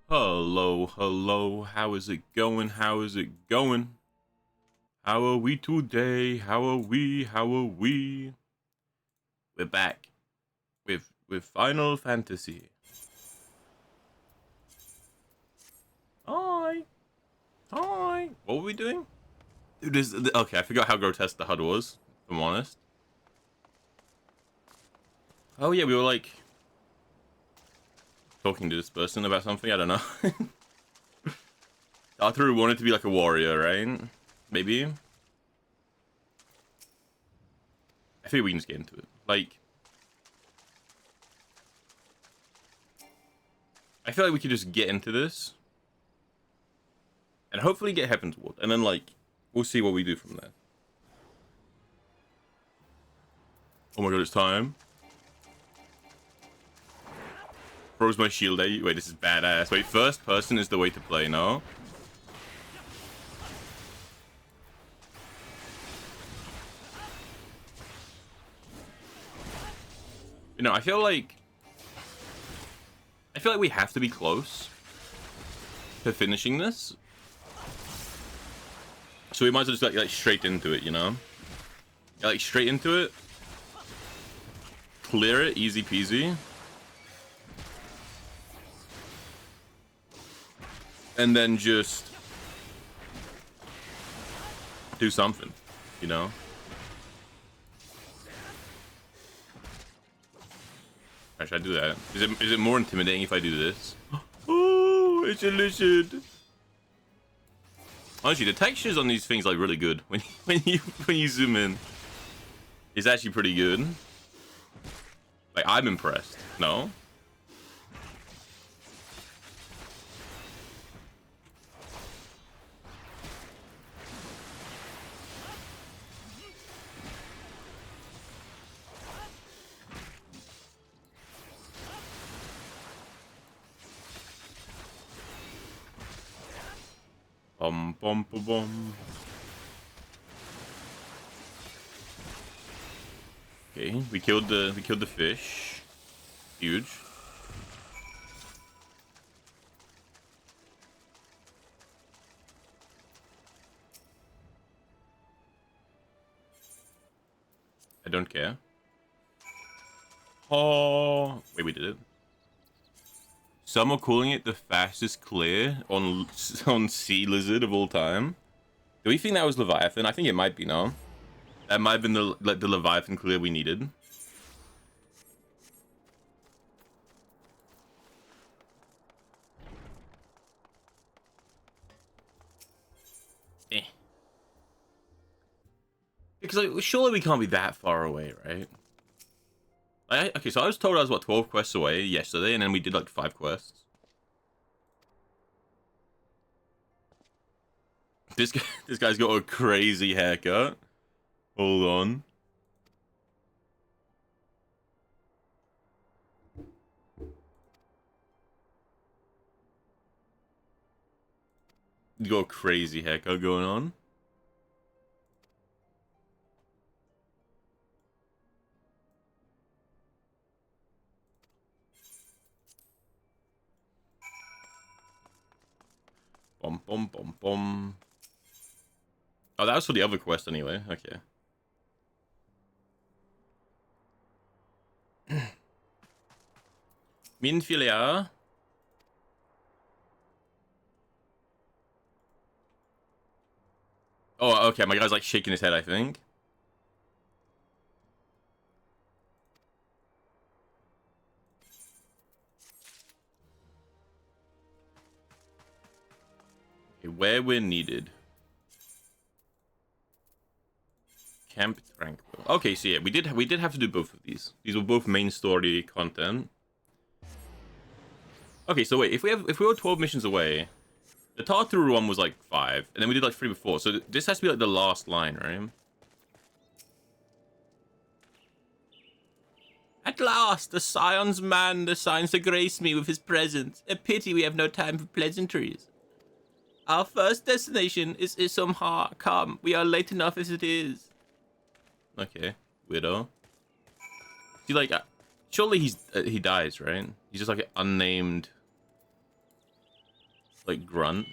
Hello, hello, how is it going? How is it going? How are we today? How are we? How are we? We're back with Final Fantasy. Hi. Hi. What were we doing? Dude, okay, I forgot how grotesque the HUD was, if I'm honest. Oh yeah, we were like talking to this person about something, I don't know. Arthur wanted to be like a warrior, right? Maybe. I think we can just get into it. Like, I feel like we could just get into this and hopefully get Heaven's Ward, and then like we'll see what we do from there. Oh my god, it's time. Froze my shield. Wait, this is badass. Wait, first person is the way to play, no? You know, I feel like we have to be close to finishing this. So we might as well just like straight into it, you know? Like straight into it. Clear it, easy peasy. And then just do something, you know? How should I do that? Is it more intimidating if I do this? Oh, it's a lizard. Honestly, the textures on these things are like really good when you zoom in. It's actually pretty good. Like, I'm impressed. No? Bum bum bum bum. Okay, we killed the fish. Huge. I don't care. Oh, wait, we did it. Some are calling it the fastest clear on Sea Lizard of all time. Do we think that was Leviathan? I think it might be, no? That might have been the Leviathan clear we needed. Eh. Because like, surely we can't be that far away, right? Okay, so I was told I was what 12 quests away yesterday, and then we did like 5 quests. This guy's got a crazy haircut. Hold on. You got a crazy haircut going on. Bum bum bum bum. Oh, that was for the other quest anyway. Okay. Min filia. Oh, okay. My guy's like shaking his head, I think. Okay, where we're needed. Camp Tranquil. Okay, so yeah, we did have to do both of these. These were both main story content. Okay, so wait, if we were 12 missions away, the Tartaru one was like 5, and then we did like 3 before. So this has to be like the last line, right? At last, the Scion's man designs to grace me with his presence. A pity we have no time for pleasantries. Our first destination is Isomha. Come, we are late enough as it is. Okay, widow. See, like, surely he dies, right? He's just like an unnamed. like grunt.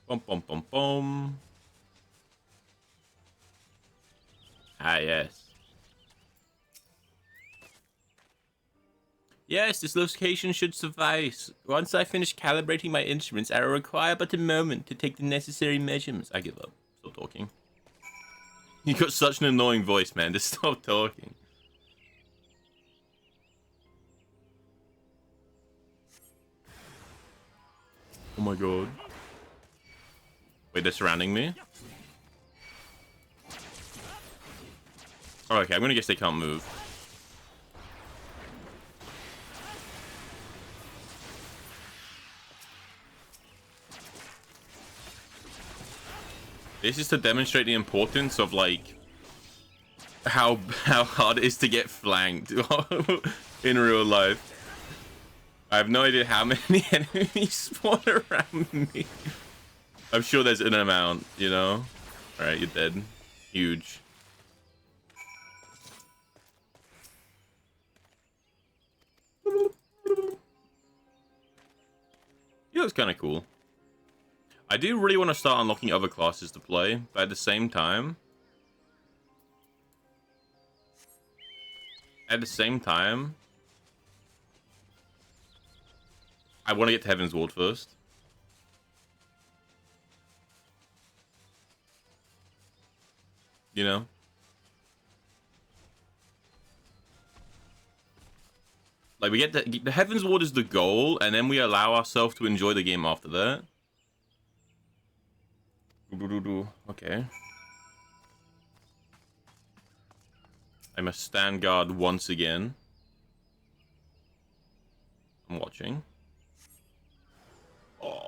Bum bum bum bum. Ah yes. Yes, this location should suffice. Once I finish calibrating my instruments, I will require but a moment to take the necessary measurements. I give up. Stop talking. You got such an annoying voice, man. Just stop talking. Oh my god. Wait, they're surrounding me? Oh, okay, I'm gonna guess they can't move. This is to demonstrate the importance of, like, how hard it is to get flanked in real life. I have no idea how many enemies spawn around me. I'm sure there's an amount, you know? Alright, you're dead. Huge. Yeah, it's kind of cool. I do really want to start unlocking other classes to play, but at the same time... I want to get to Heaven's Ward first. You know? Like, we get the Heaven's Ward is the goal, and then we allow ourselves to enjoy the game after that. Okay. I must stand guard once again. I'm watching. Oh.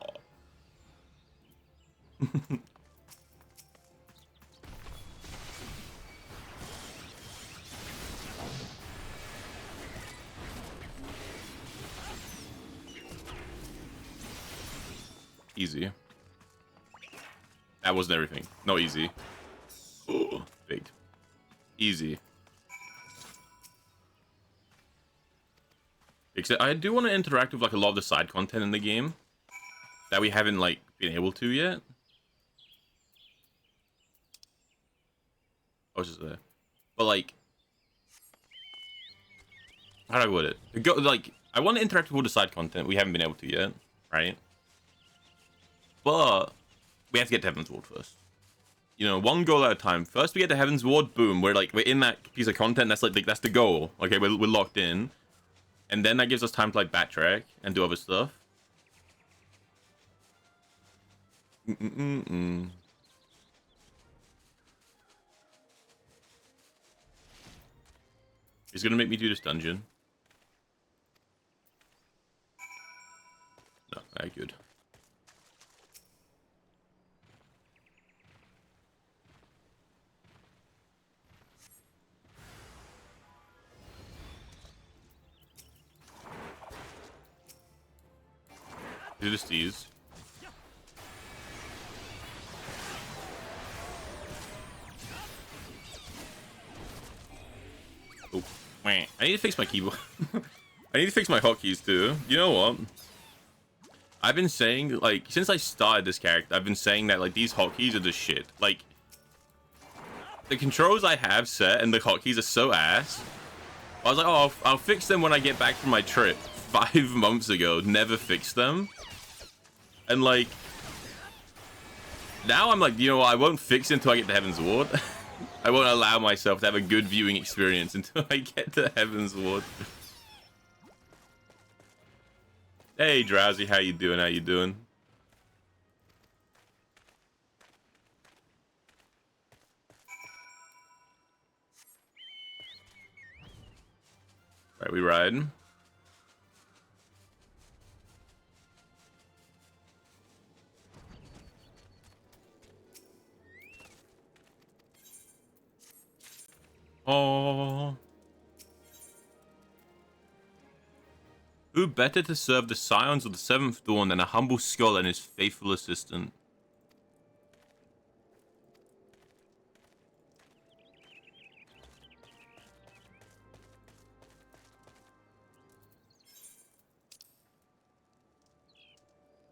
Easy. That wasn't everything. No, easy. Oh, big. Easy. Except I do want to interact with, like, a lot of the side content in the game that we haven't, like, been able to yet. I was just there. But, like, how do I word it? Like, I want to interact with all the side content we haven't been able to yet, right? But we have to get to Heaven's Ward first. You know, one goal at a time. First we get to Heaven's Ward, boom, we're in that piece of content, that's like that's the goal. Okay, we're locked in. And then that gives us time to, like, backtrack and do other stuff. He's gonna make me do this dungeon. No, very good. Do this these. Oh, I need to fix my keyboard. I need to fix my hotkeys too. You know what? I've been saying, like, since I started this character, I've been saying that, like, these hotkeys are just shit. Like, the controls I have set and the hotkeys are so ass. I was like, oh, I'll fix them when I get back from my trip. 5 months ago, never fixed them. And, like, now I'm like, you know what, I won't fix it until I get to Heaven's Ward. I won't allow myself to have a good viewing experience until I get to Heaven's Ward. Hey, Drowsy, how you doing? How you doing? Alright, we riding. Oh. Who better to serve the scions of the Seventh Dawn than a humble scholar and his faithful assistant?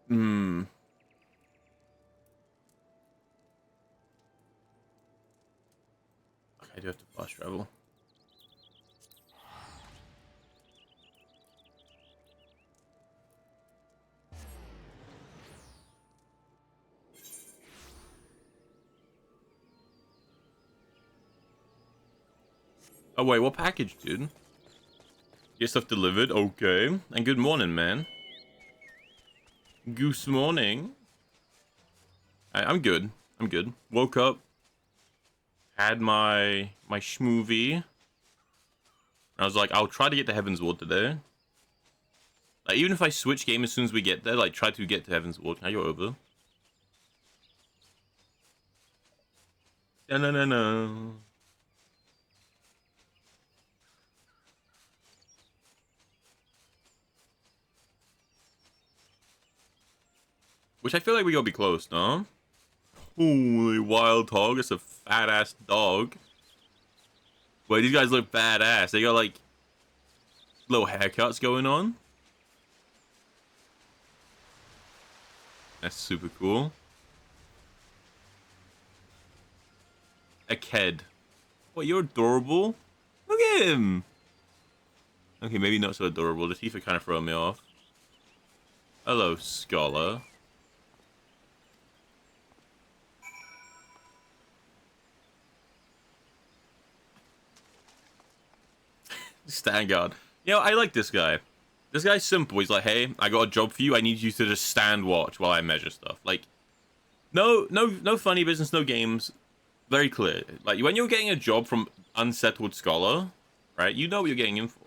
Hmm. I do have to fast travel. Oh wait, what package, dude? Get stuff delivered, okay. And good morning, man. Goose morning. I'm good. I'm good. Woke up, had my schmovie. I was like, I'll try to get to Heaven's Ward today. Like, even if I switch game as soon as we get there, like, try to get to Heaven's Ward. Now you're over. No. Which I feel like we gotta be close, no? Holy wild hog, it's a fat ass dog. Wait, these guys look badass. They got like little haircuts going on. That's super cool. A kid. What, you're adorable? Look at him. Okay, maybe not so adorable. The teeth are kind of throwing me off. Hello, scholar. Stand guard. You know, I like this guy. This guy's simple. He's like, hey, I got a job for you. I need you to just stand watch while I measure stuff. Like, no funny business, no games. Very clear. Like, when you're getting a job from Unsettled Scholar, right, you know what you're getting in for.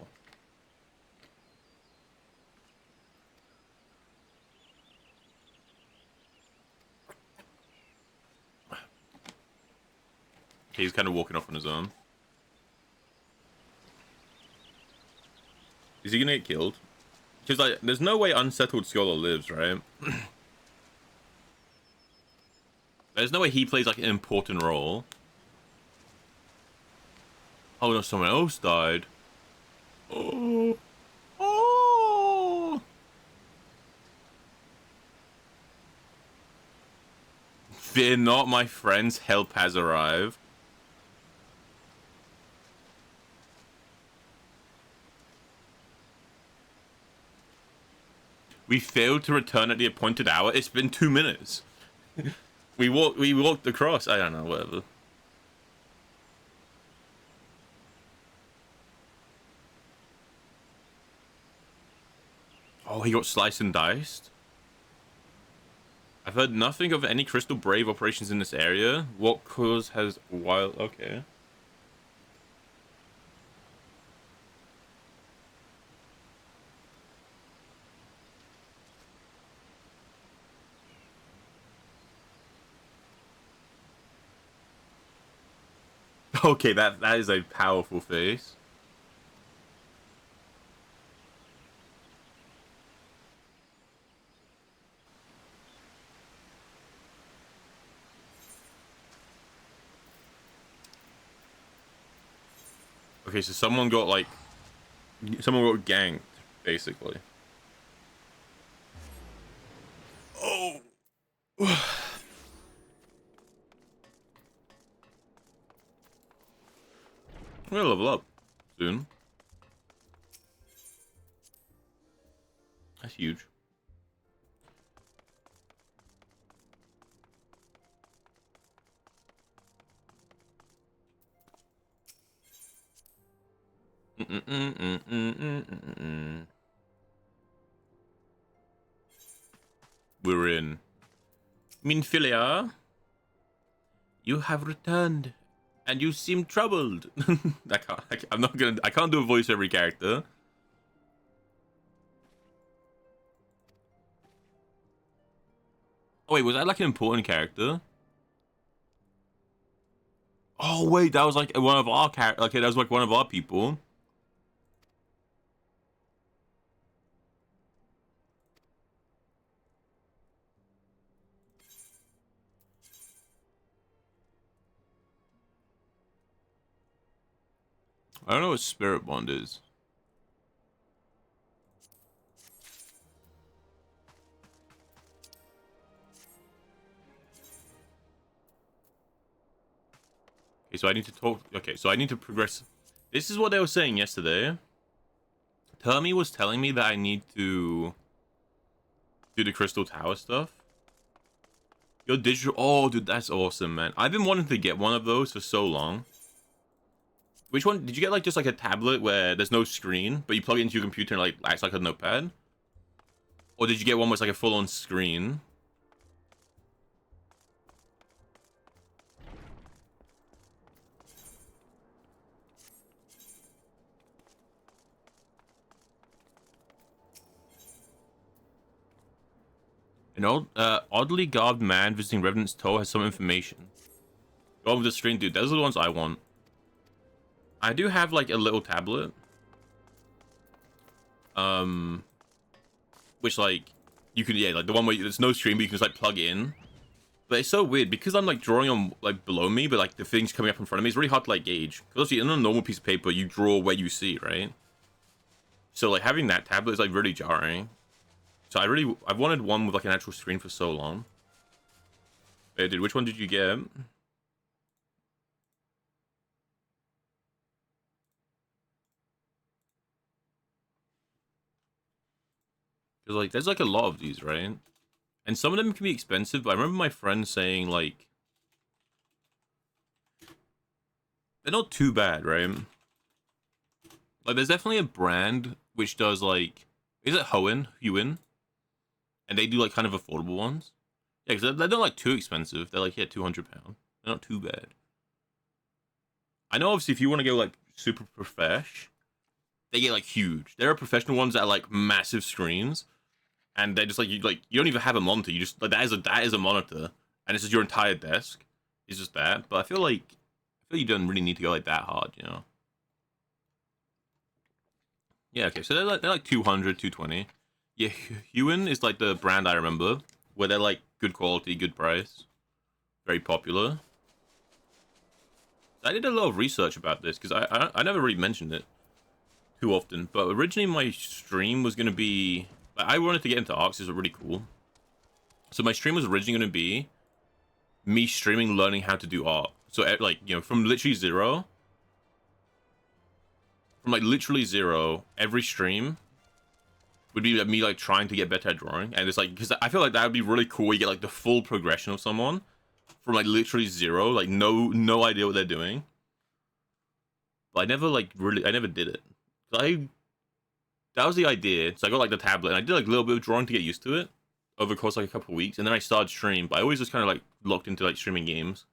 Okay, he's kind of walking off on his own. Is he gonna get killed? Because, like, there's no way Unsettled Scholar lives, right? There's no way he plays, like, an important role. Oh, no, someone else died. Oh. Oh. Fear not, my friends. Help has arrived. We failed to return at the appointed hour. It's been 2 minutes. We walked across. I don't know, whatever. Oh, he got sliced and diced. I've heard nothing of any Crystal Brave operations in this area. What cause has wild... Okay. Okay, that is a powerful face. Okay, so someone got ganked, basically. Oh. We're gonna level up soon. That's huge. We're in. Minfilia, you have returned, and you seem troubled. I can't do a voice for every character. Oh wait, was that like an important character? Oh wait, that was like one of our characters. Okay, that was like one of our people. I don't know what Spirit Bond is. Okay, so I need to talk. Okay, so I need to progress. This is what they were saying yesterday. Termi was telling me that I need to do the Crystal Tower stuff. Your digital... Oh, dude, that's awesome, man. I've been wanting to get one of those for so long. Which one? Did you get, like, just, like, a tablet where there's no screen, but you plug it into your computer and, like, acts like a notepad? Or did you get one where it's, like, a full-on screen? An oddly garbed man visiting Revenant's Toe has some information. Go over the screen, dude. Those are the ones I want. I do have, like, a little tablet. Which, like, you can, yeah, like, the one where there's no screen, but you can just, like, plug in. But it's so weird, because I'm, like, drawing on, like, below me, but, like, the things coming up in front of me, it's really hard to, like, gauge. Because, obviously, on a normal piece of paper, you draw where you see, right? So, like, having that tablet is, like, really jarring. So I've wanted one with, like, an actual screen for so long. Hey, dude, which one did you get? Because, like, there's, like, a lot of these, right? And some of them can be expensive, but I remember my friend saying, like, they're not too bad, right? Like, there's definitely a brand which does, like, is it Huin? And they do, like, kind of affordable ones. Yeah, because they're not, like, too expensive. They're, like, yeah, £200. They're not too bad. I know, obviously, if you want to go, like, super profesh, they get, like, huge. There are professional ones that are, like, massive screens. And they're just, like, you don't even have a monitor. You just, like, that is a monitor. And it's just your entire desk. It's just that. But I feel like you don't really need to go, like, that hard, you know? Yeah, okay, so they're like 200, 220. Yeah, Huin is like the brand I remember, where they're like good quality, good price, very popular. I did a lot of research about this because I never really mentioned it too often. But originally my stream was gonna be, like, I wanted to get into arcs, is really cool. So my stream was originally gonna be me streaming, learning how to do art. So like, you know, from literally zero, every stream would be me, like, trying to get better at drawing. And it's like, because I feel like that would be really cool. You get, like, the full progression of someone from, like, literally zero, like, no idea what they're doing. But I never, like, I never did it. That was the idea. So I got, like, the tablet, and I did, like, a little bit of drawing to get used to it over the course of, like, a couple of weeks. And then I started stream, but I always just kind of, like, locked into, like, streaming games.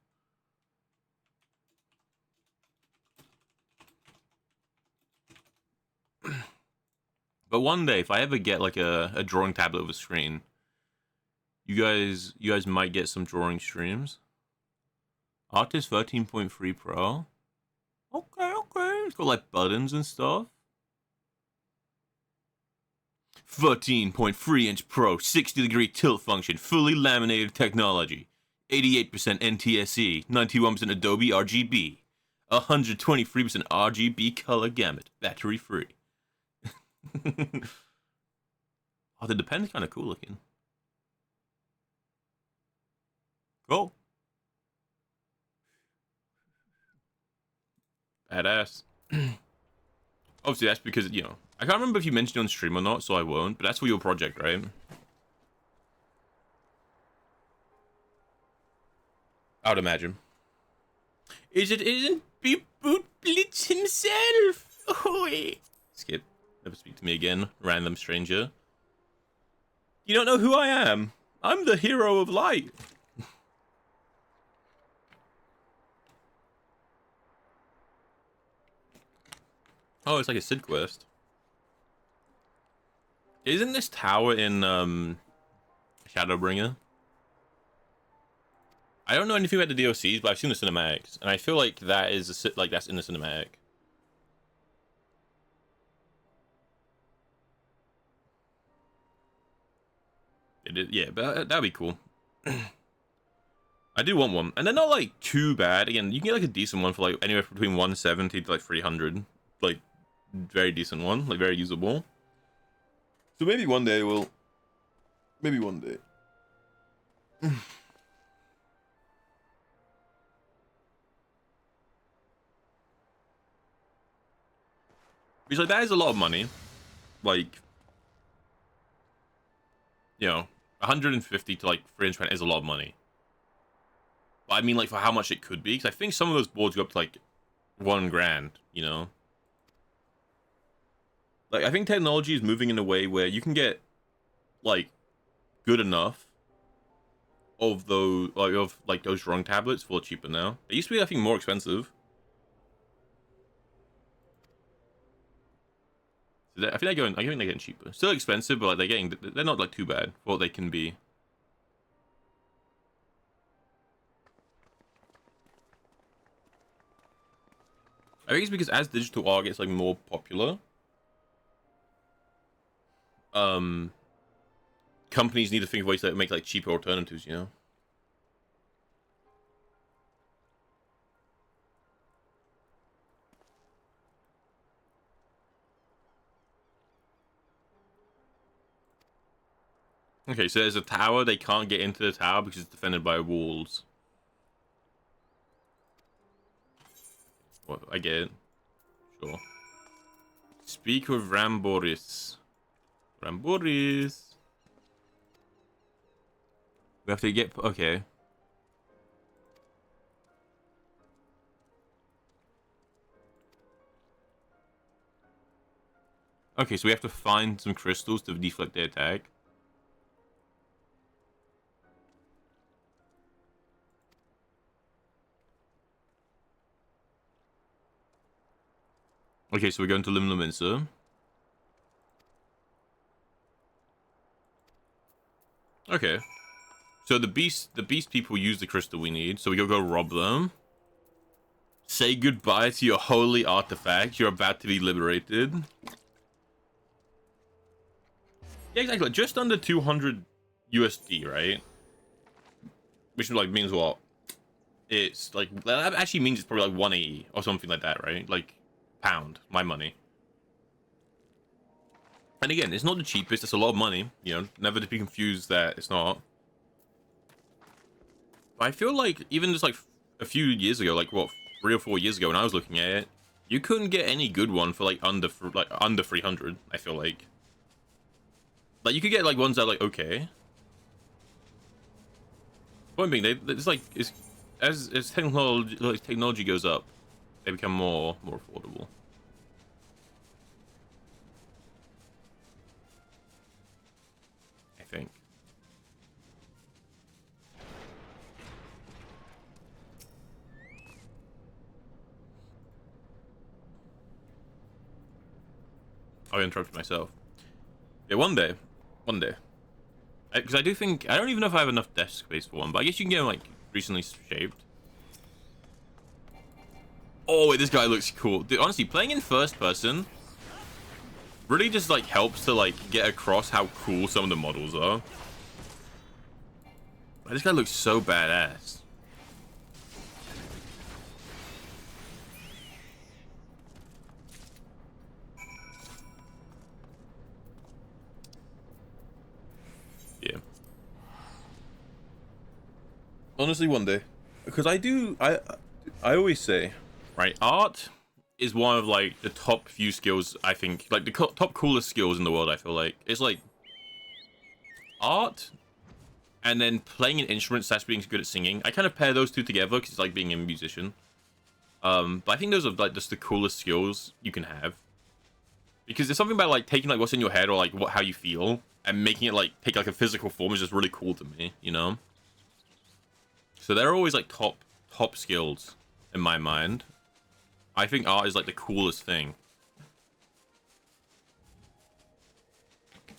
But one day, if I ever get, like, a drawing tablet with a screen, you guys might get some drawing streams. Artist 13.3 Pro. Okay. It's got, like, buttons and stuff. 13.3-inch Pro, 60-degree tilt function, fully laminated technology, 88% NTSC, 91% Adobe RGB, 123% RGB color gamut, battery free. Oh, the pen is kind of cool looking. Cool. Badass. Obviously, that's because, you know, I can't remember if you mentioned it on stream or not, so I won't, but that's for your project, right? I would imagine. Isn't BeepBoopBlitz himself? Oi. Skip. Never speak to me again, random stranger. You don't know who I am. I'm the hero of light. Oh, it's like a Sid quest. Isn't this tower in Shadowbringer? I don't know anything about the DLCs, but I've seen the cinematics, and I feel like that is that's in the cinematic. It is, yeah, but that'd be cool. I do want one, and they're not like too bad. Again, you can get like a decent one for like anywhere between 170 to like 300, like very decent one, like very usable. So maybe one day we'll. Maybe one day. Because like that is a lot of money. Like, you know, 150 to like 320 is a lot of money. But I mean, like for how much it could be, because I think some of those boards go up to like $1,000. You know, like I think technology is moving in a way where you can get like good enough of those those drawing tablets for cheaper now. They used to be, I think, more expensive. So I think I think they're getting cheaper. Still expensive, but like they're not like too bad for what they can be. I think it's because as digital art gets like more popular, companies need to think of ways to make like cheaper alternatives, you know? Okay, so there's a tower. They can't get into the tower because it's defended by walls. Well, I get it. Sure. Speak with Ramboris. Ramboris. We have to get... Okay. Okay, so we have to find some crystals to deflect their attack. Okay, so we're going to Limluminsa. Okay. So the beast people use the crystal we need, so we go rob them. Say goodbye to your holy artifact. You're about to be liberated. Yeah, exactly. Just under 200 USD, right? Which like means what? It's like that actually means it's probably like 180 or something like that, right? Like pound, my money. And again, it's not the cheapest. It's a lot of money. You know, never to be confused that it's not. But I feel like even just like a few years ago, like what, 3 or 4 years ago, when I was looking at it, you couldn't get any good one for like under 300. I feel like you could get like ones that are like okay. Point being, it's like as technology goes up, they become more affordable. I think. I interrupted myself. Yeah, one day. Because I do think I don't even know if I have enough desk space for one, but I guess you can get them like recently shaped. Oh wait, this guy looks cool. Dude, honestly, playing in first person really just like helps to like get across how cool some of the models are. This guy looks so badass. Yeah. Honestly, one day, because I always say, right, art is one of like the top few skills. I think like the top coolest skills in the world. I feel like it's like art, and then playing an instrument slash being good at singing. I kind of pair those two together because it's like being a musician. But I think those are like just the coolest skills you can have, because there's something about like taking like what's in your head or like how you feel and making it like take like a physical form is just really cool to me, you know. So they're always like top skills in my mind. I think art is like the coolest thing,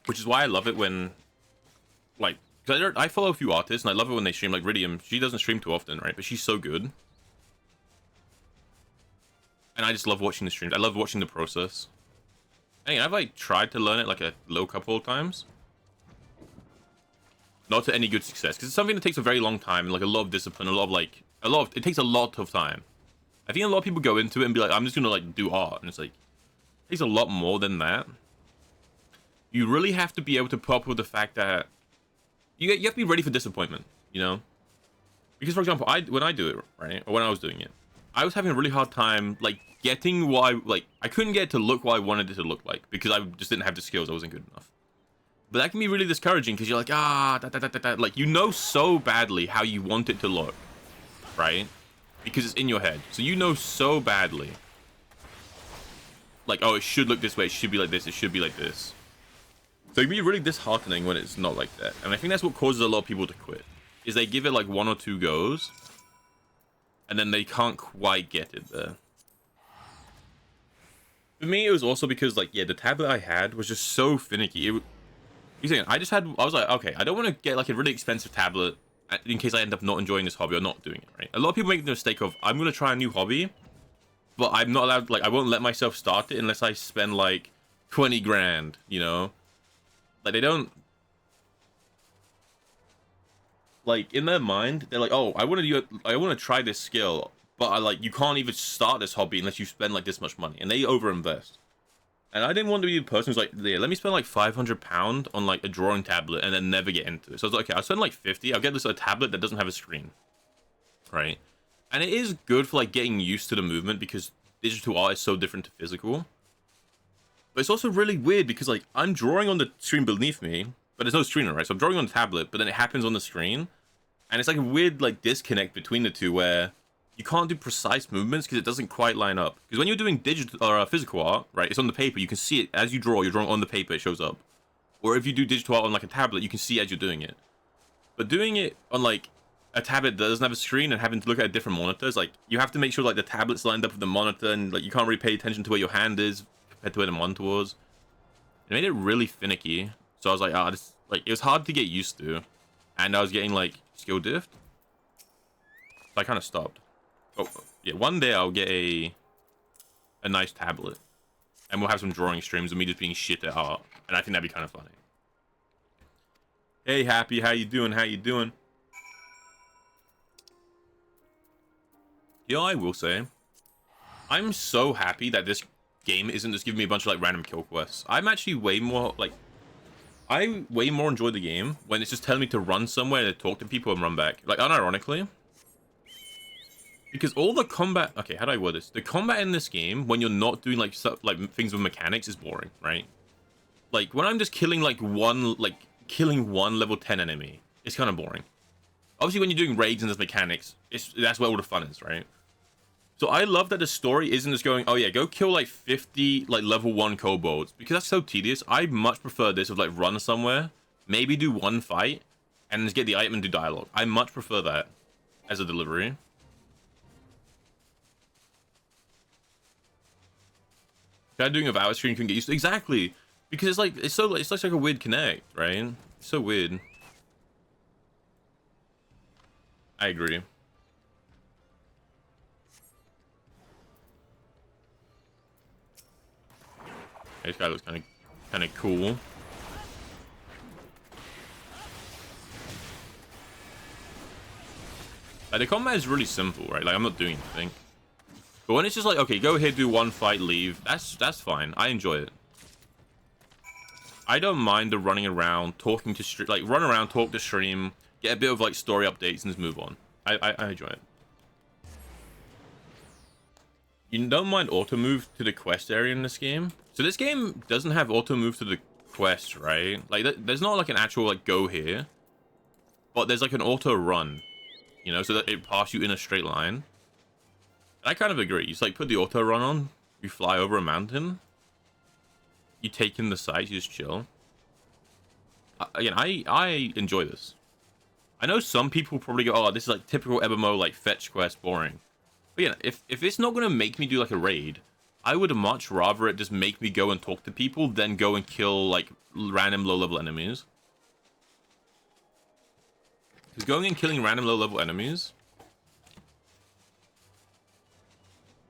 which is why I love it when like, cause I follow a few artists and I love it when they stream. Like Ridium, she doesn't stream too often, right? But she's so good, and I just love watching the streams. I love watching the process. And I've like tried to learn it like a low couple of times, not to any good success, because it's something that takes a very long time and like a lot of discipline, it takes a lot of time. I think a lot of people go into it and be like, I'm just gonna like do art, and it's like it takes a lot more than that. You really have to be able to put up with the fact that you have to be ready for disappointment, you know. Because for example, when I do it, right, or when I was doing it, I was having a really hard time, like, getting what I couldn't get it to look what I wanted it to look like, because I just didn't have the skills. I wasn't good enough. But that can be really discouraging, because you're like, like, you know so badly how you want it to look, right? Because it's in your head. So you know so badly. Like, oh, it should look this way, it should be like this, it should be like this. So it can be really disheartening when it's not like that. And I think that's what causes a lot of people to quit. Is they give it like 1 or 2 goes, and then they can't quite get it there. For me, it was also because, like, yeah, the tablet I had was just so finicky. I was like, okay, I don't want to get like a really expensive tablet in case I end up not enjoying this hobby or not doing it, right? A lot of people make the mistake of, I'm going to try a new hobby, but I'm not allowed, like, I won't let myself start it unless I spend like 20 grand, you know? Like, they don't, like, in their mind, they're like, oh, I want to try this skill, but you can't even start this hobby unless you spend like this much money, and they overinvest. And I didn't want to be the person who's like, yeah, let me spend like £500 on like a drawing tablet and then never get into it. So I was like, okay, I'll spend like 50. I'll get a tablet that doesn't have a screen, right? And it is good for like getting used to the movement, because digital art is so different to physical. But it's also really weird because, like, I'm drawing on the screen beneath me, but there's no screen, right? So I'm drawing on the tablet, but then it happens on the screen. And it's like a weird, like, disconnect between the two where you can't do precise movements because it doesn't quite line up. Because when you're doing digital or physical art, right, it's on the paper. You can see it as you draw. You're drawing on the paper, it shows up. Or if you do digital art on, like, a tablet, you can see as you're doing it. But doing it on, like, a tablet that doesn't have a screen and having to look at different monitors, like, you have to make sure, like, the tablet's lined up with the monitor, and, like, you can't really pay attention to where your hand is compared to where the monitor was. It made it really finicky. So I was like, it was hard to get used to. And I was getting, like, skill drift. So I kind of stopped. Oh, yeah, one day I'll get a nice tablet. And we'll have some drawing streams of me just being shit at art. And I think that'd be kind of funny. Hey, Happy, how you doing? How you doing? Yeah, I will say, I'm so happy that this game isn't just giving me a bunch of like random kill quests. I'm actually way more like, I way more enjoy the game when it's just telling me to run somewhere to talk to people and run back. Like, unironically, because all the combat, okay, how do I word this? The combat in this game, when you're not doing like stuff like things with mechanics, is boring, right? Like when I'm just killing one level 10 enemy, it's kind of boring. Obviously, when you're doing raids and there's mechanics, that's where all the fun is, right? So I love that the story isn't just going, oh yeah, go kill like 50 like level 1 kobolds, because that's so tedious. I much prefer this of like run somewhere, maybe do one fight, and just get the item and do dialogue. I much prefer that as a delivery. Try doing a VOW stream can get used to, exactly, because it's like it's like a weird connect, right? It's so weird. I agree. This guy looks kind of cool. Like, the combat is really simple, right? Like, I'm not doing anything. But when it's just like, okay, go here, do one fight, leave. That's fine. I enjoy it. I don't mind the running around, talking to stream, like run around, talk to stream, get a bit of like story updates, and just move on. I enjoy it. You don't mind auto move to the quest area in this game. So this game doesn't have auto move to the quest, right? Like there's not like an actual like go here, but there's like an auto run, you know, so that it passes you in a straight line. I kind of agree. You just like put the auto run on, you fly over a mountain, you take in the sights, you just chill. Again, I enjoy this. I know some people probably go, oh, this is like typical MMO, like fetch quest, boring. But yeah, if it's not gonna make me do like a raid, I would much rather it just make me go and talk to people than go and kill like random low-level enemies. Because going and killing random low-level enemies.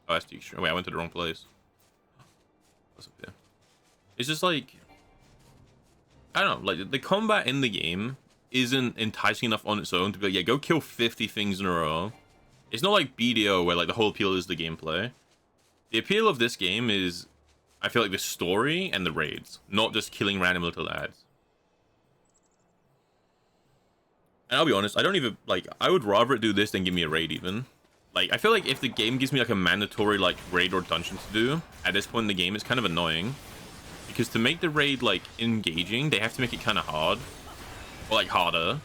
Oh, that's too extreme. Wait, I went to the wrong place. What's up there? It's just like, I don't know, like the combat in the game isn't enticing enough on its own to be like, yeah, go kill 50 things in a row. It's not like BDO where like the whole appeal is the gameplay. The appeal of this game is, I feel like, the story and the raids, not just killing random little ads. And I'll be honest, I don't even, like, I would rather it do this than give me a raid even. Like, I feel like if the game gives me like a mandatory like raid or dungeon to do at this point in the game, it's kind of annoying. Because to make the raid like engaging, they have to make it kind of hard. Or like harder.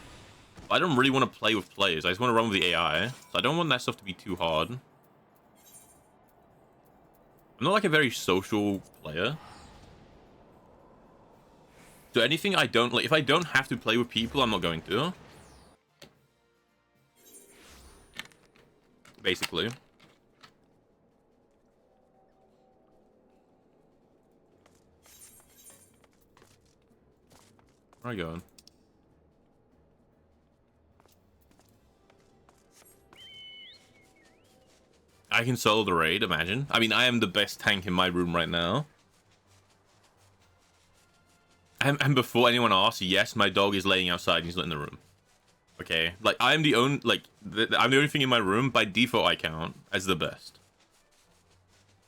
But I don't really want to play with players. I just want to run with the AI. So I don't want that stuff to be too hard. I'm not like a very social player. So anything I don't like, if I don't have to play with people, I'm not going to. Basically. Where are you going? I can solo the raid, imagine. I mean, I am the best tank in my room right now. And before anyone asks, yes, my dog is laying outside and he's not in the room. Okay, like, I'm the only, like, I'm the only thing in my room. By default, I count as the best.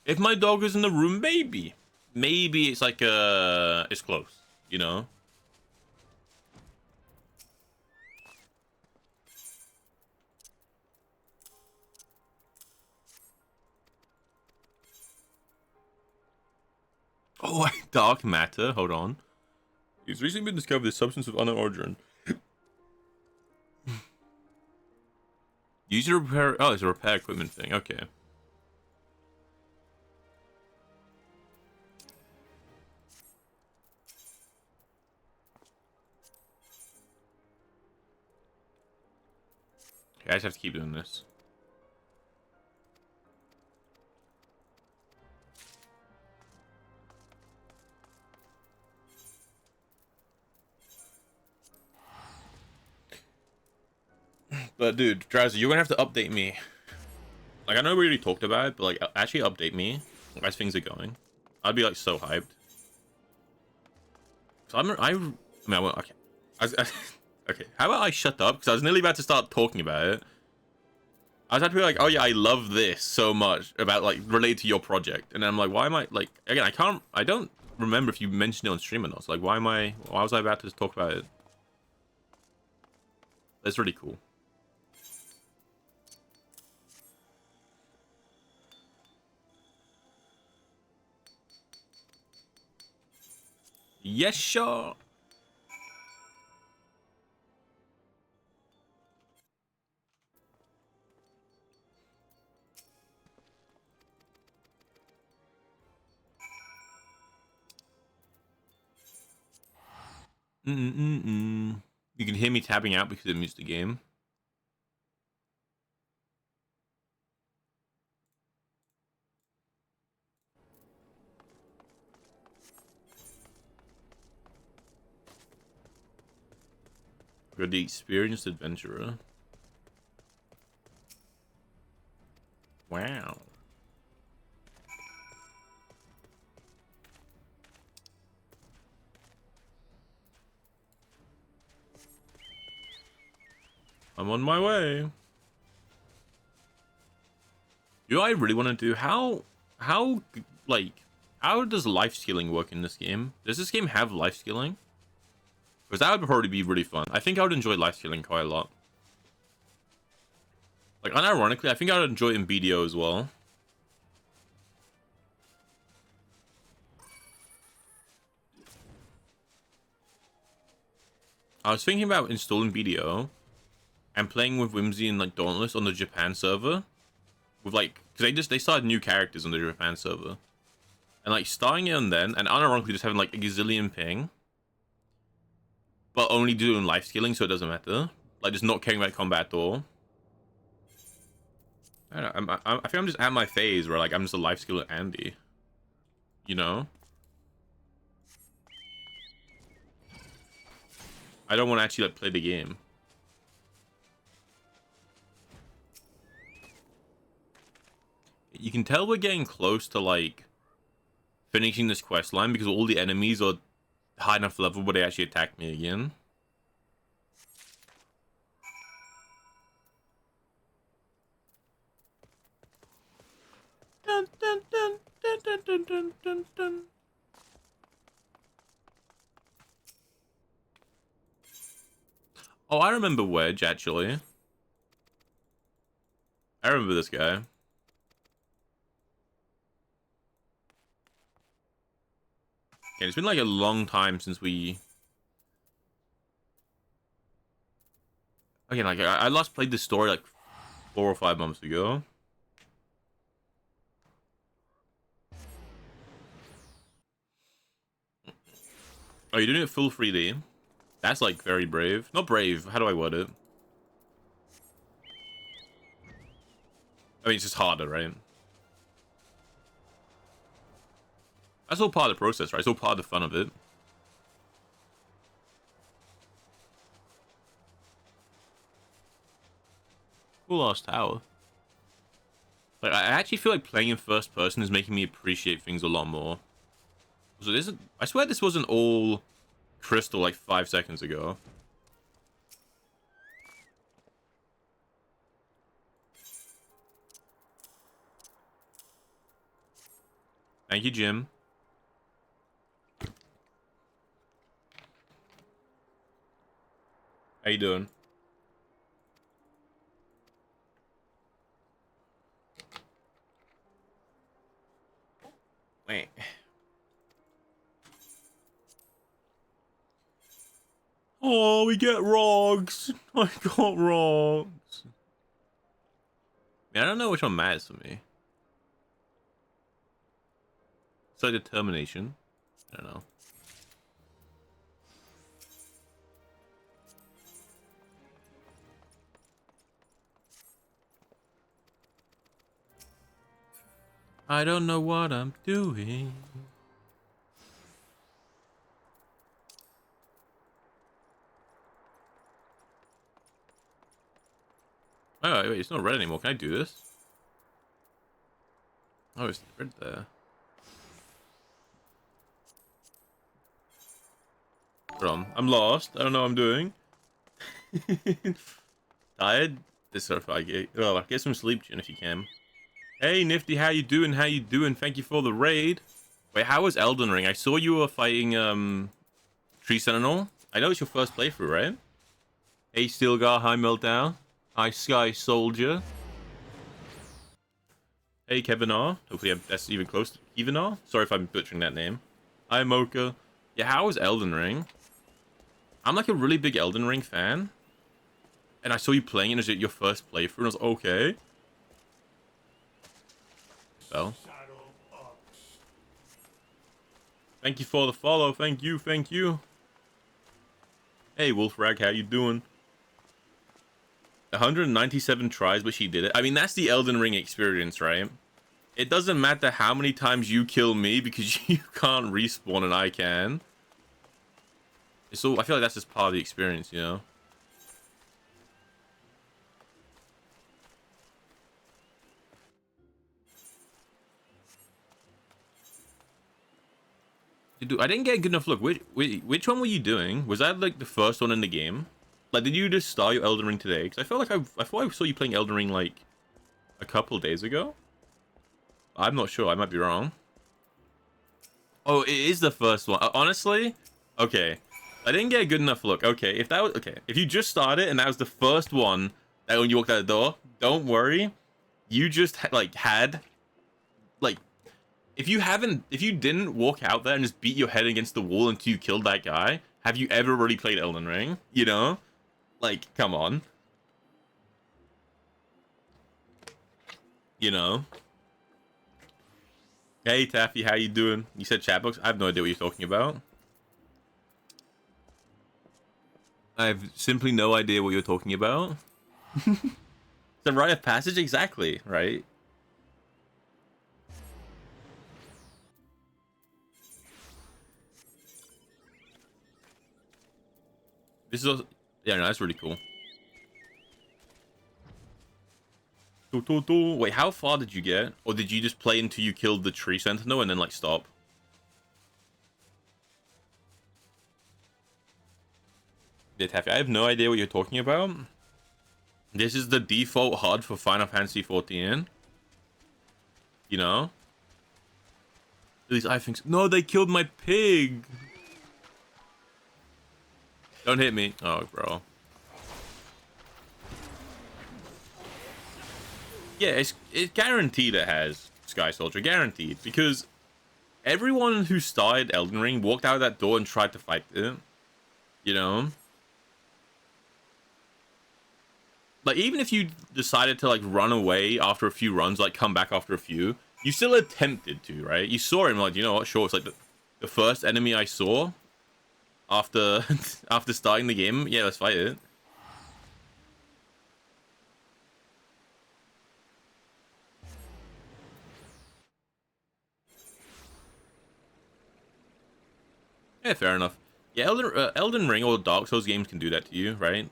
If my dog is in the room, maybe. Maybe it's like, it's close, you know? Oh, dark matter. Hold on. It's recently been discovered the substance of unknown origin. Use to repair. Oh, it's a repair equipment thing. Okay. Okay, I just have to keep doing this. But dude, Drowsy, you're gonna have to update me. Like, I know we already talked about it, but like, actually update me as things are going. I'd be like so hyped. So I mean, I won't. Okay. Okay. How about I shut up? Because I was nearly about to start talking about it. I was about to be like, oh yeah, I love this so much about like related to your project, and then I'm like, why am I like again? I don't remember if you mentioned it on stream or not. So like, why was I about to talk about it? That's really cool. Yes, sure. You can hear me tapping out because it missed the game. You're the experienced adventurer. Wow. I'm on my way. You know what I really want to do? Like, how does life skilling work in this game? Does this game have life skilling? Because that would probably be really fun. I think I would enjoy life skilling quite a lot. Like, unironically, I think I would enjoy it in BDO as well. I was thinking about installing BDO and playing with Whimsy and like Dauntless on the Japan server. With like, because they started new characters on the Japan server. And like starting it on then, and unironically just having like a gazillion ping. But only doing life skilling, so it doesn't matter. Like, just not caring about combat at all. I don't know, I think I'm just at my phase where, like, I'm just a life skiller Andy. You know? I don't want to actually, like, play the game. You can tell we're getting close to, like, finishing this quest line because all the enemies are high enough level where they actually attack me again. Dun, dun, dun, dun, dun, dun, dun, dun, dun. Oh, I remember Wedge, actually. I remember this guy. Okay, it's been like a long time since we... Again, like, I last played this story like 4 or 5 months ago. Oh, you're doing it full 3D? That's like very brave. Not brave, how do I word it? I mean, it's just harder, right? That's all part of the process, right? It's all part of the fun of it. Cool ass tower. Like, I actually feel like playing in first person is making me appreciate things a lot more. So this is, I swear this wasn't all crystal like 5 seconds ago. Thank you, Jim. How you doing? Wait. Oh, we get rocks. I got rocks. Man, I don't know which one matters for me. It's like determination. I don't know. I don't know what I'm doing. Oh, wait, it's not red anymore. Can I do this? Oh, it's red there. I'm lost. I don't know what I'm doing. Tired? This sort of I get some sleep, Jin, if you can. Hey, Nifty, how you doing? How you doing? Thank you for the raid. Wait, how was Elden Ring? I saw you were fighting Tree Sentinel. I know it's your first playthrough, right? Hey, Stilgar. Hi, Meltdown. Hi, Sky Soldier. Hey, Kevin R. Hopefully that's even close to Kevin R. Sorry if I'm butchering that name. Hi, Mocha. Yeah, how was Elden Ring? I'm like a really big Elden Ring fan. And I saw you playing it as your first playthrough, and I was like, okay. So. Thank you for the follow. Thank you, thank you. Hey, Wolfrag, how you doing? 197 tries, but she did it. I mean, that's the Elden Ring experience, right? It doesn't matter how many times you kill me because you can't respawn and I can. So I feel like that's just part of the experience, you know? Dude, I didn't get a good enough look. Which one were you doing? Was that like the first one in the game? Like, did you just start your Elden Ring today? Because I felt like I thought I saw you playing Elden Ring like a couple days ago. I'm not sure. I might be wrong. Oh, it is the first one. Honestly, okay. I didn't get a good enough look. Okay, if that was okay, if you just started and that was the first one that when you walked out the door, don't worry. You just had like if you didn't walk out there and just beat your head against the wall until you killed that guy, have you ever really played Elden Ring? You know? Like, come on. You know? Hey, Taffy, how you doing? You said chat box? I have no idea what you're talking about. I have simply no idea what you're talking about. The rite of passage? Exactly, right? This is also... Yeah, no, that's really cool. Wait, how far did you get? Or did you just play until you killed the tree sentinel and then, like, stop? Yeah, Taffy, I have no idea what you're talking about. This is the default HUD for Final Fantasy 14. You know? At least I think so. No, they killed my pig! Don't hit me. Oh, bro. Yeah, it's guaranteed it has Sky Soldier, guaranteed, because everyone who started Elden Ring walked out of that door and tried to fight it. You know? Like, even if you decided to, like, run away after a few runs, like, come back after a few, you still attempted to, right? You saw him, like, you know what, sure, it's like the first enemy I saw after after starting the game. Yeah, let's fight it. Yeah, fair enough. Yeah, Elden Ring or Dark Souls games can do that to you, right?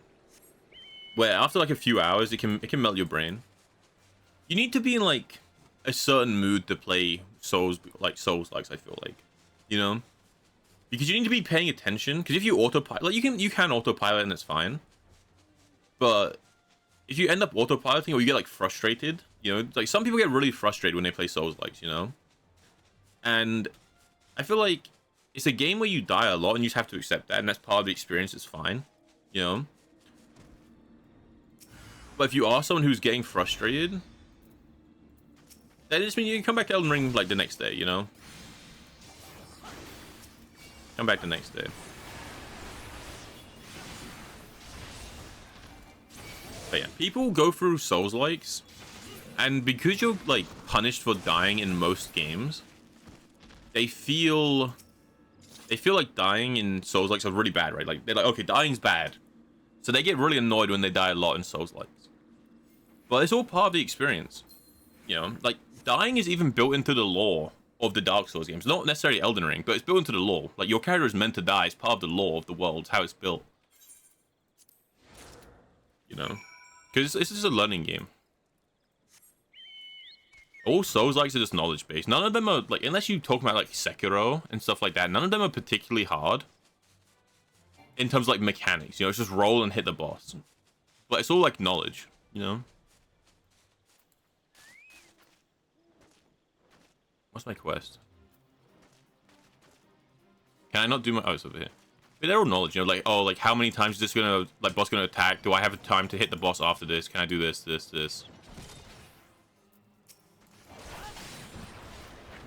Where after like a few hours, it can melt your brain. You need to be in like a certain mood to play Souls-likes. I feel like, you know, because you need to be paying attention. Because if you autopilot, like you can autopilot and it's fine. But if you end up autopiloting or you get like frustrated, you know, like some people get really frustrated when they play Souls-likes, you know. And I feel like it's a game where you die a lot and you just have to accept that, and that's part of the experience. It's fine, you know. But if you are someone who's getting frustrated, then it just means you can come back to Elden Ring like the next day, you know. Come back the next day. But yeah, people go through Souls-likes, and because you're like punished for dying in most games, they feel like dying in Souls-likes are really bad, right? Like they're like, okay, dying's bad, so they get really annoyed when they die a lot in Souls-likes. But it's all part of the experience, you know. Like dying is even built into the lore of the Dark Souls games, not necessarily Elden Ring, but it's built into the lore. Like your character is meant to die; it's part of the lore of the world, how it's built, you know. Because this is a learning game. All Souls-likes are just knowledge-based. None of them are, like, unless you talk about, like, Sekiro and stuff like that, none of them are particularly hard in terms of, like, mechanics. You know, it's just roll and hit the boss. But it's all, like, knowledge, you know? What's my quest? Can I not do my... Oh, it's over here. But they're all knowledge, you know, like, oh, like, how many times is this gonna, like, boss gonna attack? Do I have time to hit the boss after this? Can I do this?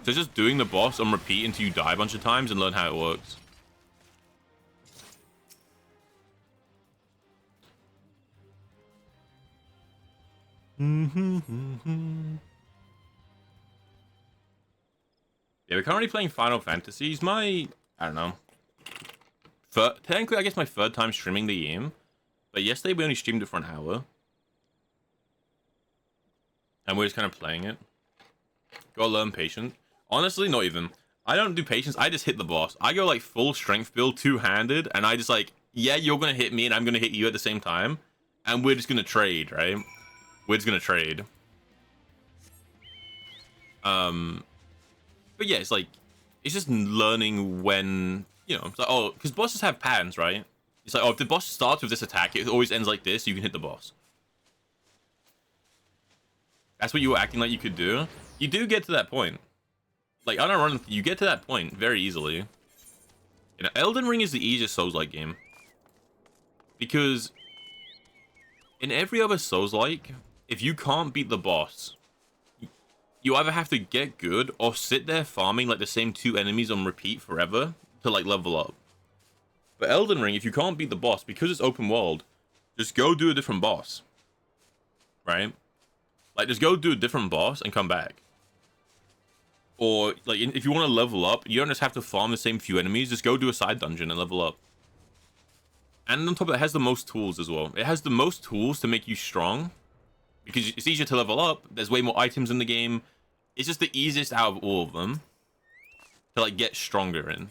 So just doing the boss on repeat until you die a bunch of times and learn how it works. Yeah, we're currently playing Final Fantasy. It's my, I don't know, technically I guess my third time streaming the game. But yesterday we only streamed it for an hour. And we're just kind of playing it. Gotta learn patience. Honestly, not even. I don't do patience. I just hit the boss. I go like full strength build, two-handed, and I just like, yeah, you're gonna hit me and I'm gonna hit you at the same time. And we're just gonna trade, right? We're just gonna trade. But yeah, it's like, it's just learning when, you know, it's like, oh, because bosses have patterns, right? It's like, oh, if the boss starts with this attack, it always ends like this, you can hit the boss. That's what you were acting like you could do. You do get to that point. Like, on a run, you get to that point very easily. You know, Elden Ring is the easiest Souls-like game. Because in every other Souls-like, if you can't beat the boss, you either have to get good or sit there farming like the same two enemies on repeat forever to like level up. But Elden Ring, if you can't beat the boss, because it's open world, just go do a different boss. Right? Like, just go do a different boss and come back. Or, like, if you want to level up, you don't just have to farm the same few enemies, just go do a side dungeon and level up. And on top of that, it has the most tools as well. It has the most tools to make you strong, because it's easier to level up, there's way more items in the game. It's just the easiest out of all of them to, like, get stronger in.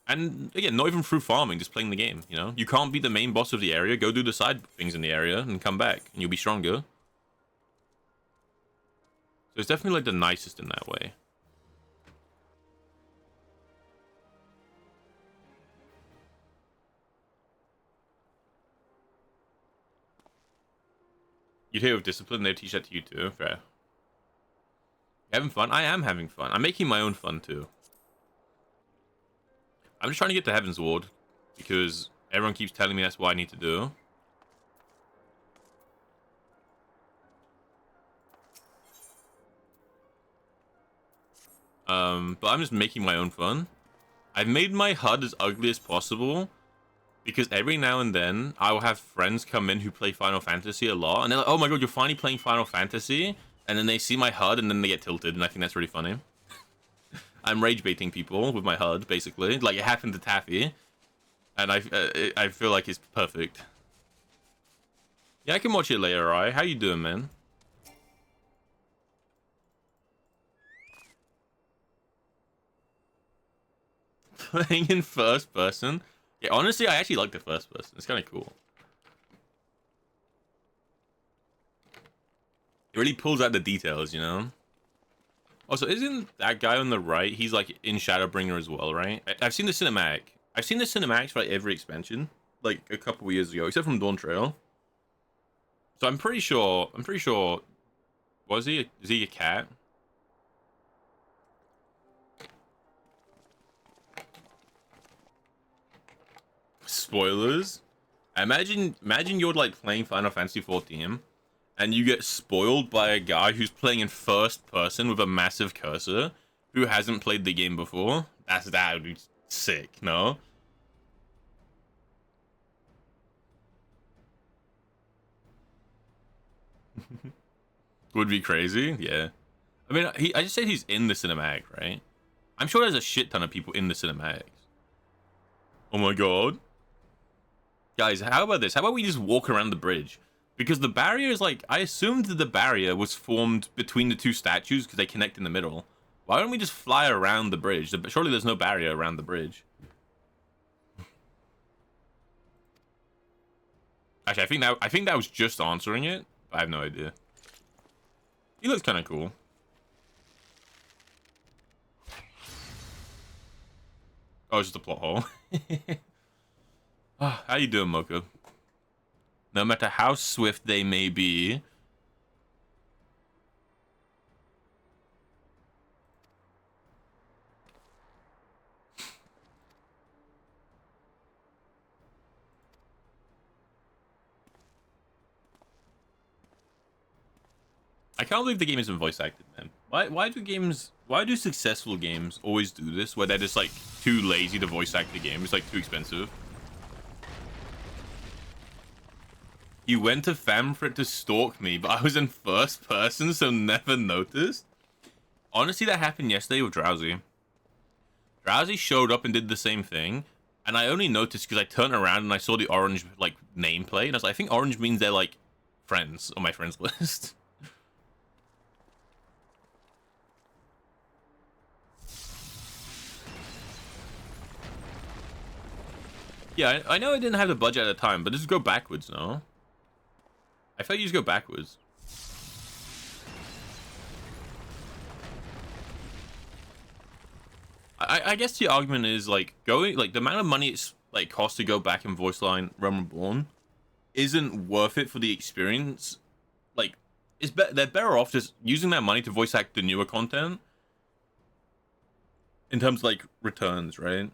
And, again, not even through farming, just playing the game, you know? You can't beat the main boss of the area, go do the side things in the area, and come back, and you'll be stronger. So it's definitely, like, the nicest in that way. You'd hear with discipline, they'd teach that to you too. Fair. Having fun? I am having fun. I'm making my own fun too. I'm just trying to get to Heaven's Ward, because everyone keeps telling me that's what I need to do. But I'm just making my own fun. I've made my HUD as ugly as possible because every now and then I will have friends come in who play Final Fantasy a lot, and they're like, "Oh my god, you're finally playing Final Fantasy!" And then they see my HUD, and then they get tilted, and I think that's really funny. I'm rage baiting people with my HUD, basically. Like it happened to Taffy, and I feel like it's perfect. Yeah, I can watch it later, alright? How you doing, man? Playing in first person? Yeah, honestly, I actually like the first person. It's kind of cool. It really pulls out the details, you know? Also, isn't that guy on the right, he's like in Shadowbringer as well, right? I've seen the cinematic. I've seen the cinematics for like every expansion, like a couple years ago, except from Dawn Trail. So I'm pretty sure, is he a cat? Spoilers? Imagine you're like playing Final Fantasy 14 and you get spoiled by a guy who's playing in first person with a massive cursor who hasn't played the game before. That would be sick, no? Would be crazy, yeah. I mean, I just said he's in the cinematic, right? I'm sure there's a shit ton of people in the cinematics. Oh my god. Guys, how about this? How about we just walk around the bridge? Because the barrier is like, I assumed that the barrier was formed between the two statues because they connect in the middle. Why don't we just fly around the bridge? Surely there's no barrier around the bridge. Actually, I think that was just answering it. I have no idea. He looks kind of cool. Oh, it's just a plot hole. How you doing, Mocha? No matter how swift they may be. I can't believe the game isn't voice acted, man. Why do successful games always do this, where they're just like too lazy to voice act the game? It's like too expensive. You went to fam for it to stalk me, but I was in first person, so never noticed. Honestly, that happened yesterday with Drowsy. Drowsy showed up and did the same thing, and I only noticed because I turned around and I saw the orange like nameplate, and I was like, I think orange means they're like friends on my friends list. Yeah, I know I didn't have the budget at the time, but just go backwards, no? I thought you just go backwards. I guess the argument is like going like the amount of money it's like costs to go back and voice line Realm Reborn isn't worth it for the experience. Like they're better off just using that money to voice act the newer content in terms of like returns, right?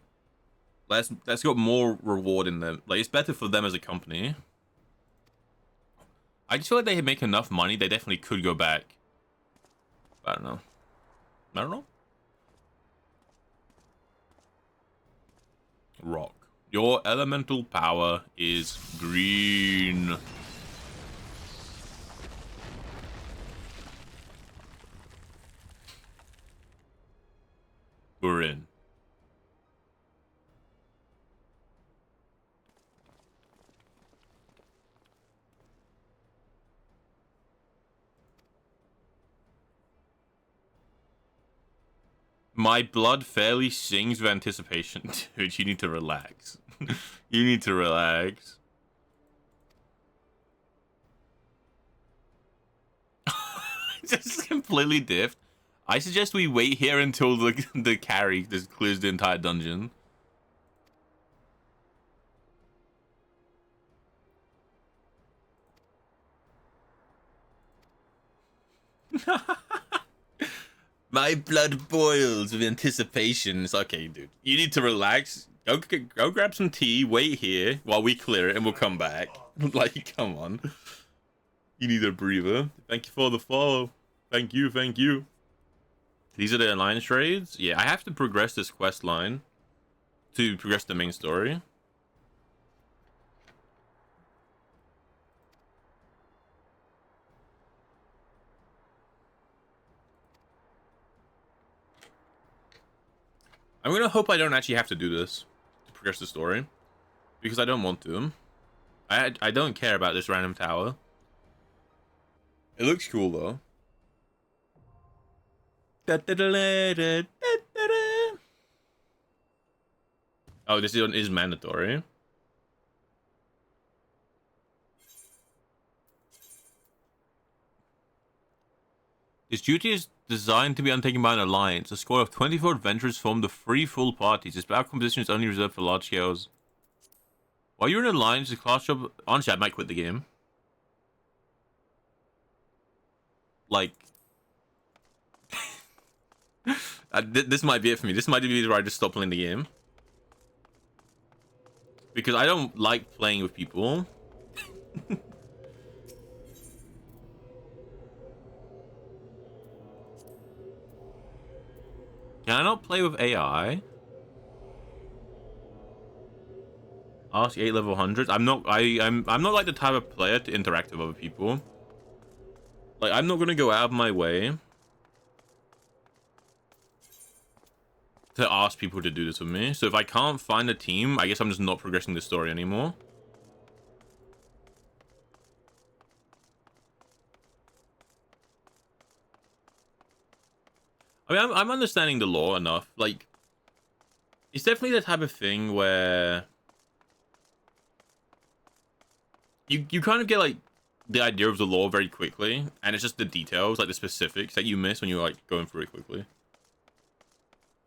That's got more reward in them. Like it's better for them as a company. I just feel like they make enough money, they definitely could go back. I don't know. I don't know. Rock. Your elemental power is green. We're in. My blood fairly sings with anticipation. Dude, you need to relax. You need to relax. Just completely diffed. I suggest we wait here until the carry just clears the entire dungeon. My blood boils with anticipation. It's okay, dude. You need to relax. Go grab some tea. Wait here while we clear it, and we'll come back. Like, come on. You need a breather. Thank you for the follow. Thank you. Thank you. These are the alliance raids. Yeah, I have to progress this quest line to progress the main story. I'm gonna hope I don't actually have to do this to progress the story, because I don't want to. I don't care about this random tower. It looks cool though. Oh, this is mandatory. This duty is designed to be undertaken by an alliance. A squad of 24 adventurers form the three full parties. This battle composition is only reserved for large scales. While you're in an alliance, the class job... Honestly, I might quit the game. Like... this might be it for me. This might be where I just stop playing the game. Because I don't like playing with people. Can I not play with AI? Ask 8 level 100s. I'm not like the type of player to interact with other people. Like, I'm not gonna go out of my way to ask people to do this with me. So if I can't find a team, I guess I'm just not progressing the story anymore. I mean, I'm understanding the lore enough. Like, it's definitely the type of thing where you kind of get like the idea of the lore very quickly, and it's just the details, like the specifics that you miss when you're like going through it quickly.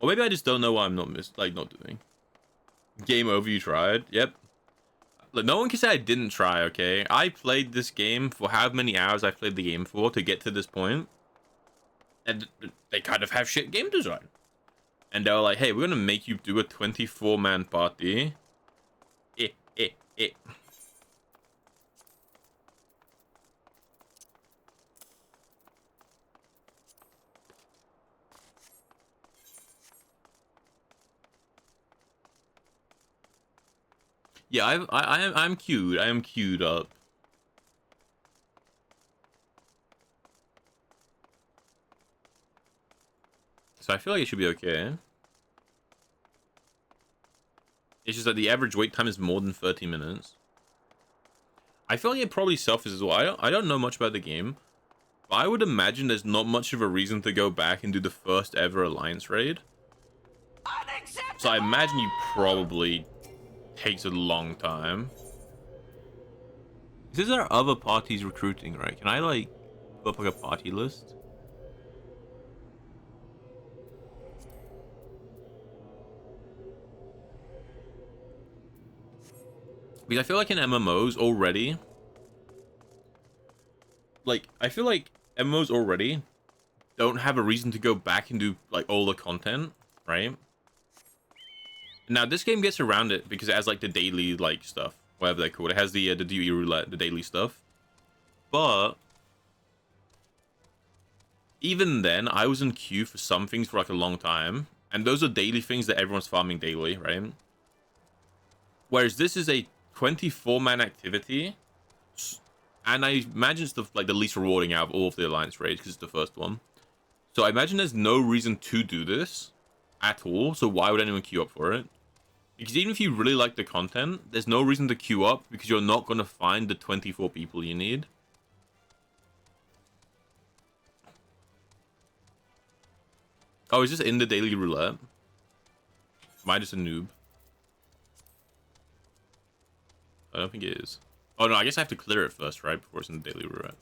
Or maybe I just don't know what I'm not doing. Game over, you tried. Yep. Look, no one can say I didn't try, okay? I played this game for how many hours I played the game for to get to this point. And they kind of have shit game design. And they were like, hey, we're gonna make you do a 24-man party. Yeah, I'm queued. I am queued up. So I feel like it should be okay. It's just that the average wait time is more than 30 minutes. I feel like it probably suffers as well. I don't know much about the game, but I would imagine there's not much of a reason to go back and do the first ever alliance raid. So I imagine you probably takes a long time. These are other parties recruiting, right? Can I like put up like a party list? Because I feel like in MMOs already, like I feel like MMOs already don't have a reason to go back and do like all the content, right? Now this game gets around it because it has like the daily like stuff, whatever they're called. It has the duty roulette, the daily stuff. But even then, I was in queue for some things for like a long time, and those are daily things that everyone's farming daily, right? Whereas this is a 24-man activity, and I imagine it's the least rewarding out of all of the alliance raids because it's the first one. So I imagine there's no reason to do this at all. So why would anyone queue up for it? Because even if you really like the content, there's no reason to queue up because you're not going to find the 24 people you need. Oh, is this in the daily roulette? Am I just a noob? I don't think it is. Oh no, I guess I have to clear it first, right? Before it's in the daily roulette.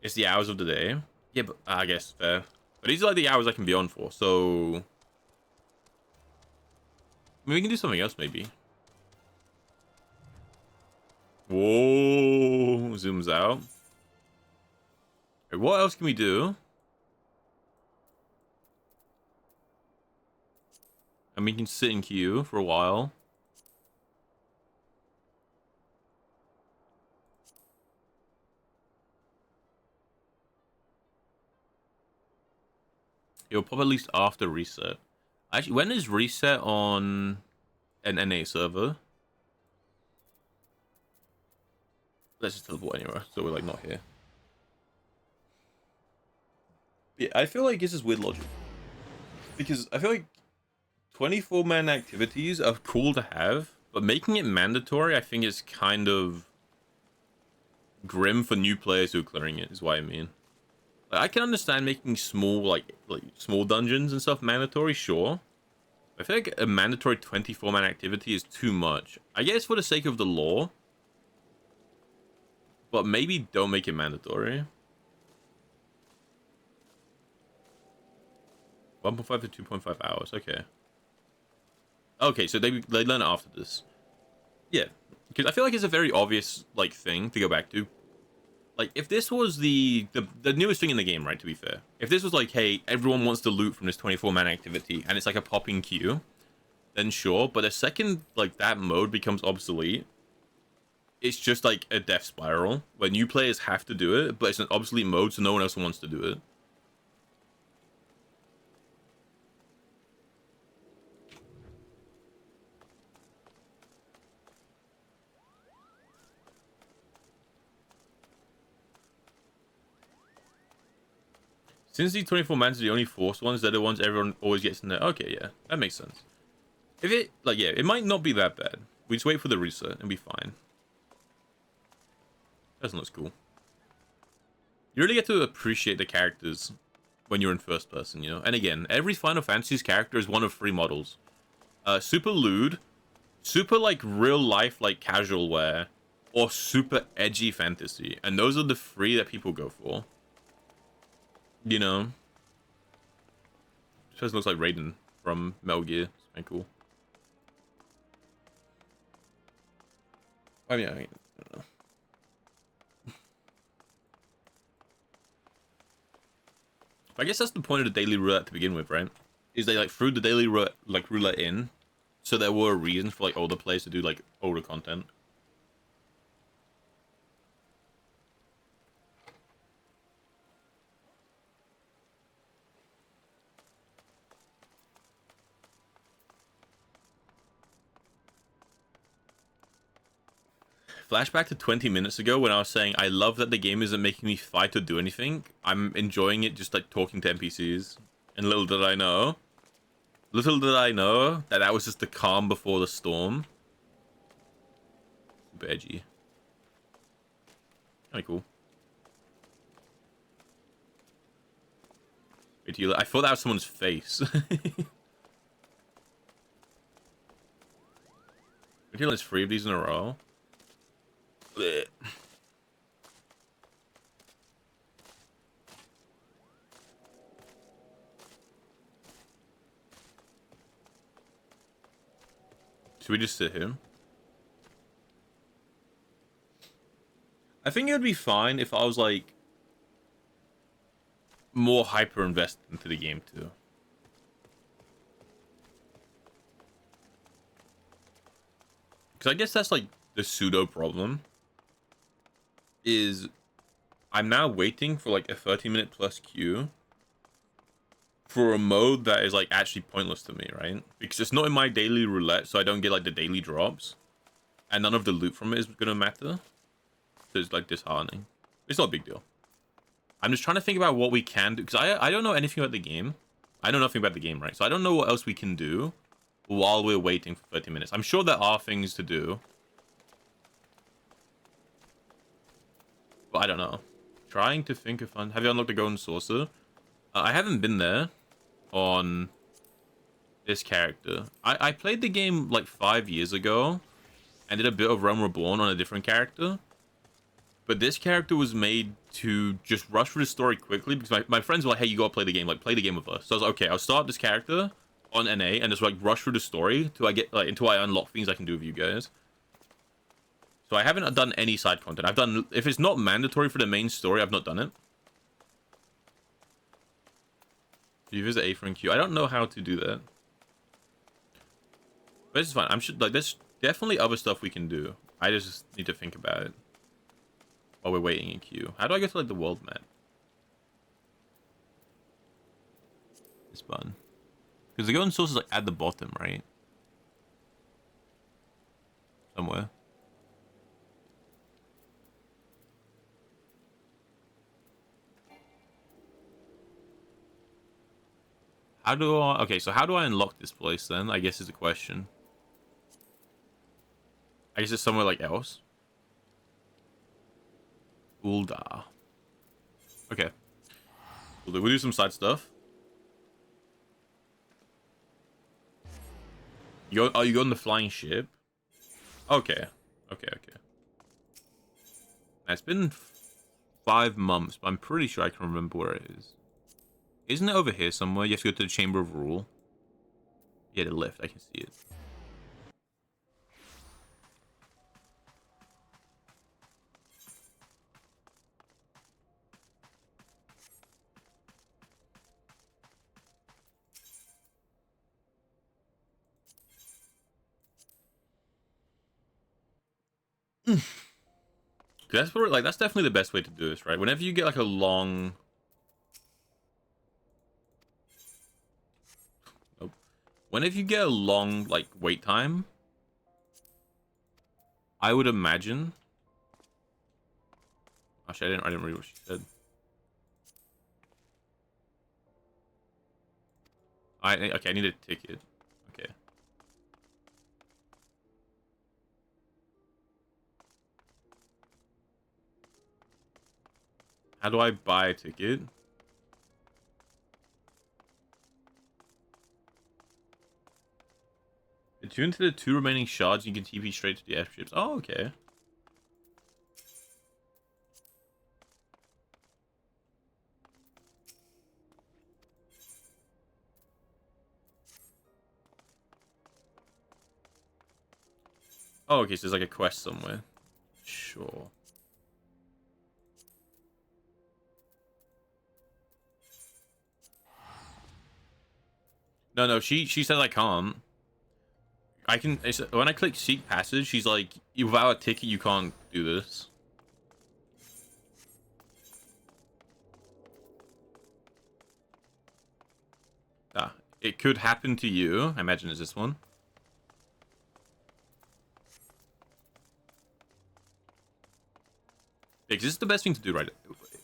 It's the hours of the day. Yeah, but I guess fair. But these are like the hours I can be on for, so... I mean, we can do something else, maybe. Whoa, zooms out. Okay, what else can we do? I mean, we can sit in queue for a while. It'll pop at least after reset. Actually, when is reset on an NA server? Let's just teleport anywhere, so we're like not here. Yeah, I feel like this is weird logic. Because I feel like 24-man activities are cool to have, but making it mandatory, I think, is kind of grim for new players who are clearing it, is what I mean. Like, I can understand making small, like small dungeons and stuff mandatory, sure. I feel like a mandatory 24-man activity is too much. I guess for the sake of the lore, but maybe don't make it mandatory. 1.5 to 2.5 hours, okay. Okay, so they learn it after this. Yeah, because I feel like it's a very obvious like thing to go back to. Like, if this was the newest thing in the game, right, to be fair. If this was like, hey, everyone wants to loot from this 24-man activity, and it's like a popping queue, then sure. But the second, like, that mode becomes obsolete, it's just like a death spiral, where new players have to do it, but it's an obsolete mode, so no one else wants to do it. Since these 24 mans are the only forced ones, they're the ones everyone always gets in there. Okay, yeah, that makes sense. If it, like, yeah, it might not be that bad. We just wait for the reset and be fine. Doesn't look cool. You really get to appreciate the characters when you're in first person, you know? And again, every Final Fantasy's character is one of 3 models. Super lewd, super, like, real life, like, casual wear, or super edgy fantasy. And those are the 3 that people go for. You know? Just looks like Raiden from Metal Gear. It's kind of cool. I don't know. I guess that's the point of the daily roulette to begin with, right? Is they like threw the daily roulette in, so there were reasons for like older players to do like older content. Flashback to 20 minutes ago when I was saying I love that the game isn't making me fight or do anything. I'm enjoying it just like talking to NPCs. And little did I know that that was just the calm before the storm. Super edgy. Kinda cool. Wait till you I thought that was someone's face. Wait till there's 3 of these in a row. Blech. Should we just sit here? I think it would be fine if I was like more hyper invested into the game too. Because I guess that's like the pseudo problem. Is I'm now waiting for like a 30-minute plus queue for a mode that is like actually pointless to me, right? Because it's not in my daily roulette, so I don't get like the daily drops, and none of the loot from it is gonna matter. So it's like disheartening. It's not a big deal. I'm just trying to think about what we can do, because I don't know anything about the game. I know nothing about the game, right? So I don't know what else we can do while we're waiting for 30 minutes. I'm sure there are things to do, but I don't know. Trying to think of fun. Have you unlocked the golden saucer? I haven't been there on this character. I played the game like 5 years ago and did a bit of Realm Reborn on a different character. But this character was made to just rush through the story quickly because my friends were like, hey, you gotta play the game. Like, play the game with us. So I was like, okay, I'll start this character on NA and just like rush through the story till I get like until I unlock things I can do with you guys. So I haven't done any side content. I've done, if it's not mandatory for the main story, I've not done it. Do you visit Aether and Q? I don't know how to do that. But it's fine. I'm sure, like, there's definitely other stuff we can do. I just need to think about it while we're waiting in queue. How do I get to like the world map? button. Because the golden source is like at the bottom, right? Somewhere. How do I... Okay, so how do I unlock this place then? I guess is the question. I guess it's somewhere like else. Ulda. Okay. We'll do some side stuff. You go, oh, you go on the flying ship? Okay. Okay, okay. It's been 5 months, but I'm pretty sure I can remember where it is. Isn't it over here somewhere? You have to go to the Chamber of Rule. Yeah, the lift. I can see it. That's probably, like, that's definitely the best way to do this, right? Whenever you get like a long... Nope. Whenever you get a long, like, wait time, I would imagine... Actually, I didn't read what she said. Okay, I need a ticket. Okay. How do I buy a ticket? Attune to the 2 remaining shards, you can TP straight to the airships. Oh, okay. Oh, okay, so there's like a quest somewhere. Sure. No, she said I can't. I can... When I click Seek Passage, she's like, without a ticket, you can't do this. Ah, it could happen to you. I imagine it's this one. Yeah, 'cause this is the best thing to do, right?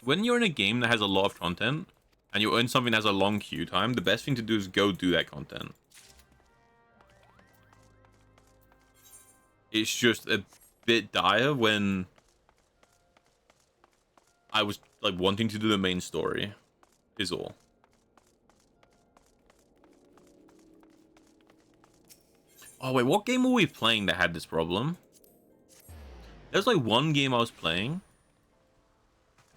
When you're in a game that has a lot of content, and you're in something that has a long queue time, the best thing to do is go do that content. It's just a bit dire when I was like wanting to do the main story, is all. Oh wait, what game were we playing that had this problem? There's like one game I was playing,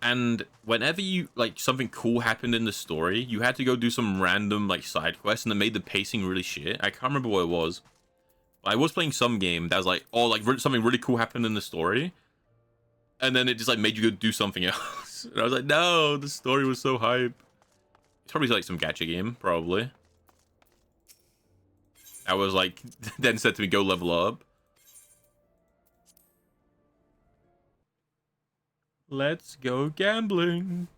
and whenever you like something cool happened in the story, you had to go do some random like side quest, and it made the pacing really shit. I can't remember what it was. I was playing some game that was like, oh, like something really cool happened in the story, and then it just like made you go do something else. And I was like, no, the story was so hype. It's probably like some gacha game, probably. I was like, then said to me, go level up. Let's go gambling.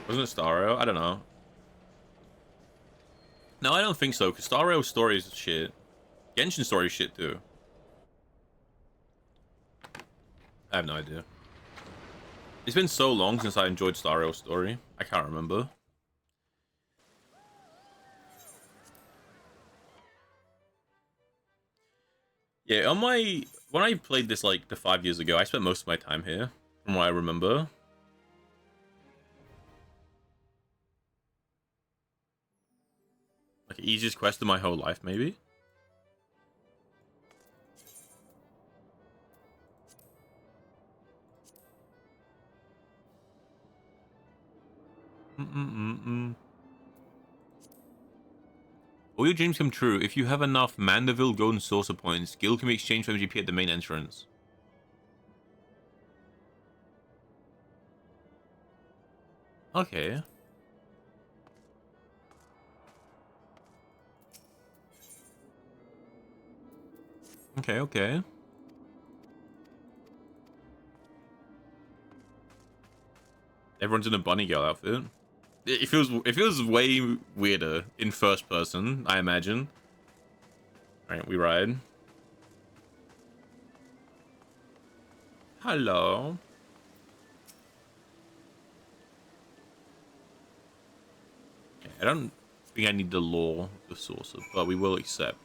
Wasn't it Stario? I don't know. No, I don't think so, because Stario's story is shit. Genshin's story is shit, too. I have no idea. It's been so long since I enjoyed Stario's story. I can't remember. Yeah, on my... When I played this, like, the 5 years ago, I spent most of my time here, from what I remember. Like, easiest quest of my whole life, maybe? All your dreams come true. If you have enough Mandeville Golden Saucer points, Guild can be exchanged for MGP at the main entrance. Okay. Okay, okay. Everyone's in a bunny girl outfit. It feels way weirder in first person, I imagine. All right, we ride. Hello. Okay, I don't think I need the law of the saucer, but we will accept.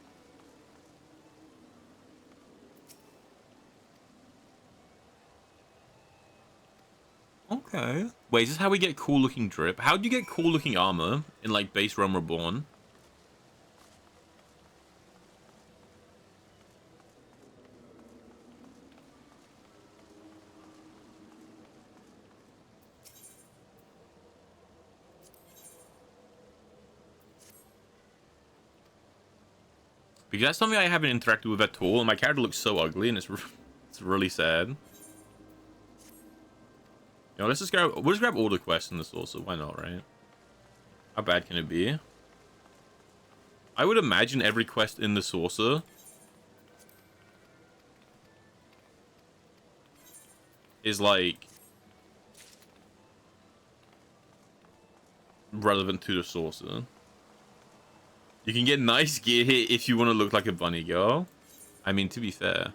Okay. Wait, is this how we get cool looking drip? How do you get cool looking armor in like base Realm Reborn? Because that's something I haven't interacted with at all, and my character looks so ugly, and it's really sad. You know, we'll just grab all the quests in this also. Why not, right? How bad can it be? I would imagine every quest in the saucer is like relevant to the saucer. You can get nice gear here if you want to look like a bunny girl. I mean, to be fair.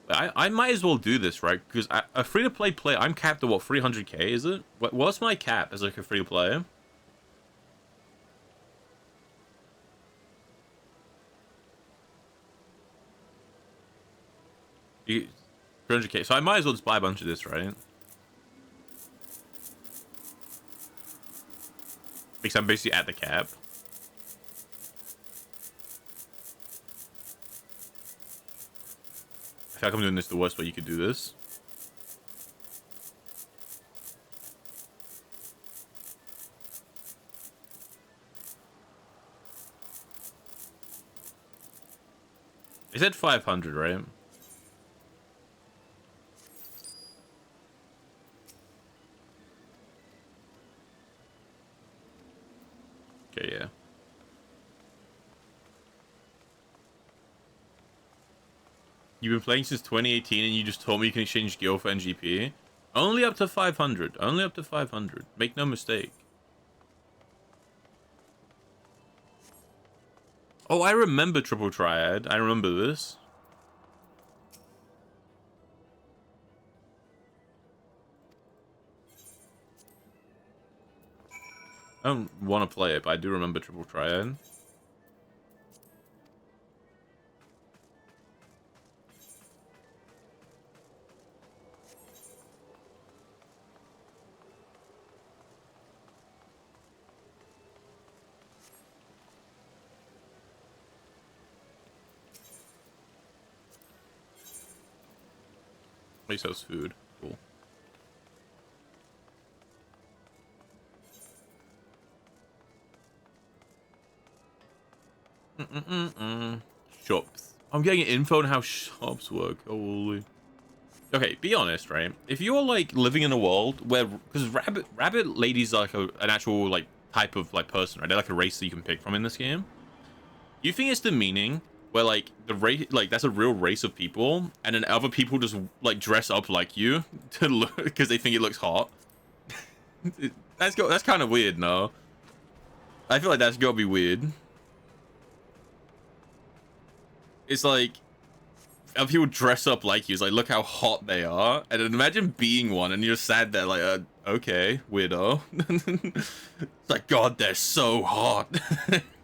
But I might as well do this, right? Because a free-to-play player, I'm capped at what, 300k, is it? What's my cap as like a free-to-player? 300k. So I might as well just buy a bunch of this, right? Because I'm basically at the cap. I feel like I'm doing this the worst way you could do this. I said 500, right? Okay, yeah. You've been playing since 2018 and you just told me you can exchange gil for NGP? Only up to 500. Only up to 500. Make no mistake. Oh, I remember Triple Triad. I remember this. I don't want to play it, but I do remember Triple Triad. He sells food. Cool. Shops. I'm getting info on how shops work. Holy. Okay, be honest, right? If you're like living in a world where, because rabbit ladies are like an actual like type of like person, right? They're like a race that you can pick from in this game. You think it's demeaning where like the race, like that's a real race of people, and then other people just like dress up like you to look because they think it looks hot? That's kind of weird, no? I feel like that's gotta be weird. It's like other people dress up like you. It's like, look how hot they are, and then imagine being one and you're sad there, like, okay, weirdo. It's like, God, they're so hot,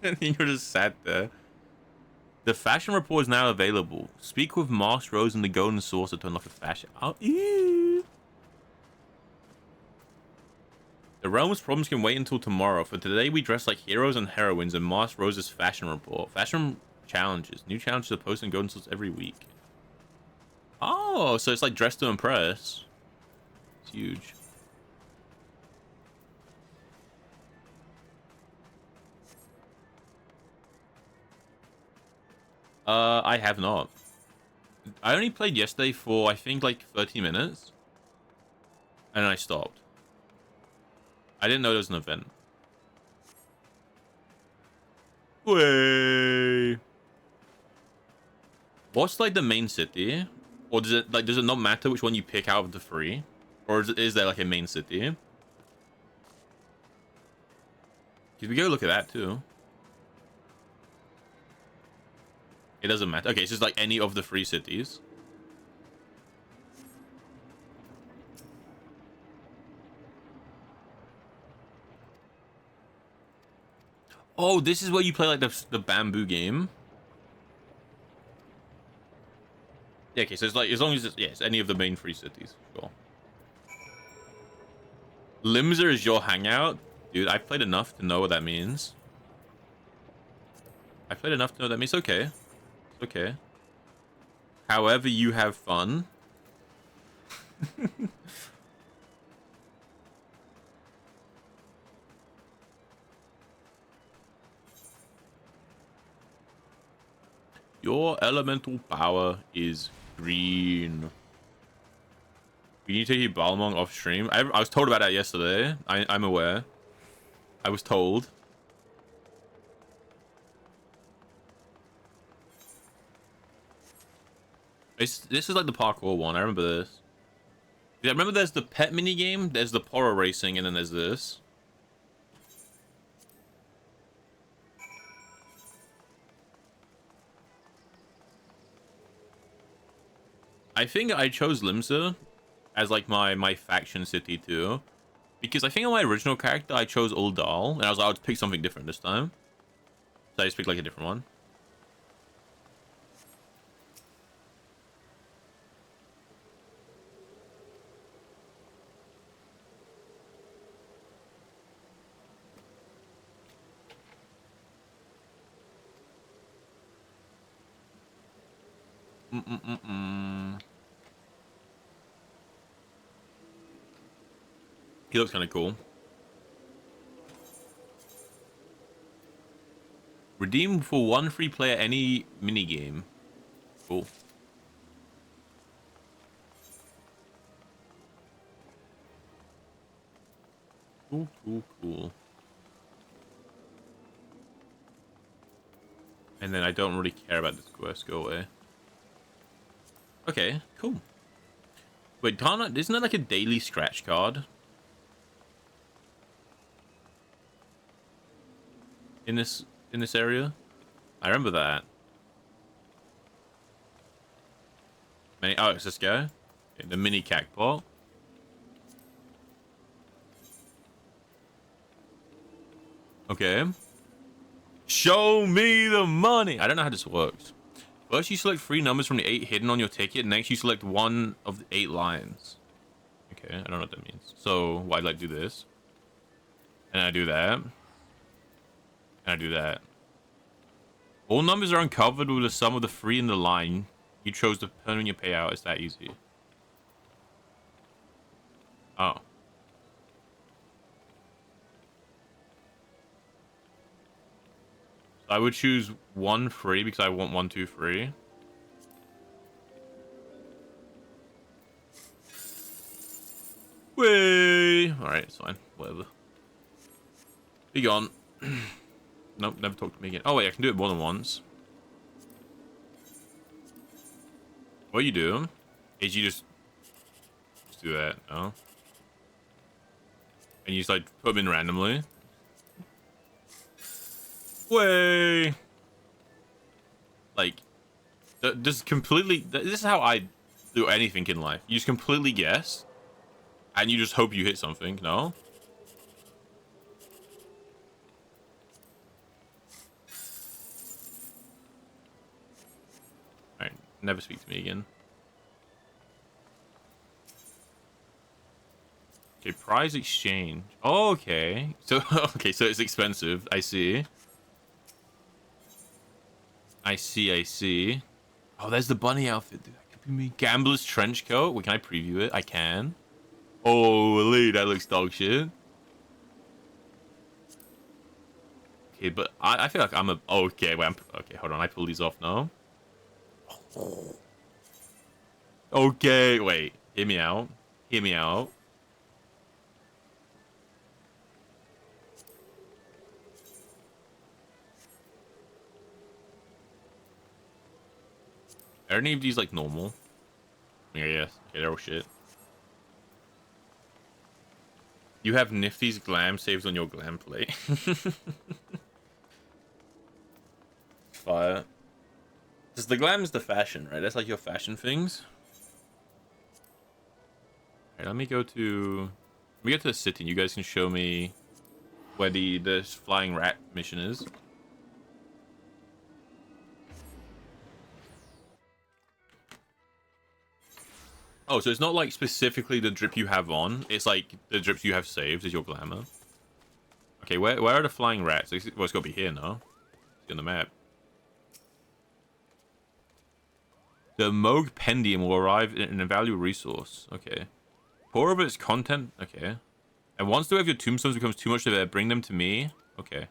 and you're just sat there. The fashion report is now available. Speak with Masked Rose and the Golden Saucer to unlock a fashion. Oh, ew. The realm's problems can wait until tomorrow. For today, we dress like heroes and heroines in Masked Rose's fashion report. Fashion challenges. New challenges are posted in Golden Sauce every week. Oh, so it's like dress to impress. It's huge. I have not. I only played yesterday for, I think, like 30 minutes. And I stopped. I didn't know there was an event. Way. What's like the main city? Or does it not matter which one you pick out of the three? Or is there like a main city? Because we go look at that too. It doesn't matter. Okay, it's just like any of the 3 cities. Oh, this is where you play like the bamboo game. Yeah, okay, so it's like as long as it's any of the main 3 cities, sure. Limser is your hangout? Dude, I've played enough to know what that means. I've played enough to know that means okay. It's okay. However you have fun. Your elemental power is green. You need to take your Balmong off stream. I was told about that yesterday. I'm aware. I was told. This is like the parkour one. I remember this. Yeah, remember there's the pet mini game, there's the Poro racing, and then there's this. I think I chose Limsa as like my faction city too, because I think on my original character I chose Uldal, and I was like, I'll pick something different this time. So I just picked like a different one. He looks kind of cool. Redeem for 1 free player any mini game. Cool. Cool. And then I don't really care about this quest. Go away. Okay, cool. Wait, isn't that like a daily scratch card? In this area? I remember that. Oh, it's this guy? Okay, the mini cacpot. Okay. Show me the money! I don't know how this works. First, you select 3 numbers from the 8 hidden on your ticket. Next, you select 1 of the 8 lines. Okay, I don't know what that means. So, why'd I do this? And I do that. And I do that. All numbers are uncovered with the sum of the 3 in the line. You chose to determine your payout. It's that easy. Oh. I would choose 1 free because I want 1, 2, 3. Way. Alright, it's fine. Whatever. Be gone. Nope, never talk to me again. Oh wait, I can do it more than once. What you do is you just do that, no? And you just like put them in randomly. Way. Like, just completely. This is how I do anything in life. You just completely guess, and you just hope you hit something. No. Alright, never speak to me again. Okay, prize exchange. Oh, okay. So okay, so it's expensive. I see. I see. Oh, there's the bunny outfit. Dude, that could be me. Gambler's trench coat. Wait, can I preview it? I can. Holy, that looks dog shit. Okay, but I feel like I'm a... Oh, okay, wait, okay, hold on. I pull these off now. Okay, wait. Hear me out. Hear me out. Are any of these, like, normal? Yeah, yes. Okay, they're all shit. You have Nifty's glam saved on your glam plate. Fire. Because the glam's the fashion, right? That's like your fashion things. Alright, let me go to the city and you guys can show me where the flying rat mission is. Oh, so it's not like specifically the drip you have on. It's like the drips you have saved is your glamour. Okay, where are the flying rats? Well, it's got to be here now. It's on the map. The Moog Pendium will arrive in a valuable resource. Okay. Pour over its content. Okay. And once the way of your tombstones becomes too much to bring them to me. Okay.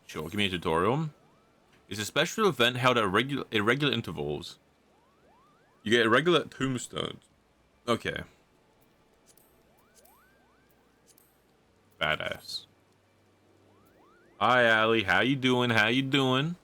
Sure, give me a tutorial. It's a special event held at irregular intervals. You get irregular tombstones. Okay. Badass. Hi, Allie. How you doing? How you doing?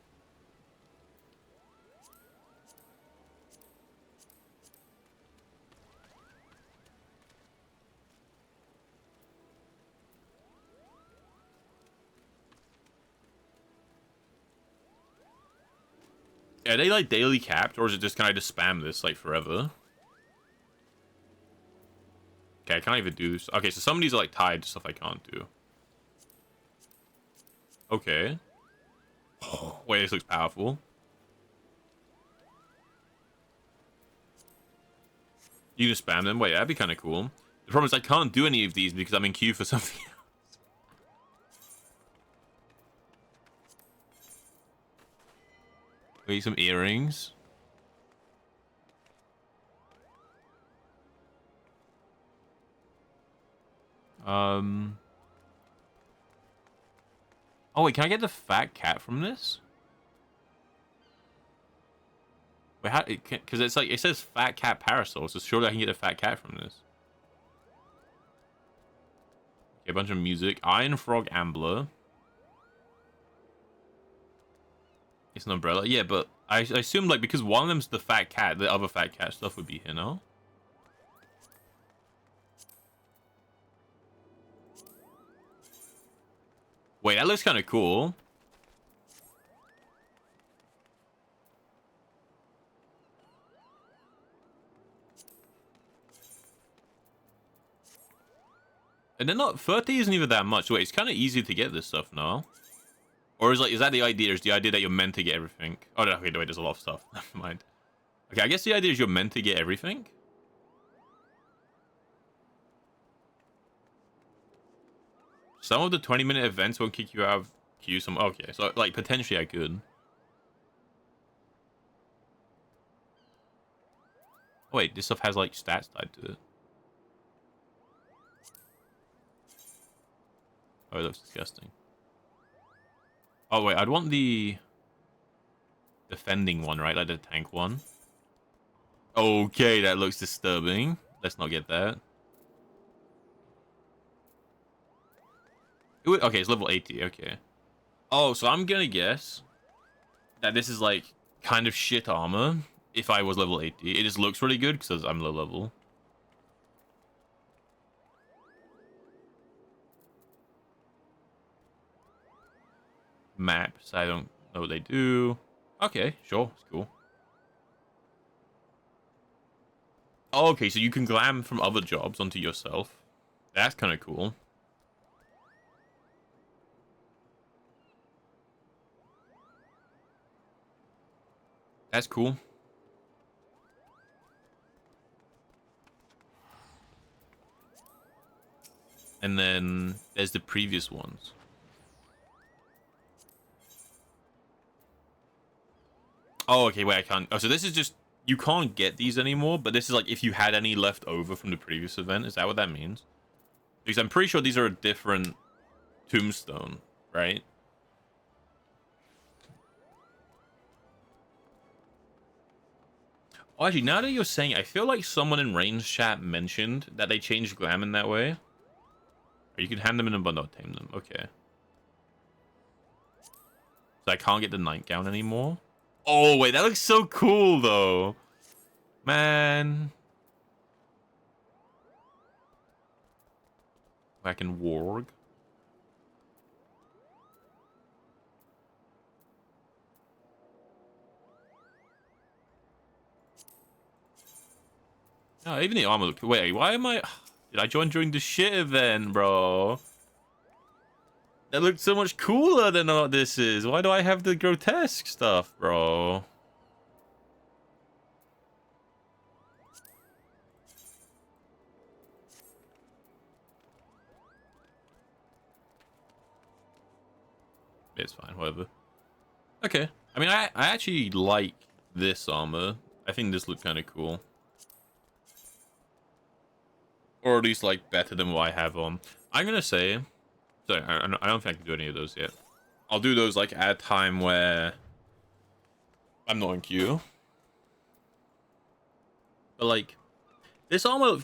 Are they like daily capped, or is it just can I just spam this like forever? Okay, I can't even do this. Okay, so some of these are like tied to stuff I can't do. Okay. Oh, wait, this looks powerful. You just spam them? Wait, that'd be kind of cool. The problem is I can't do any of these because I'm in queue for something else. Wait, some earrings. Oh wait, can I get the fat cat from this? Wait, how? Because it's like it says fat cat parasol, so surely I can get a fat cat from this. Okay, a bunch of music. Iron Frog Ambler. It's an umbrella. Yeah, but I assume like because one of them's the fat cat, the other fat cat stuff would be here, no? Wait, that looks kind of cool. And they're not 30 isn't even that much. Wait, it's kind of easy to get this stuff now. Or is that the idea? Is the idea that you're meant to get everything? Oh no, okay, wait, there's a lot of stuff. Never mind. Okay, I guess the idea is you're meant to get everything. Some of the 20-minute events won't kick you out of queue. Some okay, so like potentially I could. Oh, wait, this stuff has like stats tied to it. Oh, it looks disgusting. Oh wait, I'd want the defending one, right? Like the tank one. Okay, that looks disturbing. Let's not get that. Okay, it's level 80. Okay. Oh, so I'm gonna guess that this is like kind of shit armor. If I was level 80, it just looks really good because I'm low level. Maps, I don't know what they do. Okay, sure, it's cool. Oh, okay, so you can glam from other jobs onto yourself. That's kind of cool. That's cool. And then there's the previous ones. Oh, okay, wait, I can't. Oh, so this is just, you can't get these anymore, but this is like if you had any left over from the previous event. Is that what that means? Because I'm pretty sure these are a different tombstone, right? Oh, actually, now that you're saying, I feel like someone in range chat mentioned that they changed glam in that way. Or you can hand them in but not tame them. Okay. So I can't get the nightgown anymore. Oh, wait, that looks so cool, though. Man. Back in Warg. No, even the armor look. Wait, why am I? Did I join during the shit event, bro? That looked so much cooler than what this is. Why do I have the grotesque stuff, bro? It's fine, whatever. Okay. I mean, I actually like this armor. I think this looks kind of cool. Or at least, like, better than what I have on. I'm gonna say... Sorry, I don't think I can do any of those yet. I'll do those, like, at a time where... I'm not in queue. But, like... This armor...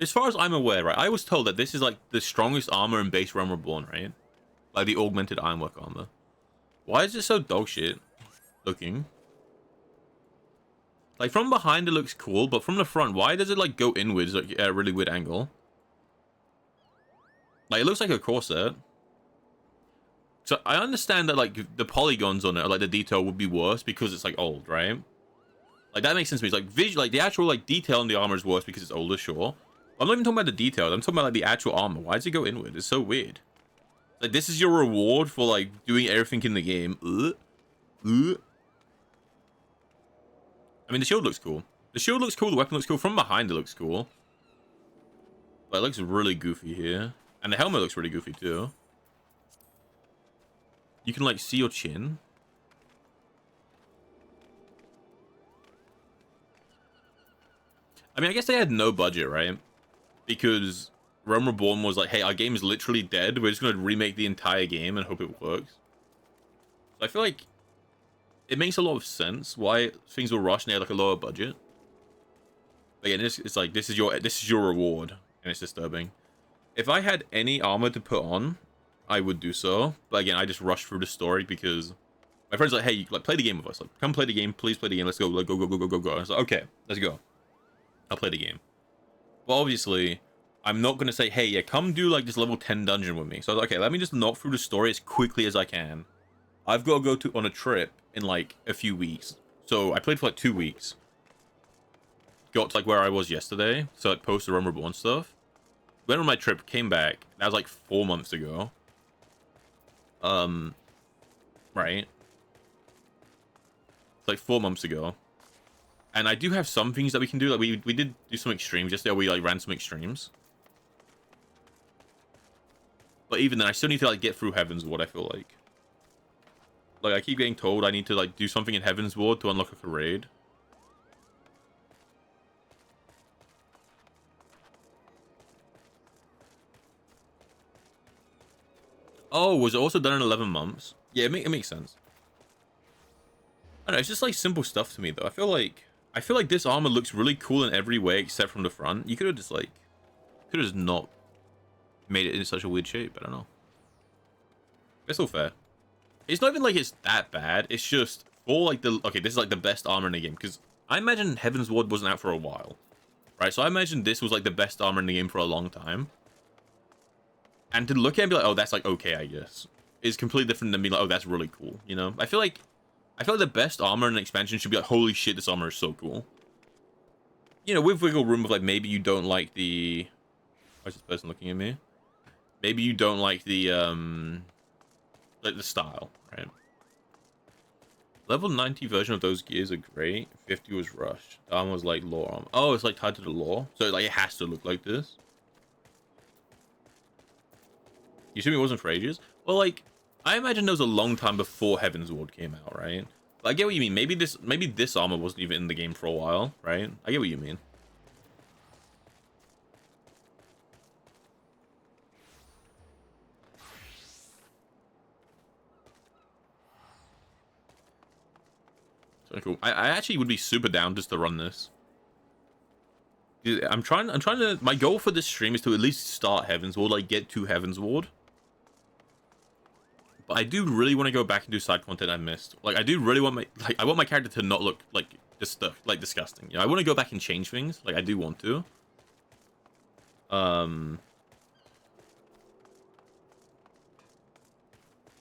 As far as I'm aware, right? I was told that this is, like, the strongest armor in base Realm Reborn, right? Like, the augmented ironwork armor. Why is it so dog shit looking? Like, from behind it looks cool, but from the front, why does it, like, go inwards, like, at a really weird angle? Like, it looks like a corset. So, I understand that, like, the polygons on it, or, like, the detail would be worse because it's, like, old, right? Like, that makes sense to me. It's, like, visual, like, the actual, like, detail on the armor is worse because it's older, sure. I'm not even talking about the detail. I'm talking about, like, the actual armor. Why does it go inward? It's so weird. Like, this is your reward for, like, doing everything in the game. I mean, the shield looks cool. The shield looks cool. The weapon looks cool. From behind, it looks cool. But it looks really goofy here. And the helmet looks really goofy, too. You can, like, see your chin. I mean, I guess they had no budget, right? Because Realm Reborn was like, hey, our game is literally dead. We're just going to remake the entire game and hope it works. So I feel like it makes a lot of sense why things were rushed and they had, like, a lower budget. But again, it's like, this is your reward. And it's disturbing. If I had any armor to put on, I would do so. But again, I just rushed through the story because my friend's like, hey, like, play the game with us. Like, come play the game. Please play the game. Let's go. Like, go, go, go, go, go, go. I was like, okay, let's go. I'll play the game. Well, obviously, I'm not going to say, hey, yeah, come do, like, this level 10 dungeon with me. So I was like, okay, let me just knock through the story as quickly as I can. I've got to go on a trip in, like, a few weeks. So I played for, like, 2 weeks. Got to, like, where I was yesterday. So, like, post the Realm Reborn stuff. Went on my trip, came back. That was, like, 4 months ago. Right. It's, like, 4 months ago. And I do have some things that we can do. Like, we did do some extremes yesterday. We, like, ran some extremes. But even then, I still need to, like, get through Heaven's Ward, I feel like. Like, I keep getting told I need to, like, do something in Heaven's Ward to unlock a raid. Oh, was it also done in 11 months? Yeah, it makes sense. I don't know, it's just, like, simple stuff to me, though. I feel like this armor looks really cool in every way except from the front. You could have just, like... Could have just not made it in such a weird shape. I don't know. It's all fair. It's not even like it's that bad. It's just for, like, the... Okay, this is, like, the best armor in the game. Because I imagine Heaven's Ward wasn't out for a while. Right? So I imagine this was, like, the best armor in the game for a long time. And to look at it and be like, oh, that's, like, okay, I guess. Is completely different than being like, oh, that's really cool. You know? I feel like the best armor in an expansion should be like, holy shit, this armor is so cool. You know, with wiggle room of, like, maybe you don't like the... Why is this person looking at me? Maybe you don't like the, like, the style, right? Level 90 version of those gears are great. 50 was rushed. The armor was, like, lore armor. Oh, it's, like, tied to the lore? So, like, it has to look like this? You assume it wasn't for ages? Well, like, I imagine there was a long time before Heaven's Ward came out, right? But I get what you mean. Maybe this armor wasn't even in the game for a while, right? I get what you mean. So cool. I actually would be super down just to run this. I'm trying to... My goal for this stream is to at least start Heaven's Ward, like, get to Heaven's Ward. But I do really want to go back and do side content I missed. Like, I do really want I want my character to not look like just like disgusting. You know, I want to go back and change things. Like, I do want to.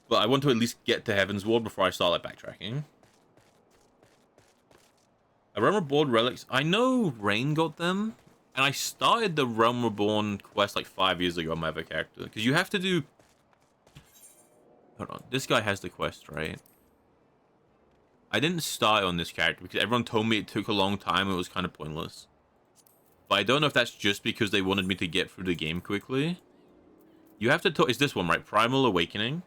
But I want to at least get to Heaven's Ward before I start, like, backtracking. A Realm Reborn relics. I know Rain got them. And I started the Realm Reborn quest, like, 5 years ago on my other character. Because you have to do... Hold on. This guy has the quest, right? I didn't start on this character because everyone told me it took a long time and it was kind of pointless. But I don't know if that's just because they wanted me to get through the game quickly. You have to talk... It's this one, right? Primal Awakening.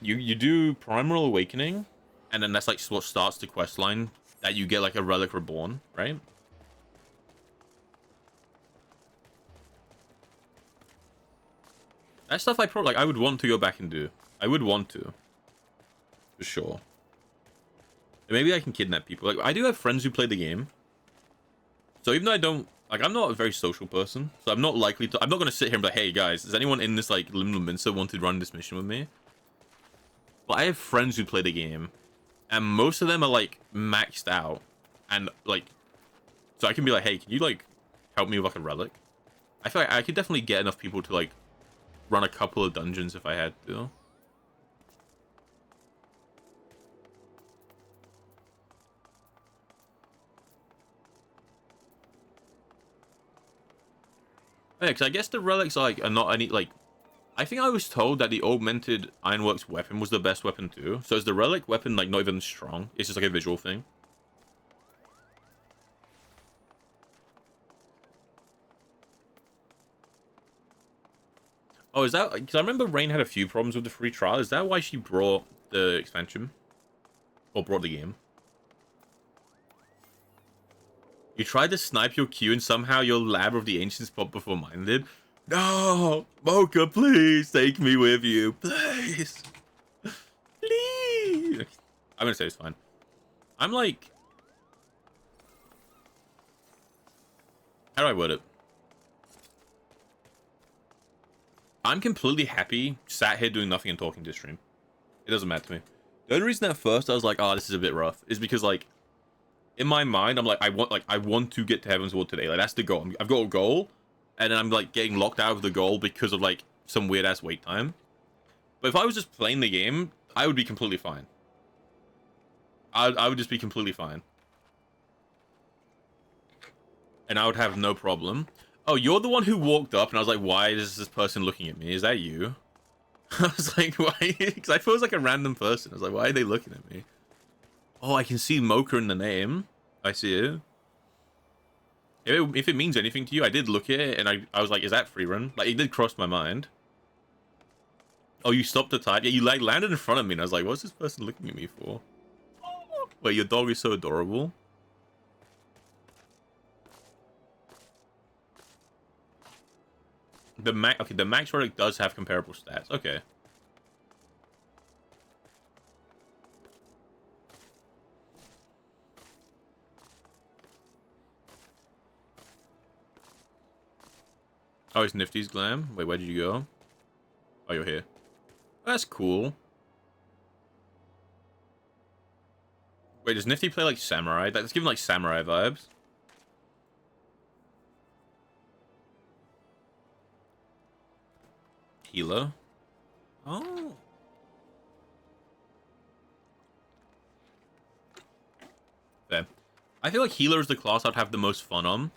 You do Primal Awakening, and then that's like what starts the quest line, that you get like a Relic Reborn, right? That stuff I probably, like, I would want to go back and do. I would want to. For sure. Maybe I can kidnap people. Like, I do have friends who play the game. So even though I don't, like, I'm not a very social person, so I'm not likely to, I'm not going to sit here and be like, hey guys, does anyone in this, like, Limblom Minster want to run this mission with me? But I have friends who play the game, and most of them are, like, maxed out. And, like, so I can be like, hey, can you, like, help me with, like, a relic? I feel like I could definitely get enough people to, like, run a couple of dungeons if I had to. Yeah, because I guess the relics, like, are not any, like... I think I was told that the augmented Ironworks weapon was the best weapon too. So is the relic weapon, like, not even strong? It's just like a visual thing. Oh, is that... Because I remember Rain had a few problems with the free trial. Is that why she brought the expansion? Or brought the game? You tried to snipe your Q and somehow your Lab of the Ancients popped before mine did? No! Mocha, please take me with you. Please! Please! I'm gonna say it's fine. I'm like... How do I word it? I'm completely happy sat here doing nothing and talking to stream. It doesn't matter to me. The only reason at first I was like, oh, this is a bit rough, is because, like, in my mind, I'm like, I want to get to Heaven's Ward today. Like, that's the goal. I've got a goal, and then I'm, like, getting locked out of the goal because of, like, some weird-ass wait time. But if I was just playing the game, I would be completely fine. I would just be completely fine. And I would have no problem. Oh, you're the one who walked up, and I was like, why is this person looking at me? Is that you? I was like, why? Because I feel like a random person. I was like, why are they looking at me? Oh, I can see Mocha in the name. I see it. If it means anything to you, I did look at it, and I was like, is that free run? Like, it did cross my mind. Oh, you stopped to type? Yeah, you, like, landed in front of me, and I was like, what's this person looking at me for? Oh, wait, your dog is so adorable. The max relic does have comparable stats. Okay. Oh, it's Nifty's Glam. Wait, where did you go? Oh, you're here. That's cool. Wait, does Nifty play like Samurai? That's giving like Samurai vibes. Healer. Oh. Fair. I feel like Healer is the class I'd have the most fun on.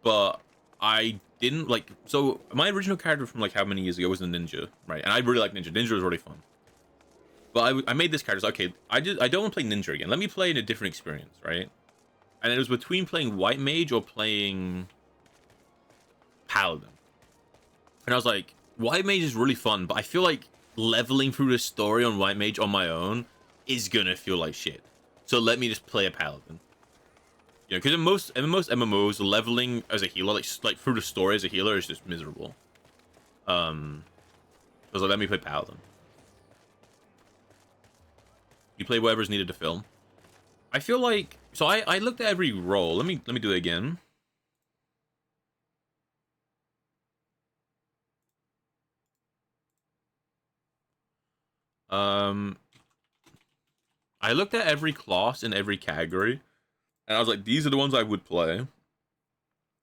But I didn't like... So, my original character from like how many years ago was a Ninja, right? And I really like Ninja. Ninja was really fun. But I made this character, so, okay, I don't want to play Ninja again. Let me play in a different experience, right? And it was between playing White Mage or playing Paladin. And I was like, White Mage is really fun, but I feel like leveling through the story on White Mage on my own is gonna feel like shit. So let me just play a Paladin. You know, because in most MMOs, leveling as a healer, like through the story as a healer, is just miserable. I was like, let me play Paladin. You play whatever's needed to film. I feel like, so I looked at every role. Let me do it again. Um, I looked at every class in every category, and I was like, these are the ones I would play.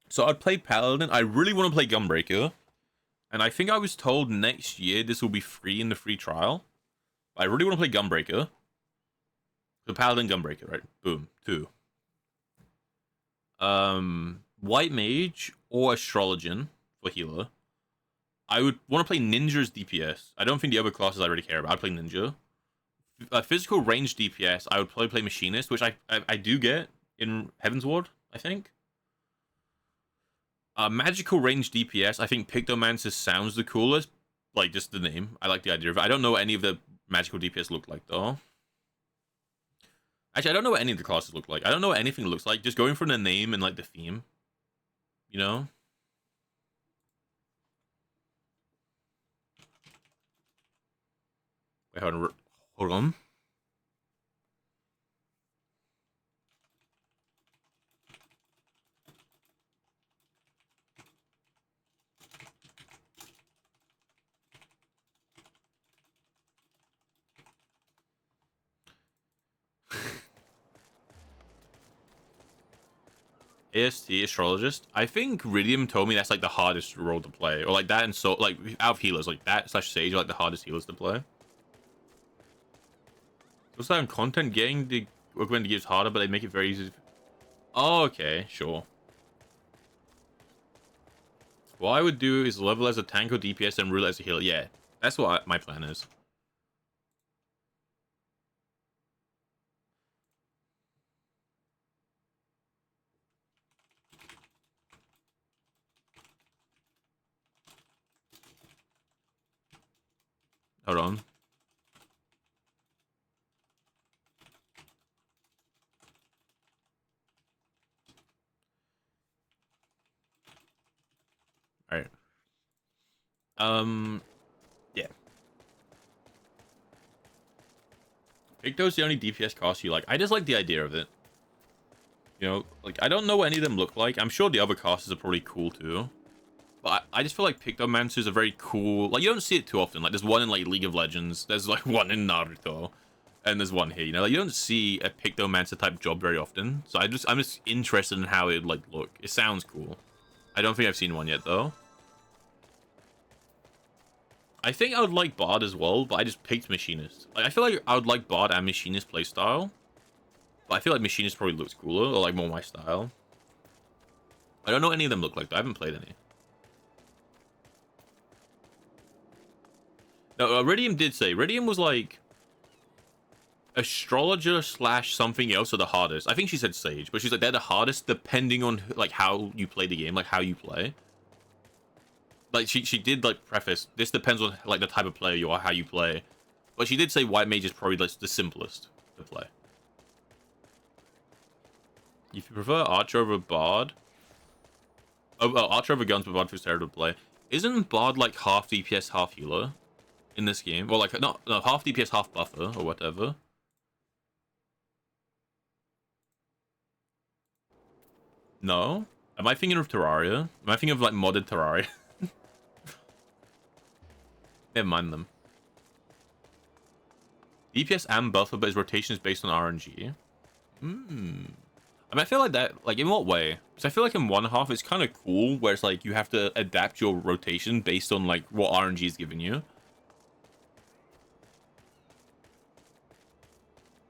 So I'd play Paladin. I really want to play Gunbreaker, and I think I was told next year this will be free in the free trial. I really want to play Gunbreaker. So Paladin, Gunbreaker, right? Boom, 2. White Mage or Astrologian for healer. I would want to play Ninja's DPS. I don't think the other classes I really care about. I'd play Ninja. Physical range DPS, I would probably play Machinist, which I do get in Heaven's Ward, I think. Magical range DPS, I think Pictomancer sounds the coolest. Like, just the name. I like the idea of it. I don't know what any of the magical DPS look like, though. Actually, I don't know what any of the classes look like. I don't know what anything looks like. Just going from the name and, like, the theme. You know? Wait, hold on. AST, Astrologist. I think Ridium told me that's like the hardest role to play. Or like that and so like out of healers, like that / Sage are like the hardest healers to play. So that content getting the augmented gear is harder, but they make it very easy. Oh, okay, sure. What I would do is level as a tank or DPS and rule as a healer. Yeah, that's what my plan is. Hold on. Alright. Yeah. Picto's the only DPS cost you like. I just like the idea of it. You know, like, I don't know what any of them look like. I'm sure the other classes are probably cool too. But I just feel like Pictomancer is a very cool... Like, you don't see it too often. Like, there's one in, like, League of Legends. There's, like, one in Naruto. And there's one here, you know? Like, you don't see a Pictomancer type job very often. So I'm just interested in how it would, like, look. It sounds cool. I don't think I've seen one yet, though. I think I would like Bard as well, but I just picked Machinist. Like, I feel like I would like Bard and Machinist playstyle. But I feel like Machinist probably looks cooler, or, like, more my style. I don't know what any of them look like, though. I haven't played any. No, Ridium did say. Ridium was like astrologer / something else are the hardest. I think she said Sage, but she's like they're the hardest depending on like how you play the game, like how you play. Like she did like preface this depends on like the type of player you are, how you play. But she did say White Mage is probably like the simplest to play. If you prefer Archer over Bard, Archer over Guns, but Bard feels terrible to play. Isn't Bard like half DPS, half healer? In this game, or like no, half DPS, half buffer, or whatever. No, am I thinking of Terraria? Am I thinking of like modded Terraria? Never mind them. DPS and buffer, but his rotation is based on RNG. I mean, I feel like that. Like, in what way? Because I feel like in one half it's kind of cool, where it's like you have to adapt your rotation based on like what RNG is giving you.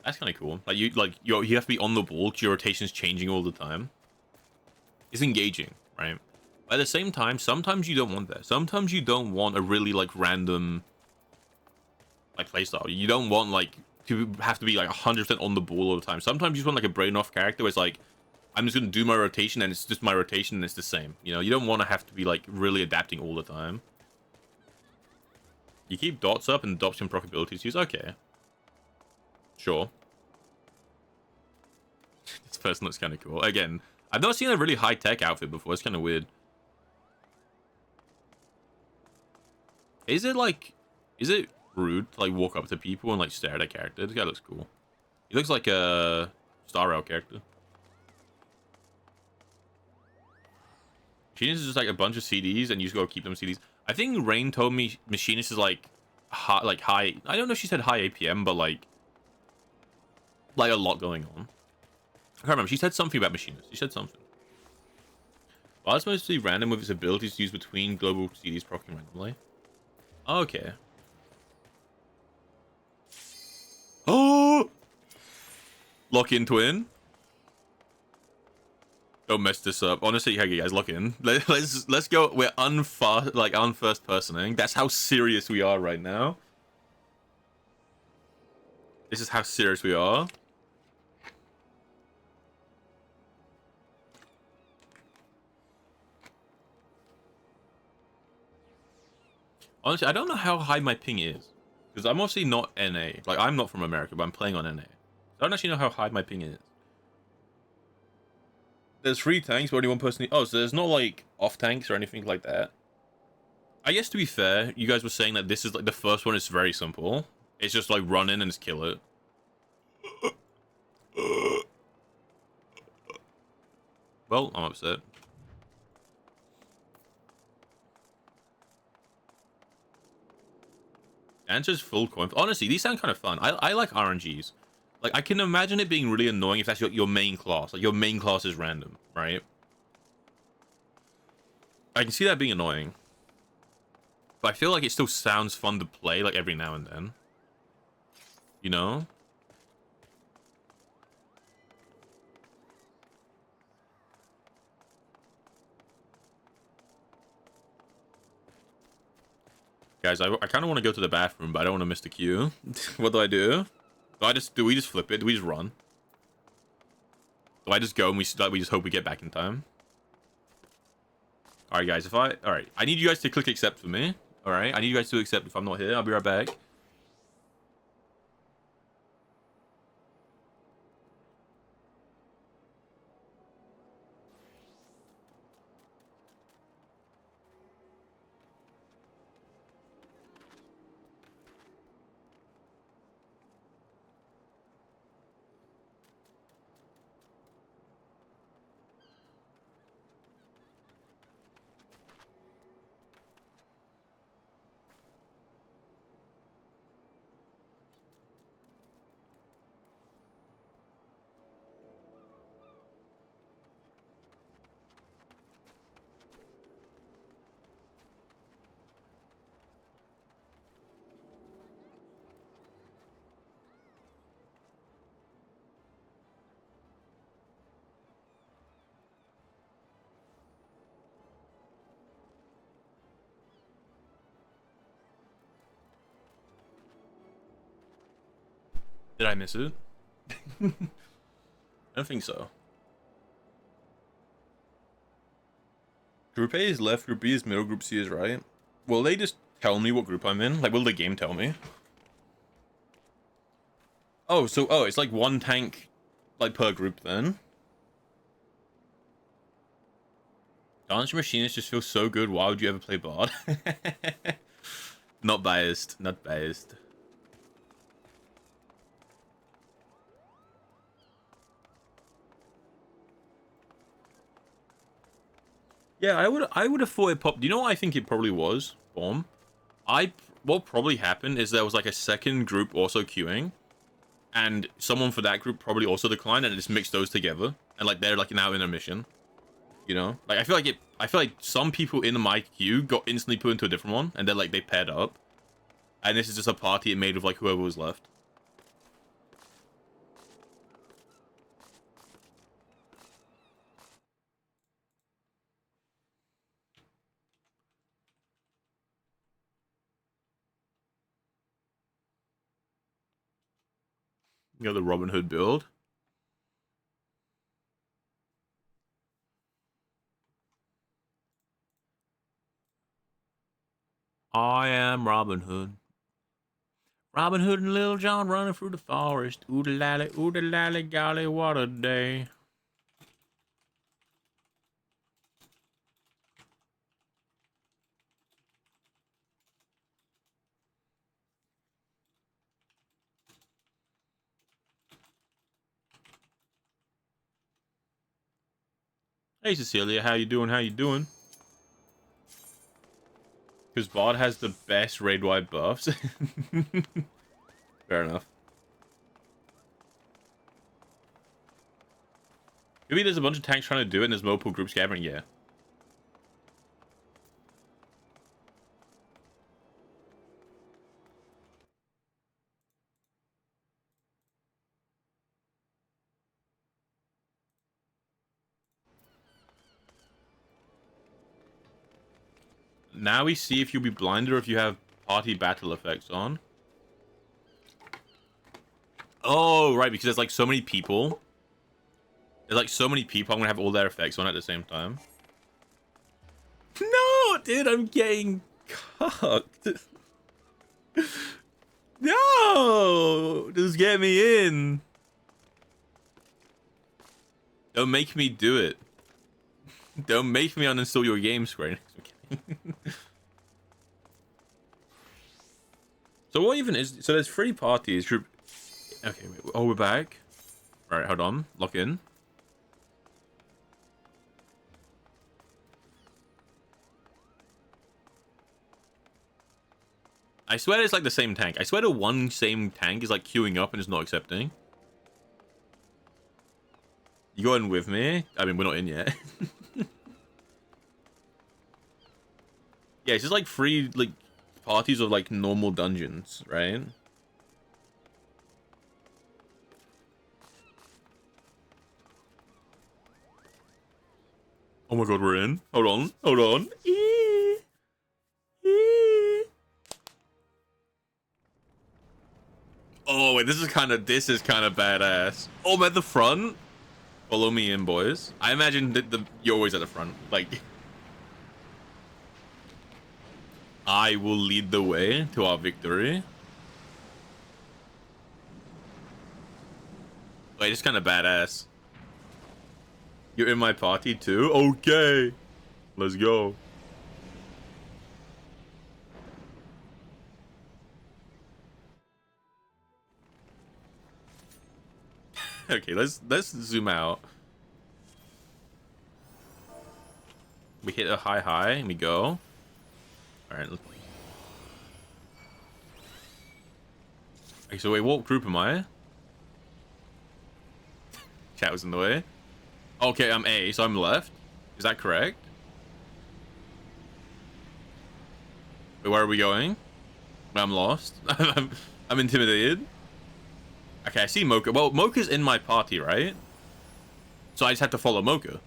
That's kind of cool. Like you have to be on the ball because your rotation's changing all the time. It's engaging, right? But at the same time, sometimes you don't want that. Sometimes you don't want a really like random like playstyle. You don't want like to have to be like 100% on the ball all the time. Sometimes you just want like a brain off character where it's like I'm just gonna do my rotation and it's just my rotation and it's the same. You know, you don't want to have to be like really adapting all the time. You keep dots up and dots can proc abilities use. Okay. Sure. This person looks kind of cool. Again, I've not seen a really high-tech outfit before. It's kind of weird. Is it rude to like walk up to people and like stare at a character? This guy looks cool. He looks like a Star Rail character. Machinist is just like a bunch of CDs and you just gotta keep them CDs. I think Rain told me Machinist is like high. I don't know if she said high APM, but like a lot going on. I can't remember. She said something about machinists. She said something. Well, it's mostly random with its abilities to use between global CDs proccing randomly. Okay. Oh! Lock in, twin. Don't mess this up. Honestly, hey guys, lock in. Let's go. We're unfirst personing. That's how serious we are right now. This is how serious we are. Honestly, I don't know how high my ping is. Because I'm obviously not NA. Like, I'm not from America, but I'm playing on NA. I don't actually know how high my ping is. There's 3 tanks, but only 1 person. Oh, so there's no, like, off tanks or anything like that. I guess, to be fair, you guys were saying that this is, like, the first one is very simple. It's just, like, run in and just kill it. Well, I'm upset. Answer's full coin. Honestly, these sound kind of fun. I like RNGs. Like, I can imagine it being really annoying if that's your main class. Like, your main class is random, right? I can see that being annoying. But I feel like it still sounds fun to play, like, every now and then. You know? Guys, I kind of want to go to the bathroom, but I don't want to miss the queue. What do? Do we just flip it? Do we just run? Do I just go and we just hope we get back in time? Alright, guys, alright. I need you guys to click accept for me. Alright, I need you guys to accept if I'm not here. I'll be right back. Did I miss it? I don't think so. Group A is left, Group B is middle, Group C is right. Will they just tell me what group I'm in? Like, will the game tell me? Oh, it's like 1 tank, like, per group then. Dance Machinist just feels so good. Why would you ever play Bard? Not biased. Not biased. Yeah, I would have thought it popped. Do you know what I think it probably was? Bomb. What probably happened is there was like a second group also queuing, and someone for that group probably also declined, and it just mixed those together, and like they're like now in a mission. You know, like I feel like some people in my queue got instantly put into a different one, and then like they paired up, and this is just a party it made of like whoever was left. You know, the Robin Hood build. I am Robin Hood. Robin Hood and Little John running through the forest. Ooda lally, golly, what a day. Hey Cecilia, how you doing? How you doing? Because Bard has the best raid-wide buffs. Fair enough. Maybe there's a bunch of tanks trying to do it and there's multiple groups gathering, yeah. Now we see if you'll be blinded or if you have party battle effects on. Oh, right, because there's like so many people. There's like so many people, I'm gonna have all their effects on at the same time. No, dude, I'm getting cocked. No, just get me in. Don't make me do it. Don't make me uninstall your game, Square Enix. So what even is... So there's 3 parties. Okay, wait. Oh, we're back. Alright, hold on. Lock in. I swear it's like the same tank. I swear the one same tank is like queuing up and is not accepting. You going with me? I mean, we're not in yet. Yeah, it's just like 3 like parties of like normal dungeons, right? Oh my god, we're in. Hold on. Hold on. Oh wait, this is kind of badass. Oh, I'm at the front. Follow me in, boys. I imagine that you're always at the front. Like, I will lead the way to our victory. Wait, it's kind of badass. You're in my party too? Okay. Let's go. Okay, let's zoom out. We hit a high and we go. Alright. Okay, so wait, what group am I? Chat was in the way. Okay, I'm A, so I'm left. Is that correct? Wait, where are we going? I'm lost. I'm intimidated. Okay, I see Mocha. Well, Mocha's in my party, right? So I just have to follow Mocha.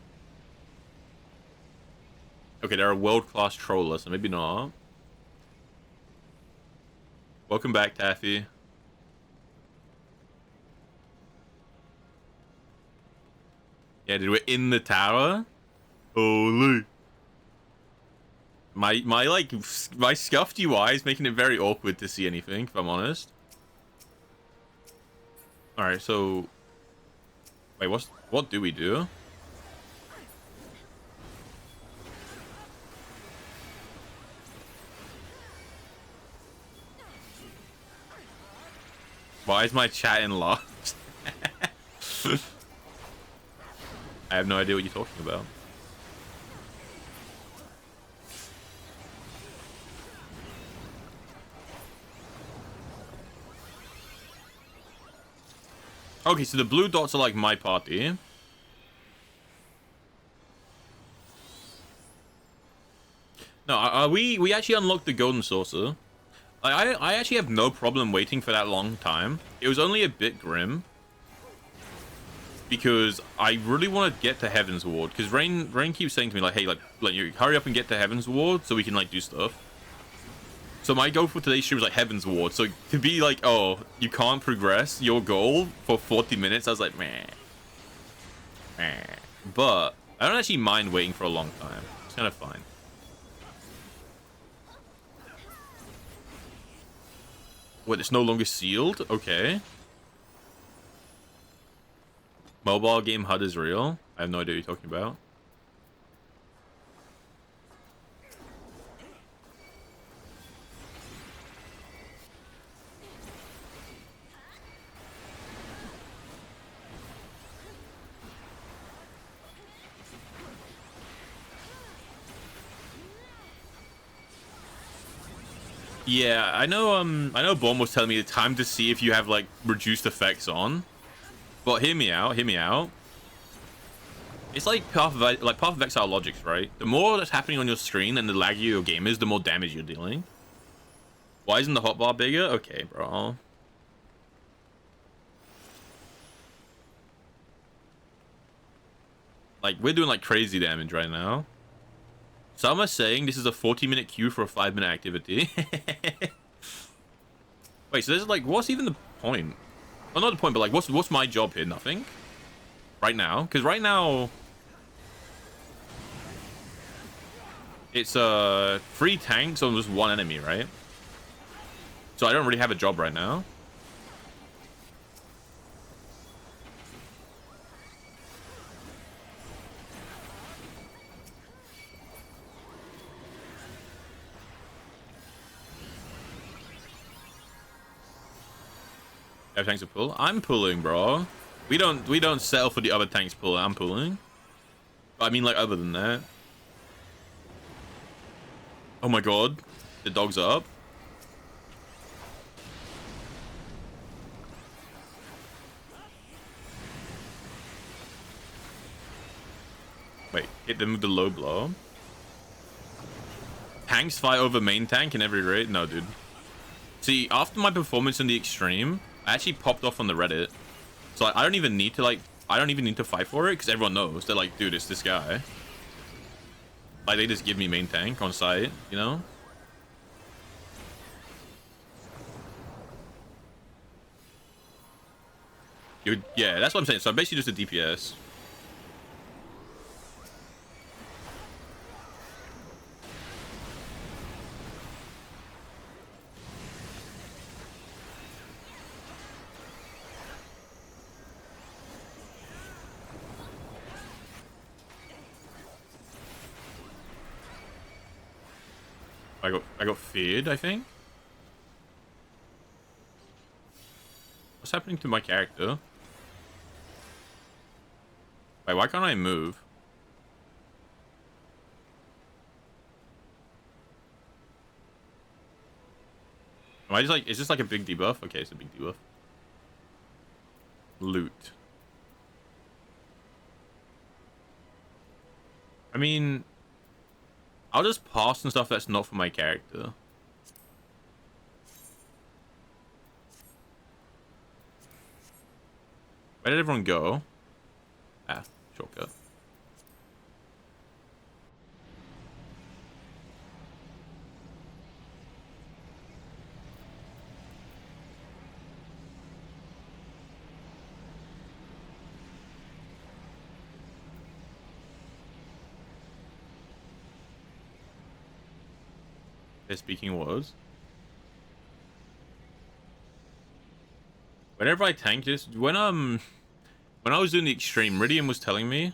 Okay, they're a world-class troller, so maybe not. Welcome back, Taffy. Yeah, dude, we're in the tower. Holy. My scuffed UI is making it very awkward to see anything, if I'm honest. Alright, so... Wait, what do we do? Why is my chat locked? I have no idea what you're talking about. Okay, so the blue dots are like my party. No, we actually unlocked the golden saucer. I actually have no problem waiting for that long time. It was only a bit grim. Because I really want to get to Heaven's Ward. Because Rain keeps saying to me, like, hey, like you hurry up and get to Heaven's Ward so we can, like, do stuff. So my goal for today's stream was, like, Heaven's Ward. So to be like, oh, you can't progress your goal for 40 minutes, I was like, meh. But I don't actually mind waiting for a long time. It's kind of fine. Wait, it's no longer sealed? Okay. Mobile game HUD is real. I have no idea what you're talking about. Yeah, I know. I know. Bomb was telling me the time to see if you have like reduced effects on. But hear me out. Hear me out. It's like Path of Exile logics, right? The more that's happening on your screen and the laggier your game is, the more damage you're dealing. Why isn't the hotbar bigger? Okay, bro. Like, we're doing like crazy damage right now. Some are saying this is a 40-minute queue for a 5-minute activity. Wait, so there's like, what's even the point? Well, not the point, but like, what's my job here? Nothing. Right now, because right now it's 3 tanks on just 1 enemy, right? So I don't really have a job right now. Have tanks to pull? I'm pulling, bro. We don't settle for the other tanks pull. I'm pulling. But I mean, like, other than that. Oh my god, the dogs are up. Wait, hit them with the low blow. Tanks fight over main tank in every raid? No, dude. See, after my performance in the extreme, I actually popped off on the Reddit. So like, I don't even need to fight for it because everyone knows. They're like, dude, it's this guy. Like, they just give me main tank on site, you know? Yeah, that's what I'm saying. So I'm basically just a DPS. I got feared, I think. What's happening to my character? Wait, why can't I move? Am I just like, is this like a big debuff? Okay, it's a big debuff. Loot. I mean, I'll just pass and stuff that's not for my character. Where did everyone go? Ah, shortcut. Their speaking was. Whenever I tank this, when I was doing the extreme, Meridian was telling me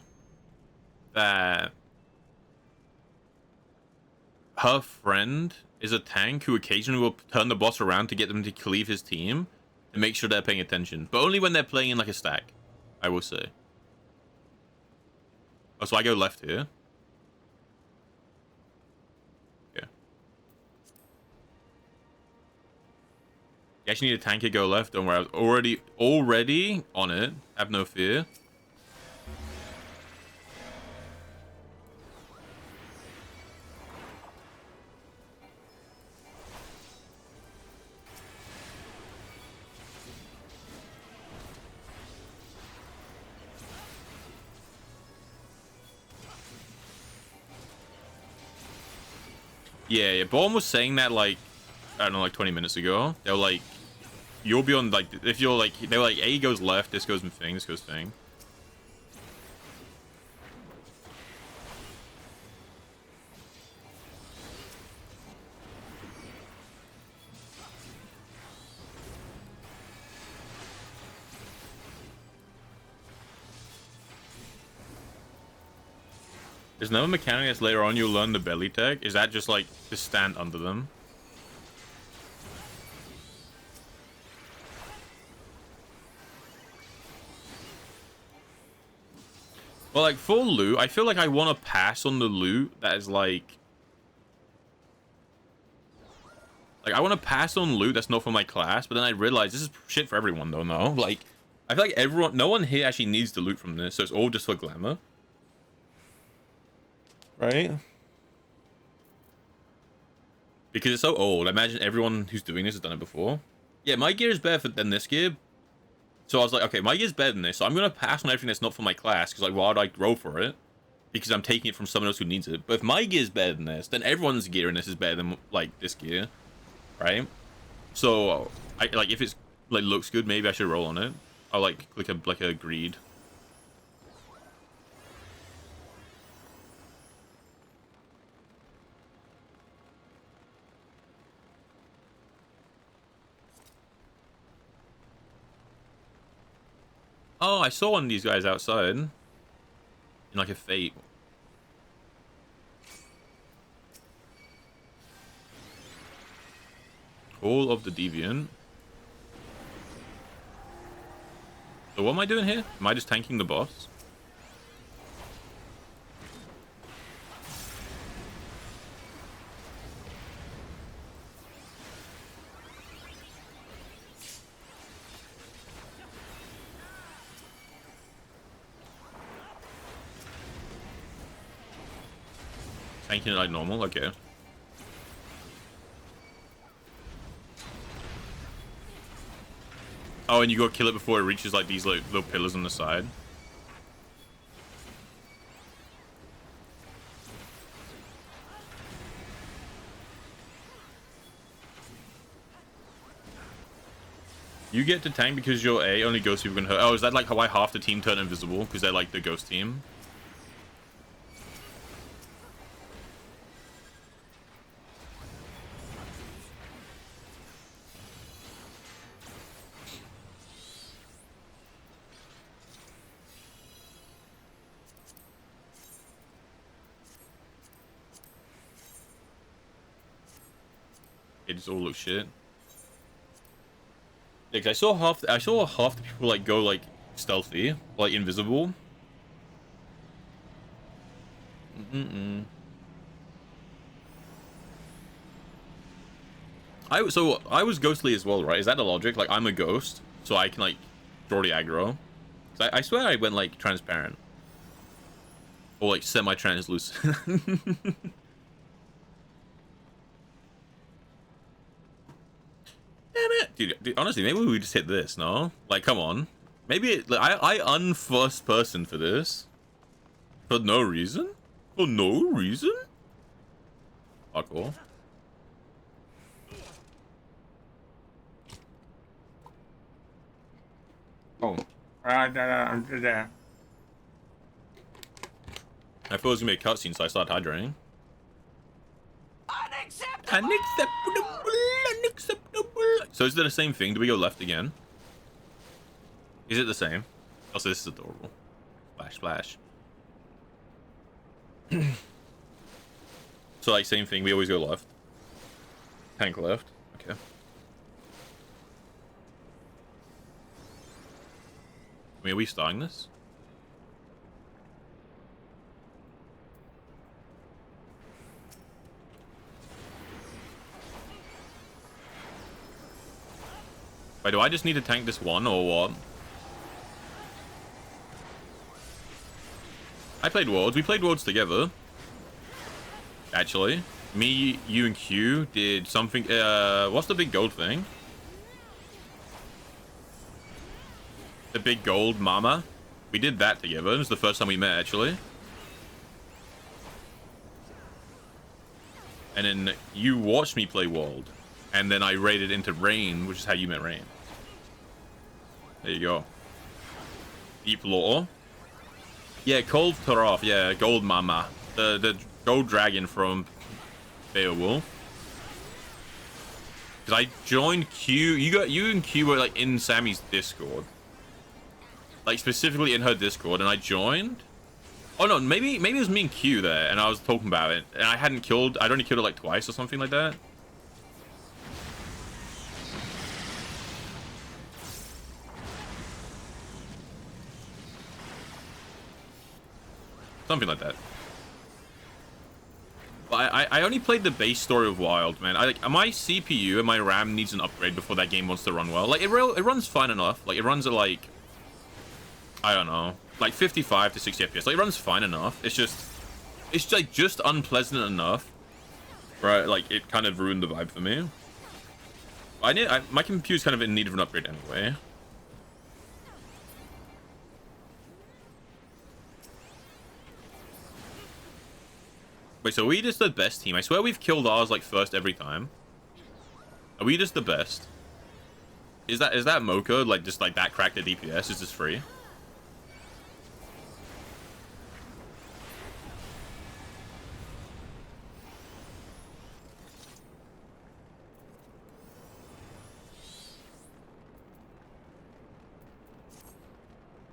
that her friend is a tank who occasionally will turn the boss around to get them to cleave his team to make sure they're paying attention, but only when they're playing in like a stack, I will say. Oh, so I go left here. Yeah. You actually need a tank to go left. Don't worry, I was already on it. Have no fear. Yeah. Born was saying that like, I don't know, like 20 minutes ago. They were like, you'll be on like, if you're like, they were like, A goes left, this goes thing, this goes thing. There's another mechanic that's later on you'll learn the belly tech. Is that just like to stand under them? Well, like full loot, I feel like I want to pass on the loot that is like I want to pass on loot that's not for my class, but then I realize this is shit for everyone though. No, like I feel like no one here actually needs the loot from this, so it's all just for glamour, right? Because it's so old. I imagine everyone who's doing this has done it before. Yeah, my gear is better than this gear. So I was like, okay, my gear's better than this, so I'm going to pass on everything that's not for my class, because like, why would I grow for it? Because I'm taking it from someone else who needs it. But if my gear's better than this, then everyone's gear in this is better than, like, this gear, right? So, like, if it's, like, looks good, maybe I should roll on it. I'll, like, click a greed. Oh, I saw one of these guys outside. In, like, a fate. All of the Deviant. So what am I doing here? Am I just tanking the boss? Tanking it like normal? Okay. Oh, and you go kill it before it reaches like these like little pillars on the side. You get to tank because your A only ghost people can hurt. Oh, is that like why half the team turn invisible? Because they're like the ghost team? It just all looks shit. Yeah, 'cause I saw half the people like go like stealthy, like invisible. I was ghostly as well, right? Is that the logic? Like I'm a ghost, so I can like draw the aggro. 'Cause I swear I went like transparent or like semi-translucent. Damn it, dude, honestly, maybe we just hit this. No, like come on, maybe like, I unfussed person for this for no reason. For no reason. Fuck all. Oh. I thought it was gonna be a cutscene, so I started hydrating. Unacceptable! Unacceptable! So is it the same thing? Do we go left again? Is it the same? Also, this is adorable. Splash, splash. So like same thing, we always go left. Tank left. Okay. I mean, are we starting this? Wait, do I just need to tank this one or what? I played Worlds. We played Worlds together. Actually. Me, you, and Q did something. What's the big gold thing? The big gold mama. We did that together. It was the first time we met, actually. And then you watched me play World. And then I raided into Rain, which is how you met Rain. There you go. Deep lore. Yeah, Cold Taroth. Yeah, Gold Mama. The gold dragon from Beowulf. Because I joined Q. You and Q were like in Sammy's Discord. Like specifically in her Discord, and I joined. Oh no, maybe it was me and Q there, and I was talking about it, and I'd only killed her like twice or something like that. Something like that. But I only played the base story of Wild, man. My CPU and my RAM needs an upgrade before that game wants to run well. Like, it runs fine enough. Like, it runs at, like, I don't know, like 55 to 60 FPS. Like, it runs fine enough. It's like just unpleasant enough, right? Like, it kind of ruined the vibe for me. My computer's kind of in need of an upgrade anyway. Wait, so are we just the best team? I swear we've killed ours like first every time. Are we just the best? Is that Mocha like just like that cracked at DPS? Is this free?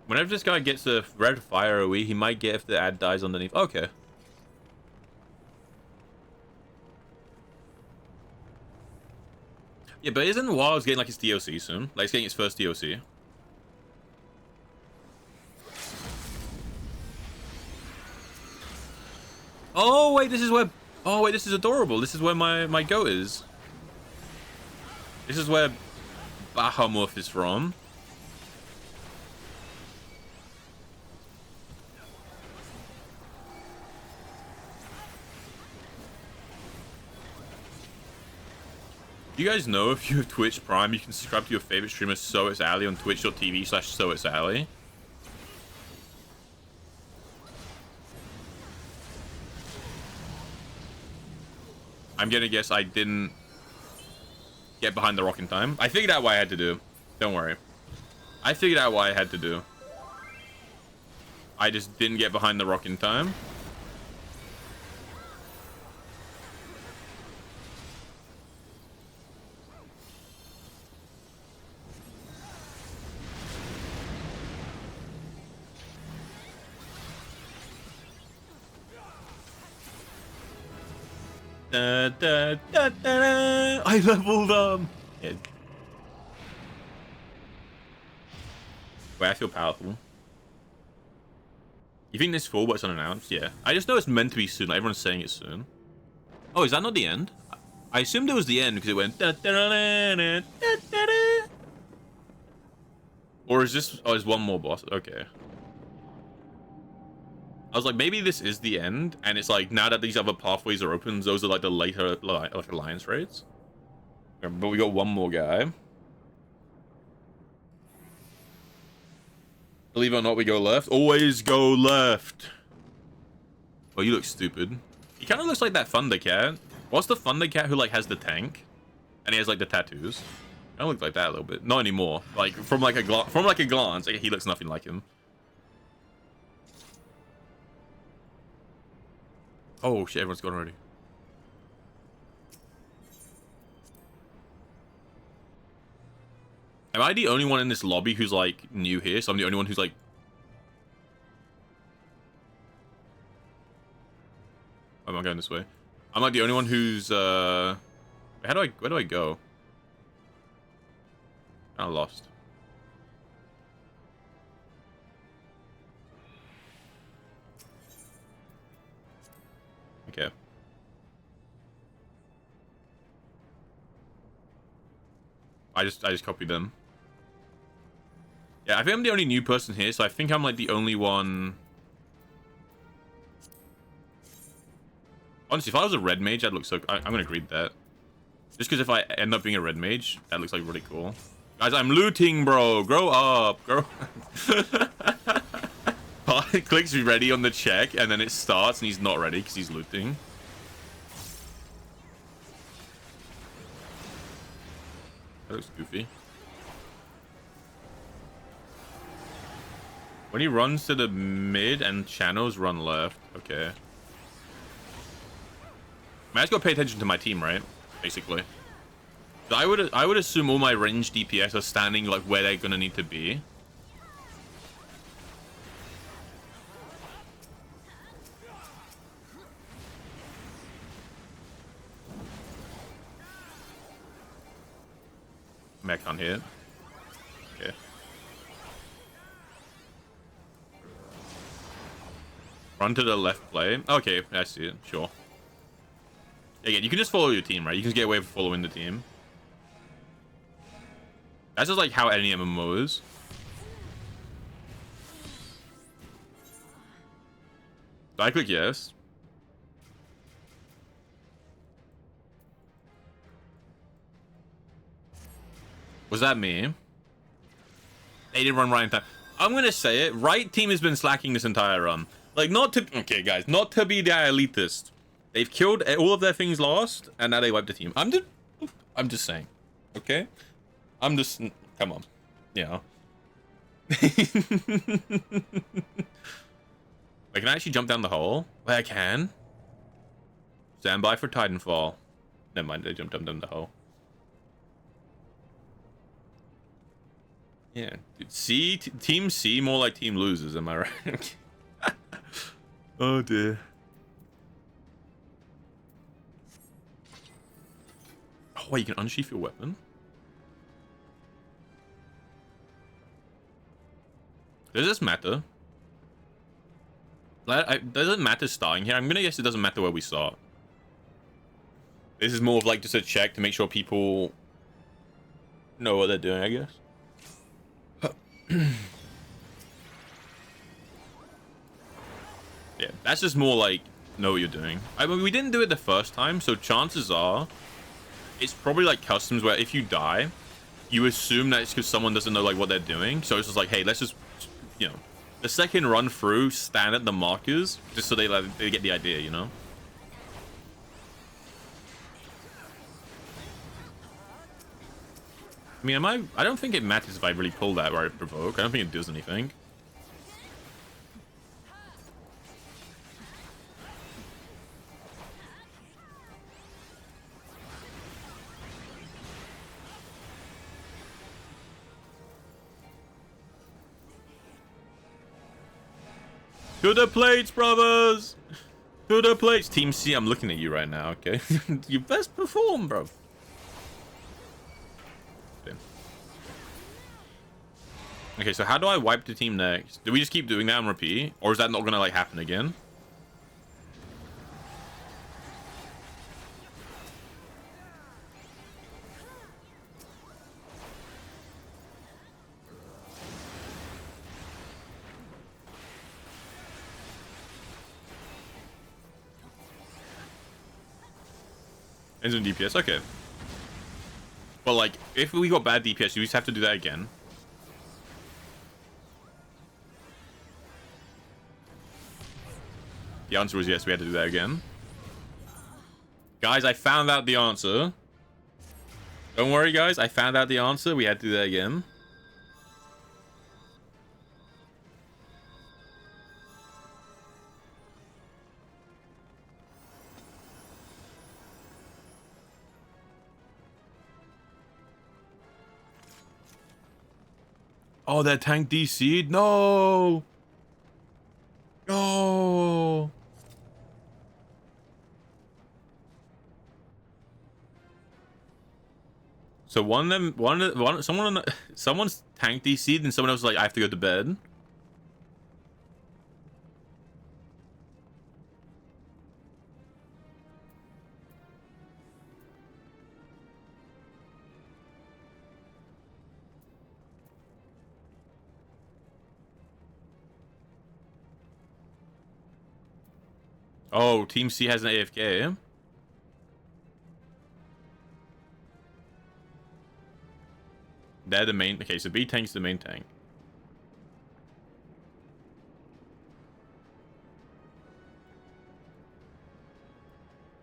Whenever this guy gets a red fire AoE, he might get if the ad dies underneath. Okay. Yeah, but isn't Wild's getting like its DOC soon? Like, it's getting its first DOC. Oh wait, this is where. Oh wait, this is adorable. This is where my goat is. This is where Bahamut is from. You guys know if you have Twitch Prime, you can subscribe to your favorite streamer So It's Ali on twitch.tv/So It's Ali. I'm gonna guess I didn't get behind the rock in time. I figured out what I had to do. Don't worry. I figured out what I had to do. I just didn't get behind the rock in time. I leveled yeah. Wait, I feel powerful. You think this full but it's unannounced? Yeah. I just know it's meant to be soon. Like, everyone's saying it's soon. Oh, is that not the end? I assumed it was the end because it went. Or is this? Oh, there's one more boss. Okay. I was like, maybe this is the end, and it's like, now that these other pathways are open, those are like the later like alliance raids. But we got one more guy. Believe it or not, we go left. Always go left. Oh, you look stupid. He kind of looks like that Thundercat. What's the Thundercat who like has the tank, and he has like the tattoos? I don't look like that a little bit. Not anymore. Like from like a glance, he looks nothing like him. Oh shit, everyone's gone already. Am I the only one in this lobby who's like new here? So I'm the only one who's like... I'm not going this way. I'm like the only one who's where do I go? I'm lost. Okay. I just copied them. Yeah, I think I'm the only new person here, so I think I'm like the only one. Honestly, if I was a red mage, I'd look so. I'm gonna greet that. Just because if I end up being a red mage, that looks like really cool. Guys, I'm looting, bro. Grow up, grow. It clicks ready on the check, and then it starts, and he's not ready because he's looting. That looks goofy. When he runs to the mid and channels run left. Okay. I just gotta pay attention to my team, right? Basically. I would assume all my range DPS are standing like where they're gonna need to be. I can't hit. Okay. Run to the left play. Okay, I see it. Sure. Again, you can just follow your team, right? You can just get away with following the team. That's just like how any MMO is. So I click yes. Was that me? They didn't run right in time. I'm gonna say it. Right team has been slacking this entire run. Like, not to... Okay, guys. Not to be the elitist. They've killed all of their things last, and now they wiped the team. I'm just saying. Okay? I'm just... Come on. Yeah. I can actually jump down the hole. I can. Stand by for Titanfall. Never mind, I jumped down the hole. Yeah, dude, C, Team C, more like Team Losers, am I right? Oh dear. Oh, wait, you can unsheath your weapon? Does this matter? Does it matter starting here? I'm gonna guess it doesn't matter where we start. This is more of like just a check to make sure people know what they're doing, I guess. Yeah, that's just more like know what you're doing. I mean, we didn't do it the first time, so chances are it's probably like customs where if you die, you assume that it's because someone doesn't know like what they're doing. So it's just like, hey, let's just, you know, the second run through, stand at the markers just so they get the idea, you know. I mean, I don't think it matters if I really pull that or I provoke. I don't think it does anything. To the plates, brothers! To the plates! Team C, I'm looking at you right now, okay? You best perform, bro. Okay, so how do I wipe the team next? Do we just keep doing that and repeat? Or is that not gonna, like, happen again? Ends in DPS, okay. But, like, if we got bad DPS, you just have to do that again. The answer was yes, we had to do that again. Guys, I found out the answer. Don't worry, guys. I found out the answer. We had to do that again. Oh, that tank DC'd? No! No! So someone's tank DC'd and someone else was like, I have to go to bed. Oh, Team C has an AFK. They're the main... Okay, so B tank's the main tank.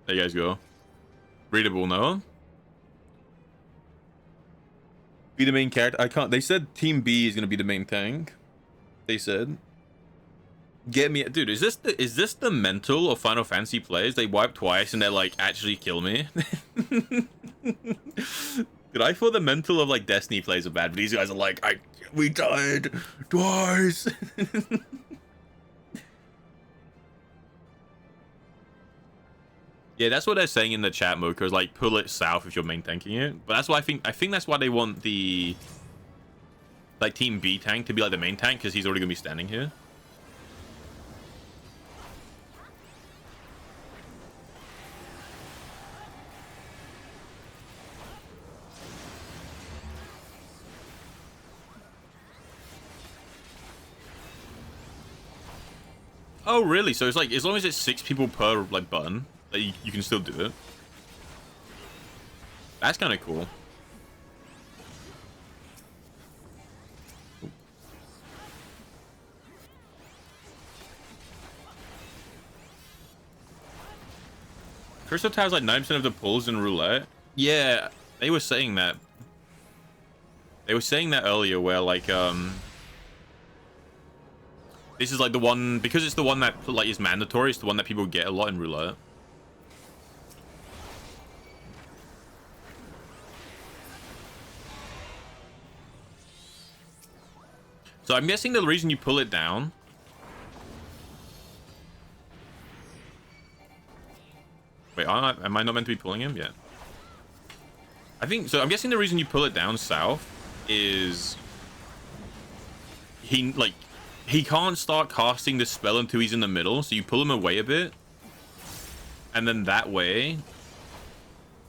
There you guys go. Readable, no? Be the main character. I can't... They said Team B is going to be the main tank. They said... Get me, dude. Is this the mental of Final Fantasy players? They wipe twice and they're like, actually kill me. Dude, I thought the mental of like Destiny players are bad, but these guys are like, we died twice. Yeah, that's what they're saying in the chat, Mocha, is like pull it south if you're main tanking it. But that's why I think that's why they want the like Team B tank to be like the main tank, because he's already gonna be standing here. Oh, really? So it's like, as long as it's 6 people per, like, button, that you can still do it. That's kind of cool. Crystal Tower's like 9% of the pulls in roulette. Yeah, they were saying that. They were saying that earlier, where like this is like the one, because it's the one that like is mandatory. It's the one that people get a lot in roulette. So I'm guessing the reason you pull it down. Wait, am I not meant to be pulling him? Yeah. I think so. I'm guessing the reason you pull it down south is he can't start casting the spell until he's in the middle. So you pull him away a bit, and then that way,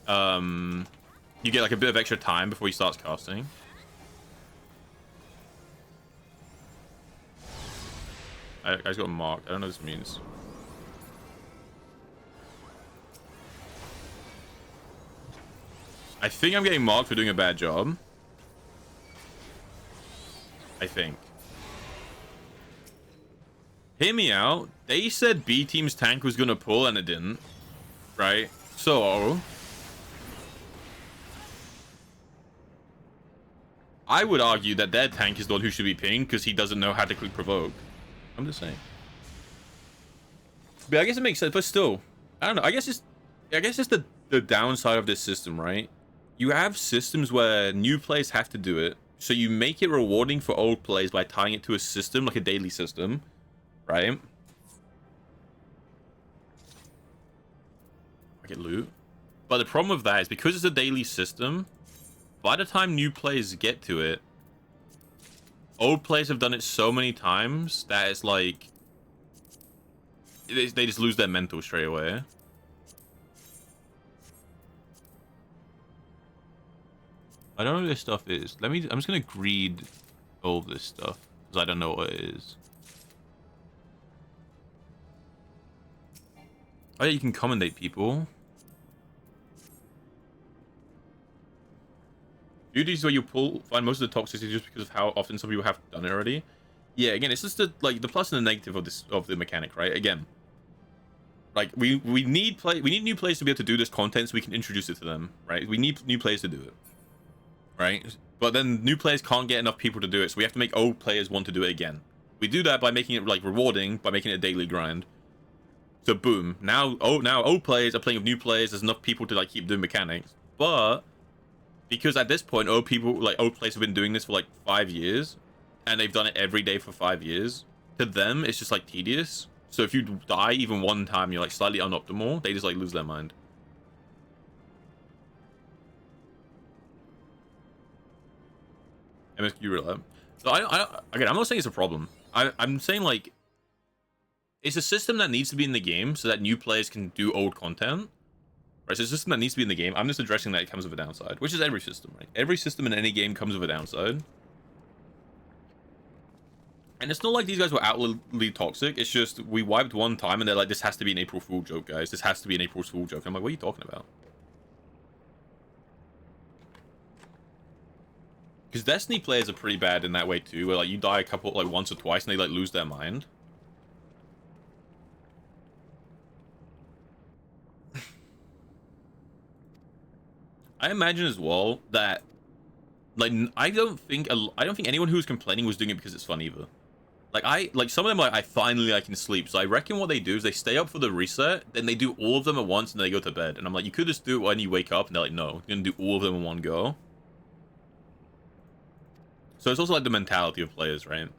you get like a bit of extra time before he starts casting. I just got marked. I don't know what this means. I think I'm getting marked for doing a bad job. I think. Hear me out. They said B team's tank was gonna pull and it didn't. Right? So I would argue that their tank is the one who should be pinged because he doesn't know how to click provoke. I'm just saying. But I guess it makes sense, but still. I don't know. I guess it's the downside of this system, right? You have systems where new players have to do it, so you make it rewarding for old players by tying it to a system, like a daily system, right? I get loot. But the problem with that is because it's a daily system, by the time new players get to it, old players have done it so many times that it's like they just lose their mental straight away. I don't know what this stuff is. I'm just gonna greed all this stuff because I don't know what it is. Oh yeah, you can commendate people. Beauty is where you find most of the toxicity just because of how often some people have done it already. Yeah, again, it's just the plus and the negative of the mechanic, right? Again, like we need new players to be able to do this content so we can introduce it to them, right? We need new players to do it, right? But then new players can't get enough people to do it, so we have to make old players want to do it again. We do that by making it like rewarding, by making it a daily grind. So boom, now old players are playing with new players. There's enough people to like keep doing mechanics, but because at this point, old players have been doing this for like 5 years, and they've done it every day for 5 years. To them, it's just like tedious. So if you die even one time, you're like slightly unoptimal. They just like lose their mind. MSQ reload. So again, I'm not saying it's a problem. I'm saying like it's a system that needs to be in the game so that new players can do old content. Right, so it's a system that needs to be in the game. I'm just addressing that it comes with a downside, which is every system, right? Every system in any game comes with a downside. And it's not like these guys were outwardly toxic. It's just we wiped one time and they're like, this has to be an April Fool joke, guys. This has to be an April Fool joke. I'm like, what are you talking about? Because Destiny players are pretty bad in that way too, where like you die a couple, like once or twice and they like lose their mind. I imagine as well that, like, I don't think anyone who was complaining was doing it because it's fun either. Like some of them I finally can sleep. So I reckon what they do is they stay up for the reset, then they do all of them at once and they go to bed. And I'm like, you could just do it when you wake up, and they're like, no, you're gonna do all of them in one go. So it's also like the mentality of players, right?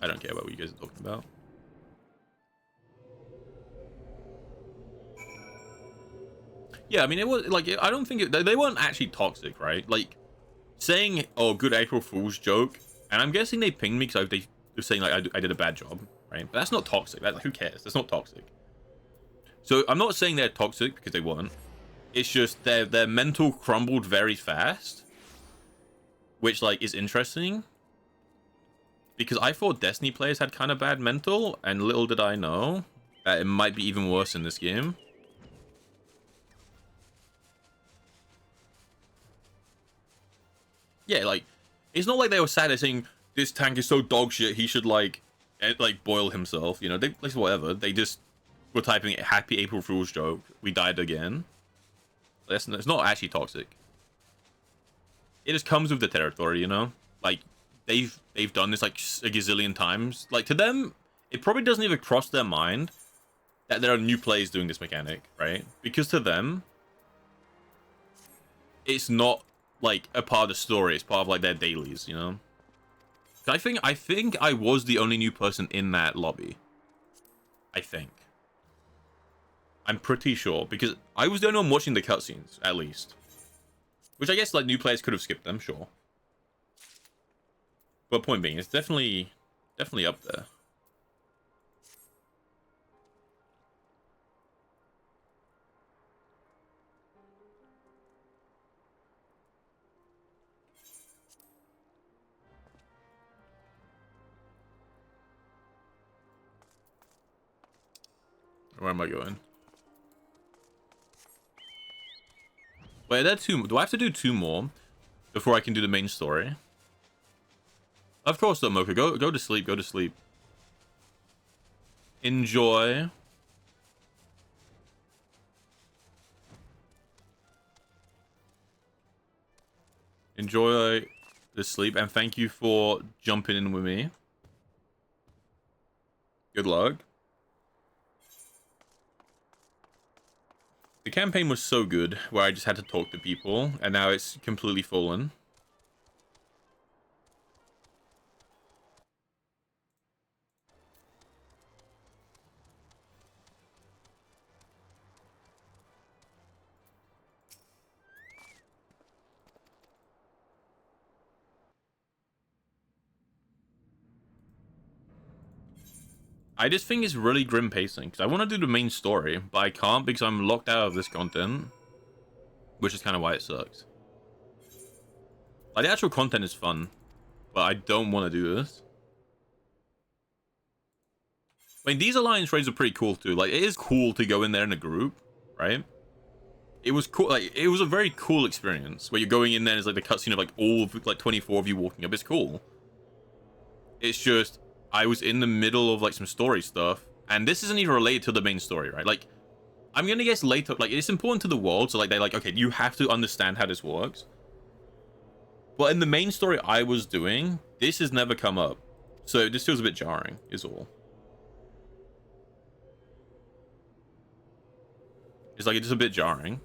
I don't care about what you guys are talking about. Yeah, I mean, it was like, I don't think they weren't actually toxic, right? Like saying, oh, good April Fool's joke, and I'm guessing they pinged me because they were saying like I did a bad job, right? But that's not toxic. Like, who cares? That's not toxic. So I'm not saying they're toxic because they weren't. It's just their mental crumbled very fast, which like is interesting. because I thought Destiny players had kind of bad mental, and little did I know that it might be even worse in this game. Yeah, like, it's not like they were sat there saying, this tank is so dog shit, he should, like boil himself, you know, they, like, whatever. They just were typing happy April Fool's joke, we died again. It's not actually toxic. It just comes with the territory, you know? Like, they've done this, like, a gazillion times. Like, to them, it probably doesn't even cross their mind that there are new players doing this mechanic, right? Because to them, it's not like a part of the story, it's part of like their dailies, you know. I think I was the only new person in that lobby. I'm pretty sure, because I was the only one watching the cutscenes, at least, which I guess like new players could have skipped them, sure, but point being, it's definitely up there. Where am I going? Wait, there are two. Do I have to do 2 more before I can do the main story? Of course, though, Mocha. Go to sleep. Go to sleep. Enjoy. Enjoy the sleep, and thank you for jumping in with me. Good luck. The campaign was so good, where I just had to talk to people, and now it's completely fallen. I just think it's really grim pacing, because I want to do the main story, but I can't because I'm locked out of this content, which is kind of why it sucks. Like, the actual content is fun, but I don't want to do this. I mean, these alliance raids are pretty cool too. Like, it is cool to go in there in a group, right? It was cool. Like, it was a very cool experience where you're going in there and it's like the cutscene of like all of like 24 of you walking up. It's cool. It's just I was in the middle of like some story stuff, and this isn't even related to the main story, right? Like, I'm gonna guess later. Like, it's important to the world, so like they're like, okay, you have to understand how this works. But in the main story I was doing, this has never come up, so this feels a bit jarring. Is all. It's like, it's just a bit jarring.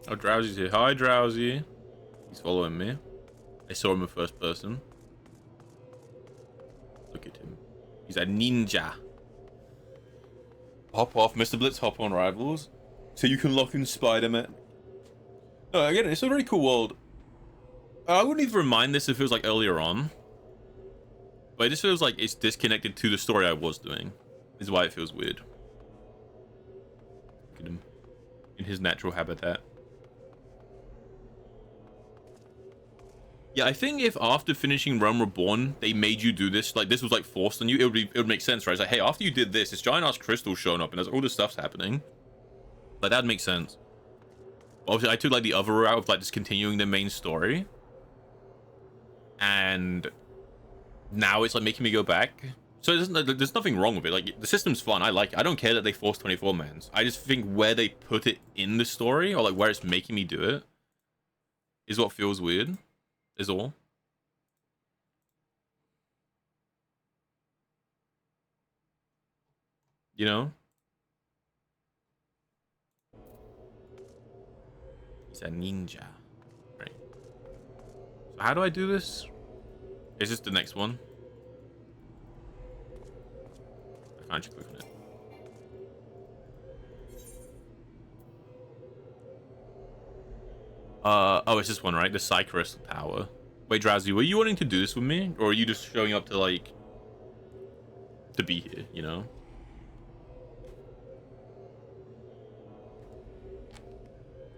Oh, Drowsy's here. Hi, Drowsy. He's following me. I saw him in first person. Look at him. He's a ninja. Hop off, Mr. Blitz. Hop on, Rivals. So you can lock in Spider-Man. No, again, it's a very cool world. I wouldn't even remind this if it was like earlier on. But it just feels like it's disconnected to the story I was doing. Is why it feels weird. Look at him. In his natural habitat. Yeah, I think if after finishing Realm Reborn, they made you do this, like this was like forced on you, it would make sense, right? It's like, hey, after you did this, this giant ass crystal showing up and there's all this stuff's happening. Like, that'd make sense. Obviously, I took like the other route of like just continuing the main story. And now it's like making me go back. So there's nothing wrong with it. Like, the system's fun. I like it. I don't care that they forced 24 mans. I just think where they put it in the story, or like where it's making me do it, is what feels weird. Is all. You know? He's a ninja. Right. So how do I do this? Is this the next one? I can't just click on it. Oh, it's this one, right? The Cycrystal Tower. Wait, Drowsy, were you wanting to do this with me? Or are you just showing up to, like, to be here, you know?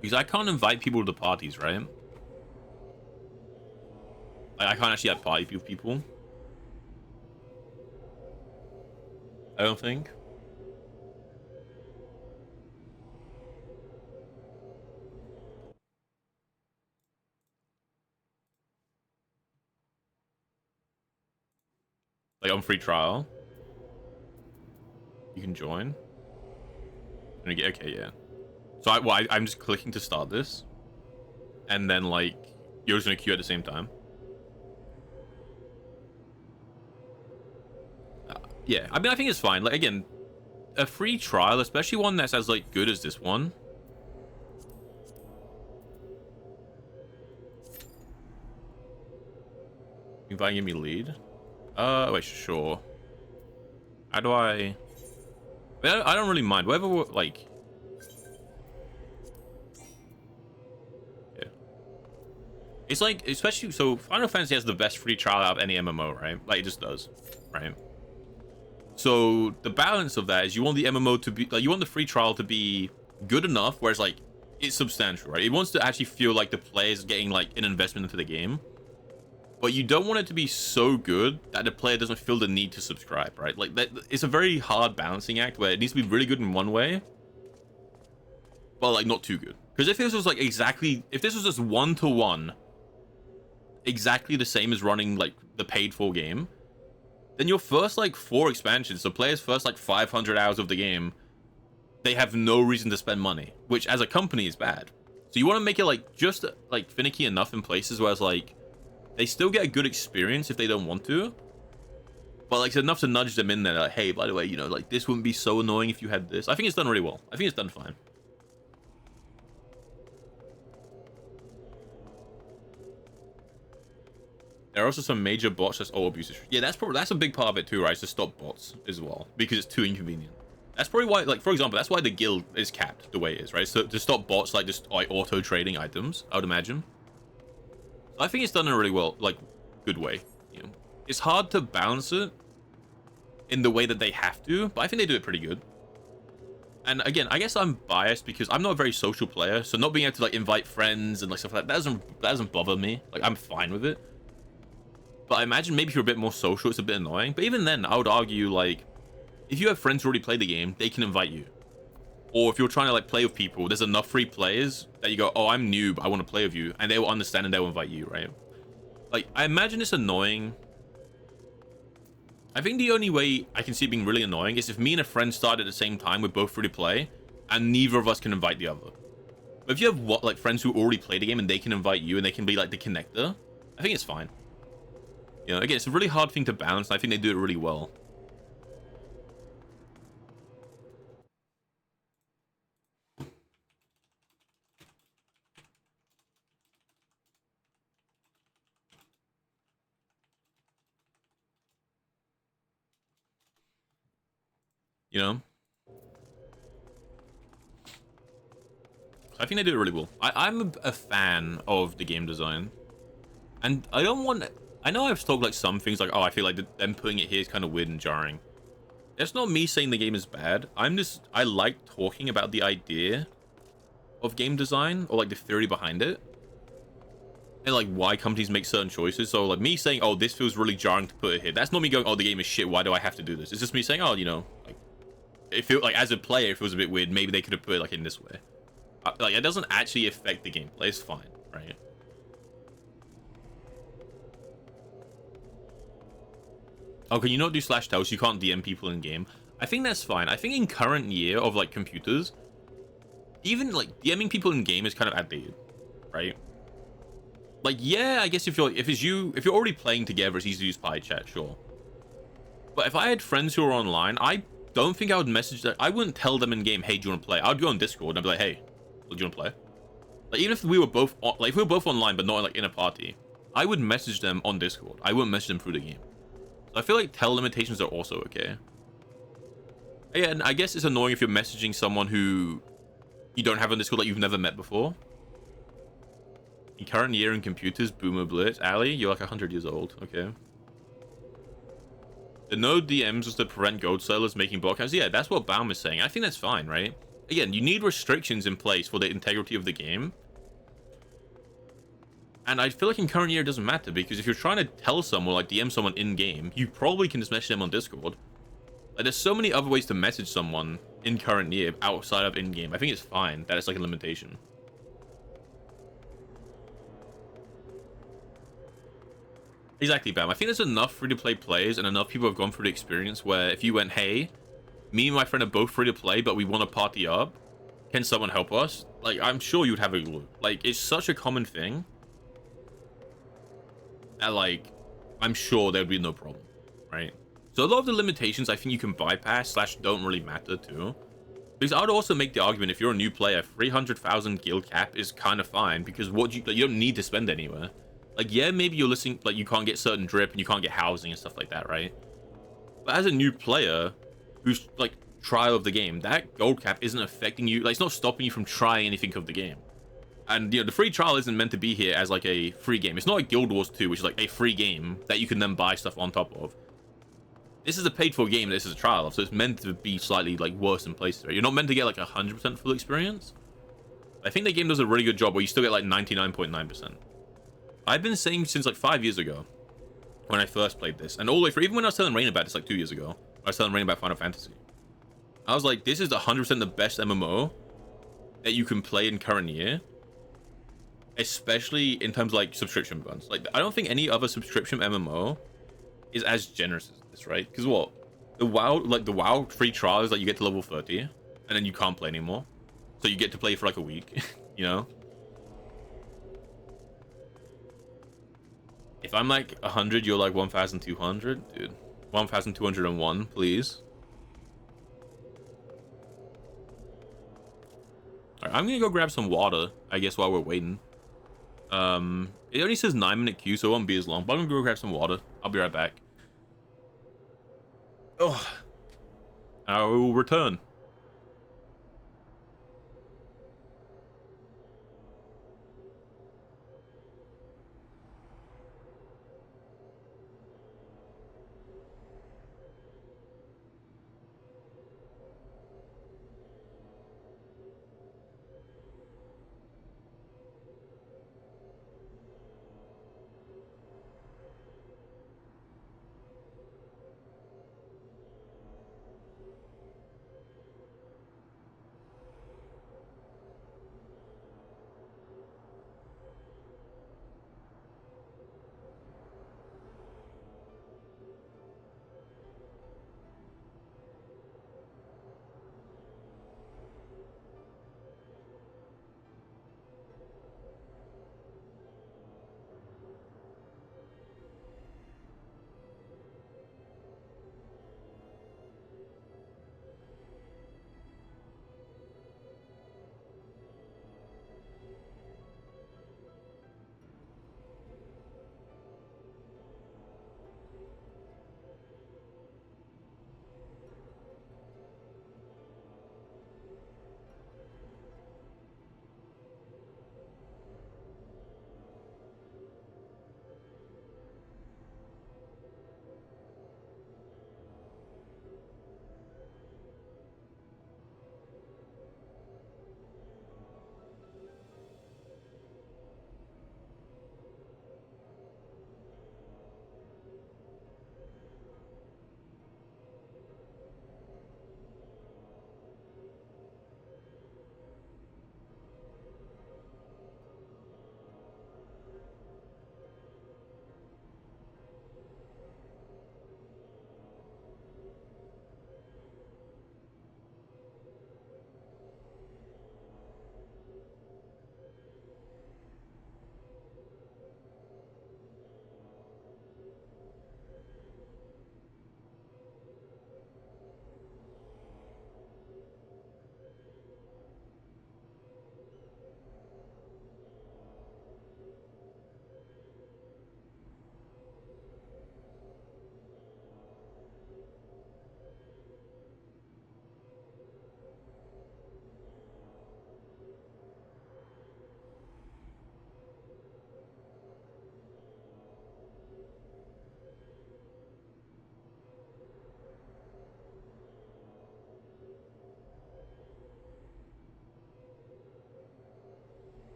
Because I can't invite people to parties, right? Like, I can't actually have party with people. I don't think. Like, on free trial. You can join. And you get, okay, yeah. So I'm just clicking to start this. And then, like, you're just going to queue at the same time. Yeah, I mean, I think it's fine. Like, again, a free trial, especially one that's as, like, good as this one. Inviting me lead? Wait, sure. How do I don't really mind. Whatever, like... Yeah. It's like, especially... So, Final Fantasy has the best free trial out of any MMO, right? Like, it just does, right? So, the balance of that is you want the MMO to be... Like, you want the free trial to be good enough, whereas, like, it's substantial, right? It wants to actually feel like the player's getting, like, an investment into the game. But you don't want it to be so good that the player doesn't feel the need to subscribe, right? Like, that, it's a very hard balancing act where it needs to be really good in one way, but, like, not too good. Because if this was, like, exactly... If this was just 1-to-1, exactly the same as running, like, the paid-for game, then your first, like, 4 expansions, so players' first, like, 500 hours of the game, they have no reason to spend money, which, as a company, is bad. So you want to make it, like, just, like, finicky enough in places where it's, like, they still get a good experience if they don't want to, but like it's enough to nudge them in there, like, hey, by the way, you know, like, this wouldn't be so annoying if you had this. I think it's done really well. I think it's done fine. There are also some major bots that's abuse. Yeah, that's a big part of it too, right? Is to stop bots as well, because it's too inconvenient. That's probably why, like, for example, that's why the guild is capped the way it is, right? So to stop bots, like, just like auto trading items, I would imagine. I think it's done in a really well, like, good way. You know, it's hard to balance it in the way that they have to, but I think they do it pretty good. And again, I guess I'm biased because I'm not a very social player, so not being able to, like, invite friends and, like, stuff like that doesn't bother me. Like, I'm fine with it. But I imagine maybe if you're a bit more social, it's a bit annoying. But even then, I would argue, like, if you have friends who already play the game, they can invite you. Or if you're trying to, like, play with people, there's enough free players that you go, oh, I'm new, but I want to play with you. And they will understand and they will invite you, right? Like, I imagine it's annoying. I think the only way I can see it being really annoying is if me and a friend start at the same time, we're both free to play, and neither of us can invite the other. But if you have, like, friends who already play the game and they can invite you and they can be, like, the connector, I think it's fine. You know, again, it's a really hard thing to balance, and I think they do it really well. You know? I think they do it really well. I'm a fan of the game design. And I don't want... I know I've talked, like, some things like, oh, I feel like them putting it here is kind of weird and jarring. That's not me saying the game is bad. I like talking about the idea of game design, or, like, the theory behind it. And, like, why companies make certain choices. So, like, me saying, oh, this feels really jarring to put it here. That's not me going, oh, the game is shit, why do I have to do this? It's just me saying, oh, you know, like, it feels like, as a player, it feels a bit weird. Maybe they could have put it, like, in this way. Like, it doesn't actually affect the gameplay. It's fine, right? Oh, can you not do slash tell so you can't DM people in game? I think that's fine. I think in current year of, like, computers, even, like, DMing people in game is kind of outdated, right? Like, yeah, I guess if you're already playing together, it's easy to use pie chat, sure. But if I had friends who are online, I don't think I would message them. I wouldn't tell them in game, hey, do you want to play? I would go on Discord and I'd be like, hey, do you want to play? Like, even if we were both like, if we were both online but not, like, in a party, I would message them on Discord. I wouldn't message them through the game. So I feel like tel limitations are also okay. Yeah, and I guess it's annoying if you're messaging someone who you don't have on Discord, like, you've never met before. In current year in computers, BeepBoopBlitz. Ali, you're like 100 years old. Okay. The no DMs was to prevent gold sellers making bot accounts. Yeah, that's what Baum is saying. I think that's fine, right? Again, you need restrictions in place for the integrity of the game. And I feel like in current year it doesn't matter, because if you're trying to tell someone, like DM someone in-game, you probably can just message them on Discord. Like, there's so many other ways to message someone in current year outside of in-game. I think it's fine that it's like a limitation. Exactly, Bam. I think there's enough free-to-play players and enough people have gone through the experience where if you went, hey, me and my friend are both free-to-play, but we want to party up, can someone help us? Like, I'm sure you'd have a clue. Like, it's such a common thing. And, like, I'm sure there'd be no problem, right? So a lot of the limitations I think you can bypass / don't really matter too. Because I would also make the argument, if you're a new player, 300,000 guild cap is kind of fine, because what you don't need to spend anywhere. Like, yeah, maybe you're listening, like, you can't get certain drip and you can't get housing and stuff like that, right? But as a new player who's, like, trial of the game, that gold cap isn't affecting you. Like, it's not stopping you from trying anything of the game. And, you know, the free trial isn't meant to be here as, like, a free game. It's not like Guild Wars 2, which is, like, a free game that you can then buy stuff on top of. This is a paid-for game, this is a trial of, so it's meant to be slightly, like, worse in places, right? You're not meant to get, like, 100% full experience. I think the game does a really good job where you still get, like, 99.9%. I've been saying since, like, 5 years ago, when I first played this, and all the way through, even when I was telling Rain about this, like, 2 years ago, I was telling Rain about Final Fantasy. I was like, this is 100% the best MMO that you can play in current year. Especially in terms of, like, subscription buns. Like, I don't think any other subscription MMO is as generous as this, right? Because what? The WoW free trial is like you get to level 30 and then you can't play anymore. So you get to play for like a week, you know? If I'm like 100, you're like 1,200? Dude, 1,201, please. Alright, I'm gonna go grab some water, I guess, while we're waiting. It only says 9-minute queue, so it won't be as long, but I'm gonna go grab some water. I'll be right back. Oh, I will return.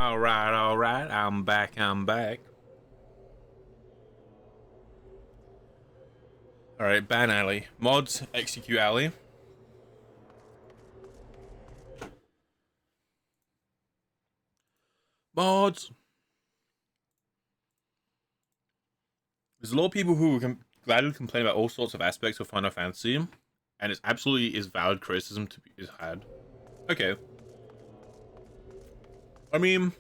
All right. I'm back. All right, ban alley. Mods, execute alley. Mods. There's a lot of people who can gladly complain about all sorts of aspects of Final Fantasy, and it's absolutely is valid criticism to be is had. Okay. I mean,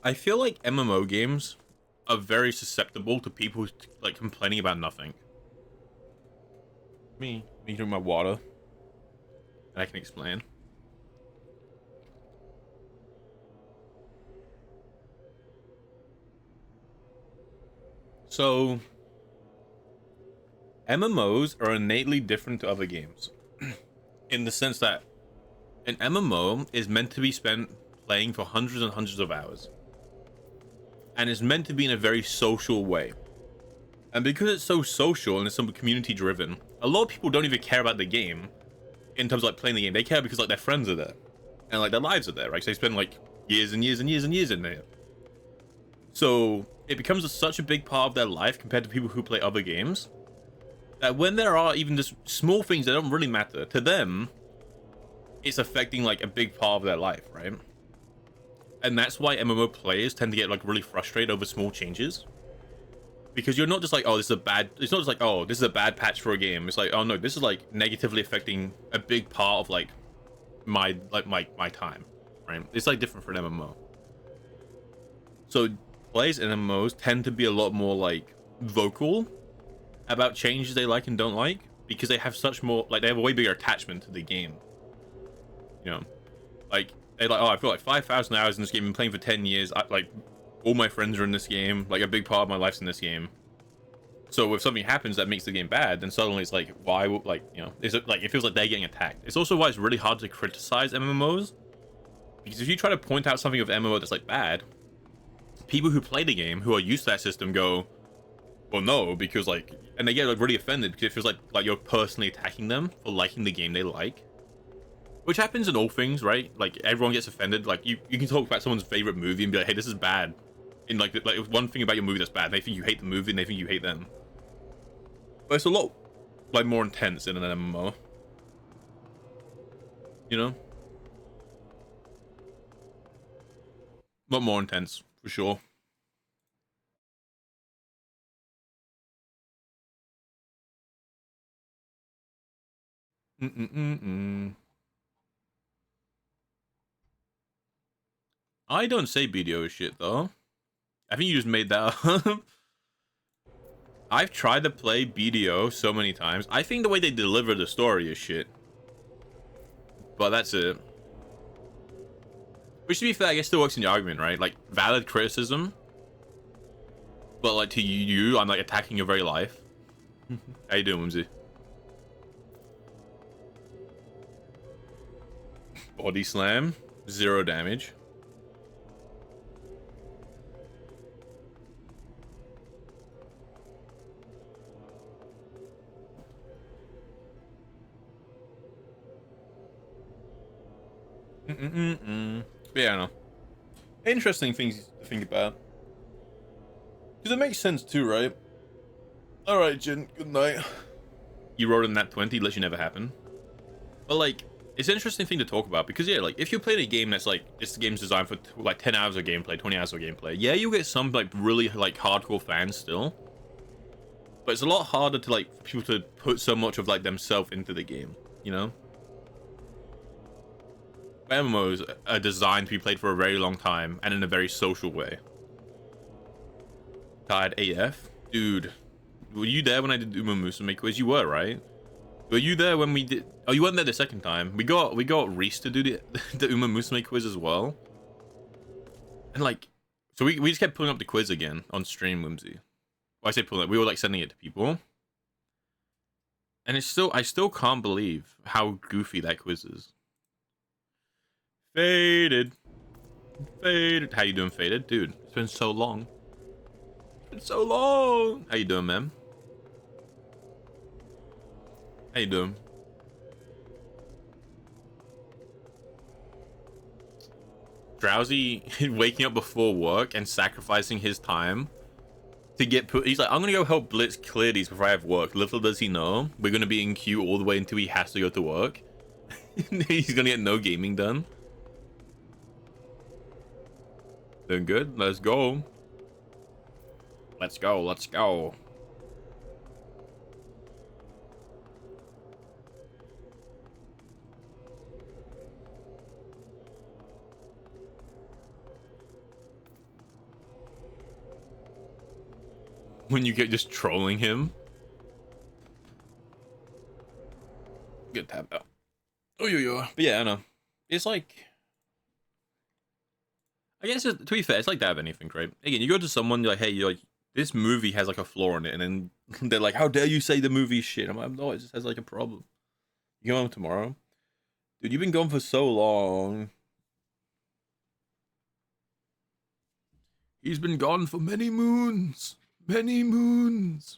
I feel like MMO games are very susceptible to people like complaining about nothing. Me drink my water, and I can explain. So, MMOs are innately different to other games, in the sense that an MMO is meant to be spent playing for hundreds and hundreds of hours, and is meant to be in a very social way. And because it's so social and it's so community driven, a lot of people don't even care about the game in terms of like playing the game. They care because like their friends are there and like their lives are there, right? So they spend like years and years and years and years in there. So it becomes such a big part of their life compared to people who play other games that when there are even just small things that don't really matter to them, it's affecting like a big part of their life, right? And that's why MMO players tend to get like really frustrated over small changes. Because you're not just like, oh, this is a bad, it's not just like, oh, this is a bad patch for a game. It's like, oh no, this is like negatively affecting a big part of like my time, right? It's like different for an MMO. So players in MMOs tend to be a lot more like vocal about changes they like and don't like, because they have such more, like they have a way bigger attachment to the game. You know, like they're like, oh, I feel like 5,000 hours in this game, been playing for 10 years. Like all my friends are in this game. Like a big part of my life's in this game. So if something happens that makes the game bad, then suddenly it's like, why? Like, you know, is it like it feels like they're getting attacked? It's also why it's really hard to criticize MMOs, because if you try to point out something of MMO that's like bad, people who play the game who are used to that system go, well, no, because like, and they get like really offended because it feels like you're personally attacking them for liking the game they like, which happens in all things, right? Like everyone gets offended. Like you can talk about someone's favorite movie and be like, hey, this is bad. And like one thing about your movie that's bad, they think you hate the movie and they think you hate them. But it's a lot like more intense in an MMO, you know? A lot more intense for sure. I don't say BDO is shit though. I think you just made that up. I've tried to play BDO so many times. I think the way they deliver the story is shit. But that's it. Which, to be fair, I guess still works in the argument, right? Like, valid criticism. But, like, to you, I'm, like, attacking your very life. How you doing, Whimsy? Body slam. 0 damage. But yeah, I know. Interesting things to think about. Because it makes sense too, right? Alright, Jin, good night. You wrote in that 20, let you never happen. But like, it's an interesting thing to talk about because yeah, like if you played a game that's like, this game's designed for like 10 hours of gameplay, 20 hours of gameplay, yeah, you get some like really like hardcore fans still. But it's a lot harder to like for people to put so much of like themselves into the game, you know? MMOs are designed to be played for a very long time and in a very social way. Tired AF? Dude, were you there when I did Uma Musume quiz? You were, right? Were you there when we did... Oh, you weren't there the second time. We got Reese to do the Uma Musume quiz as well. And like... So we just kept pulling up the quiz again on stream, Whimsy. Well, I say pulling up. We were like sending it to people. And it's still... I still can't believe how goofy that quiz is. Faded. Faded. How you doing, Faded? Dude, it's been so long. It's been so long. How you doing, man? How you doing? Drowsy waking up before work and sacrificing his time to get put. He's like, I'm gonna go help Blitz clear these before I have work. Little does he know, we're gonna be in queue all the way until he has to go to work. He's gonna get no gaming done. Doing good. Let's go. Let's go. Let's go. When you get just trolling him. Good tab out. Oh, yo. But yeah, I know. It's like, I guess to be fair, it's like that of anything, right? Again, you go to someone, you're like, hey, you're like, this movie has like a flaw in it, and then they're like, how dare you say the movie's shit? I'm like, no, it just has like a problem. You go home tomorrow? Dude, you've been gone for so long. He's been gone for many moons. Many moons.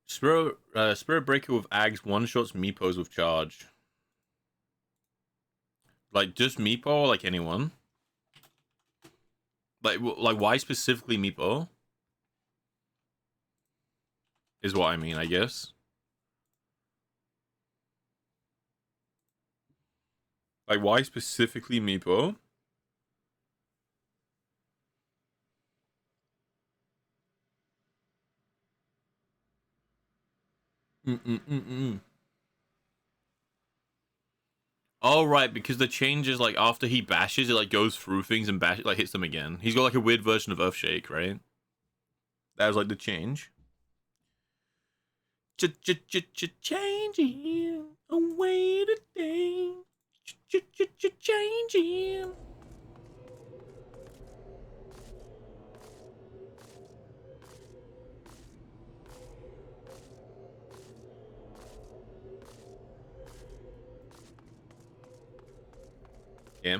Spirit Breaker with Ags one-shots Meepos with charge. Like, just Meepo or like anyone? Like why specifically Meepo? Is what I mean, I guess. Like, why specifically Meepo? Oh, right, because the change is like after he bashes, it like goes through things and like hits them again. He's got like a weird version of Earthshake, right? That was like the change. Changing away today. Changing. Yeah.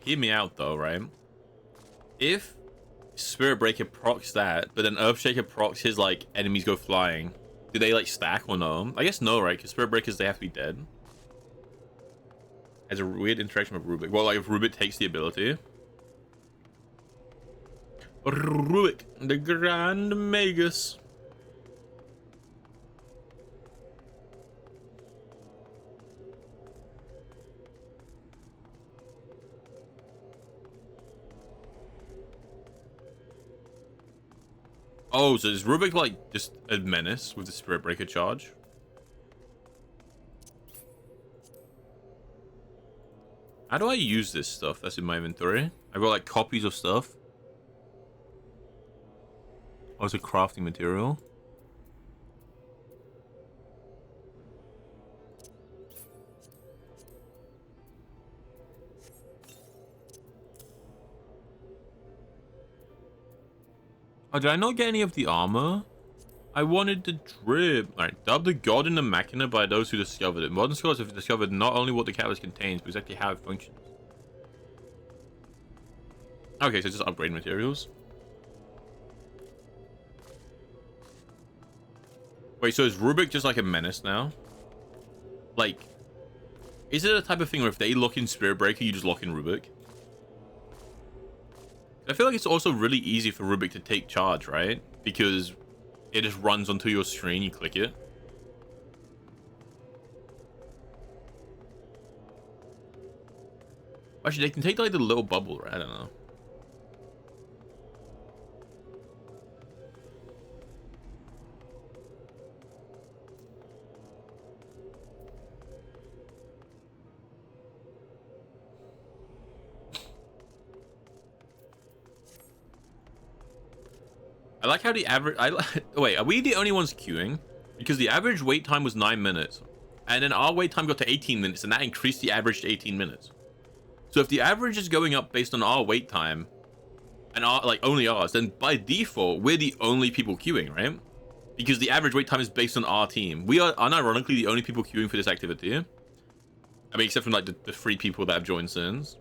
Hear me out though, right? If Spirit Breaker procs that, but then Earthshaker procs his like enemies go flying, do they like stack or no? I guess no, right? Because Spirit Breakers, they have to be dead. Has a weird interaction with Rubik. Well, like if Rubik takes the ability. Rubik, the Grand Magus. Oh, so is Rubik like just a menace with the Spirit Breaker charge? How do I use this stuff that's in my inventory? I've got like copies of stuff. Oh, it's a crafting material. Oh, did I not get any of the armor? I wanted the drip. Alright, dubbed the god in the machina by those who discovered it. Modern scholars have discovered not only what the catalyst contains, but exactly how it functions. Okay, so just upgrade materials. Wait, so is Rubik just like a menace now? Like, is it a type of thing where if they lock in Spirit Breaker, you just lock in Rubik? I feel like it's also really easy for Rubik to take charge, right? Because it just runs onto your screen, you click it. Actually, they can take like the little bubble, right? I don't know. I like how the average... Wait, are we the only ones queuing? Because the average wait time was 9 minutes. And then our wait time got to 18 minutes, and that increased the average to 18 minutes. So if the average is going up based on our wait time, and our, like only ours, then by default, we're the only people queuing, right? because the average wait time is based on our team. We are unironically the only people queuing for this activity. I mean, except from like the 3 people that have joined since.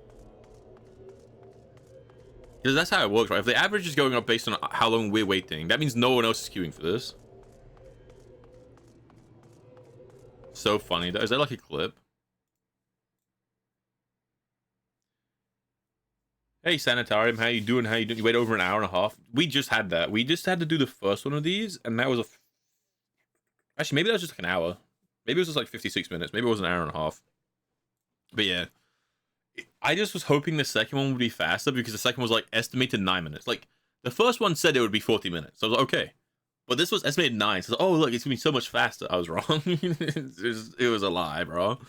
Because that's how it works, right? If the average is going up based on how long we're waiting, that means no one else is queuing for this. So funny. Is that like a clip? Hey, Sanitarium, how you doing? How you doing? You wait over an hour and a half. We just had that. We just had to do the first one of these, and that was actually, maybe that was just like an hour. Maybe it was just like 56 minutes. Maybe it was an hour and a half. But yeah, I just was hoping the second one would be faster because the second was like estimated 9 minutes. Like the first one said it would be 40 minutes. So I was like, okay. But this was estimated 9. So I was like, oh, look, it's gonna be so much faster. I was wrong. It was a lie, bro.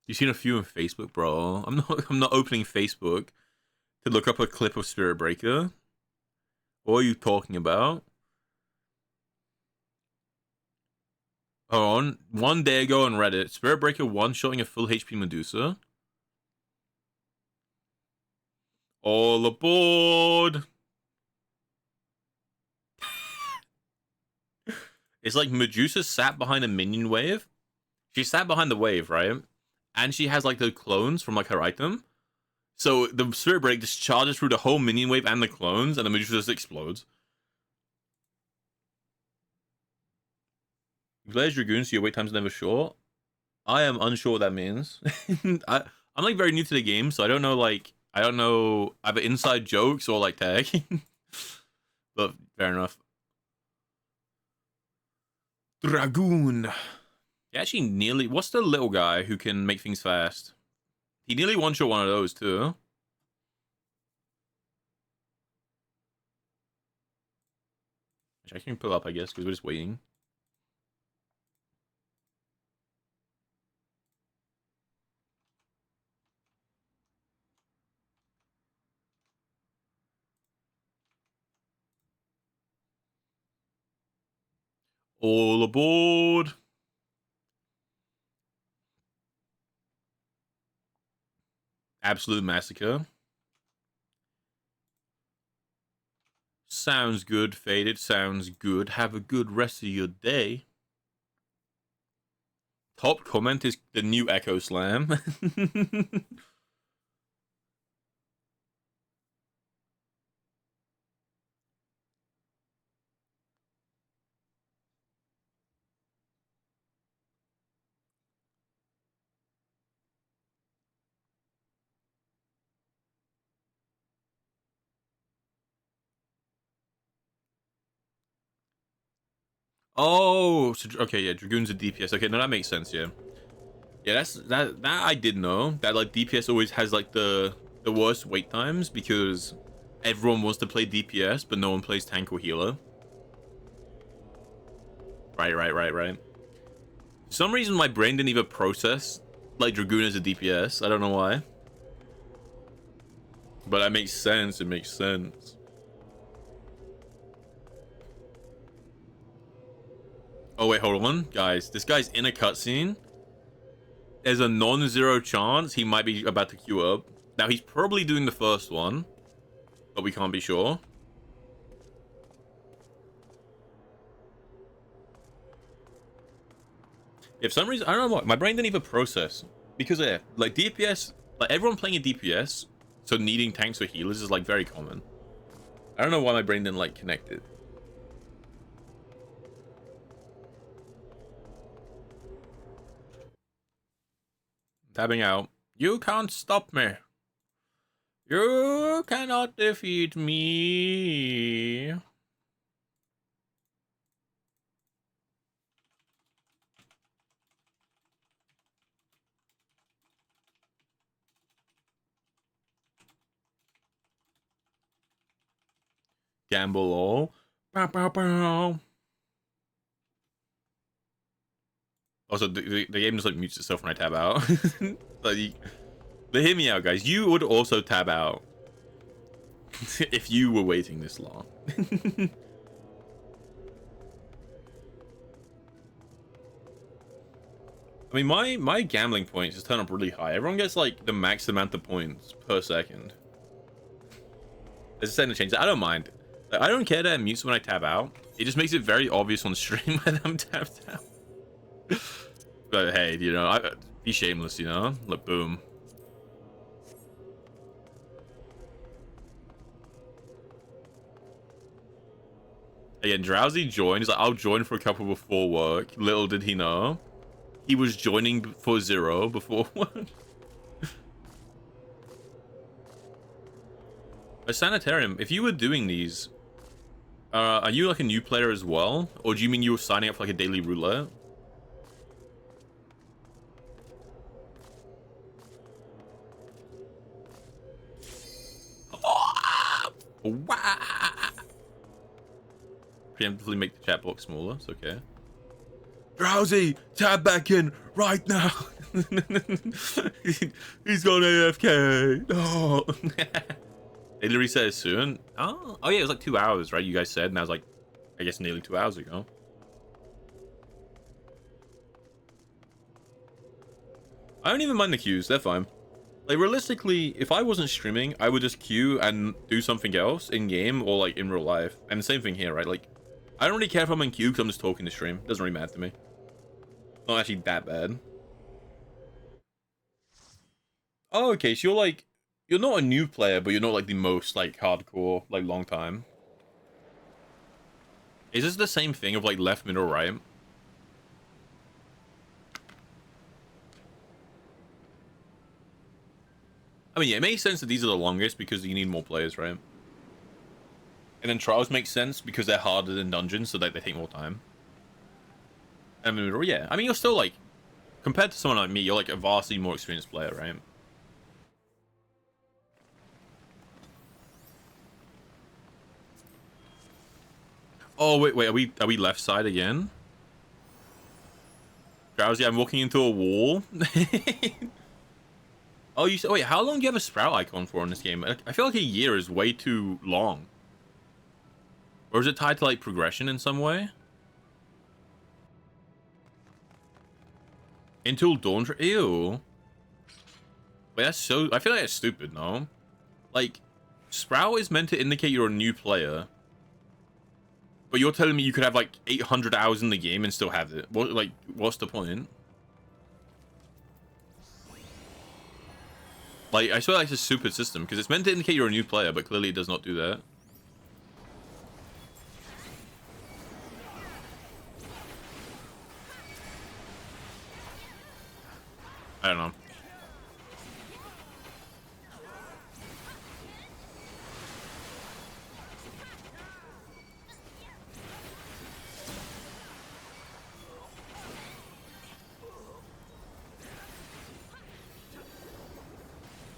You've seen a few on Facebook, bro. I'm not opening Facebook to look up a clip of Spirit Breaker. What are you talking about? Hold on. One day ago on Reddit, Spirit Breaker one-shotting a full HP Medusa. All aboard! It's like Medusa sat behind a minion wave. She sat behind the wave, right? And she has like the clones from like her item. So the Spirit Break just charges through the whole minion wave and the clones, and the Medusa just explodes. Glazed Dragoon, so your wait time's never short. I am unsure what that means. I'm like very new to the game, so I don't know like either inside jokes or like tag. But fair enough. Dragoon. He actually nearly. What's the little guy who can make things fast? He nearly one-shot one of those too. Which I can pull up, I guess, because we're just waiting. All aboard. Absolute massacre. Sounds good, Faded. Sounds good. Have a good rest of your day. Top comment is the new Echo Slam. Oh, so, okay, yeah, Dragoon's a DPS. Okay, no, that makes sense, yeah. Yeah, that I did know that like DPS always has like the worst wait times because everyone wants to play DPS, but no one plays tank or healer. Right. For some reason, my brain didn't even process like Dragoon as a DPS. I don't know why, but that makes sense. It makes sense. Oh wait, hold on, guys. This guy's in a cutscene. There's a non-zero chance he might be about to queue up. Now he's probably doing the first one, but we can't be sure. If some reason, I don't know what, my brain didn't even process. Because yeah, like DPS, like everyone playing a DPS, so needing tanks or healers is like very common. I don't know why my brain didn't like connect it. Tabbing out. You can't stop me. You cannot defeat me. Gamble all. Bow, bow, bow. Also, the game just like mutes itself when I tab out. Like, but hear me out, guys. You would also tab out if you were waiting this long. I mean, my gambling points just turn up really high. Everyone gets like the max amount of points per second. There's a setting to change that. I don't mind. Like, I don't care that it mutes when I tab out. It just makes it very obvious on stream when I'm tapped out. But hey, you know, be shameless, you know? Look, boom. Again, Drowsy joined. He's like, I'll join for a couple before work. Little did he know, he was joining for 0 before work. A sanitarium, if you were doing these, are you like a new player as well? Or do you mean you were signing up for like a daily roulette? Oh! Wow! Preemptively make the chat box smaller, it's okay. Drowsy, tab back in right now. He's gone AFK. No. They literally said it soon. Oh yeah, it was like 2 hours, right? You guys said, and I was like, I guess nearly 2 hours ago. I don't even mind the queues, they're fine. Like, realistically, if I wasn't streaming, I would just queue and do something else in game or like in real life. And the same thing here, right? Like, I don't really care if I'm in queue because I'm just talking to stream. It doesn't really matter to me. It's not actually that bad. Oh, okay, so you're not a new player, but you're not like the most like hardcore, like long time. Is this the same thing of like left, middle, right? I mean, yeah, it makes sense that these are the longest because you need more players, right? And then trials make sense because they're harder than dungeons, so that they take more time. And middle, yeah. I mean, you're still like, compared to someone like me, you're like a vastly more experienced player, right? Oh wait, are we left side again? Drowsy, I'm walking into a wall. Oh, you said, wait, how long do you have a sprout icon for in this game? I feel like a year is way too long. Or is it tied to like progression in some way? Until dawn. Ew. Wait, that's so. I feel like that's stupid, no? Like, sprout is meant to indicate you're a new player. But you're telling me you could have like 800 hours in the game and still have it. What, like, what's the point? Like, I swear that's a stupid system because it's meant to indicate you're a new player, but clearly it does not do that. I don't know.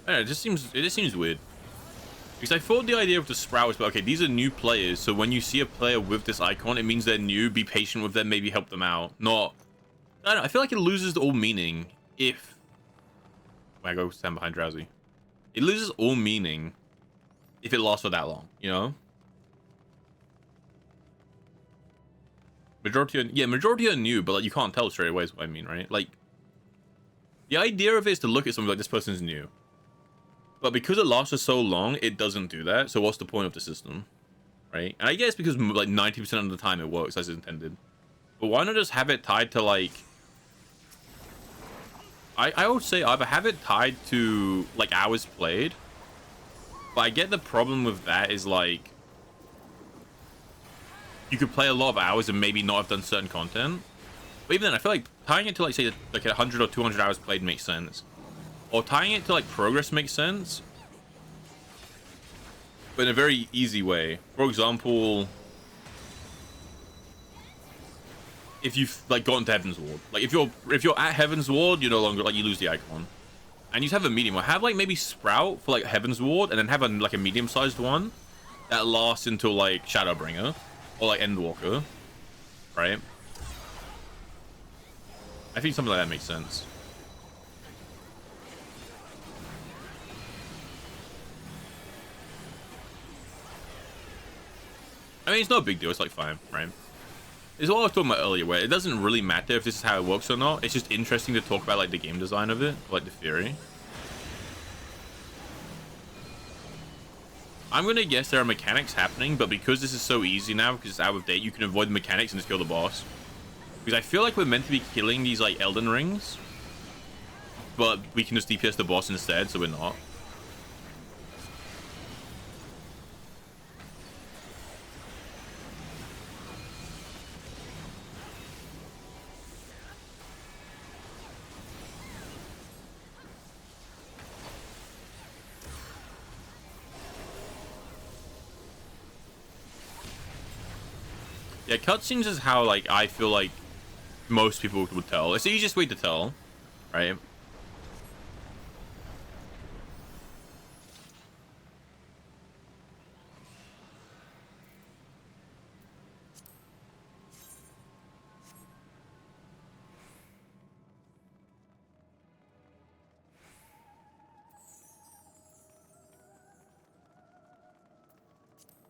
I don't know, it just seems weird. Because I thought the idea of the sprout was, okay, these are new players, so when you see a player with this icon, it means they're new, be patient with them, maybe help them out. Not... I don't know, I feel like it loses all meaning if... I go stand behind Drowsy. It loses all meaning if it lasts for that long, you know? Majority are new, but like you can't tell straight away is what I mean, right? Like, the idea of it is to look at something like this person's new. But because it lasts for so long, it doesn't do that. So what's the point of the system, right? And I guess because like 90% of the time it works as intended. But why not just have it tied to like... I would say either have it tied to like hours played. But I get the problem with that is like... You could play a lot of hours and maybe not have done certain content. But even then, I feel like tying it to like say like 100 or 200 hours played makes sense. Or tying it to like progress makes sense, but in a very easy way. For example, if you've like gotten to Heaven's Ward, like if you're at Heaven's Ward, you no longer like you lose the icon, and you have a medium. Or have like maybe Sprout for like Heaven's Ward, and then have like a medium-sized one that lasts until like Shadowbringer or like Endwalker, right? I think something like that makes sense. I mean, it's no big deal. It's like fine, right? It's what I was talking about earlier, where it doesn't really matter if this is how it works or not. It's just interesting to talk about like the game design of it, like the theory. I'm gonna guess there are mechanics happening, but because this is so easy now, because it's out of date, you can avoid the mechanics and just kill the boss. Because I feel like we're meant to be killing these like Elden Rings, but we can just DPS the boss instead, so we're not. Yeah, cutscenes is how like I feel like most people would tell. It's the easiest way to tell, right?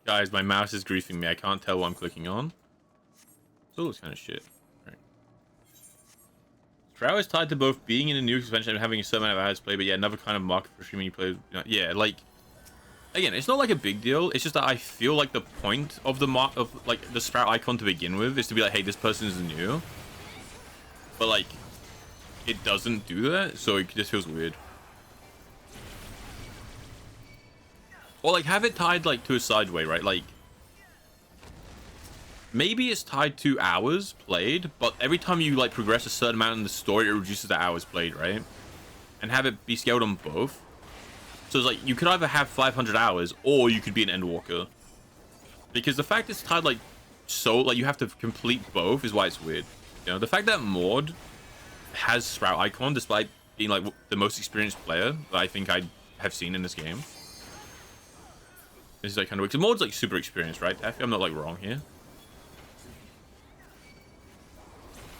Guys, my mouse is griefing me. I can't tell what I'm clicking on. Still looks kind of shit. Right. Trow is tied to both being in a new expansion and having a certain amount of hours play, but yeah, another kind of market for streaming you play. You know, yeah, like again, it's not like a big deal. It's just that I feel like the point of the like the Sprout icon to begin with is to be like, hey, this person is new. But like, it doesn't do that, so it just feels weird. Or like have it tied like to a sideway, right? Like maybe it's tied to hours played, but every time you like progress a certain amount in the story, it reduces the hours played, right? And have it be scaled on both. So it's like you could either have 500 hours or you could be an Endwalker. Because the fact it's tied like so like you have to complete both is why it's weird. You know, the fact that Maud has Sprout icon despite being like the most experienced player that I think I have seen in this game. This is like kind of weird. Because Maud's like super experienced, right? I'm not like wrong here.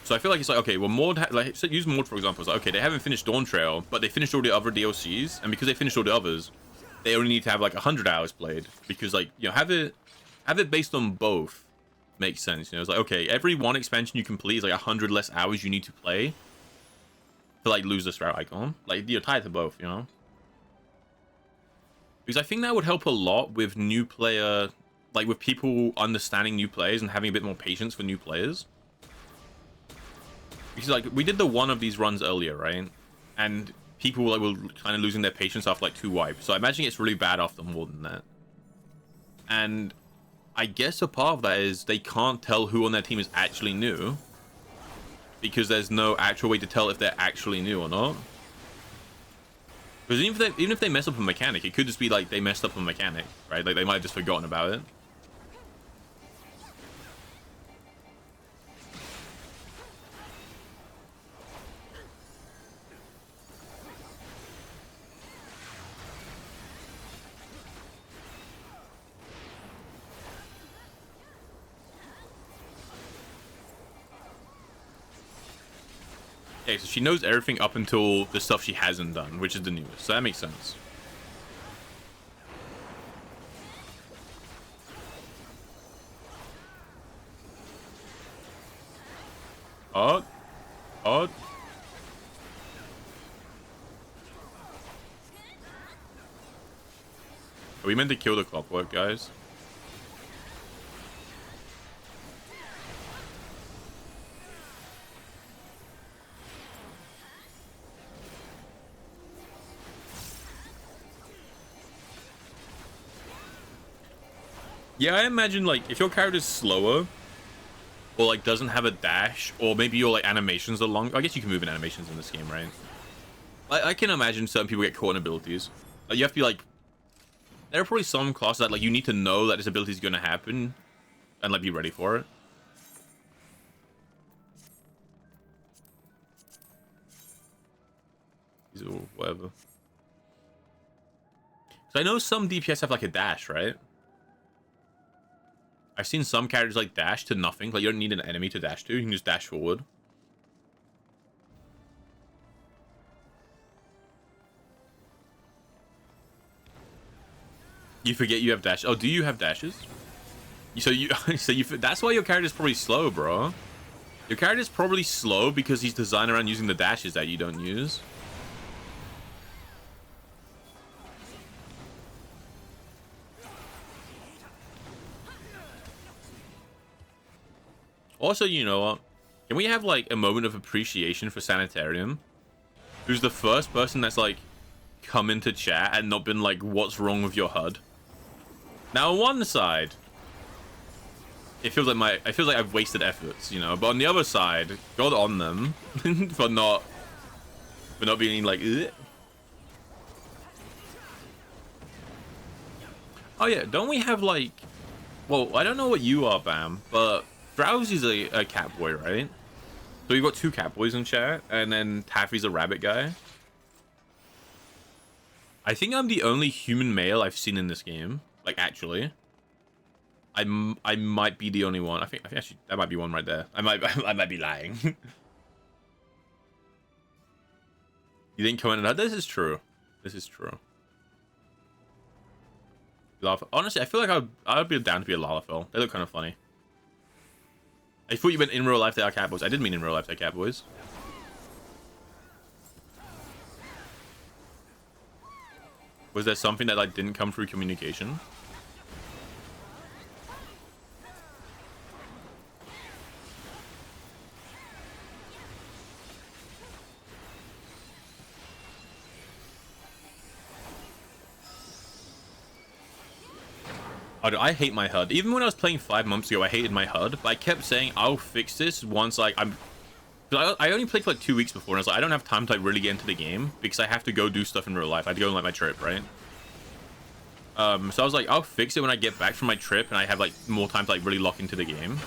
So I feel like it's like, okay, well, Maud, like, use Maud for example. It's like, okay, they haven't finished Dawn Trail, but they finished all the other DLCs, and because they finished all the others, they only need to have like 100 hours played. Because like, you know, have it based on both makes sense. You know, it's like, okay, every one expansion you complete is like 100 less hours you need to play to like lose the Sprout icon. Like you're tied to both, you know. Because I think that would help a lot with new player, like with people understanding new players and having a bit more patience for new players. Because like we did the one of these runs earlier, right? And people like were kind of losing their patience after like 2 wipes. So I imagine it's really bad after more than that. And I guess a part of that is they can't tell who on their team is actually new, because there's no actual way to tell if they're actually new or not. Because even if they mess up a mechanic, it could just be like they messed up a mechanic, right? Like they might have just forgotten about it. Okay, so she knows everything up until the stuff she hasn't done, which is the newest. So that makes sense. Oh. Oh. Are we meant to kill the clockwork, guys? Yeah, I imagine like if your character's slower or like doesn't have a dash, or maybe your like animations are long. I guess you can move in animations in this game, right? I can imagine certain people get caught in abilities. Like, you have to be like, there are probably some classes that like you need to know that this ability is going to happen and like be ready for it. Or whatever. So I know some DPS have like a dash, right? I've seen some characters like dash to nothing. Like you don't need an enemy to dash to. You can just dash forward. You forget you have dash. Oh, do you have dashes? So you, that's why your character's probably slow, bro. Your character's probably slow because he's designed around using the dashes that you don't use. Also, you know what? Can we have, like, a moment of appreciation for Sanitarium? Who's the first person that's, like, come into chat and not been like, what's wrong with your HUD? Now, on one side, it feels like I've wasted efforts, you know. But on the other side, God on them for not being like, ugh. Oh yeah, don't we have like, well, I don't know what you are, Bam, but Drowsy's a cat boy, right? So we've got two cat boys in chat, and then Taffy's a rabbit guy. I think I'm the only human male I've seen in this game. Like, actually. I might be the only one. I think actually that might be one right there. I might be lying. You didn't comment on that? This is true. This is true. Honestly, I feel like I'd be down to be a Lalafell. They look kind of funny. I thought you meant in real life they are catboys. I didn't mean in real life they're catboys. Was there something that like didn't come through communication? Oh, I hate my HUD. Even when I was playing 5 months ago, I hated my HUD. But I kept saying I'll fix this once like I only played for like 2 weeks before, and I was like, I don't have time to like really get into the game because I have to go do stuff in real life. I have to go on like my trip, right? So I was like, I'll fix it when I get back from my trip and I have like more time to like really lock into the game.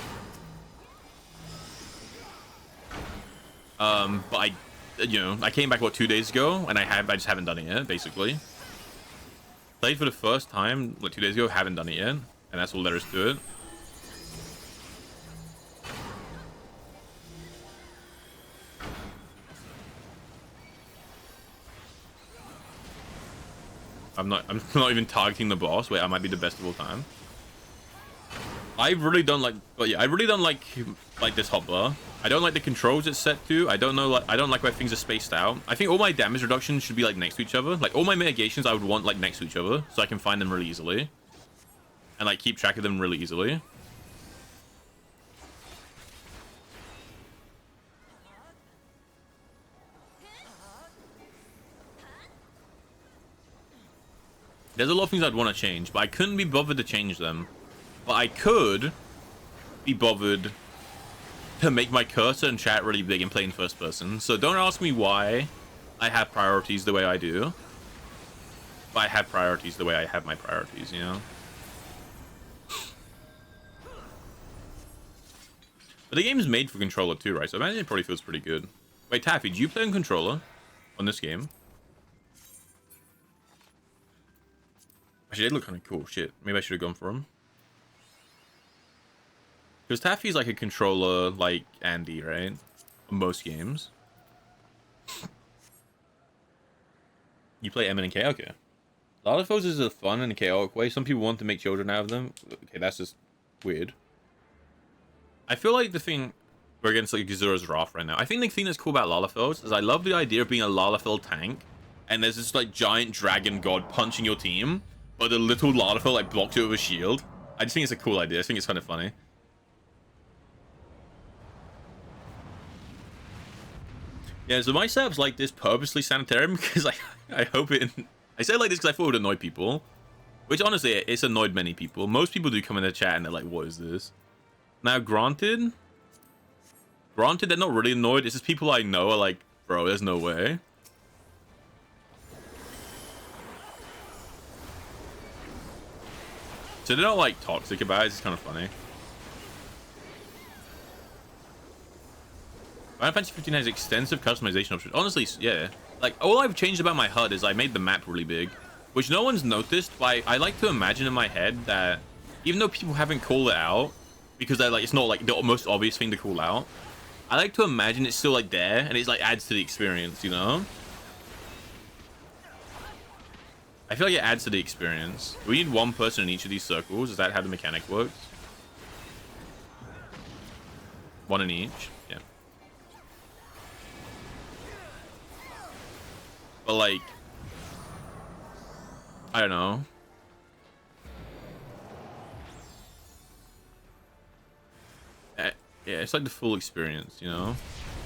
But I came back what 2 days ago, and I just haven't done it yet, basically. Played for the first time like 2 days ago, haven't done it yet, and that's all there is to it. I'm not even targeting the boss. Wait, I might be the best of all time. I really don't like, but yeah, I really don't like this hotbar. I don't like the controls it's set to. I don't like where things are spaced out. I think all my damage reductions should be like next to each other. Like all my mitigations I would want like next to each other so I can find them really easily. And like keep track of them really easily. There's a lot of things I'd want to change, but I couldn't be bothered to change them. But I could be bothered to make my cursor and chat really big and play in first person. So don't ask me why I have priorities the way I do. But I have priorities the way I have my priorities, you know? But the game is made for controller too, right? So I imagine it probably feels pretty good. Wait, Taffy, do you play on controller on this game? Actually, they look kind of cool. Shit, maybe I should have gone for him. Because Taffy's like a controller, like Andy, right? On most games. You play M and K? Okay. A lot of those is a fun and chaotic way. Some people want to make children out of them. Okay, that's just weird. I feel like the thing... We're against like Gazura's Wrath right now. I think the thing that's cool about Lalafels is I love the idea of being a Lalafell tank. And there's this like giant dragon god punching your team. But the little Lalafell like blocks it with a shield. I just think it's a cool idea. I think it's kind of funny. Yeah, so my setup's like this purposely Sanitarium because I hope it... I say it like this because I thought it would annoy people. Which honestly, it's annoyed many people. Most people do come in the chat and they're like, what is this? Now, granted, they're not really annoyed. It's just people I know are like, bro, there's no way. So they're not like toxic about it. It's kind of funny. Final Fantasy 15 has extensive customization options. Honestly, yeah. Like, all I've changed about my HUD is I made the map really big. Which no one's noticed, but I like to imagine in my head that even though people haven't called it out, because they're like, it's not like the most obvious thing to call out, I like to imagine it's still like there, and it's like adds to the experience, you know? I feel like it adds to the experience. We need one person in each of these circles. Is that how the mechanic works? One in each. Yeah. But like, I don't know. Yeah, it's like the full experience, you know?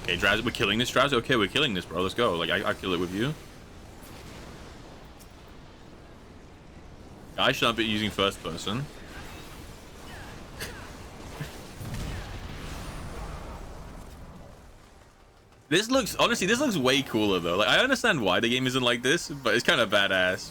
Okay, Drowsy, we're killing this, Drowsy. Okay, we're killing this, bro. Let's go. Like, I kill it with you. I should not be using first person. This looks, honestly, this looks way cooler, though. Like, I understand why the game isn't like this, but it's kind of badass.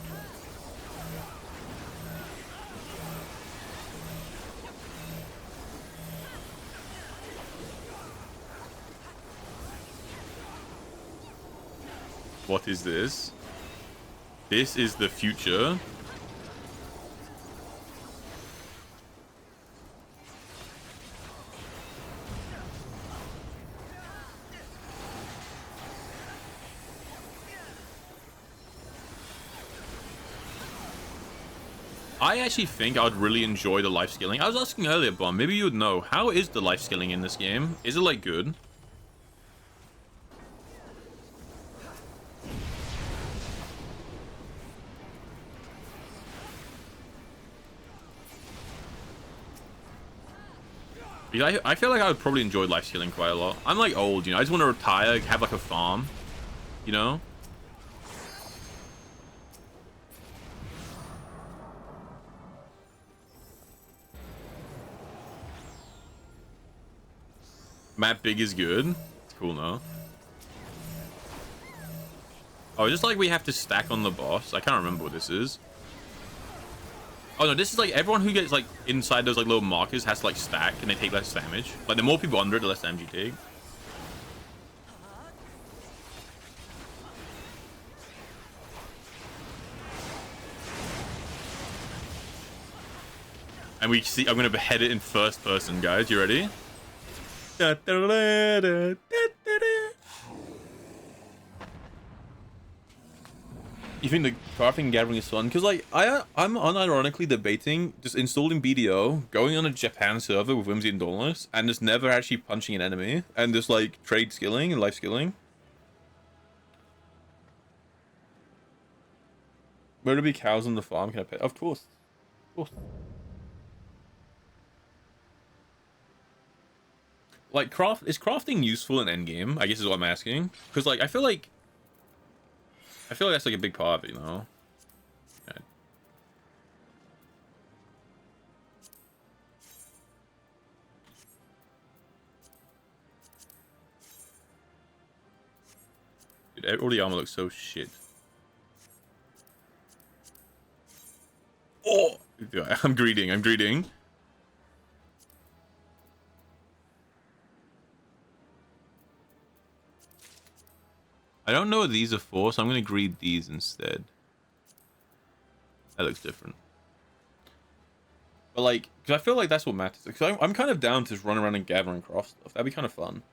What is this? This is the future. I actually think I would really enjoy the life scaling. I was asking earlier, Bomb, maybe you would know. How is the life scaling in this game? Is it, like, good? Because I feel like I would probably enjoy life scaling quite a lot. I'm, like, old, you know? I just want to retire, have, like, a farm, you know? Map big is good. It's cool now. Oh, just like we have to stack on the boss. I can't remember what this is. Oh no, this is like everyone who gets like inside those like little markers has to like stack and they take less damage. Like the more people under it, the less damage you take. And we see, I'm gonna behead it in first person, guys. You ready? You think the crafting and gathering is fun? Because like I'm unironically debating just installing BDO, going on a Japan server with Whimsy and Dauntless, and just never actually punching an enemy, and just like trade skilling and life skilling. Where to be cows on the farm? Can I pay? Of course, of course. Like is crafting useful in endgame? I guess is what I'm asking. Because like I feel like that's like a big part of it, you know. Okay. Dude, all the armor looks so shit. Oh, I'm greeting. I'm greeting. I don't know what these are for, so I'm going to greed these instead. That looks different. But like, because I feel like that's what matters. Because I'm kind of down to just run around and gather and craft stuff. That'd be kind of fun.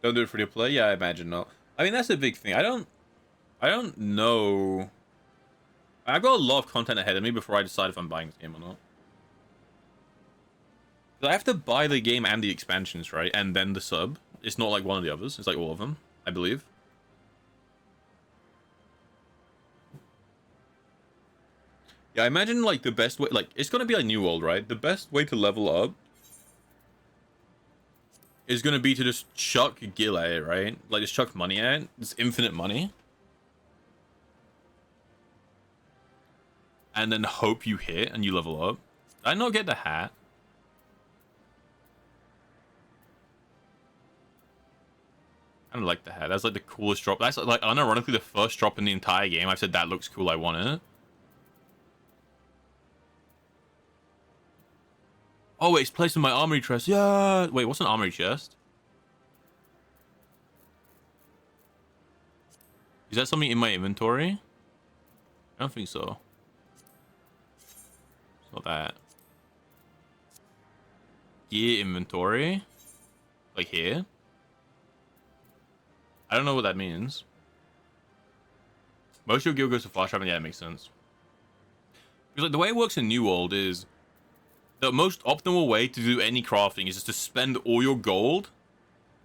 Don't do it for the play? Yeah, I imagine not. I mean, that's a big thing. I don't know. I've got a lot of content ahead of me before I decide if I'm buying this game or not. I have to buy the game and the expansions, right? And then the sub. It's not like one of the others. It's like all of them, I believe. Yeah, I imagine like the best way, like it's gonna be like New World, right? The best way to level up is gonna be to just chuck gil at it, right? Like just chuck money at it. It's infinite money. And then hope you hit and you level up. Did I not get the hat? I don't like the hat. That's like the coolest drop. That's like unironically the first drop in the entire game. I've said that looks cool. I want it. Oh wait, it's placed in my armory chest. Yeah. Wait, what's an armory chest? Is that something in my inventory? I don't think so. It's not that. gear inventory. Like here. I don't know what that means. Most of your gear goes to flash travel. Yeah, it makes sense. Because like the way it works in New World is the most optimal way to do any crafting is just to spend all your gold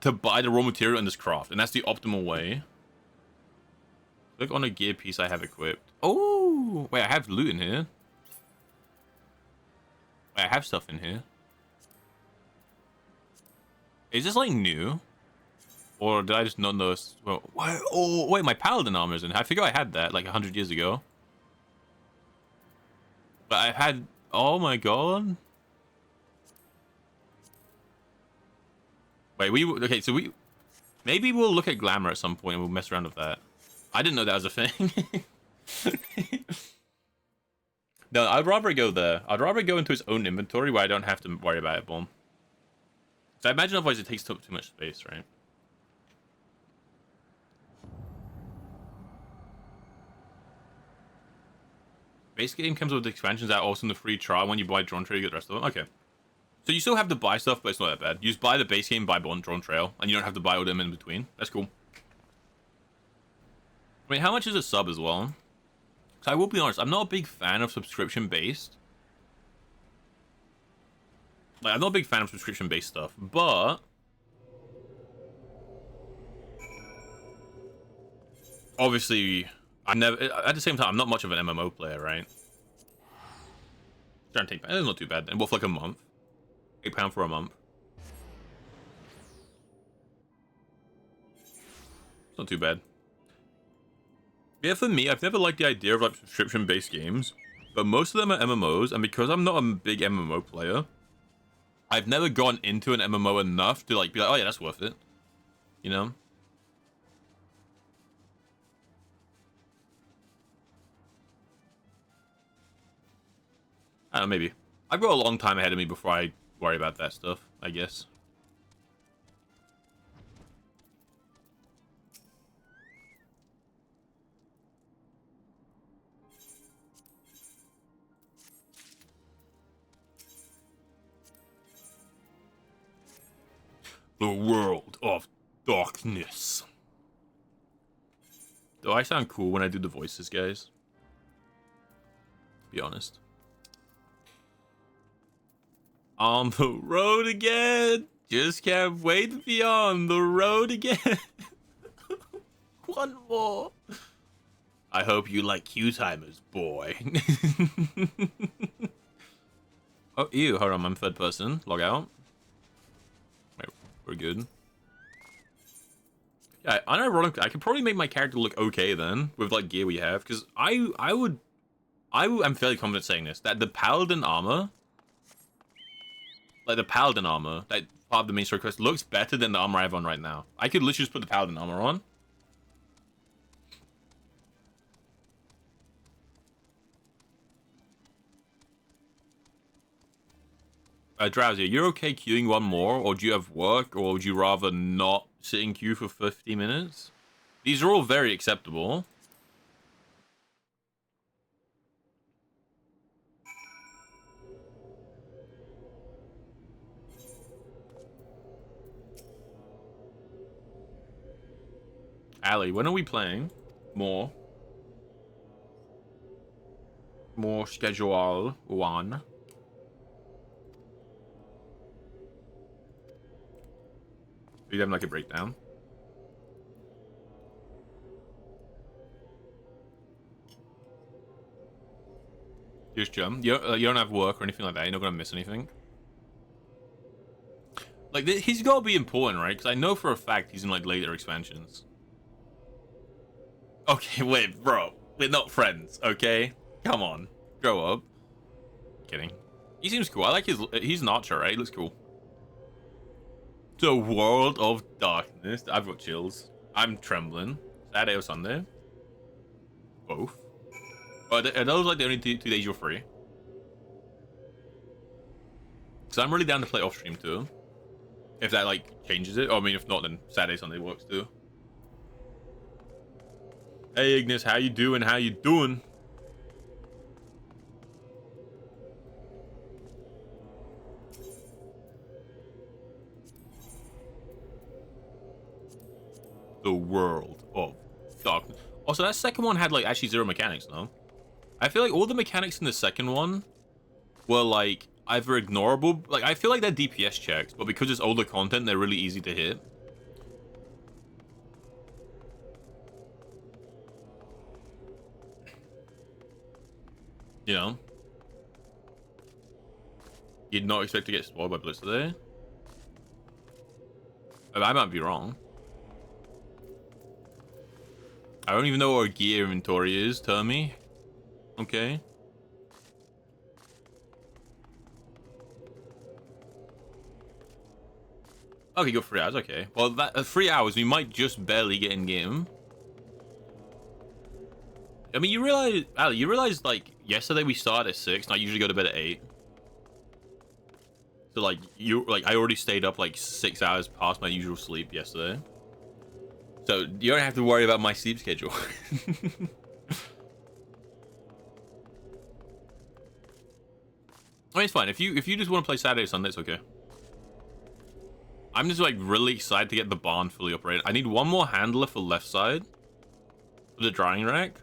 to buy the raw material in this craft, and that's the optimal way. Click on a gear piece I have equipped. Oh, wait, I have loot in here. Wait, I have stuff in here. Is this like new? Or did I just not notice? Well, oh, wait, my paladin armor's in. I figure I had that like 100 years ago. But I had, oh my god. Wait, okay, so maybe we'll look at glamour at some point and we'll mess around with that. I didn't know that was a thing. No, I'd rather go there. I'd rather go into his own inventory where I don't have to worry about it, boom. So I imagine otherwise it takes up too much space, right? Base game comes with expansions that are also in the free trial. When you buy Drone Trail, you get the rest of them. Okay. So you still have to buy stuff, but it's not that bad. You just buy the base game, buy Drone Trail, and you don't have to buy all them in between. That's cool. I mean, how much is a sub as well? So I will be honest, I'm not a big fan of subscription-based. Like, I'm not a big fan of subscription-based stuff, but obviously, I never. At the same time, I'm not much of an MMO player, right? Trying to take. It's not too bad then. Well, for like a month, £8 for a month. It's not too bad. Yeah, for me, I've never liked the idea of like subscription-based games, but most of them are MMOs, and because I'm not a big MMO player, I've never gone into an MMO enough to like be like, oh yeah, that's worth it, you know? I don't know, maybe. I've got a long time ahead of me before I worry about that stuff, I guess. The world of darkness. Do I sound cool when I do the voices, guys? Be honest. On the road again. Just can't wait to be on the road again. One more. I hope you like queue timers, boy. Oh, ew. Hold on, I'm third person. Log out. Wait, we're good. Yeah, unironically, I could probably make my character look okay then with like gear we have, because I'm fairly confident saying this, that the paladin armor, like the paladin armor, that part of the main story quest, looks better than the armor I have on right now. I could literally just put the paladin armor on. Drowsy, you're okay queuing one more, or do you have work, or would you rather not sit in queue for 50 minutes? These are all very acceptable. Ali, when are we playing? More schedule one. You have like a breakdown. Just jump. You don't have work or anything like that. You're not gonna miss anything. Like he's gotta be important, right? Because I know for a fact he's in like later expansions. Okay, wait, bro. We're not friends, okay? Come on, grow up. Kidding. He seems cool. I like his. He's an archer, right? He looks cool. The world of darkness. I've got chills. I'm trembling. Saturday or Sunday? Both. Are those like the only two days you're free? Because I'm really down to play off stream too. If that like changes it. Or, I mean, if not, then Saturday, Sunday works too. Hey Ignis, how you doing? How you doing? the world of darkness. Also, that second one had like actually zero mechanics, no? I feel like all the mechanics in the second one were like either ignorable. Like I feel like they're DPS checks, but because it's older content, they're really easy to hit. You know? You'd not expect to get spoiled by Blitz today? I might be wrong. I don't even know what our gear inventory is, Termy. Okay. Okay, go 3 hours, okay. Well, that 3 hours, we might just barely get in game. I mean, Ali, you realize, like, yesterday we started at 6, and I usually go to bed at 8. So, like, I already stayed up, like, 6 hours past my usual sleep yesterday. So, you don't have to worry about my sleep schedule. I mean, it's fine. If you just want to play Saturday or Sunday, it's okay. I'm just, like, really excited to get the barn fully operated. I need one more handler for left side. For the drying rack.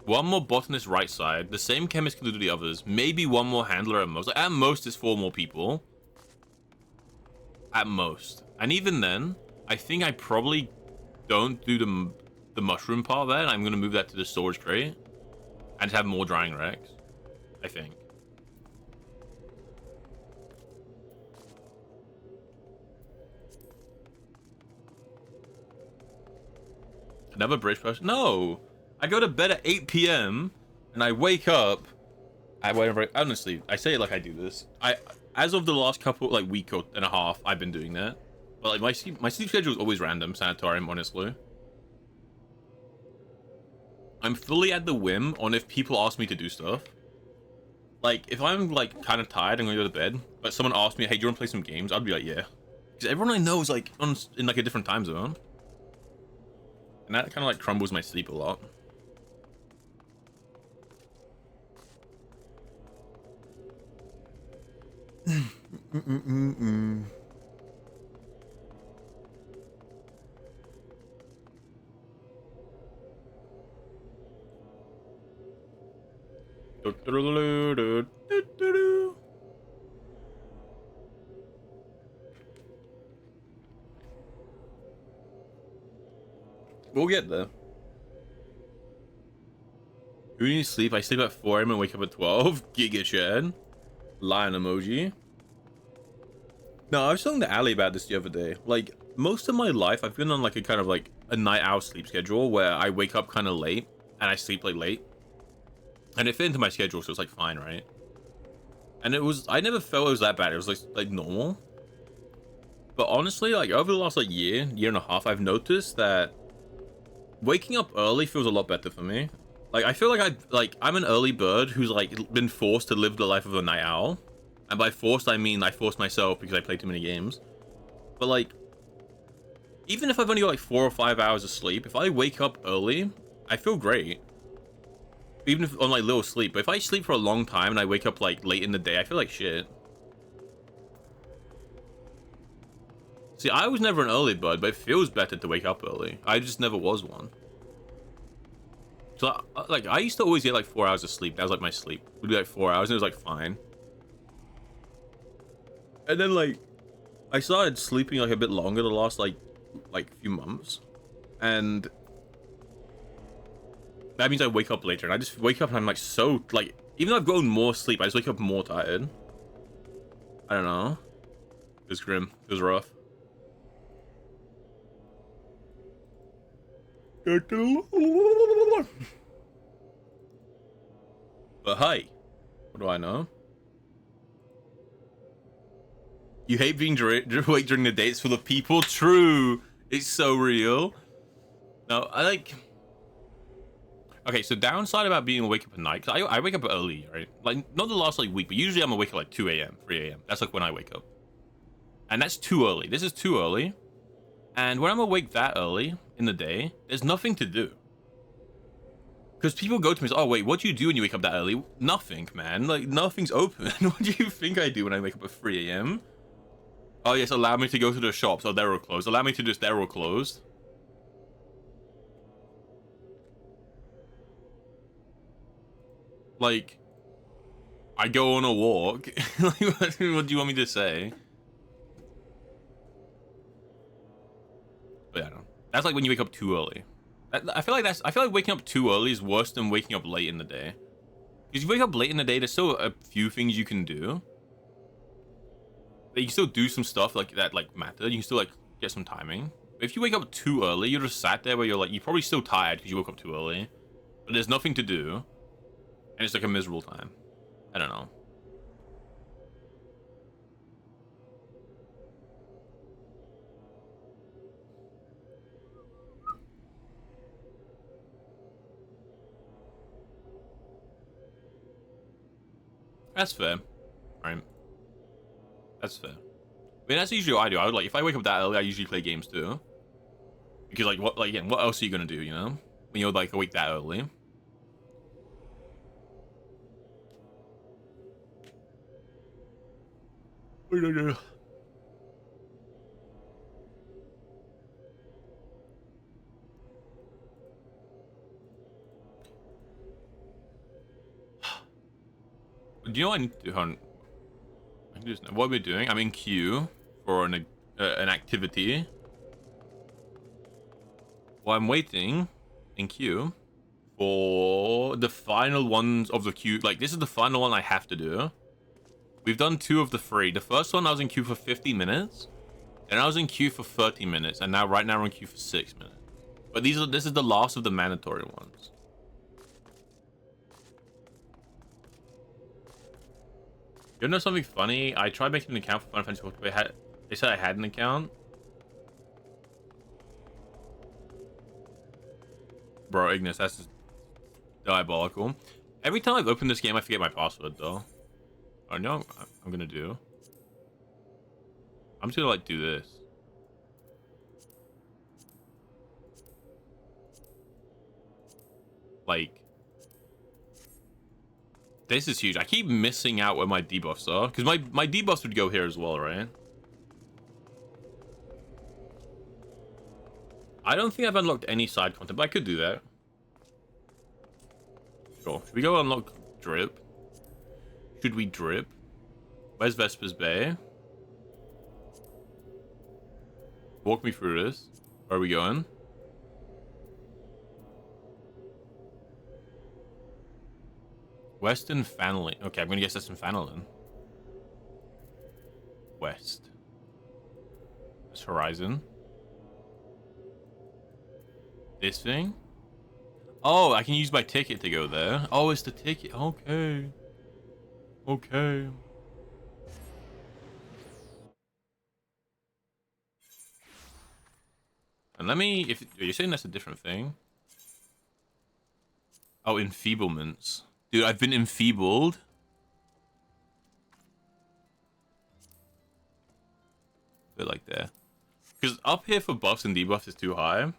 One more botanist right side. The same chemist can do the others. Maybe one more handler at most. Like, at most, it's 4 more people. At most. And even then, I think I probably don't do the mushroom part there. And I'm going to move that to the storage crate. And have more drying racks. I think. Another British person? No! I go to bed at 8 p.m. and I wake up at whatever. Honestly, I say it like I do this. As of the last couple, like, week and a half, I've been doing that. But, like, my sleep schedule is always random, sanatorium, honestly. I'm fully at the whim on if people ask me to do stuff. Like, if I'm, like, kind of tired, I'm gonna go to bed, but someone asks me, hey, do you want to play some games? I'd be like, yeah. Because everyone I know is, like, in, like, a different time zone. And that kind of, like, crumbles my sleep a lot. We'll get there. Who needs sleep? I sleep at 4 a.m. and wake up at 12. Giga Chad. Lion emoji. No, I was telling the alley about this the other day. Like, most of my life, I've been on, like, a kind of, like, a night owl sleep schedule where I wake up kind of late and I sleep, like, late. And it fit into my schedule, so it's, like, fine, right? And I never felt it was that bad. It was, like normal. But honestly, like, over the last, like, year and a half, I've noticed that waking up early feels a lot better for me. Like, I feel like I'm an early bird who's, like, been forced to live the life of a night owl. And by forced, I mean I forced myself because I play too many games. But, like, even if I've only got, like, 4 or 5 hours of sleep, if I wake up early, I feel great. Even if on, like, little sleep. But if I sleep for a long time and I wake up, like, late in the day, I feel like shit. See, I was never an early bird, but it feels better to wake up early. I just never was one. So, like, I used to always get, like, 4 hours of sleep. That was, like, my sleep. It would be, like, 4 hours, and it was, like, fine. And then, like, I started sleeping, like, a bit longer the last, like few months. And that means I wake up later. And I just wake up and I'm, like, so, like, even though I've gotten more sleep, I just wake up more tired. I don't know. It was grim. It was rough. But hey, what do I know? You hate being awake during the day. It's for the people. True. It's so real. No, I like... Okay, so downside about being awake up at night, because I wake up early, right? Like, not the last, like, week, but usually I'm awake at, like, 2 a.m., 3 a.m. That's, like, when I wake up. And that's too early. This is too early. And when I'm awake that early in the day, there's nothing to do. Because people go to me and say, oh, wait, what do you do when you wake up that early? Nothing, man. Like, nothing's open. What do you think I do when I wake up at 3 a.m.? Oh, yes, allow me to go to the shops. Oh, they're all closed. Allow me to just, they're all closed. Like, I go on a walk. Like, what do you want me to say? But yeah, no. That's like when you wake up too early. I feel like waking up too early is worse than waking up late in the day. Because you wake up late in the day, there's still a few things you can do. Like, you can still do some stuff like that, like matter. You can still like get some timing. But if you wake up too early, you're just sat there where you're like, you're probably still tired because you woke up too early. But there's nothing to do, and it's like a miserable time. I don't know. That's fair, right? That's fair. I mean, that's usually what I do. I would like if I wake up that early, I usually play games too. Because like what, like again, what else are you gonna do? You know, when you're like awake that early. Do you know what I need to do? Hold on. I can just, what we're doing? I'm in queue for an activity. Well, I'm waiting in queue for the final ones of the queue. Like, this is the final one I have to do. We've done 2 of the 3. The first one I was in queue for 50 minutes, and I was in queue for 30 minutes, and right now we're in queue for 6 minutes. But this is the last of the mandatory ones. You know something funny? I tried making an account for Final Fantasy 14. They said I had an account. Bro, Ignis, that's just diabolical. Every time I've opened this game, I forget my password, though. Oh, no, I'm gonna do. I'm just gonna, like, do this. Like, this is huge. I keep missing out where my debuffs are. Because my debuffs would go here as well, right? I don't think I've unlocked any side content, but I could do that. Sure. Should we go unlock Drip? Should we drip? Where's Vesper's Bay? Walk me through this. Where are we going? Western Fanolin. Okay, I'm gonna guess that's in Fanolin. West. That's Horizon. This thing? Oh, I can use my ticket to go there. Oh, it's the ticket. Okay. Okay. And let me, if you're saying that's a different thing. Oh, enfeeblements. Dude, I've been enfeebled. Bit like there. Because up here for buffs and debuffs is too high.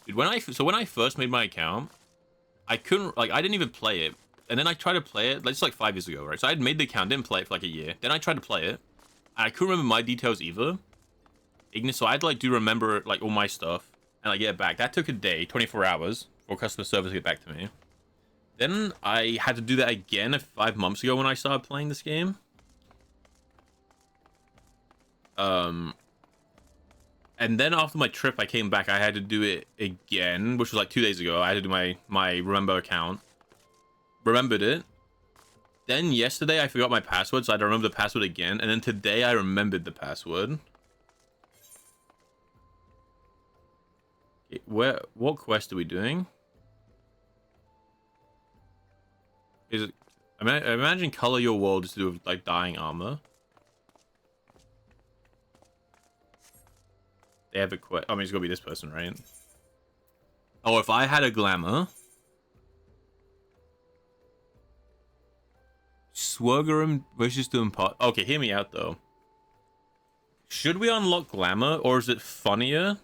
Dude, when I first made my account, I couldn't, like, I didn't even play it. And then I tried to play it, it's like 5 years ago, right? So I had made the account, didn't play it for like a year. Then I tried to play it, and I couldn't remember my details either. Ignis, so I had to, like, remember, like, all my stuff, and, like, get it back. That took a day, 24 hours, for customer service to get back to me. Then I had to do that again 5 months ago when I started playing this game. And then after my trip, I came back, I had to do it again, which was like 2 days ago. I had to do my Remember account. Remembered it. Then yesterday, I forgot my password, so I had to remember the password again. And then today, I remembered the password. Okay, what quest are we doing? Is it... I imagine color your world is to do with, like, dying armor. They have a quest. I mean, it's gonna be this person, right? Oh, if I had a glamour. Swurgerum wishes to impart. Okay, hear me out though. Should we unlock glamour, or is it funnier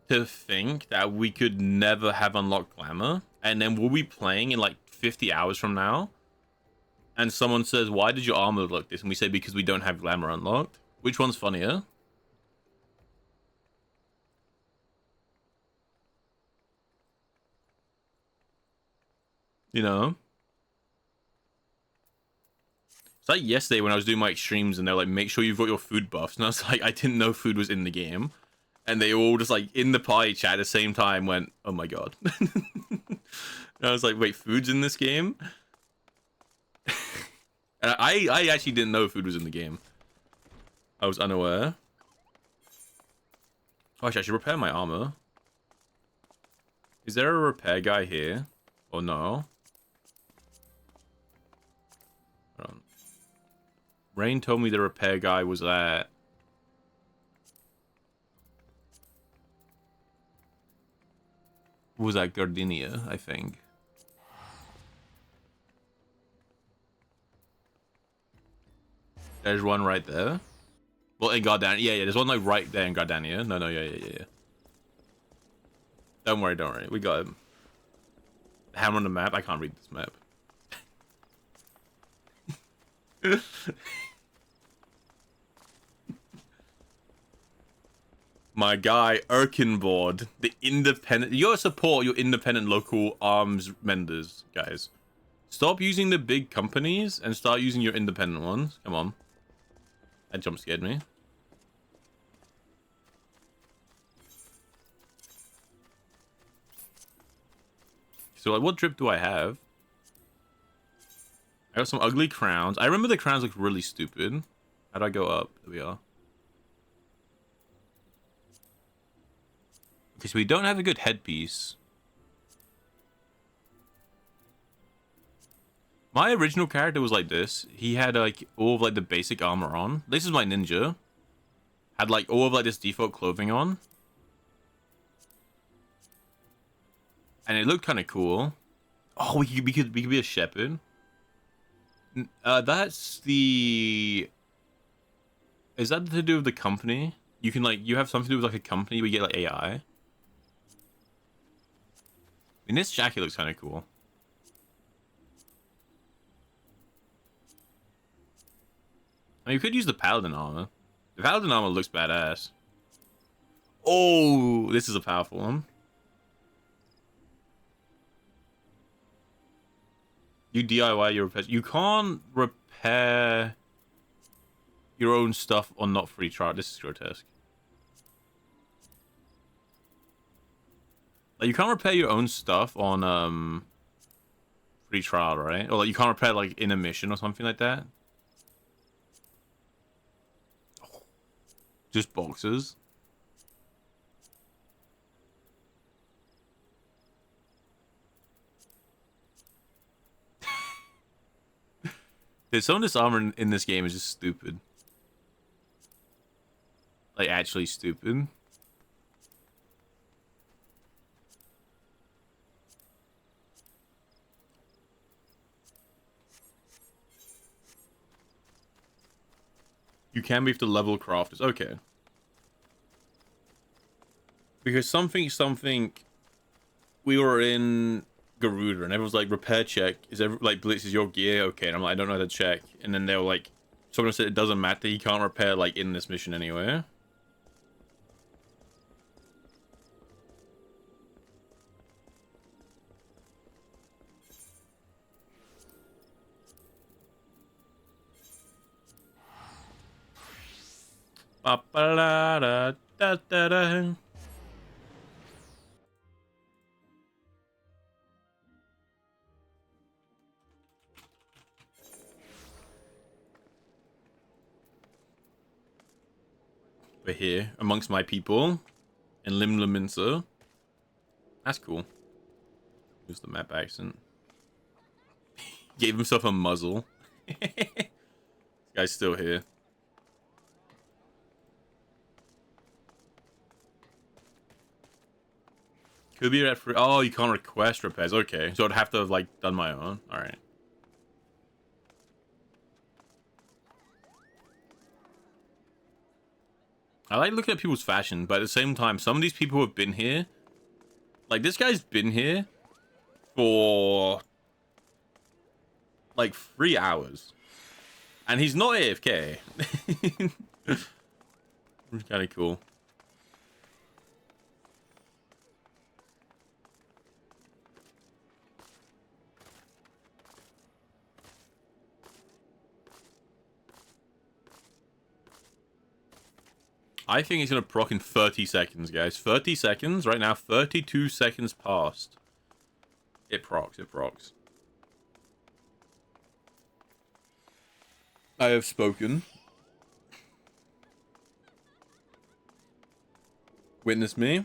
to think that we could never have unlocked glamour, and then we'll be playing in like 50 hours from now, and someone says, "Why did your armor look like this?" And we say, "Because we don't have glamour unlocked." Which one's funnier? You know? It's like yesterday when I was doing my extremes and they're like, make sure you've got your food buffs. And I was like, I didn't know food was in the game. And they all just like in the party chat at the same time went, oh my god. And I was like, wait, food's in this game? And I actually didn't know food was in the game. I was unaware. Oh, actually, I should repair my armor. Is there a repair guy here? Or no? Hold on. Rain told me the repair guy was at... Was at Gardenia, I think. There's one right there. Well, in Gardania. Yeah, there's one like right there in Gardania. No, yeah. Don't worry. We got him. Hammer on the map. I can't read this map. My guy, Erkenbord, the independent... You gotta support your independent local arms menders, guys. Stop using the big companies and start using your independent ones. Come on. That jump scared me. So, like, what drip do I have? I got some ugly crowns. I remember the crowns look really stupid. How do I go up? There we are. Okay, so we don't have a good headpiece. My original character was like this. He had like all of like the basic armor on. This is my ninja. Had like all of like this default clothing on. And it looked kind of cool. Oh, we could be a shepherd. That's the... Is that to do with the company? You can like, you have something to do with like a company where you get like AI. I mean, this jacket looks kind of cool. I mean, you could use the paladin armor. The paladin armor looks badass. Oh, this is a powerful one. You DIY your repairs. You can't repair your own stuff on not free trial. This is grotesque. Like, you can't repair your own stuff on free trial, right? Or like you can't repair like in a mission or something like that. Just boxes. Dude, some of this armor in this game is just stupid. Like, actually stupid. You can beef the level crafters. Okay. Because something... We were in Garuda and everyone's like, repair check. Is ever like, Blitz, is your gear okay? And I'm like, I don't know how to check. And then they were like, someone said it doesn't matter. He can't repair like in this mission anywhere. Ba-ba-da-da-da-da-da. We're here amongst my people in Limlaminsa. That's cool. Use the map accent. Gave himself a muzzle. This guy's still here. Could be at free. Oh, you can't request repairs. Okay, so I'd have to have like done my own. All right. I like looking at people's fashion, but at the same time, some of these people have been here. Like, this guy's been here for like 3 hours. And he's not AFK. It's kind of cool. I think it's gonna proc in 30 seconds, guys. 30 seconds right now. 32 seconds past. It procs. It procs. I have spoken. Witness me.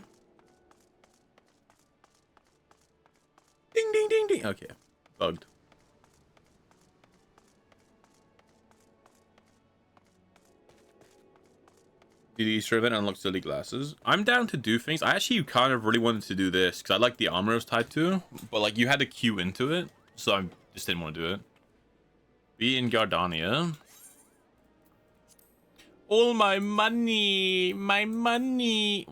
Ding, ding, ding, ding. Okay. Bugged. The Easter event unlocks silly glasses. I'm down to do things. I actually kind of really wanted to do this because I like the armor it was tied to, but like you had to queue into it, so I just didn't want to do it. Be in Gardania. All my money, my money.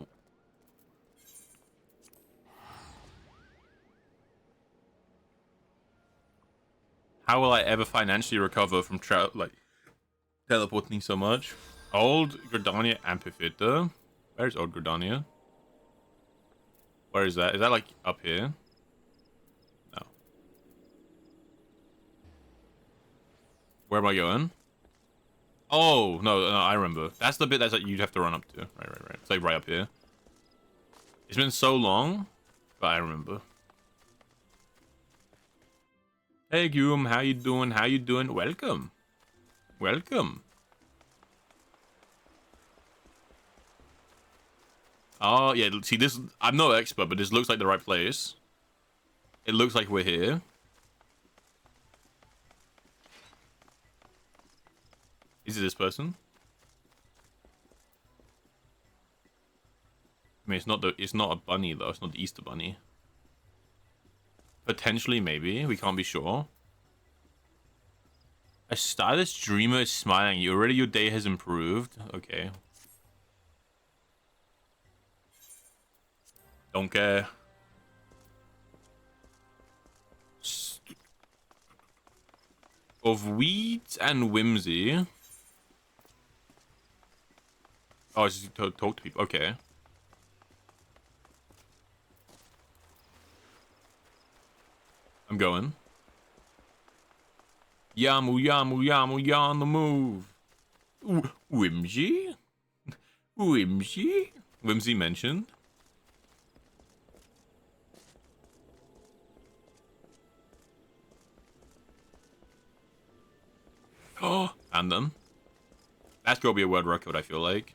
How will I ever financially recover from teleporting so much? Old Gardania Amphitheater. Where's Old Gardania? Where is that? Is that like up here? No. Where am I going? Oh, no, I remember. That's the bit that's like you'd have to run up to. Right. It's like right up here. It's been so long, but I remember. Hey, Goom, how you doing? How you doing? Welcome. Welcome. Oh, yeah, see this, I'm no expert, but this looks like the right place. It looks like we're here. Is it this person? I mean, it's not a bunny though. It's not the Easter bunny. Potentially, maybe. We can't be sure. A stylish dreamer is smiling. Already your day has improved. Okay. Don't care. Of weeds and whimsy. Oh, it's just to talk to people. Okay. I'm going. Yamu, yamu, yamu, ya on the move. Whimsy? Whimsy? Whimsy mentioned. Oh, and them. That's gonna be a world record, I feel like.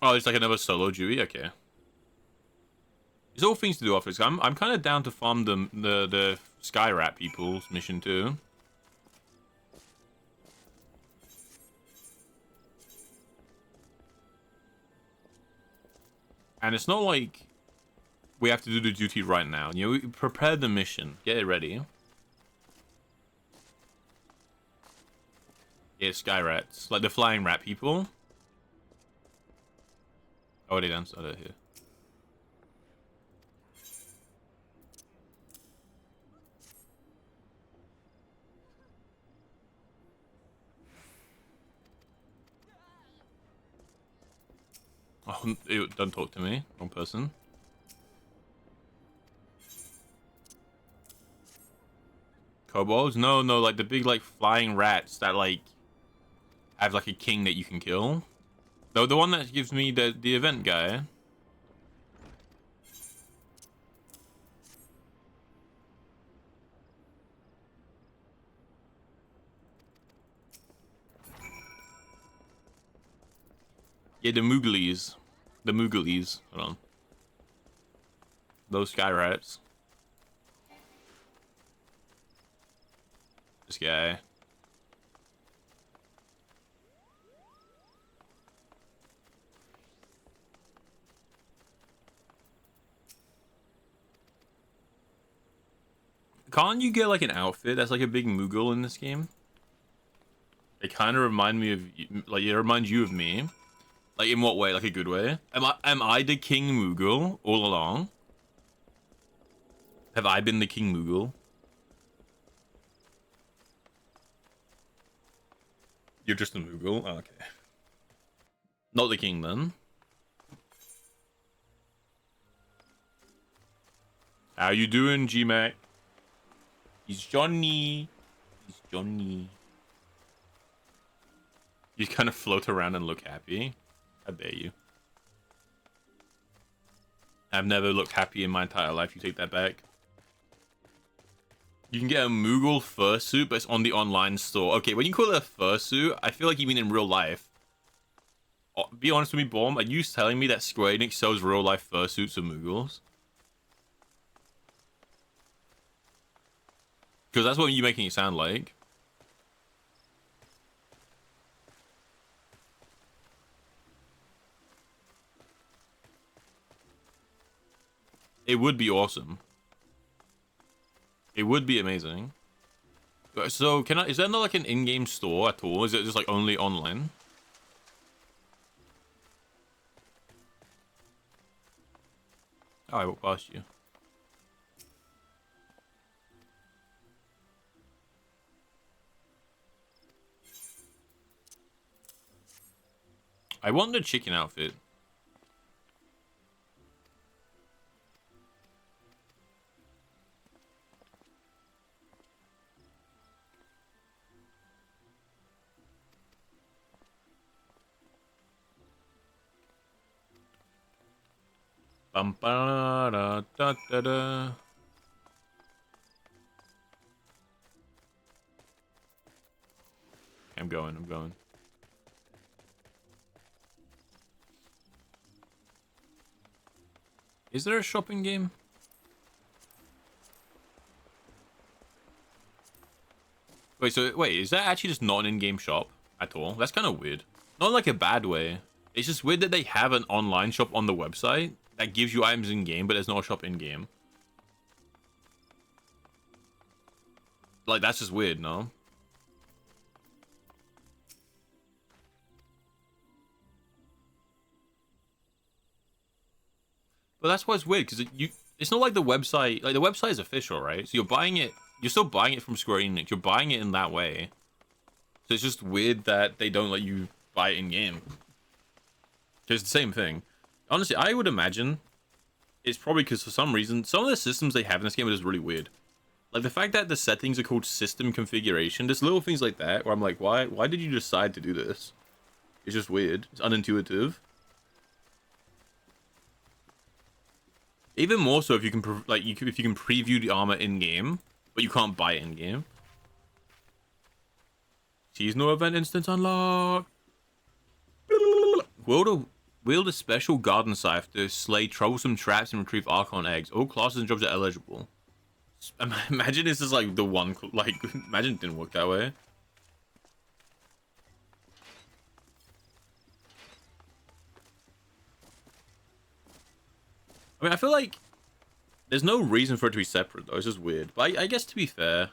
Oh, it's like another solo Dewey? Okay. There's all things to do after this. I'm kind of down to farm the Sky Rat people's mission too. And it's not like we have to do the duty right now. You know, we prepare the mission. Get it ready. Yeah, Sky Rats. Like the flying rat people. Oh, they dance. Oh, they're here. Oh, ew, don't talk to me. Wrong person. Kobolds? No, like the big, like, flying rats that, like, have, like, a king that you can kill. Though the one that gives me the event guy. Yeah, the Mooglies. The Mooglies. Hold on. Those Sky Rats. This guy. Can't you get like an outfit that's like a big Moogle in this game? They kind of remind me of, like, it reminds you of me. Like, in what way? Like a good way? Am I the King Moogle all along? Have I been the King Moogle? You're just a Moogle? Oh, okay. Not the king then. How you doing, G-Mac? He's Johnny. He's Johnny. You kind of float around and look happy. How dare you? I've never looked happy in my entire life. You take that back. You can get a Moogle fursuit, but it's on the online store. Okay, when you call it a fursuit, I feel like you mean in real life. Oh, be honest with me, Bomb. Are you telling me that Square Enix sells real life fursuits of Moogles? Because that's what you're making it sound like. It would be awesome. It would be amazing. So, is there not like an in-game store at all? Is it just like only online? Oh, I walked past you. I want the chicken outfit. Bum ba da da da da. I'm going. Is there a shopping game? Wait, is that actually just not an in-game shop at all? That's kind of weird. Not like a bad way. It's just weird that they have an online shop on the website that gives you items in-game, but there's no shop in-game. Like, that's just weird, no? But that's why it's weird, because it's not like the website... Like, the website is official, right? So you're buying it... You're still buying it from Square Enix. You're buying it in that way. So it's just weird that they don't let you buy it in-game. It's the same thing. Honestly, I would imagine it's probably because for some reason, some of the systems they have in this game are just really weird. Like the fact that the settings are called system configuration, just little things like that, where I'm like, why did you decide to do this? It's just weird. It's unintuitive. Even more so if you can if you can preview the armor in game, but you can't buy it in game. Seasonal event instance unlocked. Wield a special garden scythe to slay troublesome traps and retrieve Archon eggs. All classes and jobs are eligible. Imagine this is like the one, like, imagine it didn't work that way. I mean, I feel like there's no reason for it to be separate, though. It's just weird. But I guess to be fair...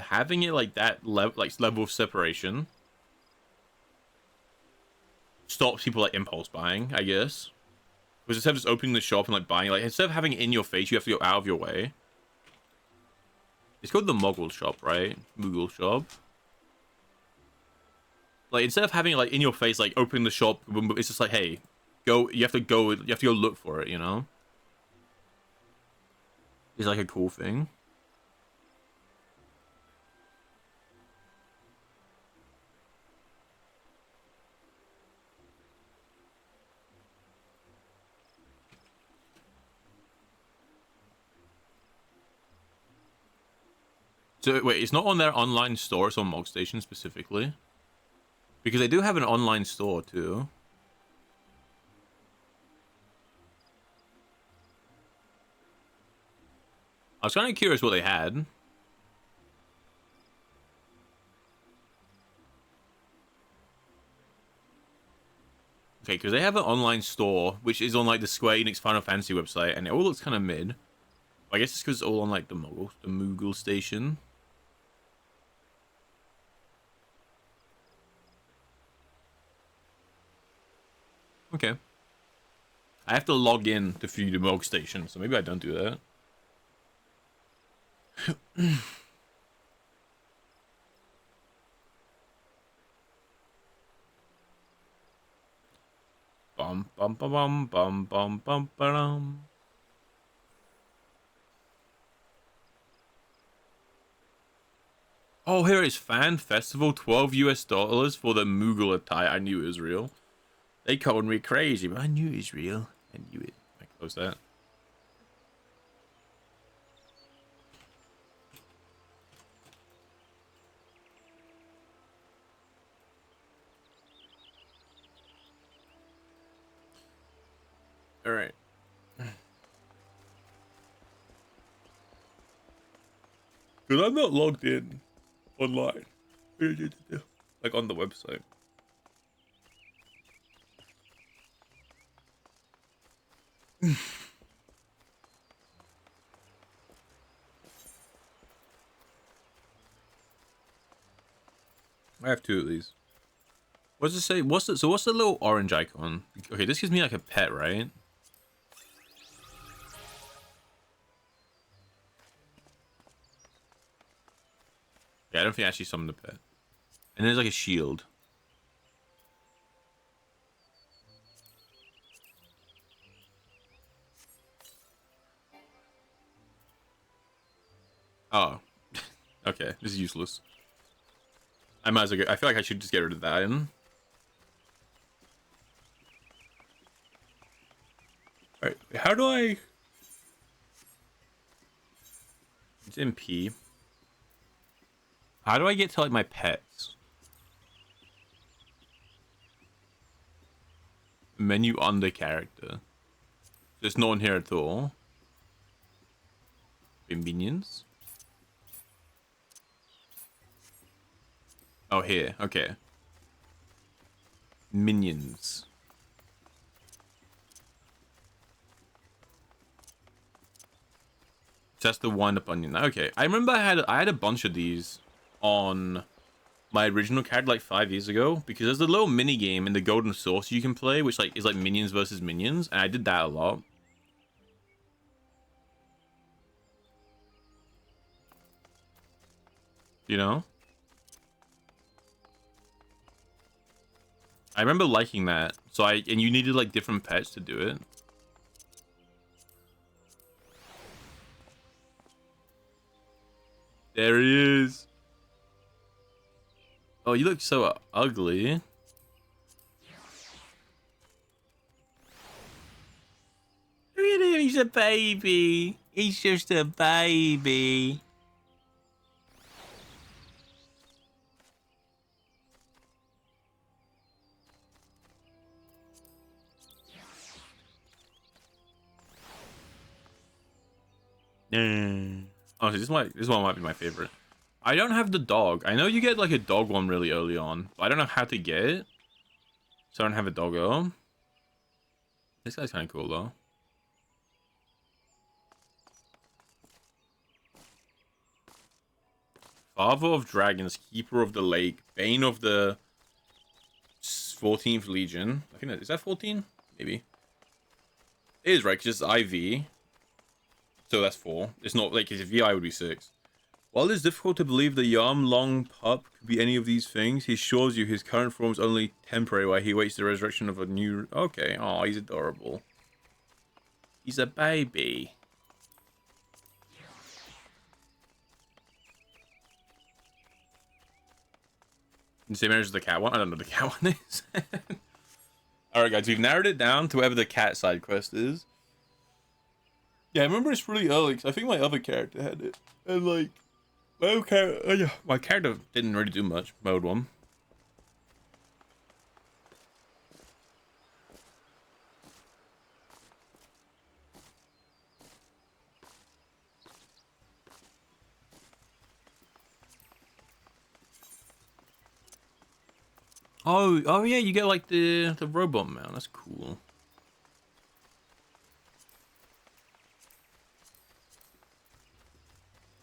having it like that level of separation stops people like impulse buying, I guess. Because instead of just opening the shop and like buying, like instead of having it in your face, you have to go out of your way. It's called the Mogul shop, right? Moogle shop. Like instead of having it like in your face, like opening the shop, it's just like, hey, you have to go look for it, you know? It's like a cool thing. So wait, it's not on their online store, it's on MogStation specifically. Because they do have an online store too. I was kind of curious what they had. Okay, because they have an online store, which is on like the Square Enix Final Fantasy website, and it all looks kind of mid. I guess it's because it's all on like the Moogle station. Okay. I have to log in to view the MogStation, so maybe I don't do that. Bum bum bum bum bum bum bum bum. Oh, here is Fan Festival, $12 for the Mughal attire. I knew it was real. They called me crazy, but I knew it was real. I knew it. I close that. All right. Because I'm not logged in online. Like on the website. I have two of these. What does it say? What's the little orange icon? Okay, this gives me like a pet, right? Yeah, I don't think I actually summoned a pet. And there's like a shield. Oh. Okay, this is useless. I might as well I feel like I should just get rid of that. Alright, how do I... It's in P. How do I get to like my pets? Menu under character. There's no one here at all. Convenience. Oh, here. Okay. Minions. Just the wind up onion. Okay. I remember I had a bunch of these on my original card like 5 years ago, because there's a little mini game in the Golden Source you can play, which like is like minions versus minions, and I did that a lot. You know? I remember liking that. And you needed like different pets to do it. There he is. Oh, you look so ugly. Look at him, he's a baby. He's just a baby. Honestly, this one might be my favorite. I don't have the dog. I know you get like a dog one really early on, but I don't know how to get it. So I don't have a doggo. This guy's kind of cool though. Father of Dragons, Keeper of the Lake, Bane of the 14th Legion. I think is that 14? Maybe. It is, right? Because it's IV. So that's 4. It's not like if VI would be 6. While it's difficult to believe the Yam Long pup could be any of these things, he assures you his current form is only temporary while he waits the resurrection of a new... Okay, oh, he's adorable. He's a baby. The same age as the cat one? I don't know what the cat one is. Alright guys, we've narrowed it down to whatever the cat side quest is. Yeah, I remember it's really early, because I think my other character had it. And like... My character didn't really do much, mode 1. Oh yeah, you get like the robot mount. That's cool.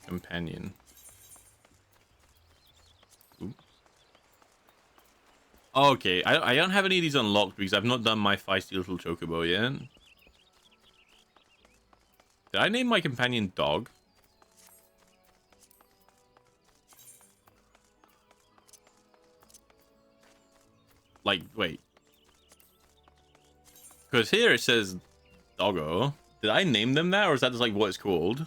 Companion. Okay, I don't have any of these unlocked because I've not done my feisty little chocobo yet. Did I name my companion Dog? Like, wait. Because here it says doggo. Did I name them that, or is that just like what it's called?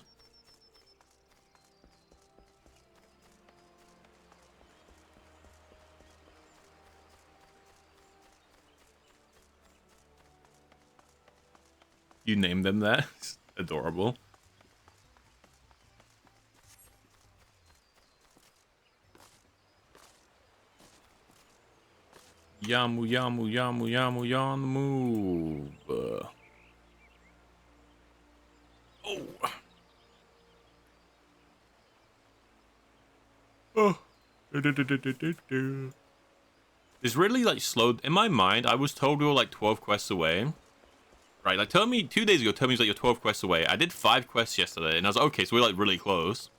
You named them that? Adorable. Yamu, yamu, yamu, yamu, yamu. Oh. Oh. It's really like slowed. In my mind, I was told we were like 12 quests away. Right, like tell me 2 days ago, tell me he's like you're 12 quests away. I did 5 quests yesterday, and I was like, okay, so we're like really close.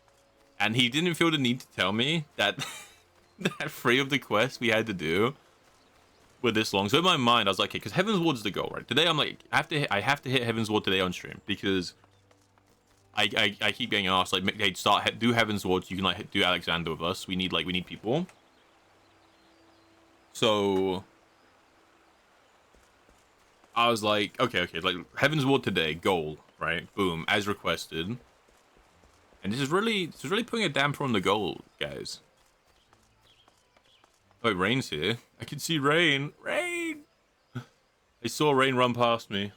And he didn't feel the need to tell me that that 3 of the quests we had to do were this long. So in my mind, I was like, okay, because Heaven's Ward's the goal, right? Today I'm like, I have to hit Heaven's Ward today on stream because I keep getting asked like, hey, do Heaven's Ward so you can like do Alexander with us. We need people. So I was like, okay, like Heaven's Ward today, goal, right? Boom, as requested. And this is really putting a damper on the goal, guys. Oh, Rain's here. I can see Rain. Rain! I saw Rain run past me.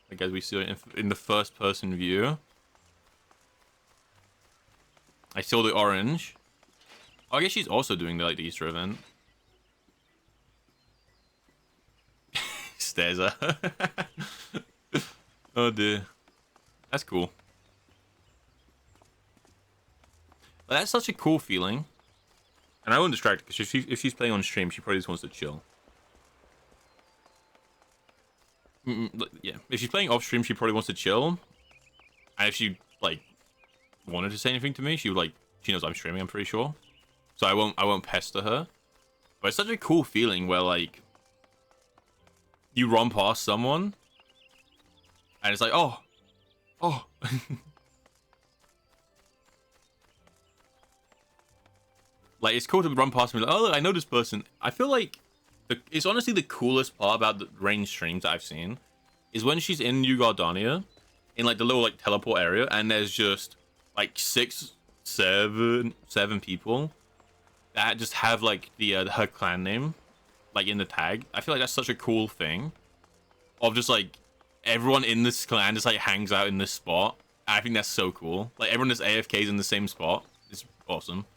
Like as we see it in the first person view. I saw the orange. Oh, I guess she's also doing the Easter event. Stares at her. Oh dear. That's cool. But that's such a cool feeling. And I won't distract her, because if she's playing on stream, she probably just wants to chill. Yeah, if she's playing off stream, she probably wants to chill. And if she like wanted to say anything to me, she would like, she knows I'm streaming, I'm pretty sure. So I won't pester her. But it's such a cool feeling where like you run past someone and it's like, oh. Like, it's cool to run past me like, oh, look, I know this person. I feel like it's honestly the coolest part about the Rain streams that I've seen is when she's in New Gardania, in like the little like teleport area, and there's just like 6, 7 people that just have like the her clan name like in the tag. I feel like that's such a cool thing of just like everyone in this clan just like hangs out in this spot. I think that's so cool. Like everyone just AFKs in the same spot. It's awesome.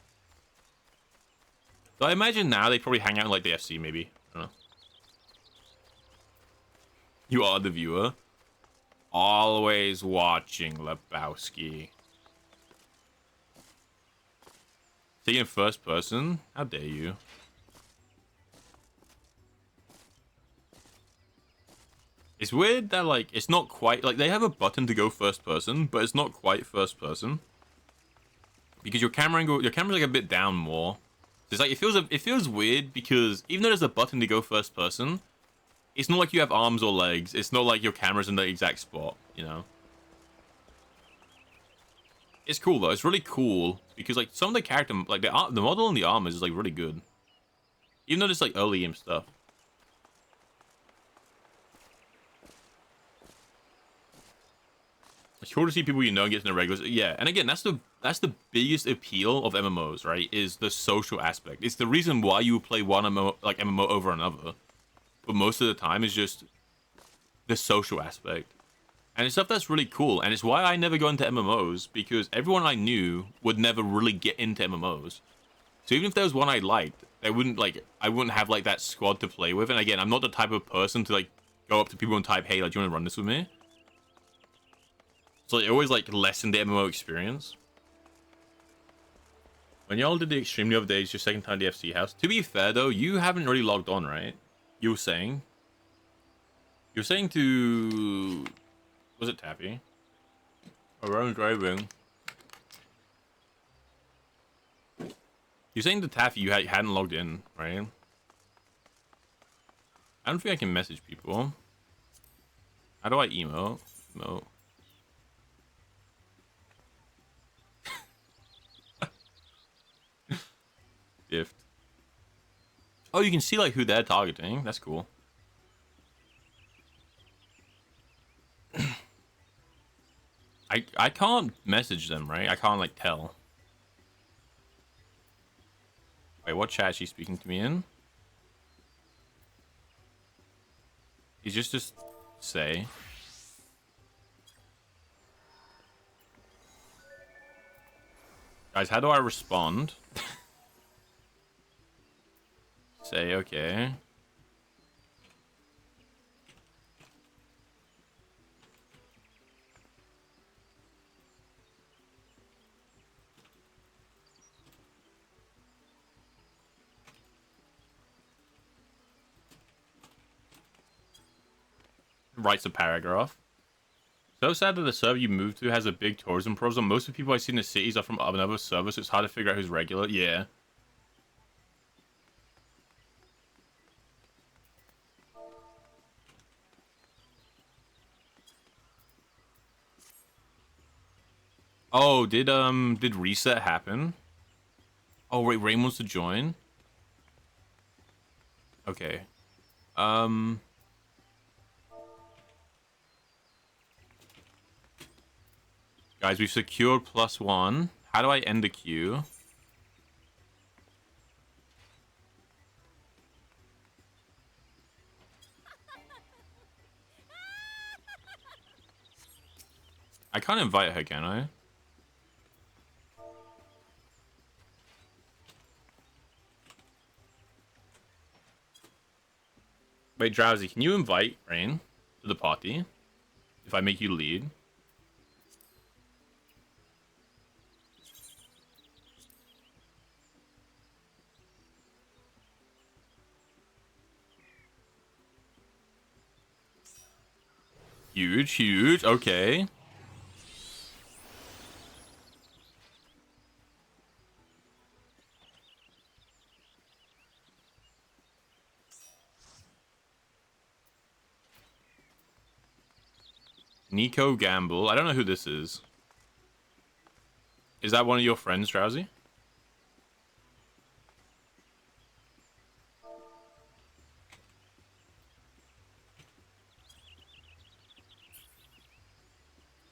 So I imagine now they probably hang out in like the FC maybe. I don't know. You are the viewer. Always watching, Lebowski. Taking first person? How dare you? It's weird that like it's not quite like they have a button to go first person, but it's not quite first person. Because your camera's like a bit down more. It's like it feels weird because even though there's a button to go first person, it's not like you have arms or legs. It's not like your camera's in the exact spot, you know. It's cool though. It's really cool because like some of the character, like the model and the armor is like really good. Even though it's like early game stuff. It's cool to see people you know get in the regulars. Yeah, and again, that's the biggest appeal of MMOs, right? Is the social aspect. It's the reason why you play one MMO over another. But most of the time is just the social aspect. And it's stuff that's really cool. And it's why I never go into MMOs, because everyone I knew would never really get into MMOs. So even if there was one I liked, I wouldn't have like that squad to play with. And again, I'm not the type of person to like go up to people and type, hey, like, do you want to run this with me? So it always like lessen the MMO experience. When y'all did the extreme the other day, it's your second time the FC house. To be fair though, you haven't really logged on, right? You were saying to, was it Tappy? Around driving. You're saying to Taffy you hadn't logged in, right? I don't think I can message people. How do I emote? Emote. Gift. Oh, you can see like who they're targeting. That's cool. I can't message them, right? I can't like tell. Wait, what chat is she speaking to me in? He's just say. Guys, how do I respond? Say, okay. Writes a paragraph. So sad that the server you moved to has a big tourism problem. Most of the people I see in the cities are from another server, so it's hard to figure out who's regular. Yeah. Oh, did reset happen? Oh wait, Rain wants to join. Okay. Guys, we've secured +1. How do I end the queue? I can't invite her, can I? Wait, Drowsy, can you invite Rain to the party? If I make you lead? Huge, huge. Okay. Nico Gamble. I don't know who this is. Is that one of your friends, Drowsy?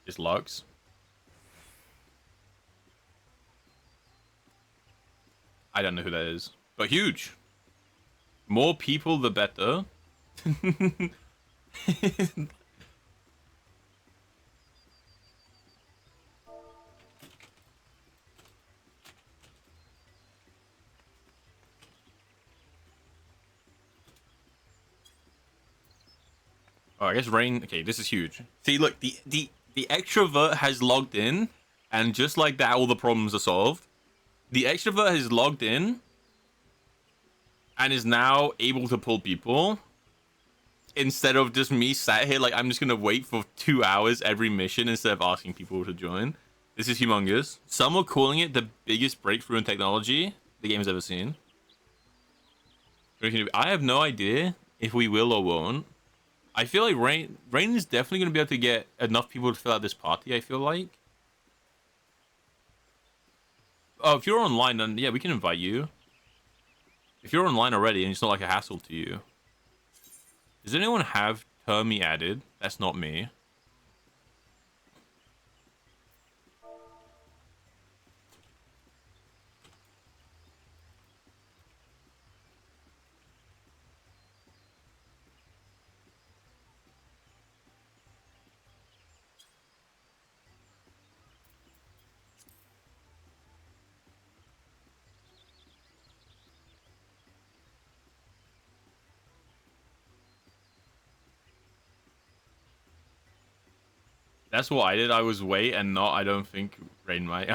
Is Lux? I don't know who that is. But huge. More people, the better. Oh, I guess Rain. Okay, this is huge. See, look, the extrovert has logged in, and just like that, all the problems are solved. The extrovert has logged in, and is now able to pull people. Instead of just me sat here, like I'm just gonna wait for 2 hours every mission instead of asking people to join. This is humongous. Some are calling it the biggest breakthrough in technology the game has ever seen. I have no idea if we will or won't. I feel like Rain is definitely going to be able to get enough people to fill out this party, I feel like. Oh, if you're online, then yeah, we can invite you. If you're online already and it's not like a hassle to you. Does anyone have Termy added? That's not me. That's what I did. I was wait and not, I don't think Rain might.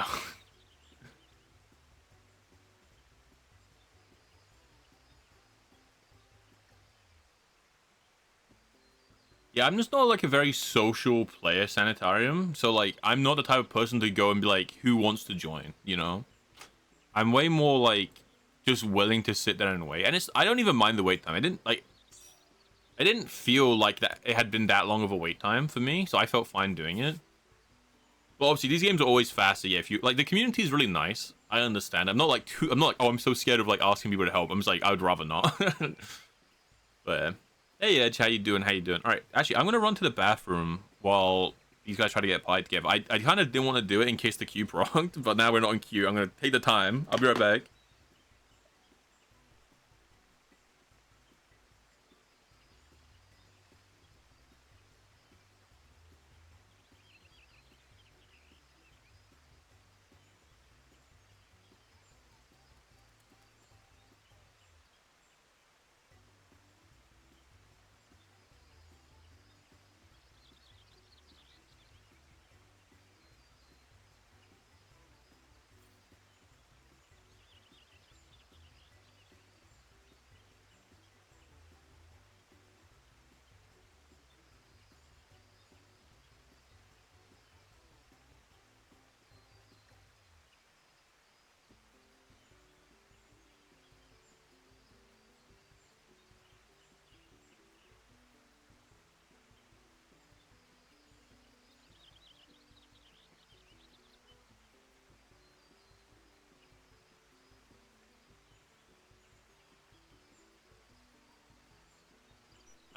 Yeah, I'm just not like a very social player, Sanitarium. So like, I'm not the type of person to go and be like, who wants to join, you know? I'm way more like, just willing to sit there and wait. And I don't even mind the wait time. I didn't feel like that it had been that long of a wait time for me, so I felt fine doing it. But obviously, these games are always faster. Yeah, if you like, the community is really nice. I understand. I'm not like, oh, I'm so scared of like asking people to help. I'm just like, I would rather not. But hey, Edge, how you doing? How you doing? All right, actually, I'm gonna run to the bathroom while these guys try to get a pie together. I kind of didn't want to do it in case the queue procced, but now we're not in queue. I'm gonna take the time. I'll be right back.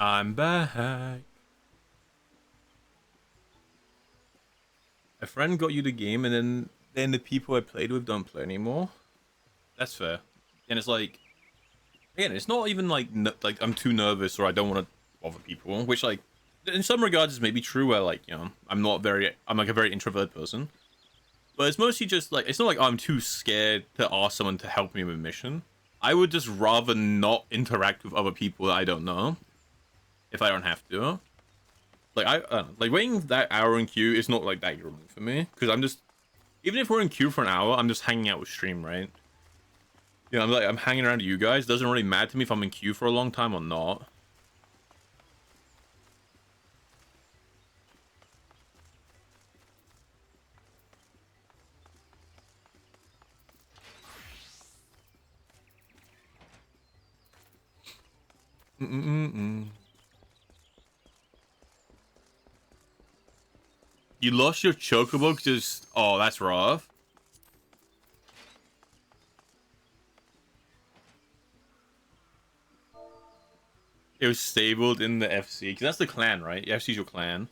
I'm back. A friend got you the game, and then the people I played with don't play anymore. That's fair. And it's like, again, it's not even like like I'm too nervous or I don't want to bother people, which like in some regards is maybe true. Where like, you know, I'm like a very introvert person, but it's mostly just like, it's not like I'm too scared to ask someone to help me with a mission. I would just rather not interact with other people that I don't know if I don't have to. Like like waiting that hour in queue is not like that irrelevant for me, because I'm just, even if we're in queue for an hour, I'm just hanging out with stream, right? You know, I'm hanging around to you guys. Doesn't really matter to me if I'm in queue for a long time or not. You lost your chocobo just, oh, that's rough. It was stabled in the FC, because that's the clan, right? The FC's your clan.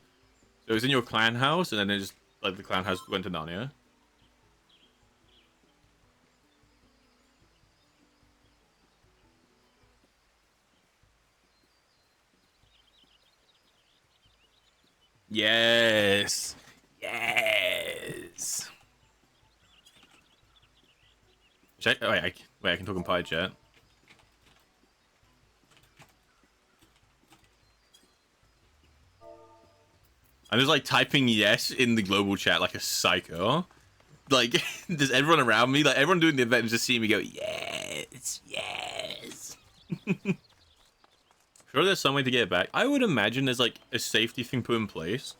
So it was in your clan house, and then it just, like, the clan house went to Narnia. Yes. Yes. Wait, I can talk in pie chat. I'm just like typing yes in the global chat like a psycho. Like, does everyone around me, like everyone doing the event, just seeing me go, yes, yes. Sure, there's some way to get it back. I would imagine there's like a safety thing put in place.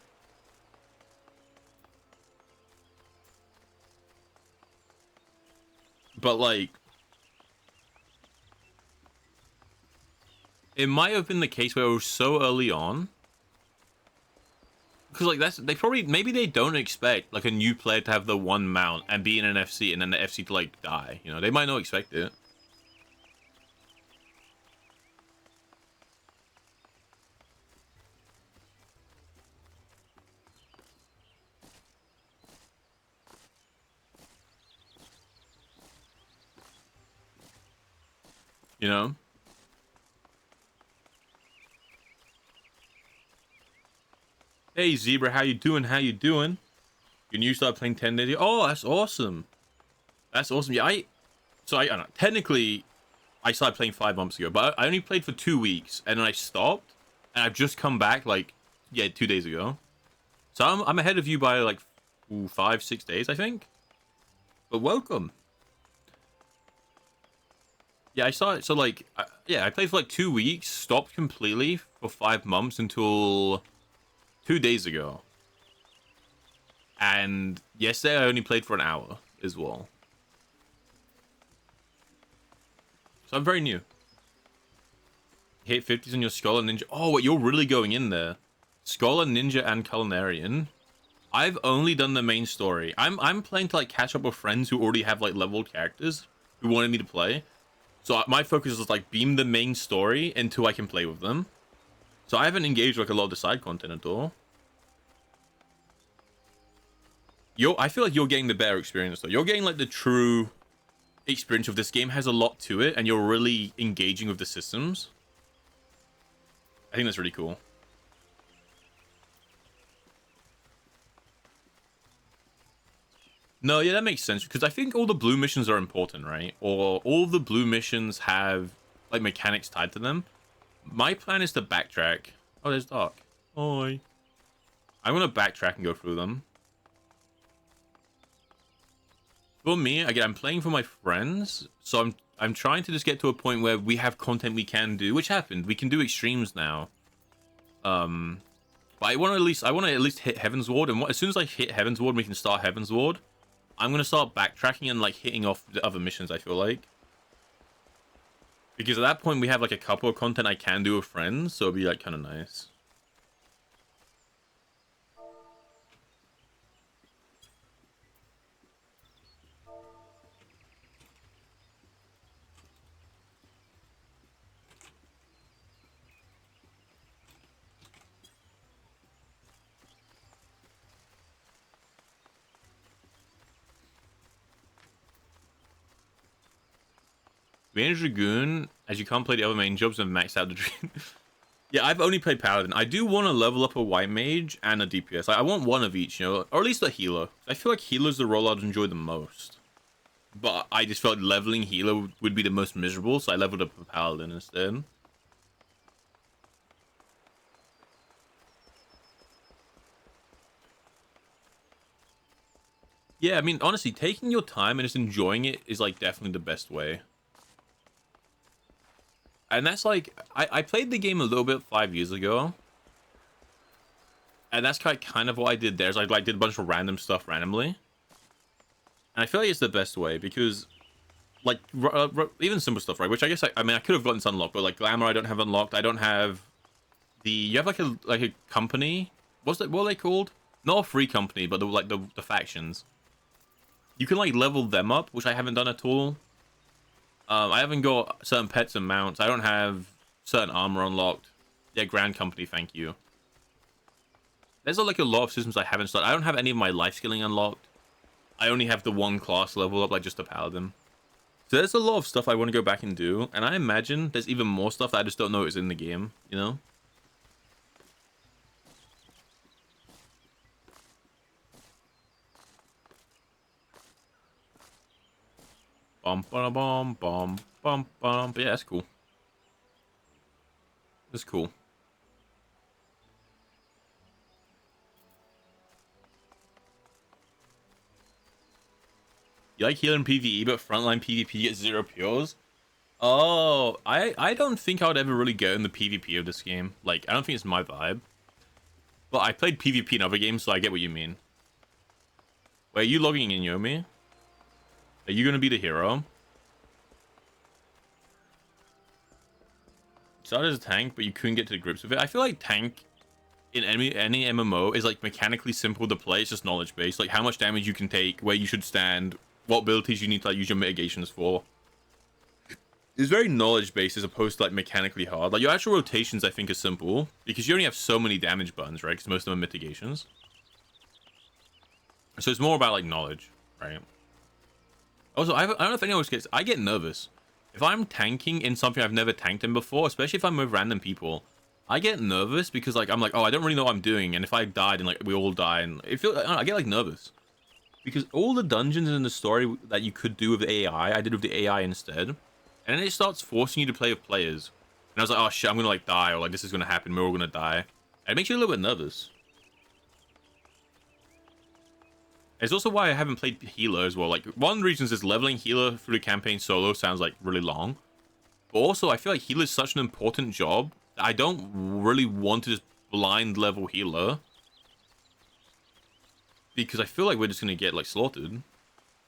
But like, it might have been the case where it was so early on. Because like maybe they don't expect like a new player to have the one mount and be in an FC and then the FC to like die. You know, they might not expect it. You know? Hey Zebra, how you doing? How you doing? Your new start playing 10 days ago? Oh, that's awesome. That's awesome. Yeah, I don't know. Technically, I started playing 5 months ago, but I only played for 2 weeks, and then I stopped, and I've just come back, like, yeah, 2 days ago. So I'm ahead of you by, like, 5-6 days, I think. But welcome. Yeah, I started, so, like, yeah, I played for, like, 2 weeks, stopped completely for 5 months until 2 days ago. And yesterday I only played for an hour as well. So I'm very new. Hit 50s on your Scholar Ninja. Oh, wait, you're really going in there. Scholar Ninja and Culinarian. I've only done the main story. I'm playing to like catch up with friends who already have like leveled characters who wanted me to play. So my focus is like beam the main story until I can play with them. So I haven't engaged like a lot of the side content at all. I feel like you're getting the better experience though. You're getting like the true experience of this game has a lot to it, and you're really engaging with the systems. I think that's really cool. No, yeah, that makes sense because I think all the blue missions are important, right? Or all the blue missions have like mechanics tied to them. My plan is to backtrack. Oh, there's Dark. Oi. I'm gonna backtrack and go through them. For me, again, I'm playing for my friends, so I'm trying to just get to a point where we have content we can do, which happened. We can do extremes now. But I want to at least hit Heaven's Ward, and as soon as I hit Heaven's Ward, we can start Heaven's Ward. I'm gonna start backtracking and like hitting off the other missions. I feel like, because at that point we have like a couple of content I can do with friends, so it'll be like kind of nice. Manage Dragoon, as you can't play the other main jobs and max out the dream. Yeah, I've only played Paladin. I do want to level up a White Mage and a DPS. I want one of each, you know, or at least a healer. I feel like healer's the role I'd enjoy the most. But I just felt leveling healer would be the most miserable, so I leveled up a Paladin instead. Yeah, I mean, honestly, taking your time and just enjoying it is like definitely the best way. And that's like, I played the game a little bit 5 years ago. And that's kind of what I did there, is I like did a bunch of random stuff randomly. And I feel like it's the best way, because like, even simple stuff, right? Which I guess, I mean, I could have gotten this unlocked, but like Glamour I don't have unlocked. I don't have the, you have like a company. What are they called? Not a free company, but the factions. You can like level them up, which I haven't done at all. I haven't got certain pets and mounts. I don't have certain armor unlocked. Yeah, Grand Company, thank you. There's like a lot of systems I haven't started. I don't have any of my life skilling unlocked. I only have the one class level up, like just a Paladin. So there's a lot of stuff I want to go back and do. And I imagine there's even more stuff that I just don't know is in the game, you know? Bum, bum, bum, bum, bum, bum. But yeah, that's cool. That's cool. You like healing PvE, but frontline PvP gets 0 pures? Oh, I don't think I would ever really get in the PvP of this game. Like, I don't think it's my vibe. But I played PvP in other games, so I get what you mean. Wait, are you logging in, Yomi? Are you gonna be the hero? Started as a tank, but you couldn't get to the grips with it. I feel like tank in any MMO is like mechanically simple to play. It's just knowledge based, like how much damage you can take, where you should stand, what abilities you need to like use your mitigations for. It's very knowledge based as opposed to like mechanically hard. Like your actual rotations, I think, are simple because you only have so many damage buttons, right? Because most of them are mitigations. So it's more about like knowledge, right? Also, I don't know if anyone else gets. I get nervous if I'm tanking in something I've never tanked in before, especially if I'm with random people. I get nervous because like I'm like, oh, I don't really know what I'm doing, and if I died and like we all die, and I get like nervous because all the dungeons in the story that you could do with AI, I did with the AI instead, and then it starts forcing you to play with players, and I was like, oh shit, I'm gonna like die, or like this is gonna happen, we're all gonna die, and it makes you a little bit nervous. It's also why I haven't played healer as well. Like, one reason is leveling healer through the campaign solo sounds like really long. But also, I feel like healer is such an important job that I don't really want to just blind level healer. Because I feel like we're just gonna get, like, slaughtered.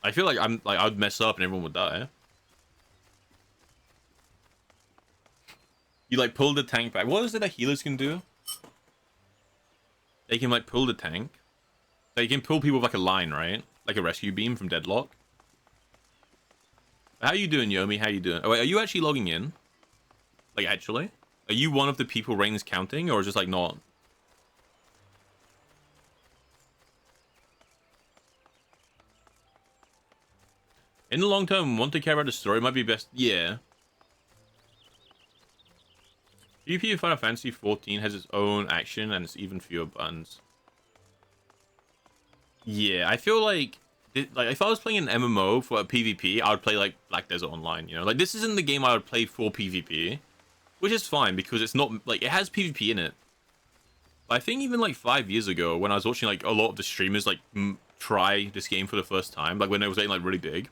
I feel like I'd mess up and everyone would die. You, like, pull the tank back. What is it that healers can do? They can, like, pull the tank. So you can pull people with like a line, right? Like a rescue beam from Deadlock. How you doing, Yomi? How you doing? Oh, wait, are you actually logging in? Like, actually? Are you one of the people Rain's counting, or is just like not? In the long term, want to care about the story might be best. Yeah. PvP in Final Fantasy 14 has its own action and it's even fewer buttons. Yeah, I feel like if I was playing an MMO for a PvP, I would play like Black Desert Online. You know, like this isn't the game I would play for PvP, which is fine because it's not like it has PvP in it. But I think even like 5 years ago, when I was watching like a lot of the streamers like try this game for the first time, like when it was getting like really big,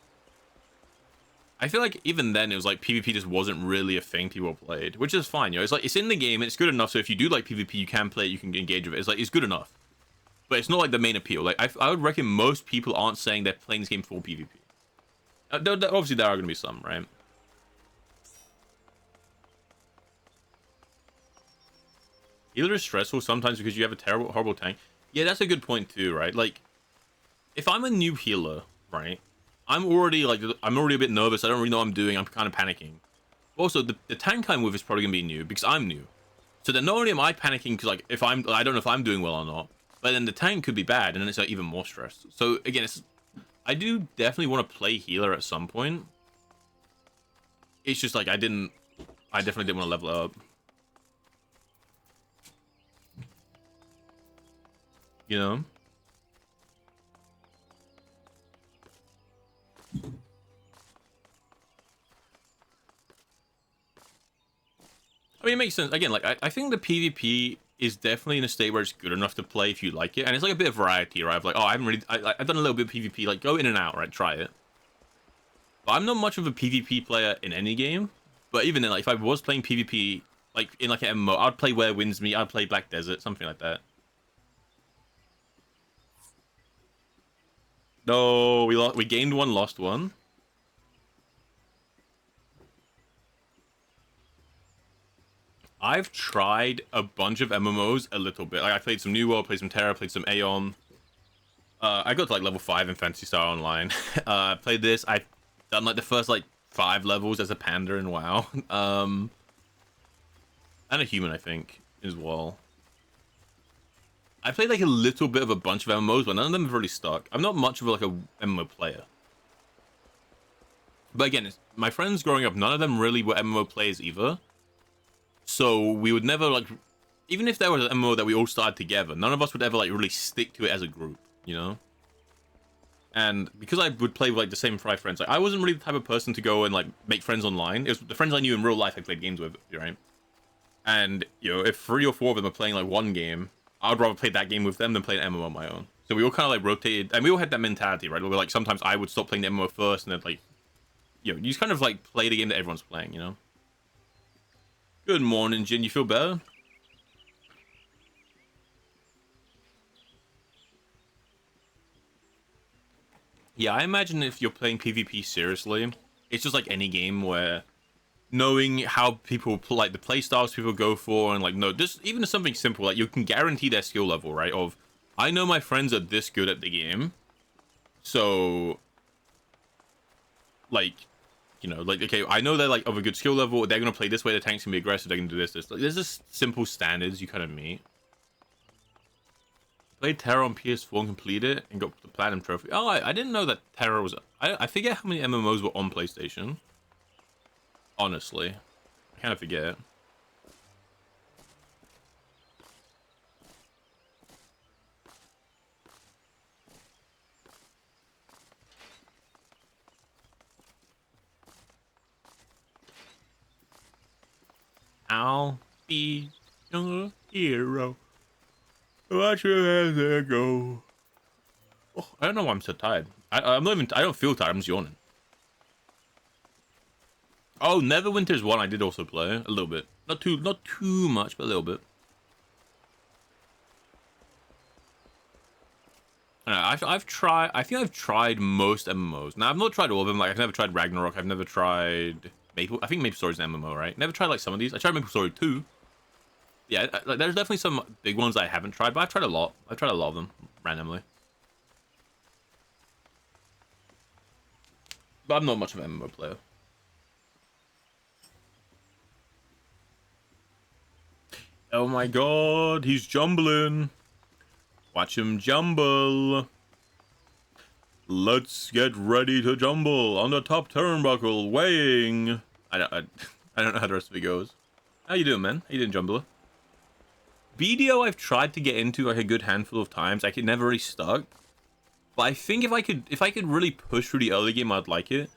I feel like even then it was like PvP just wasn't really a thing people played, which is fine. You know, it's like it's in the game, and it's good enough. So if you do like PvP, you can play it, you can engage with it. It's like it's good enough. But it's not like the main appeal. Like I would reckon most people aren't saying they're playing this game for PvP. Obviously, there are going to be some, right? Healer is stressful sometimes because you have a horrible tank. Yeah, that's a good point too, right? Like, if I'm a new healer, right? I'm already a bit nervous. I don't really know what I'm doing. I'm kind of panicking. Also, the tank I'm with is probably going to be new because I'm new. So then not only am I panicking because like I don't know if I'm doing well or not. But then the tank could be bad, and then it's like even more stressed. So again, I do definitely want to play healer at some point. It's just like I definitely didn't want to level up. You know? I mean, it makes sense. Again, like I think the PvP is definitely in a state where it's good enough to play if you like it, and it's like a bit of variety, right? Of like, oh, I've done a little bit of PvP, like go in and out, right? Try it. But I'm not much of a PvP player in any game. But even then, like if I was playing PvP, like in like an MMO, I'd play Where Winds Meet, I'd play Black Desert, something like that. No, we gained one, lost one. I've tried a bunch of MMOs a little bit. Like I played some New World, played some Terra, played some Aeon. I got to like level 5 in Phantasy Star Online. Played this. I've done like the first like 5 levels as a panda in WoW. And a human, I think, as well. I played like a little bit of a bunch of MMOs, but none of them have really stuck. I'm not much of like a MMO player. But again, my friends growing up, none of them really were MMO players either. So we would never like, even if there was an MMO that we all started together, none of us would ever like really stick to it as a group, you know? And because I would play with like the same 5 friends, like I wasn't really the type of person to go and like make friends online. It was the friends I knew in real life I played games with, right? And you know, if 3 or 4 of them are playing like one game, I would rather play that game with them than play an MMO on my own. So we all kind of like rotated, and we all had that mentality, right? Where like sometimes I would stop playing the MMO first, and then like, you know, you just kind of like play the game that everyone's playing, you know? Good morning, Jin. You feel better? Yeah, I imagine if you're playing PvP seriously, it's just like any game where knowing how people like the play styles people go for, and like no, just even something simple like you can guarantee their skill level, right? Of I know my friends are this good at the game, so like, you know, like okay, I know they're like of a good skill level. They're gonna play this way. The tank's gonna be aggressive. They're gonna do this. Like, there's just simple standards you kind of meet. Played Terra on PS4 and completed it and got the Platinum Trophy. Oh, I didn't know that Terra was... I forget how many MMOs were on PlayStation. Honestly. I kind of forget. I'll be your hero. Watch your hands there go. Oh, I don't know why I'm so tired. I'm not even... I don't feel tired. I'm just yawning. Oh, Neverwinter's one I did also play. A little bit. Not too much, but a little bit. I don't know, I've tried... I think I've tried most MMOs. Now, I've not tried all of them. Like, I've never tried Ragnarok. I've never tried... Maple... I think Maple Story's an MMO, right? Never tried, like, some of these. I tried Maple Story 2. Yeah, like, there's definitely some big ones I haven't tried, but I've tried a lot. I've tried a lot of them, randomly. But I'm not much of an MMO player. Oh my god, he's jumbling. Watch him jumble. Let's get ready to jumble on the top turnbuckle, weighing. I don't know how the rest of it goes. How you doing, man? How you doing, Jumbler? BDO I've tried to get into like a good handful of times. I could never really stuck. But I think if I could really push through the early game, I'd like it.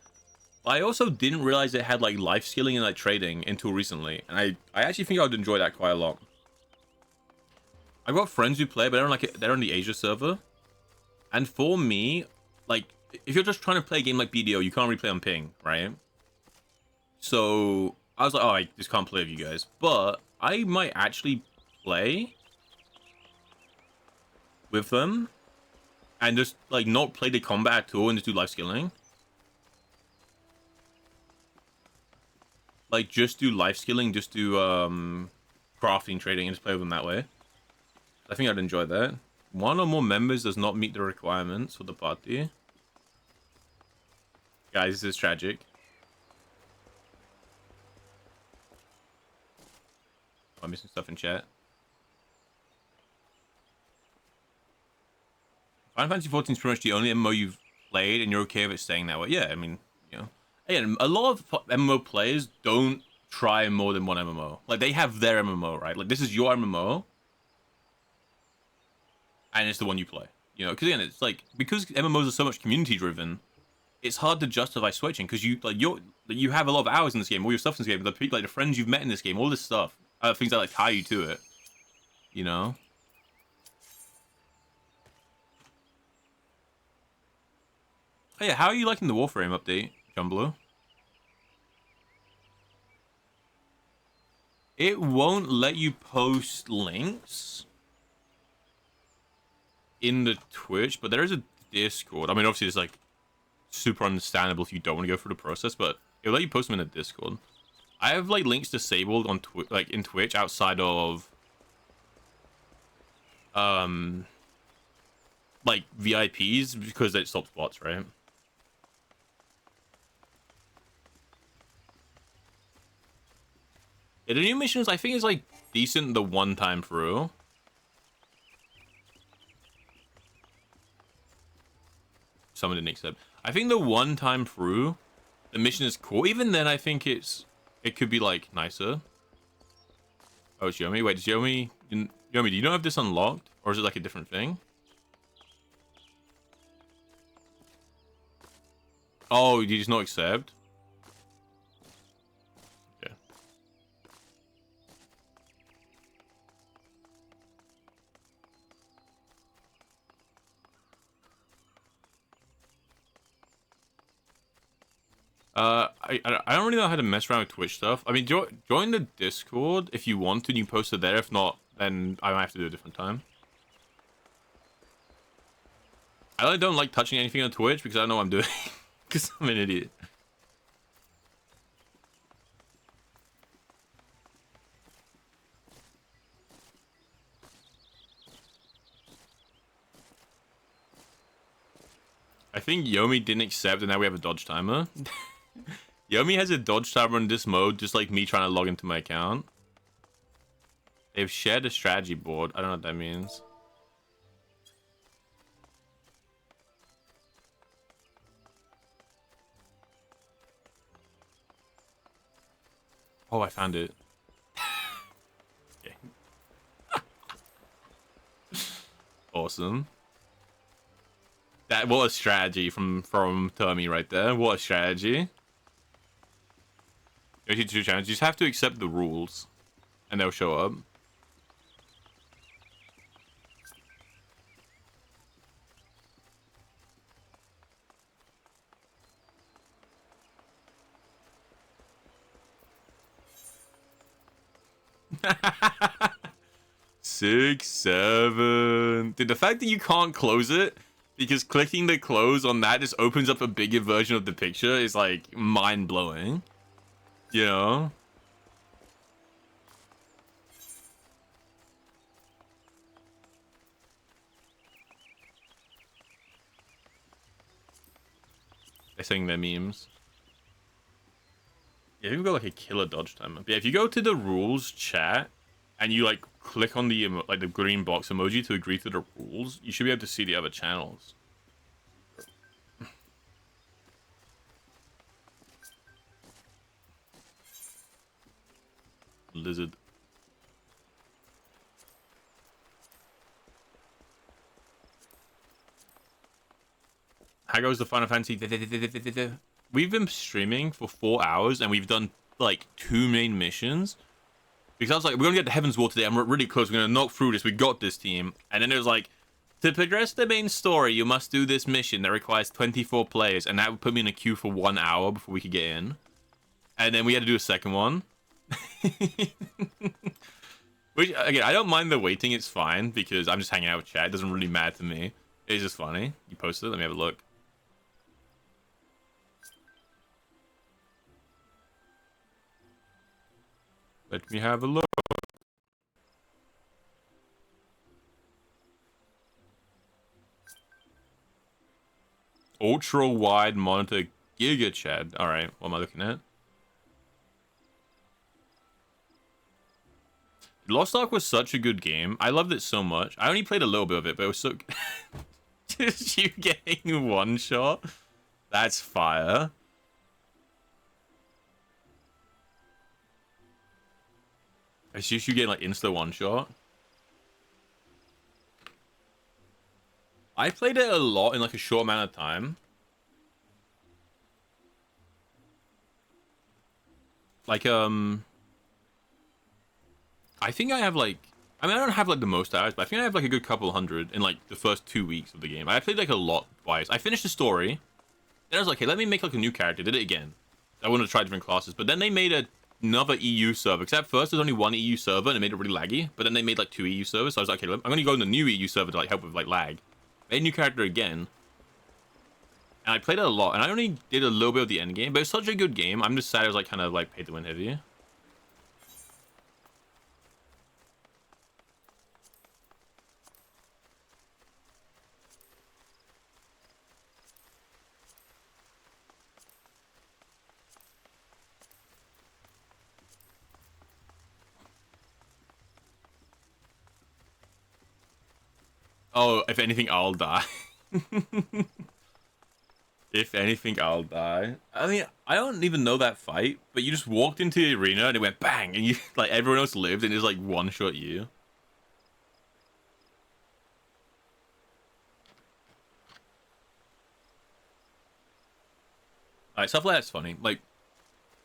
But I also didn't realize it had like life skilling and like trading until recently, and I actually think I would enjoy that quite a lot. I've got friends who play, but they're on like they're on the Asia server, and for me, like if you're just trying to play a game like BDO, you can't really play on ping, right? So I was like, oh, I just can't play with you guys. But I might actually play with them and just like not play the combat at all and just do life skilling. Like just do life skilling, just do crafting, trading, and just play with them that way. I think I'd enjoy that. One or more members does not meet the requirements for the party. Guys, this is tragic. I'm missing stuff in chat. Final Fantasy 14 is pretty much the only MMO you've played, and you're okay with it staying that way. Yeah, I mean, you know. Again, a lot of MMO players don't try more than one MMO. Like, they have their MMO, right? Like, this is your MMO, and it's the one you play. You know, because again, it's like, because MMOs are so much community-driven, it's hard to justify switching, because you have a lot of hours in this game, all your stuff in this game, the friends you've met in this game, all this stuff, things that like tie you to it, you know? Oh yeah, how are you liking the Warframe update, Jumbler? It won't let you post links in the Twitch, but there is a Discord. I mean, obviously it's like super understandable if you don't want to go through the process, but it'll let you post them in the Discord. I have like links disabled on in Twitch outside of like VIPs because it stops bots, right? Yeah, the new missions I think is like decent the one time through. Someone didn't accept. I think the one time through, the mission is cool. Even then, I think it could be like nicer. Oh, it's Yomi. Wait, does Yomi, do you not have this unlocked, or is it like a different thing? Oh, you just not accept? Okay. I don't really know how to mess around with Twitch stuff. I mean, join the Discord if you want to, and you post it there. If not, then I might have to do a different time. I don't like touching anything on Twitch because I don't know what I'm doing. Because I'm an idiot. I think Yomi didn't accept, and now we have a dodge timer. Yomi has a dodge timer in this mode, just like me trying to log into my account. They've shared a strategy board. I don't know what that means. Oh, I found it. Okay. Awesome. What a strategy from Tommy right there. What a strategy. You just have to accept the rules, and they'll show up. Six, seven. Dude, the fact that you can't close it because clicking the close on that just opens up a bigger version of the picture is like mind-blowing. You know? They're saying their memes. Yeah, we've got like a killer dodge timer. But yeah, if you go to the rules chat and you like click on the like the green box emoji to agree to the rules, you should be able to see the other channels. Lizard. How goes the Final Fantasy? We've been streaming for 4 hours and we've done like 2 main missions. Because I was like, we're gonna get to Heaven's War today. I'm really close. We're gonna knock through this. We got this, team. And then it was like, to progress the main story, you must do this mission that requires 24 players, and that would put me in a queue for 1 hour before we could get in. And then we had to do a second one. Which, again, I don't mind the waiting. It's fine because I'm just hanging out with chat. It doesn't really matter to me. It's just funny. You posted it. Let me have a look. Let me have a look. Ultra wide monitor Giga Chad. Alright, what am I looking at? Lost Ark was such a good game. I loved it so much. I only played a little bit of it, but it was so... Just you getting one shot? That's fire. It's just you getting like insta one shot. I played it a lot in like a short amount of time. Like I think I have like, I mean I don't have like the most hours, but I think I have like a good couple hundred in like the first 2 weeks of the game. I played like a lot twice. I finished the story. Then I was like, hey, let me make like a new character. Did it again. I wanted to try different classes, but then they made another EU server. Because at first there's only one EU server and it made it really laggy. But then they made like 2 EU servers. So I was like, okay, I'm going to go in the new EU server to like help with like lag. Made a new character again. And I played it a lot. And I only did a little bit of the end game. But it's such a good game. I'm just sad I was like kind of like paid to win heavy. Oh, if anything, I'll die. If anything, I'll die. I mean, I don't even know that fight, but you just walked into the arena and it went bang, and you like everyone else lived, and it's like one shot you. Like stuff like that's funny. Like,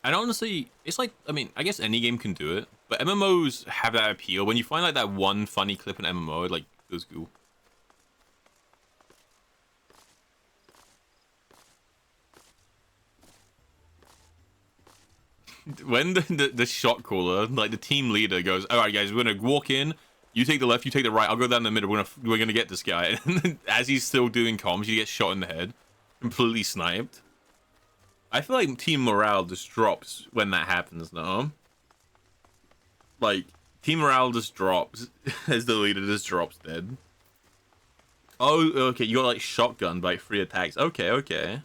and honestly, it's like I mean, I guess any game can do it, but MMOs have that appeal. When you find like that one funny clip in MMO, it like goes cool. When the shot caller, like the team leader, goes, "All right, guys, we're gonna walk in. You take the left, you take the right. I'll go down the middle. We're gonna get this guy." And then, as he's still doing comms, you get shot in the head, completely sniped. I feel like team morale just drops when that happens. No, like team morale just drops as the leader just drops dead. Oh, okay. You got like shotgun by 3 attacks. Okay, okay.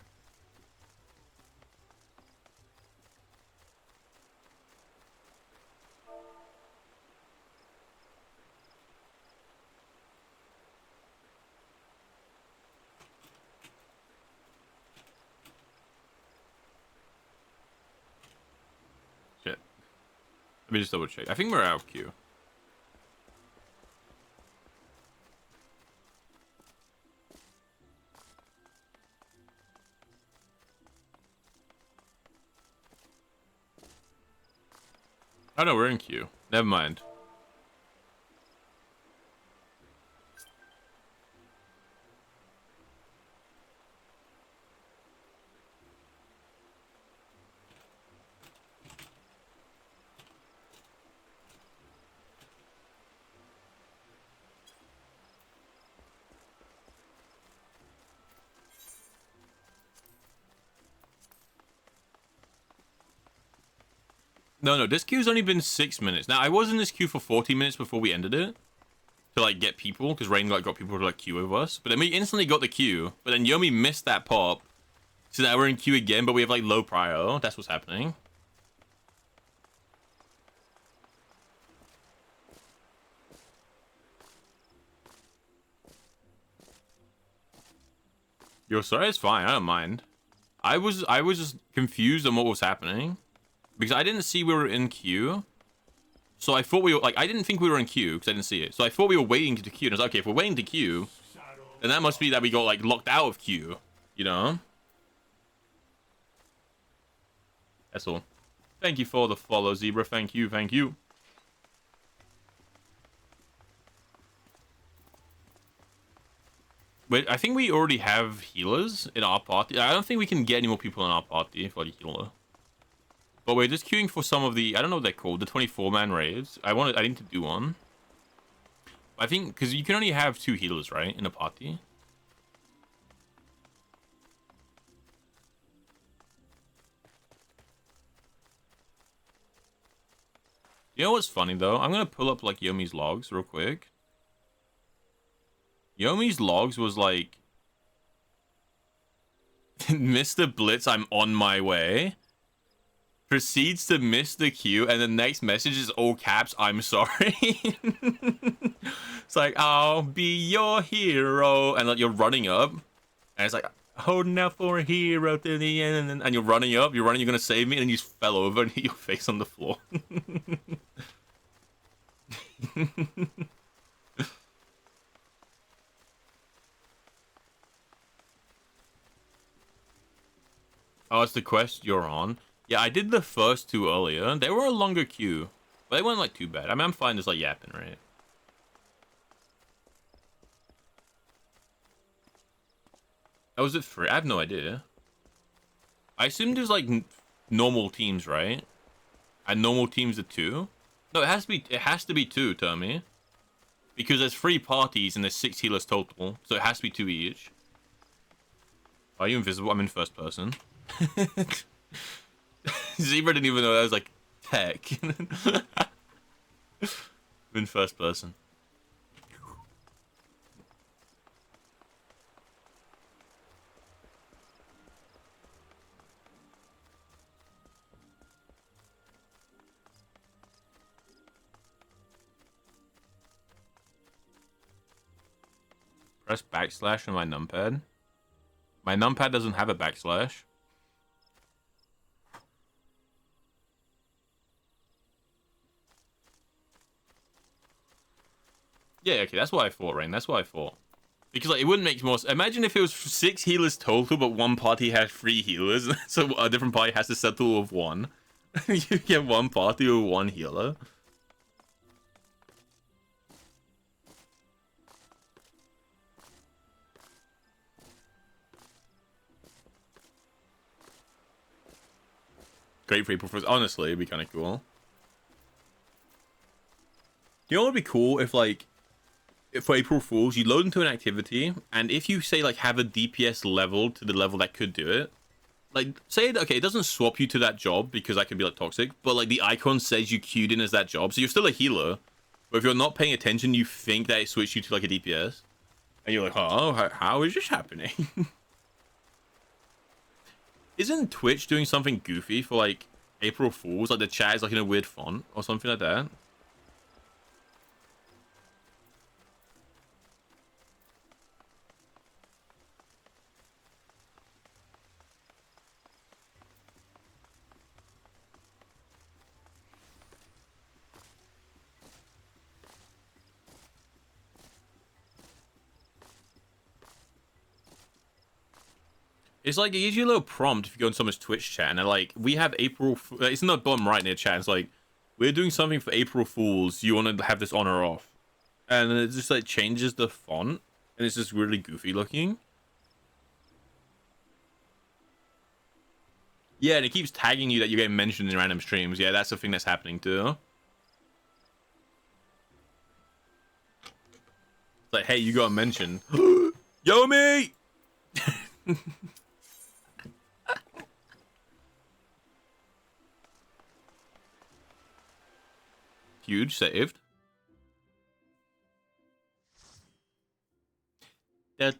Let me just double check. I think we're out of queue. Oh no, we're in queue. Never mind. No, this queue's only been 6 minutes. Now, I was in this queue for 40 minutes before we ended it. To, like, get people, because Rain, like, got people to, like, queue with us. But then we instantly got the queue. But then Yomi missed that pop. So now we're in queue again, but we have, like, low prio. That's what's happening. Yo, sorry, it's fine. I don't mind. I was just confused on what was happening. Because I didn't see we were in queue. So I thought we were like, I didn't think we were in queue because I didn't see it. So I thought we were waiting to queue. And I was like, okay, if we're waiting to queue, then that must be that we got like locked out of queue, you know? That's all. Thank you for the follow, Zebra. Thank you, thank you. Wait, I think we already have healers in our party. I don't think we can get any more people in our party for the healer. But we're just queuing for some of the, I don't know what they're called, the 24-man raids. I need to do one. I think, because you can only have 2 healers, right, in a party? You know what's funny, though? I'm going to pull up, like, Yomi's logs real quick. Yomi's logs was like, Mr. Blitz, I'm on my way. Proceeds to miss the queue, and the next message is all caps, I'm sorry. It's like, I'll be your hero. And like, you're running up, and it's like, holding out for a hero to the end. And you're running up, you're going to save me, and you just fell over and hit your face on the floor. Oh, it's the quest you're on. Yeah, I did the first 2 earlier. They were a longer queue, but they weren't like too bad. I mean, I'm fine just like yapping, right? Oh, was it free? I have no idea. I assume there's like normal teams, right? And normal teams are 2. No, it has to be 2, Tommy. Because there's 3 parties and there's 6 healers total, so it has to be 2 each. Are you invisible? I'm in first person. Zebra didn't even know that was like tech. In first person. Press backslash on my numpad. My numpad doesn't have a backslash. Yeah, okay, that's what I thought, Rain. That's what I thought. Because like, it wouldn't make more sense. Imagine if it was 6 healers total, but one party had 3 healers, so a different party has to settle with 1. You get 1 party with 1 healer. Great for April Fools. Honestly, it'd be kind of cool. You know what would be cool if, like, for April Fools, you load into an activity, and if you, say, like, have a DPS level to the level that could do it, like, say, okay, it doesn't swap you to that job, because that could be, like, toxic, but, like, the icon says you queued in as that job, so you're still a healer, but if you're not paying attention, you think that it switched you to, like, a DPS, and you're like, oh, how is this happening? Isn't Twitch doing something goofy for, like, April Fools? Like, the chat is, like, in a weird font, or something like that? It's like, it gives you a little prompt if you go in someone's Twitch chat, and they're like, we have April... It's in the bottom right near chat. It's like, we're doing something for April Fools. You want to have this on or off? And it just, like, changes the font, and it's just really goofy looking. Yeah, and it keeps tagging you that you're getting mentioned in random streams. Yeah, that's the thing that's happening, too. It's like, hey, you got mentioned. Yomi! Huge saved. Oh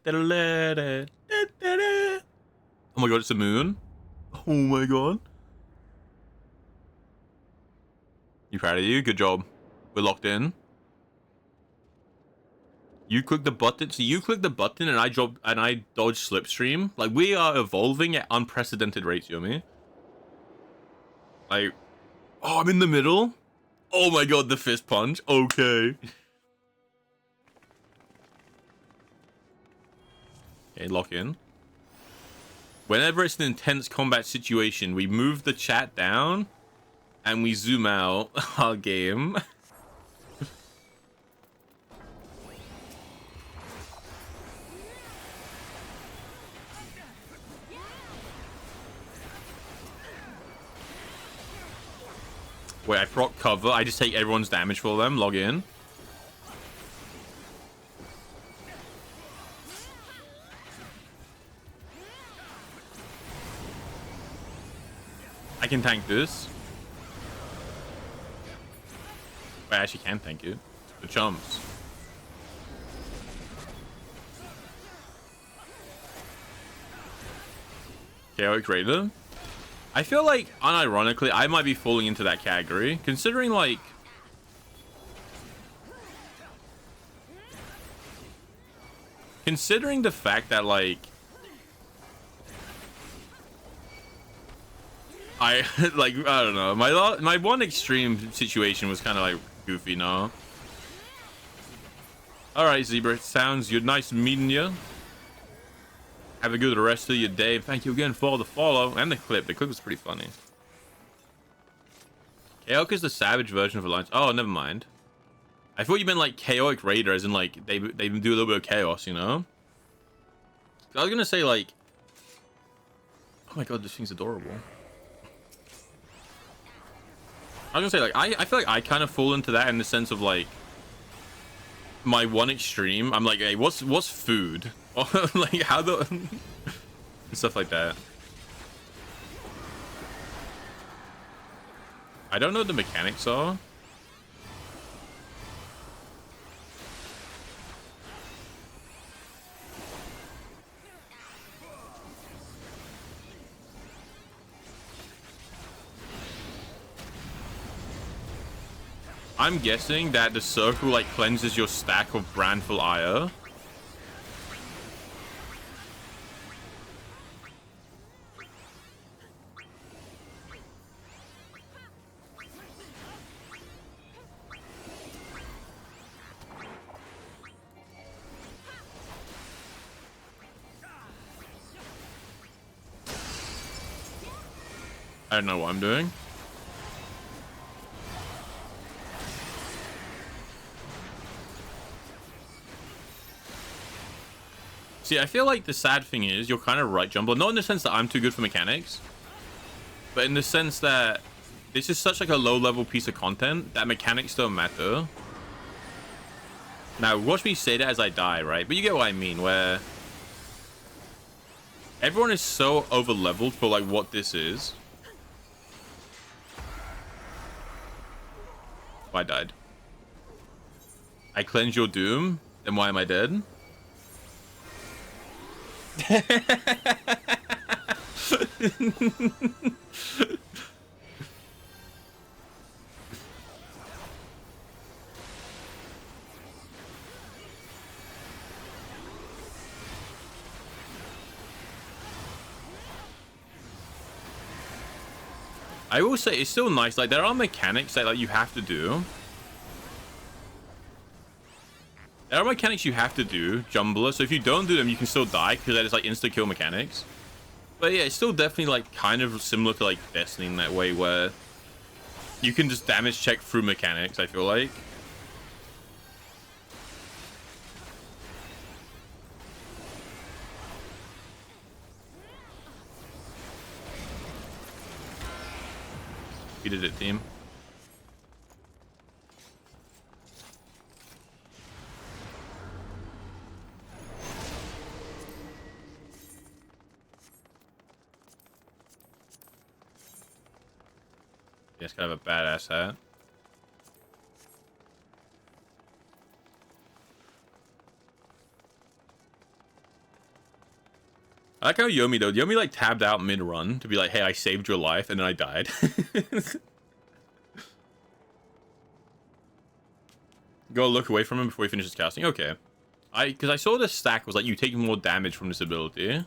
my god, it's a moon. Oh my god. You proud of you? Good job. We're locked in. You click the button. So you click the button and I dodge slipstream. Like, we are evolving at unprecedented rates, Yomi. Like, oh, I'm in the middle. Oh my god, the fist punch. Okay. Okay, lock in. Whenever it's an intense combat situation, we move the chat down and we zoom out our game. Wait, I proc cover. I just take everyone's damage for them. Log in. I can tank this. Wait, I actually can tank it. The chumps. Chaotic Raider. I feel like, unironically, I might be falling into that category, considering, like... Considering the fact that, like... I don't know. My one extreme situation was kind of, like, goofy, no? Alright, Zebra. Sounds good. Nice meeting you. Have a good rest of your day. Thank you again for the follow and the clip. The clip was pretty funny. Chaotic is the savage version of Alliance. Oh, never mind. I thought you meant like Chaotic Raider, as in like they do a little bit of chaos, you know? I was gonna say like, oh my god, this thing's adorable. I was gonna say like I feel like I kind of fall into that in the sense of like my one extreme. I'm like, hey, what's food? Like how the and stuff like that. I don't know what the mechanics are. I'm guessing that the circle like cleanses your stack of Brandful Ire. I don't know what I'm doing. See, I feel like the sad thing is, you're kind of right, Jumbo. Not in the sense that I'm too good for mechanics, but in the sense that this is such like a low-level piece of content that mechanics don't matter. Now, watch me say that as I die, right? But you get what I mean, where everyone is so over-leveled for like what this is. I died. I cleanse your doom? Then why am I dead? I will say it's still nice. Like there are mechanics that like you have to do. There are mechanics you have to do, Jumbler. So if you don't do them, you can still die because that is like insta kill mechanics. But yeah, it's still definitely like kind of similar to like Destiny in that way, where you can just damage check through mechanics. I feel like. We did it, team. Yes, kind of a badass hat. I like how Yomi though. Yomi like tabbed out mid-run to be like, "Hey, I saved your life," and then I died. Go look away from him before he finishes casting. Okay, because I saw this stack was like you take more damage from this ability.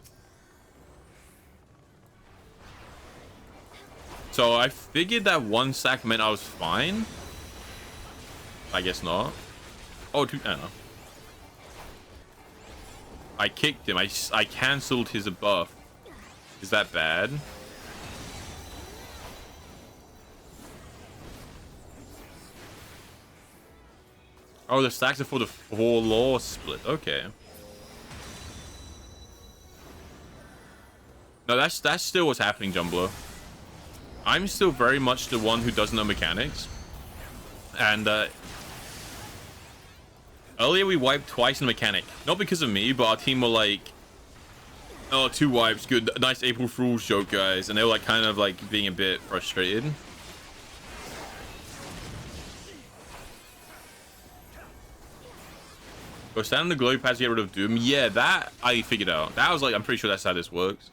So I figured that one stack meant I was fine. I guess not. Oh, I don't know. I kicked him. I cancelled his buff. Is that bad? Oh, the stacks are for the 4 law split. Okay. No, that's still what's happening, Jumbler. I'm still very much the one who doesn't know mechanics. And earlier we wiped twice in mechanic. Not because of me, but our team were like, oh, 2 wipes, good, nice April Fool's joke, guys. And they were like kind of like being a bit frustrated. Go stand on the glow pads to get rid of Doom. Yeah, that I figured out. That was like, I'm pretty sure that's how this works.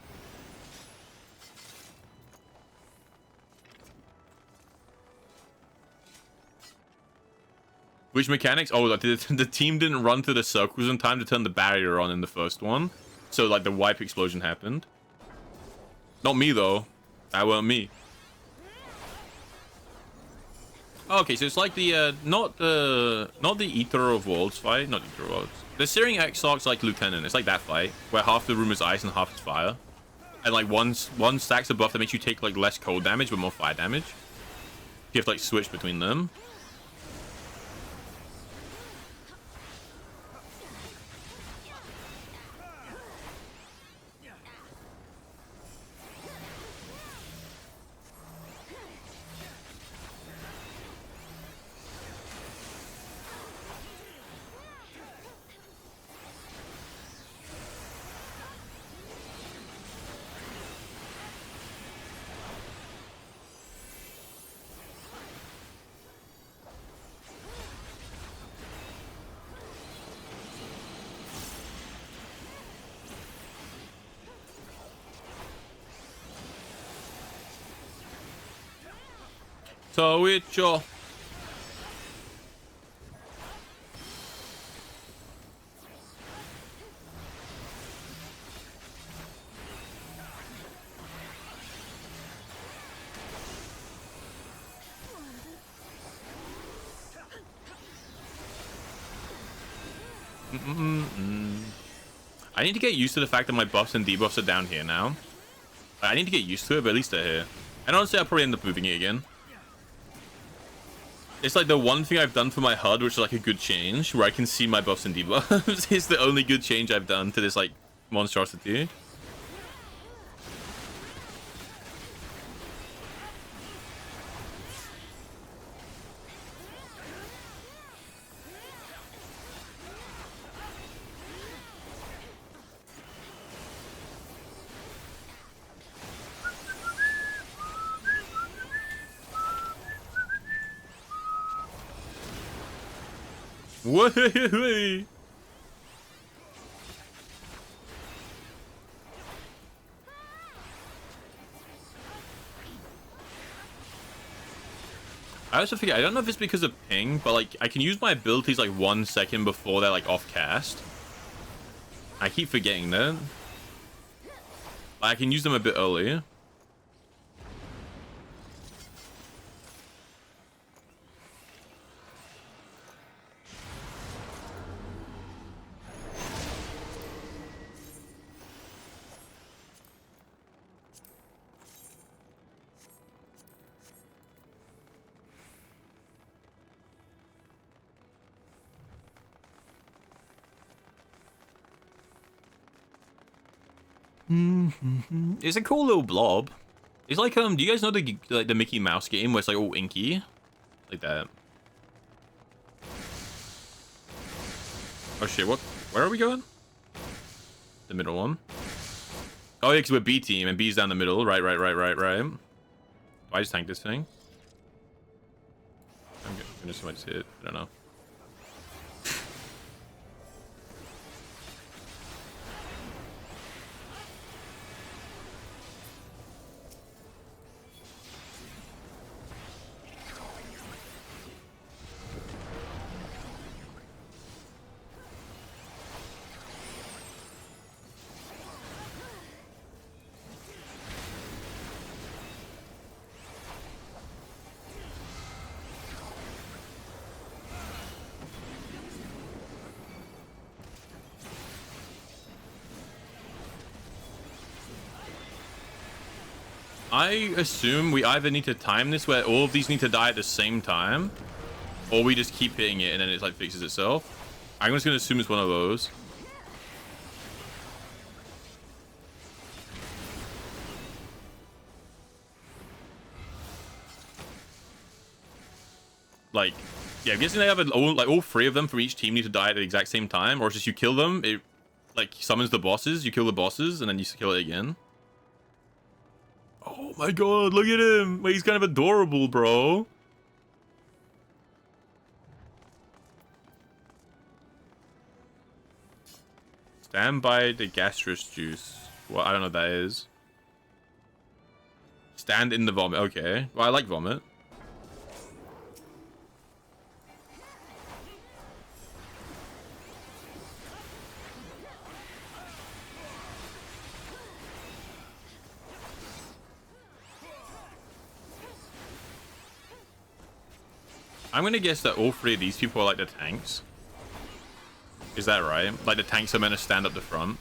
Which mechanics? Oh, like the team didn't run through the circles in time to turn the barrier on in the first one. So like the wipe explosion happened. Not me though. That weren't me. Oh, okay, so it's like the not the Eater of Worlds fight, not Eater of Worlds. The Searing Exarch's like Lieutenant. It's like that fight where half the room is ice and half is fire, and like one stacks a buff that makes you take like less cold damage but more fire damage. You have to like switch between them. So it's your... I need to get used to the fact that my buffs and debuffs are down here now. I need to get used to it, but at least they're here. And honestly, I'll probably end up moving it again. It's like the one thing I've done for my HUD, which is like a good change, where I can see my buffs and debuffs. It's the only good change I've done to this like monstrosity. Way. I also figure, I don't know if it's because of ping, but like I can use my abilities like 1 second before they're like off cast. I keep forgetting that. I can use them a bit early. It's a cool little blob. It's like do you guys know the Mickey Mouse game where it's like all inky, like that? Oh shit! What? Where are we going? The middle one. Oh yeah, because we're B team and B's down the middle. Right. Do I just tank this thing? I'm gonna just might hit it. I don't know. I assume we either need to time this where all of these need to die at the same time, or we just keep hitting it and then it like fixes itself. I'm just gonna assume it's one of those. Like, yeah, I'm guessing they have all three of them from each team need to die at the exact same time, or it's just you kill them, it like summons the bosses, you kill the bosses, and then you kill it again. Oh my god, look at him! Wait, he's kind of adorable, bro. Stand by the gastrous juice. Well, I don't know what that is. Stand in the vomit. Okay. Well, I like vomit. I'm gonna guess that all three of these people are like the tanks. Is that right? Like the tanks are meant to stand up the front.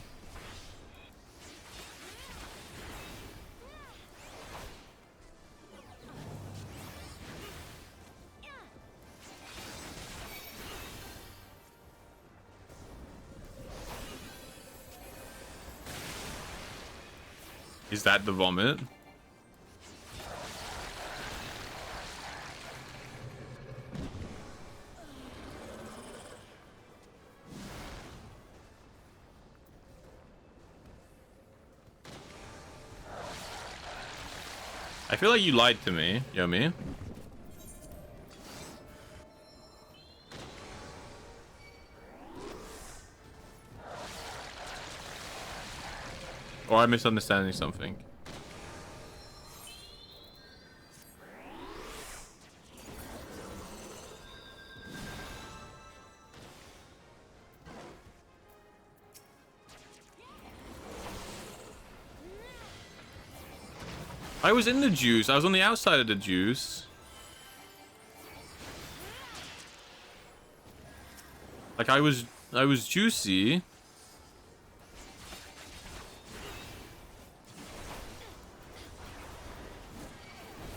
Is that the vomit? I feel like you lied to me, Yomi. Or I'm misunderstanding something. I was in the juice. I was on the outside of the juice. Like I was juicy.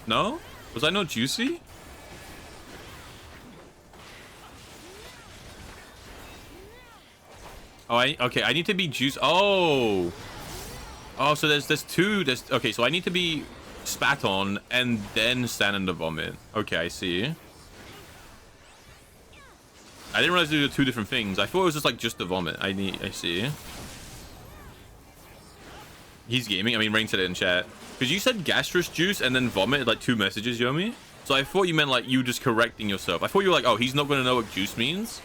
No? Was I not juicy? Oh, okay, I need to be juice. Oh. Oh, so there's two. Okay, so I need to be spat on and then stand in the vomit. Okay, I see. I didn't realize they were two different things. I thought it was just the vomit. I see. He's gaming. I mean, Rain said it in chat. Because you said gastrous juice and then vomit, like 2 messages, Yomi. So I thought you meant like you just correcting yourself. I thought you were like, oh, he's not going to know what juice means.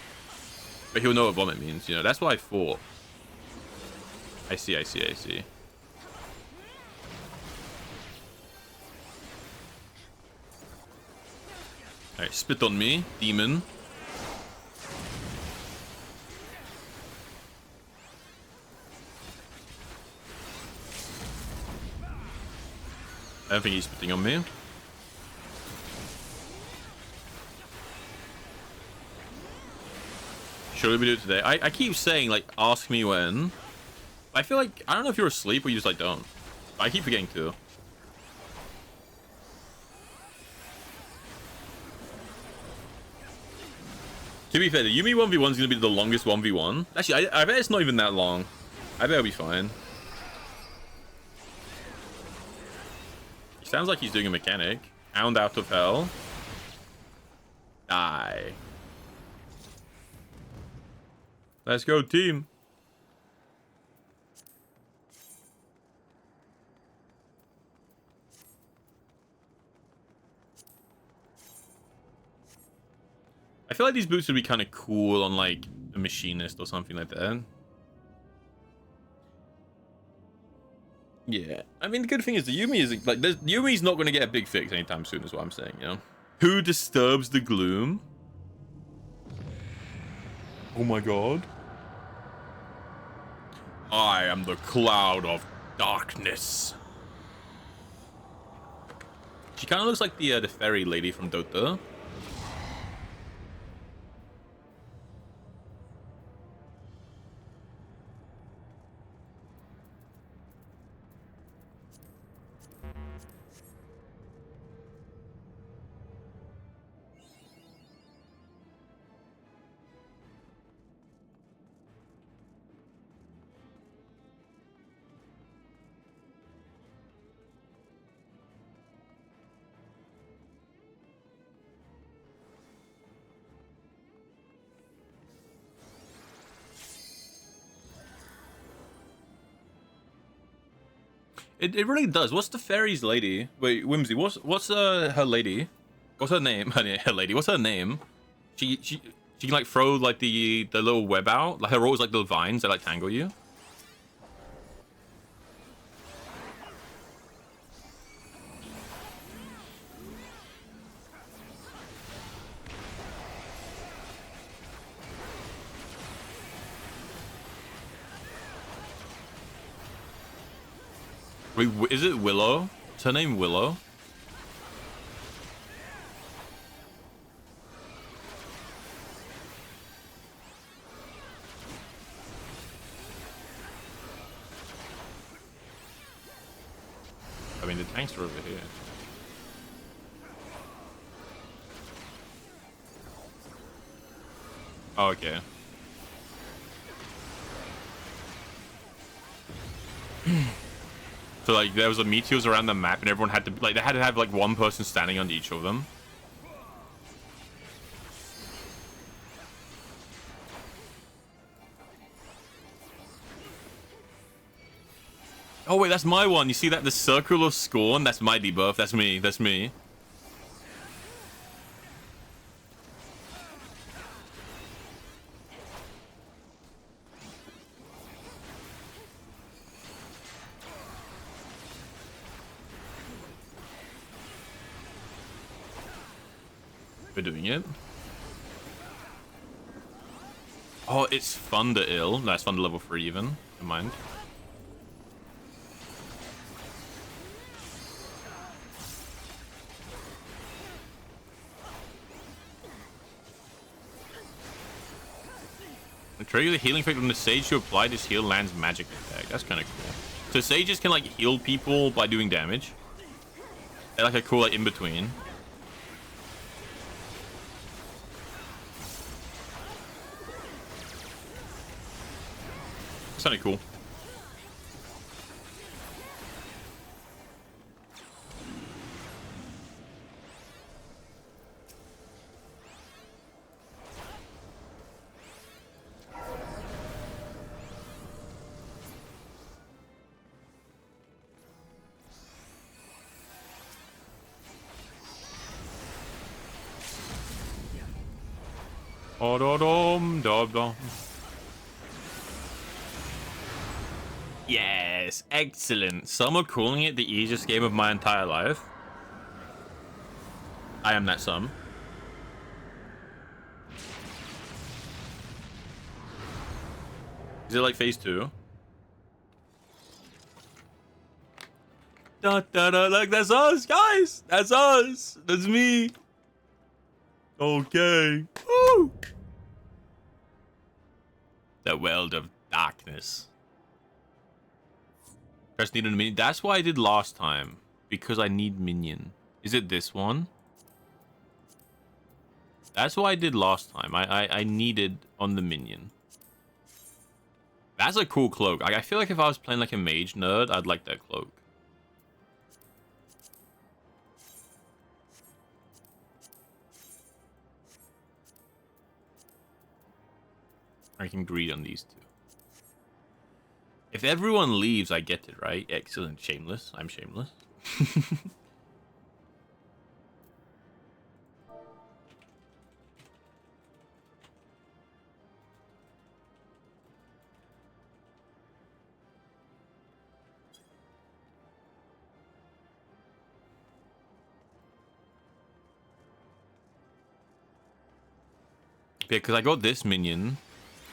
But he'll know what vomit means, you know. That's what I thought. I see. Alright, spit on me, demon. I don't think he's spitting on me. Should we do it today? I keep saying, like, ask me when. I feel like, I don't know if you're asleep or you just, like, don't. I keep forgetting to. To be fair, the Yumi 1v1 is going to be the longest 1v1. Actually, I bet it's not even that long. I bet it'll be fine. He sounds like he's doing a mechanic. Hound out of hell. Die. Let's go, team. I feel like these boots would be kind of cool on like a machinist or something like that. Yeah, I mean the good thing is the Yumi is like Yumi's not going to get a big fix anytime soon, is what I'm saying. You know, who disturbs the gloom? Oh my god! I am the cloud of darkness. She kind of looks like the fairy lady from Dota. It really does. What's the fairy's lady? Wait, Whimsy. What's her lady? What's her name? Her lady. What's her name? She can like throw like the little web out. Like her rolls like little vines that like tangle you. Wait, is it Willow? Is her name Willow? I mean, the tanks are over here. Oh, okay. So like there was a meteors around the map and everyone had to like they had to have like one person standing on each of them. Oh wait, that's my one. You see that? The circle of scorn? That's my debuff. That's me. That's me. We're doing it. Oh, it's Thunder Ill. No, it's Thunder level 3 even. Never mind. Trigger the healing effect on the sage to apply this heal lands magic attack. That's kind of cool. So sages can like heal people by doing damage. They're like a cool like in between. It's kind of cool. Yes, excellent. Some are calling it the easiest game of my entire life. I am that some. Is it like phase 2? Da da da, like that's us, guys. That's us. That's me. Okay. Woo! The world of darkness. Just needed a minion. That's why I did last time. Because I need minion. Is it this one? That's what I did last time. I needed on the minion. That's a cool cloak. I feel like if I was playing like a mage nerd, I'd like that cloak. I can greed on these two. If everyone leaves, I get it, right? Excellent. Shameless. I'm shameless. Yeah, because I got this minion.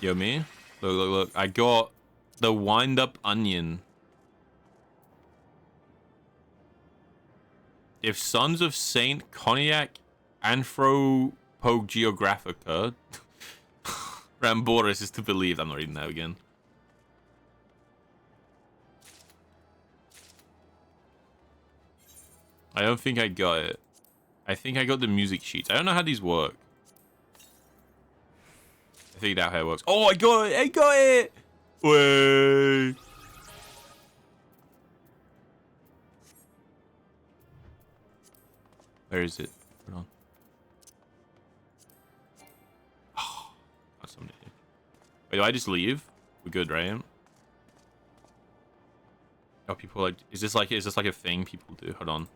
Yo, me. Look, look, look. I got the wind-up onion. If Sons of Saint Cognac Anthropogeographica Ramboris is to believe. I'm not reading that again. I don't think I got it. I think I got the music sheets. I don't know how these work. I figured out how it works. Oh, I got it! I got it! Way. Where is it? Hold on. Oh, got something here. Wait, do I just leave? We're good, right? Oh, people like, is this like a thing people do? Hold on.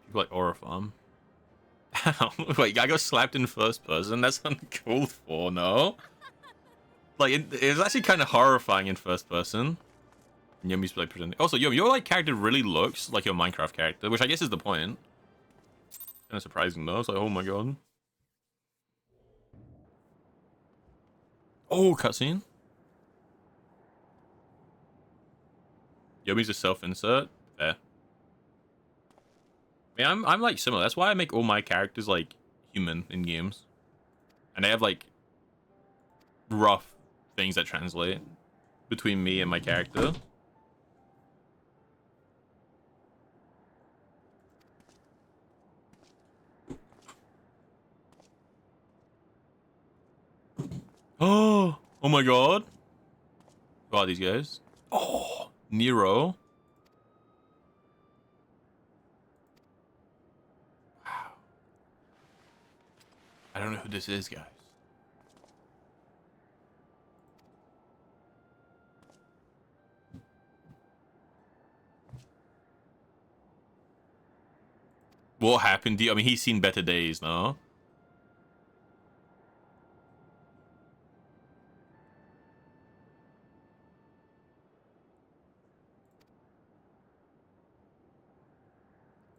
People like Aura Farm. Wait, I got slapped in first person? That's uncalled for, no? Like, it was actually kind of horrifying in first person. And Yumi's like presenting. Also, Yumi, your like character really looks like your Minecraft character, which I guess is the point. Kind of surprising though. It's like, oh my god. Oh, cutscene. Yumi's a self-insert. Fair. I mean, I'm like similar. That's why I make all my characters like human in games, and they have like rough things that translate between me and my character. Oh my god. Who are these guys? Oh, Nero. Wow. I don't know who this is, guys. What happened to you? I mean, he's seen better days, no?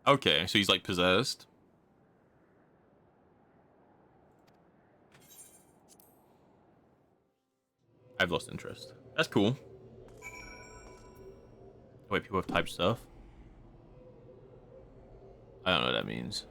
Okay, so he's like possessed. I've lost interest. That's cool. Wait, people have typed stuff. I don't know what that means.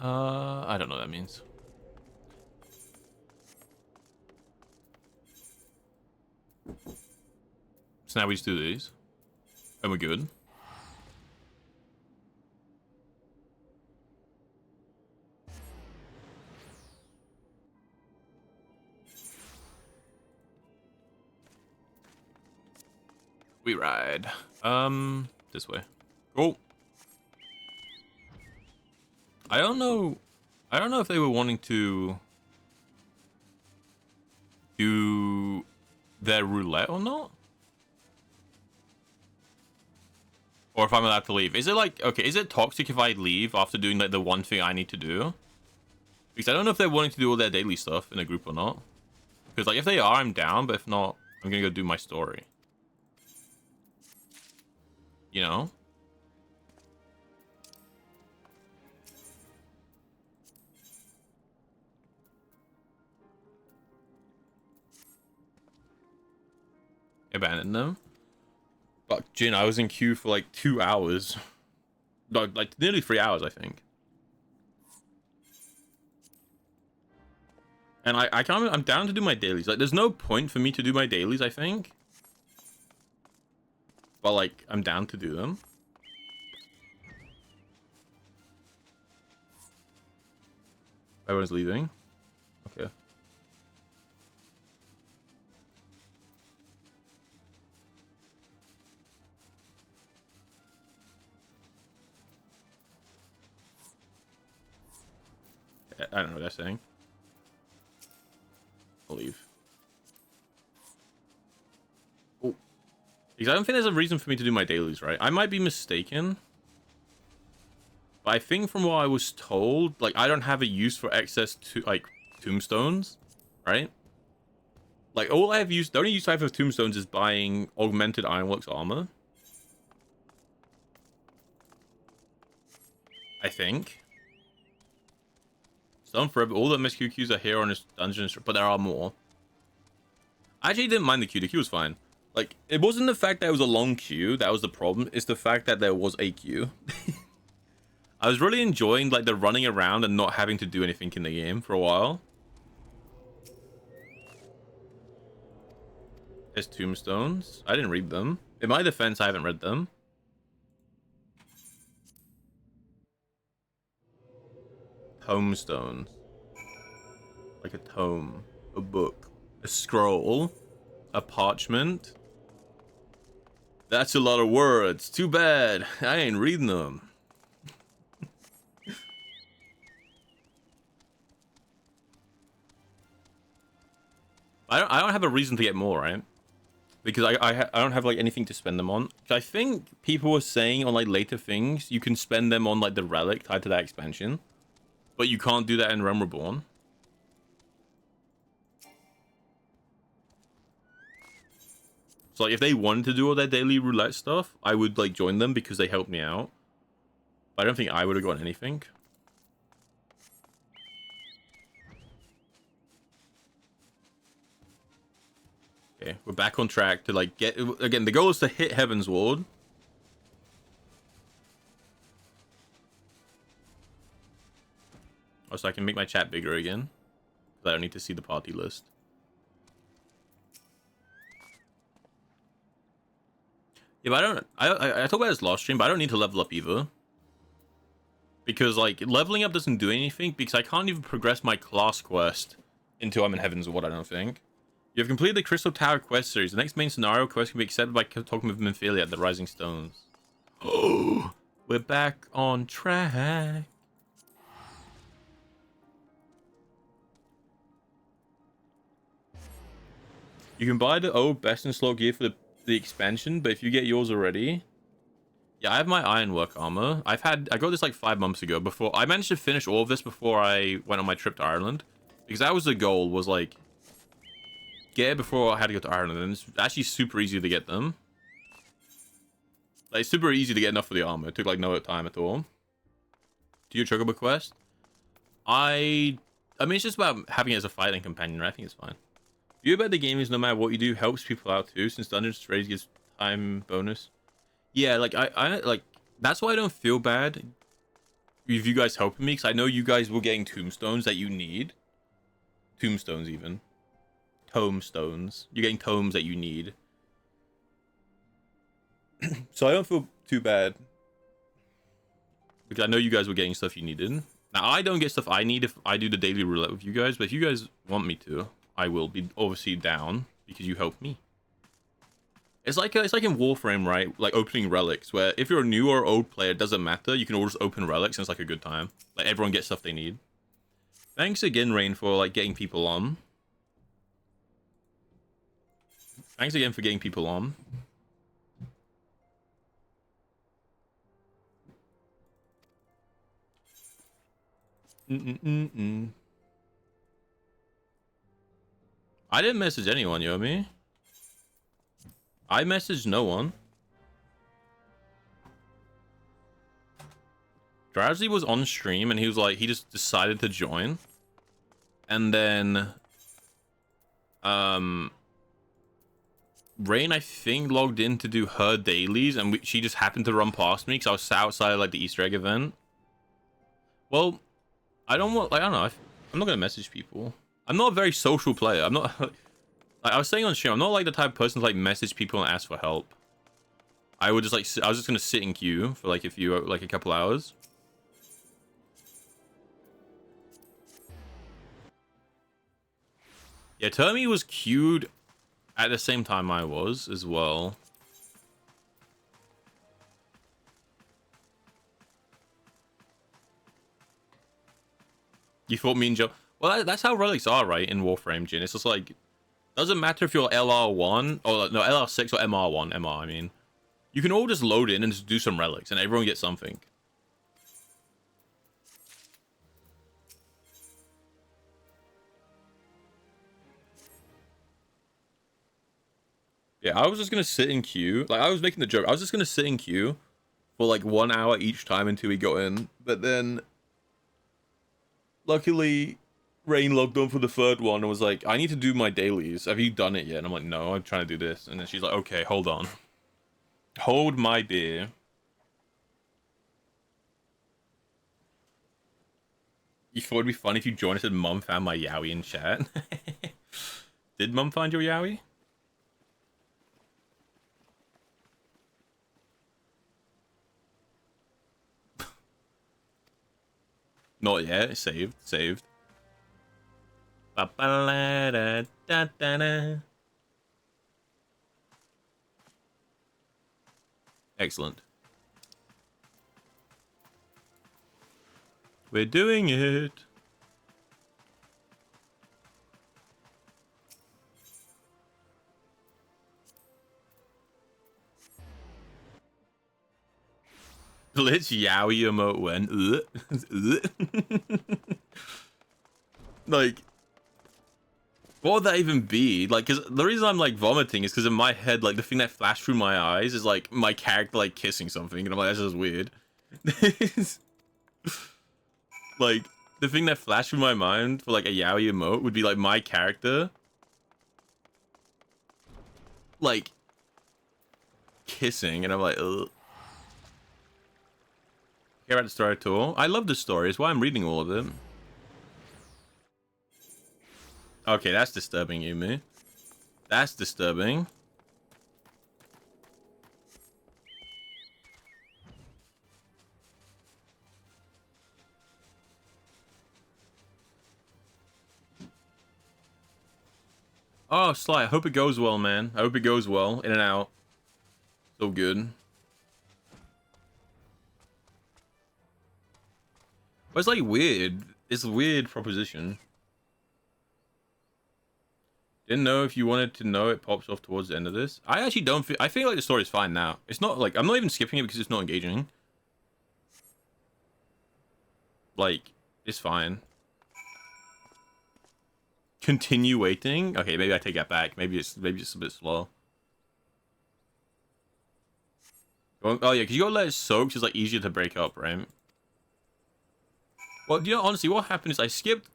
I don't know what that means. So now we just do these. And we're good. We ride. This way. Cool. I don't know if they were wanting to do their roulette or not. Or if I'm allowed to leave. Is it like, okay, is it toxic if I leave after doing like the one thing I need to do? Because I don't know if they're wanting to do all their daily stuff in a group or not. Because like if they are, I'm down, but if not, I'm gonna go do my story. You know? Abandon them. But Jin, I was in queue for like 2 hours. Like nearly 3 hours, I think. And I'm down to do my dailies. Like there's no point for me to do my dailies, I think. But like I'm down to do them. Everyone's leaving. Okay. I don't know what they're saying. I'll leave. Oh. Because I don't think there's a reason for me to do my dailies, right? I might be mistaken. But I think from what I was told, like, I don't have a use for excess to, like, tombstones, right? Like, all I have used, the only use I have of tombstones is buying augmented ironworks armor. I think. Some forever. All the MSQ queues are here on this dungeon, but there are more. I actually didn't mind the queue. The queue was fine. Like, it wasn't the fact that it was a long queue that was the problem. It's the fact that there was a queue. I was really enjoying, like, the running around and not having to do anything in the game for a while. There's tombstones. I didn't read them. In my defense, I haven't read them. Tombstones. Like a tome. A book. A scroll. A parchment. That's a lot of words. Too bad. I ain't reading them. I don't have a reason to get more, right? Because I don't have like anything to spend them on. I think people were saying on like later things you can spend them on like the relic tied to that expansion, but you can't do that in Realm Reborn. So like if they wanted to do all their daily roulette stuff, I would like join them because they helped me out. But I don't think I would have gotten anything. Okay, we're back on track to like get again. The goal is to hit Heaven's Ward. Oh, so I can make my chat bigger again. I don't need to see the party list. Yeah, but I talked about this last stream, but I don't need to level up either. Because like leveling up doesn't do anything because I can't even progress my class quest until I'm in Heaven's Ward. I don't think. You have completed the Crystal Tower quest series. The next main scenario quest can be accepted by talking with Minfilia at the Rising Stones. Oh, we're back on track. You can buy the old best in slot gear for the expansion, but if you get yours already, yeah, I have my ironwork armor. I got this like 5 months ago. Before I managed to finish all of this before I went on my trip to Ireland, because that was the goal. Was like. Get it before I had to go to Ireland, and it's actually super easy to get them. Like, it's super easy to get enough for the armor. It took like no time at all. Do your Chocobo quest? I mean, it's just about having it as a fighting companion, right? I think it's fine. You about the game is no matter what you do helps people out too, since Dungeons Raids gives time bonus. Yeah, like I like that's why I don't feel bad with you guys helping me, because I know you guys were getting tombstones that you need. Tombstones even. Tomestones. You're getting tomes that you need. So I don't feel too bad. Because I know you guys were getting stuff you needed. Now, I don't get stuff I need if I do the daily roulette with you guys, but if you guys want me to, I will be obviously down because you helped me. It's like in Warframe, right? Like opening relics, where if you're a new or old player, it doesn't matter. You can all just open relics and it's like a good time. Like everyone gets stuff they need. Thanks again, Rain, for like getting people on. Thanks again for getting people on. I didn't message anyone, Yomi. I messaged no one. Drowsy was on stream and he was like, he just decided to join. And then, Rain, I think, logged in to do her dailies, and she just happened to run past me because I was outside of, like, the Easter egg event. Well, I don't know. I'm not gonna message people. I'm not a very social player. I'm not. Like I was saying on stream, I'm not like the type of person to like message people and ask for help. I would just like I was just gonna sit in queue for like a couple hours. Yeah, Termi was queued at the same time I was as well. You thought me and Joe... Well, that's how relics are, right, in Warframe, Jin. It's just like... Doesn't matter if you're LR1... Or, no, LR6 or MR1. MR, I mean. You can all just load in and just do some relics, and everyone gets something. Yeah, I was just gonna sit in queue. Like, I was making the joke. I was just gonna sit in queue for, like, 1 hour each time until we got in. But then... Luckily, Rain logged on for the third one and was like, I need to do my dailies. Have you done it yet? And I'm like, no, I'm trying to do this. And then she's like, okay, hold on. Hold my beer. You thought it'd be funny if you joined us and Mum found my Yowie in chat? Did Mum find your Yowie? Not yet. Saved. Saved. Ba-ba-la-da-da-da-da. Excellent. We're doing it. Blitz Yowie emote when. Like, what would that even be? Like, because the reason I'm like vomiting is because in my head, like, the thing that flashed through my eyes is like my character like kissing something, and I'm like, that's just weird. Like, the thing that flashed through my mind for like a Yowie emote would be like my character like kissing, and I'm like, ugh. Care about the story at all? I love the story. It's why I'm reading all of it. Okay, that's disturbing, Yumi. That's disturbing. Oh, Sly, I hope it goes well, man. I hope it goes well. In and out. So good. But it's like weird. It's a weird proposition. Didn't know if you wanted to know it pops off towards the end of this. I actually don't feel... I feel like the story's fine now. It's not like... I'm not even skipping it because it's not engaging. Like, it's fine. Continue waiting? Okay, maybe I take that back. Maybe it's a bit slow. Oh yeah, because you gotta let it soak, so it's like easier to break up, right? Well, you know, honestly, what happened is I skipped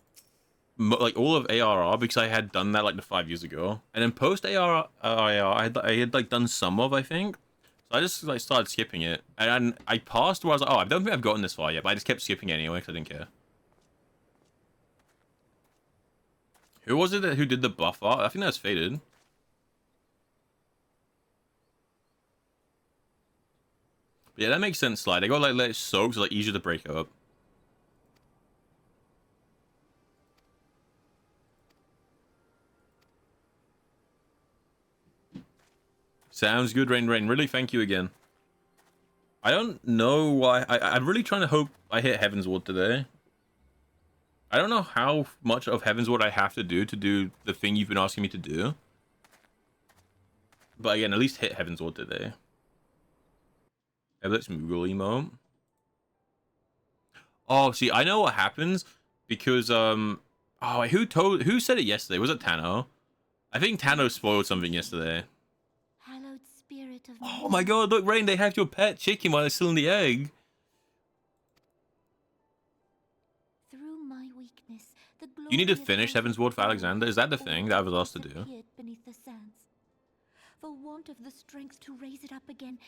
like all of ARR because I had done that like the 5 years ago, and then post ARR, I had like done some of, I think. So I just like started skipping it, and I passed where I was like, oh, I don't think I've gotten this far yet, but I just kept skipping it anyway because I didn't care. Who was it who did the buff art? I think that was Faded. But yeah, that makes sense, Slide. They gotta like let it soak, so like easier to break up. Sounds good, Rain Rain. Really, thank you again. I don't know why. I'm really trying to hope I hit Heaven's Ward today. I don't know how much of Heaven's Ward I have to do the thing you've been asking me to do. But again, at least hit Heaven's Ward today. Yeah, let's Moogle emote. Oh, see, I know what happens because oh, who said it yesterday? Was it Tano? I think Tano spoiled something yesterday. Hallowed spirit of Oh my god, look, Rain, they have your pet chicken while it's still in the egg. Through my weakness, the You need to glory of finish those Heaven's Ward for who Alexander? Is that the thing that I was asked to do? disappeared beneath the sands. For want of the strength to raise it up again,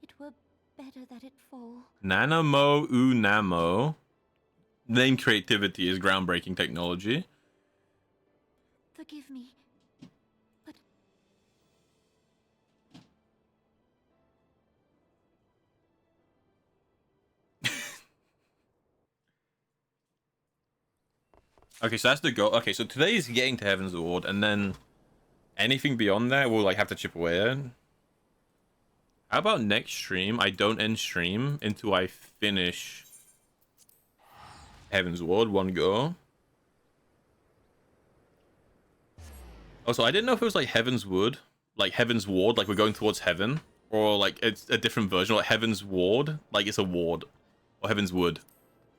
it were better that it fall. Nanamo Unamo. Name creativity is groundbreaking technology. Forgive me, but Okay, so that's the goal. Okay, so today is getting to Heaven's Ward, and then anything beyond that we'll like have to chip away at. How about next stream I don't end stream until I finish Heaven's Ward one go? Also, I didn't know if it was like Heaven's Wood, like Heaven's Ward, like we're going towards heaven, or like it's a different version, like Heaven's Ward, like it's a ward, or Heaven's Wood.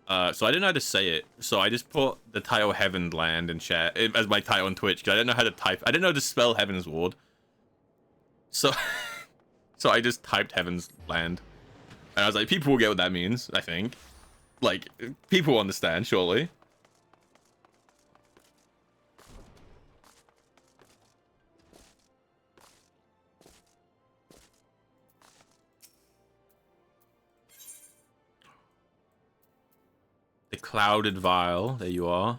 So I didn't know how to say it, so I just put the title Heaven Land in chat as my title on Twitch because I didn't know how to type. I didn't know how to spell Heaven's Ward, so so I just typed Heaven's Land, and I was like, people will get what that means. I think, like, people will understand surely. The Clouded Vial, there you are.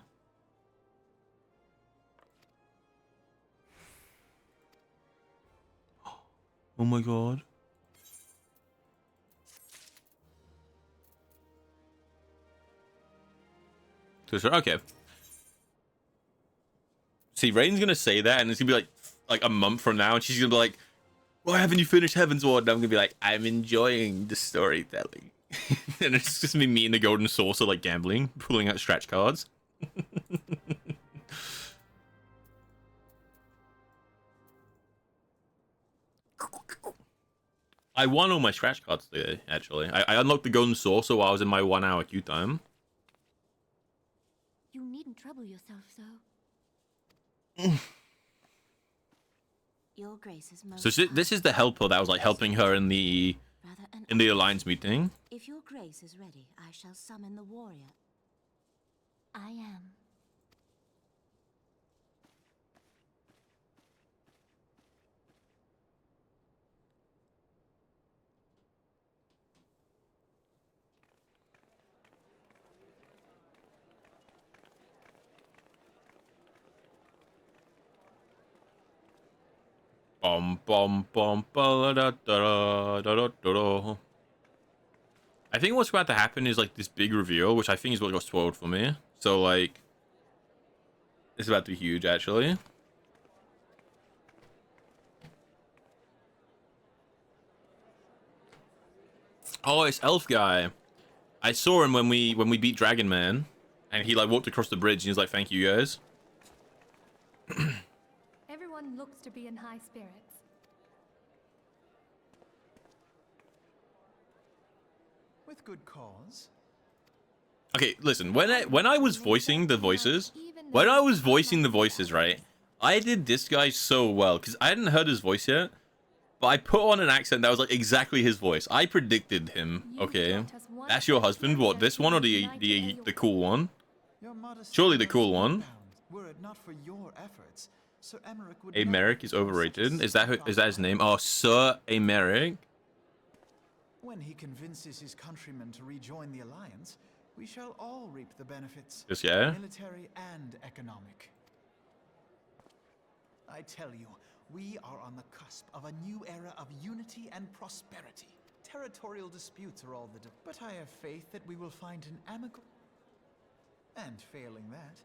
Oh my god. So okay. See, Rain's gonna say that, and it's gonna be like a month from now, and she's gonna be like, "Why haven't you finished Heaven's Ward?" And I'm gonna be like, "I'm enjoying the storytelling." And it's just me and the Golden Saucer like gambling, pulling out scratch cards. I won all my scratch cards today, actually. I unlocked the Golden Saucer while I was in my 1 hour queue time. You needn't trouble yourself so. Your Grace is most So this is the helper that was like helping her in the Alliance meeting. If your Grace is ready, I shall summon the warrior. I am. Bum bum bum ba da da da da da. I think what's about to happen is like this big reveal, which I think is what got spoiled for me. So like, it's about to be huge, actually. Oh, it's Elf Guy. I saw him when we beat Dragon Man, and he like walked across the bridge and he was like, "Thank you guys." Everyone looks to be in high spirits. With good cause. Okay, listen. When I was voicing the voices, right? I did this guy so well because I hadn't heard his voice yet, but I put on an accent that was like exactly his voice. I predicted him. Okay, that's your husband. What, this one or the cool one? Surely the cool one. Were it not for your efforts, Sir Emerick would Emerick is overrated. Is that his name? Oh, Sir Emerick. When he convinces his countrymen to rejoin the Alliance, we shall all reap the benefits. Yes, yeah. Military and economic. I tell you, we are on the cusp of a new era of unity and prosperity. Territorial disputes are all but I have faith that we will find an amicable. And failing that,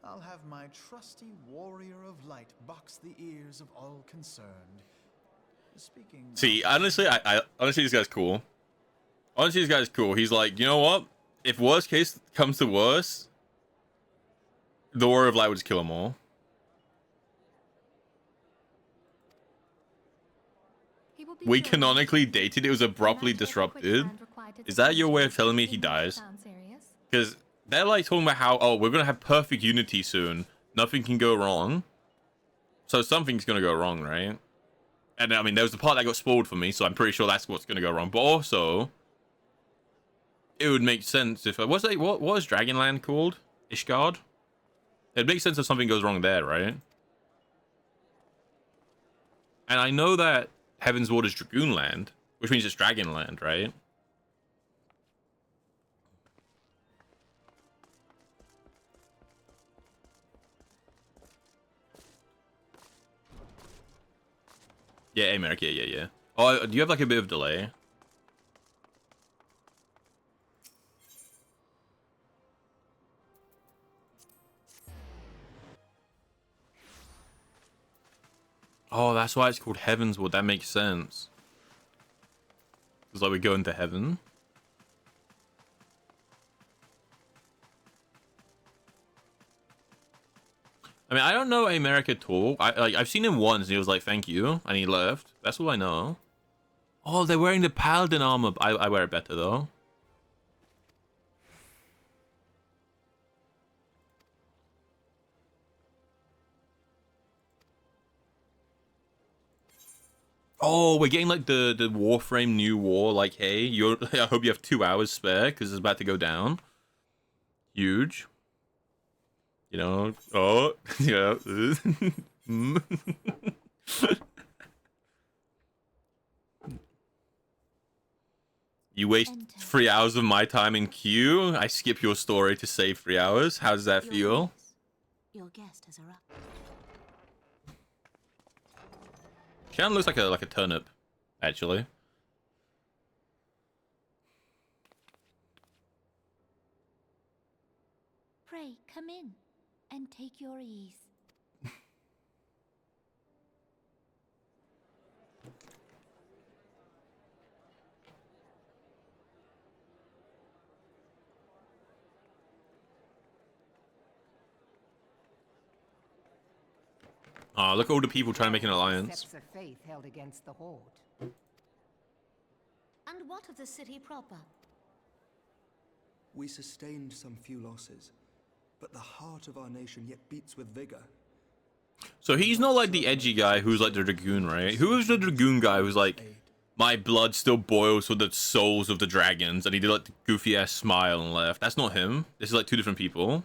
I'll have my trusty warrior of light box the ears of all concerned. Speaking. See, honestly, honestly, this guy's cool. Honestly, this guy's cool. He's like, you know what? If worst case comes to worst, the Warrior of Light would just kill them all. We canonically dated. It was abruptly disrupted. Is that your way of telling me he dies? Because they're like talking about how, oh, we're gonna have perfect unity soon. Nothing can go wrong. So something's gonna go wrong, right? And I mean, there was the part that got spoiled for me, so I'm pretty sure that's what's gonna go wrong. But also, it would make sense if what was Dragonland called? Ishgard? It'd make sense if something goes wrong there, right? And I know that Heaven's Ward is Dragoonland, which means it's Dragonland, right? Yeah, America, yeah. Oh, do you have like a bit of delay? Oh, that's why it's called Heaven's Ward. That makes sense. It's like we're going to heaven. I mean, I don't know Americ at all. I've seen him once and he was like, "Thank you," and he left. That's all I know. Oh, they're wearing the Paladin armor. I wear it better though. Oh, we're getting like the Warframe new war. Like, hey, I hope you have 2 hours spare because it's about to go down. Huge. You know, oh, yeah. You waste 3 hours of my time in queue. I skip your story to save 3 hours. How does that feel? Your guest has arrived. Shan looks like a turnip, actually. pray, come in and take your ease. Oh, look at all the people trying to make an alliance. Steps of faith held against the horde. And what of the city proper? We sustained some few losses, but the heart of our nation yet beats with vigor. So he's not like the edgy guy who's like the Dragoon, right? Who is the Dragoon guy who's like, my blood still boils with the souls of the dragons, and he did like the goofy ass smile and left? That's not him. This is like two different people.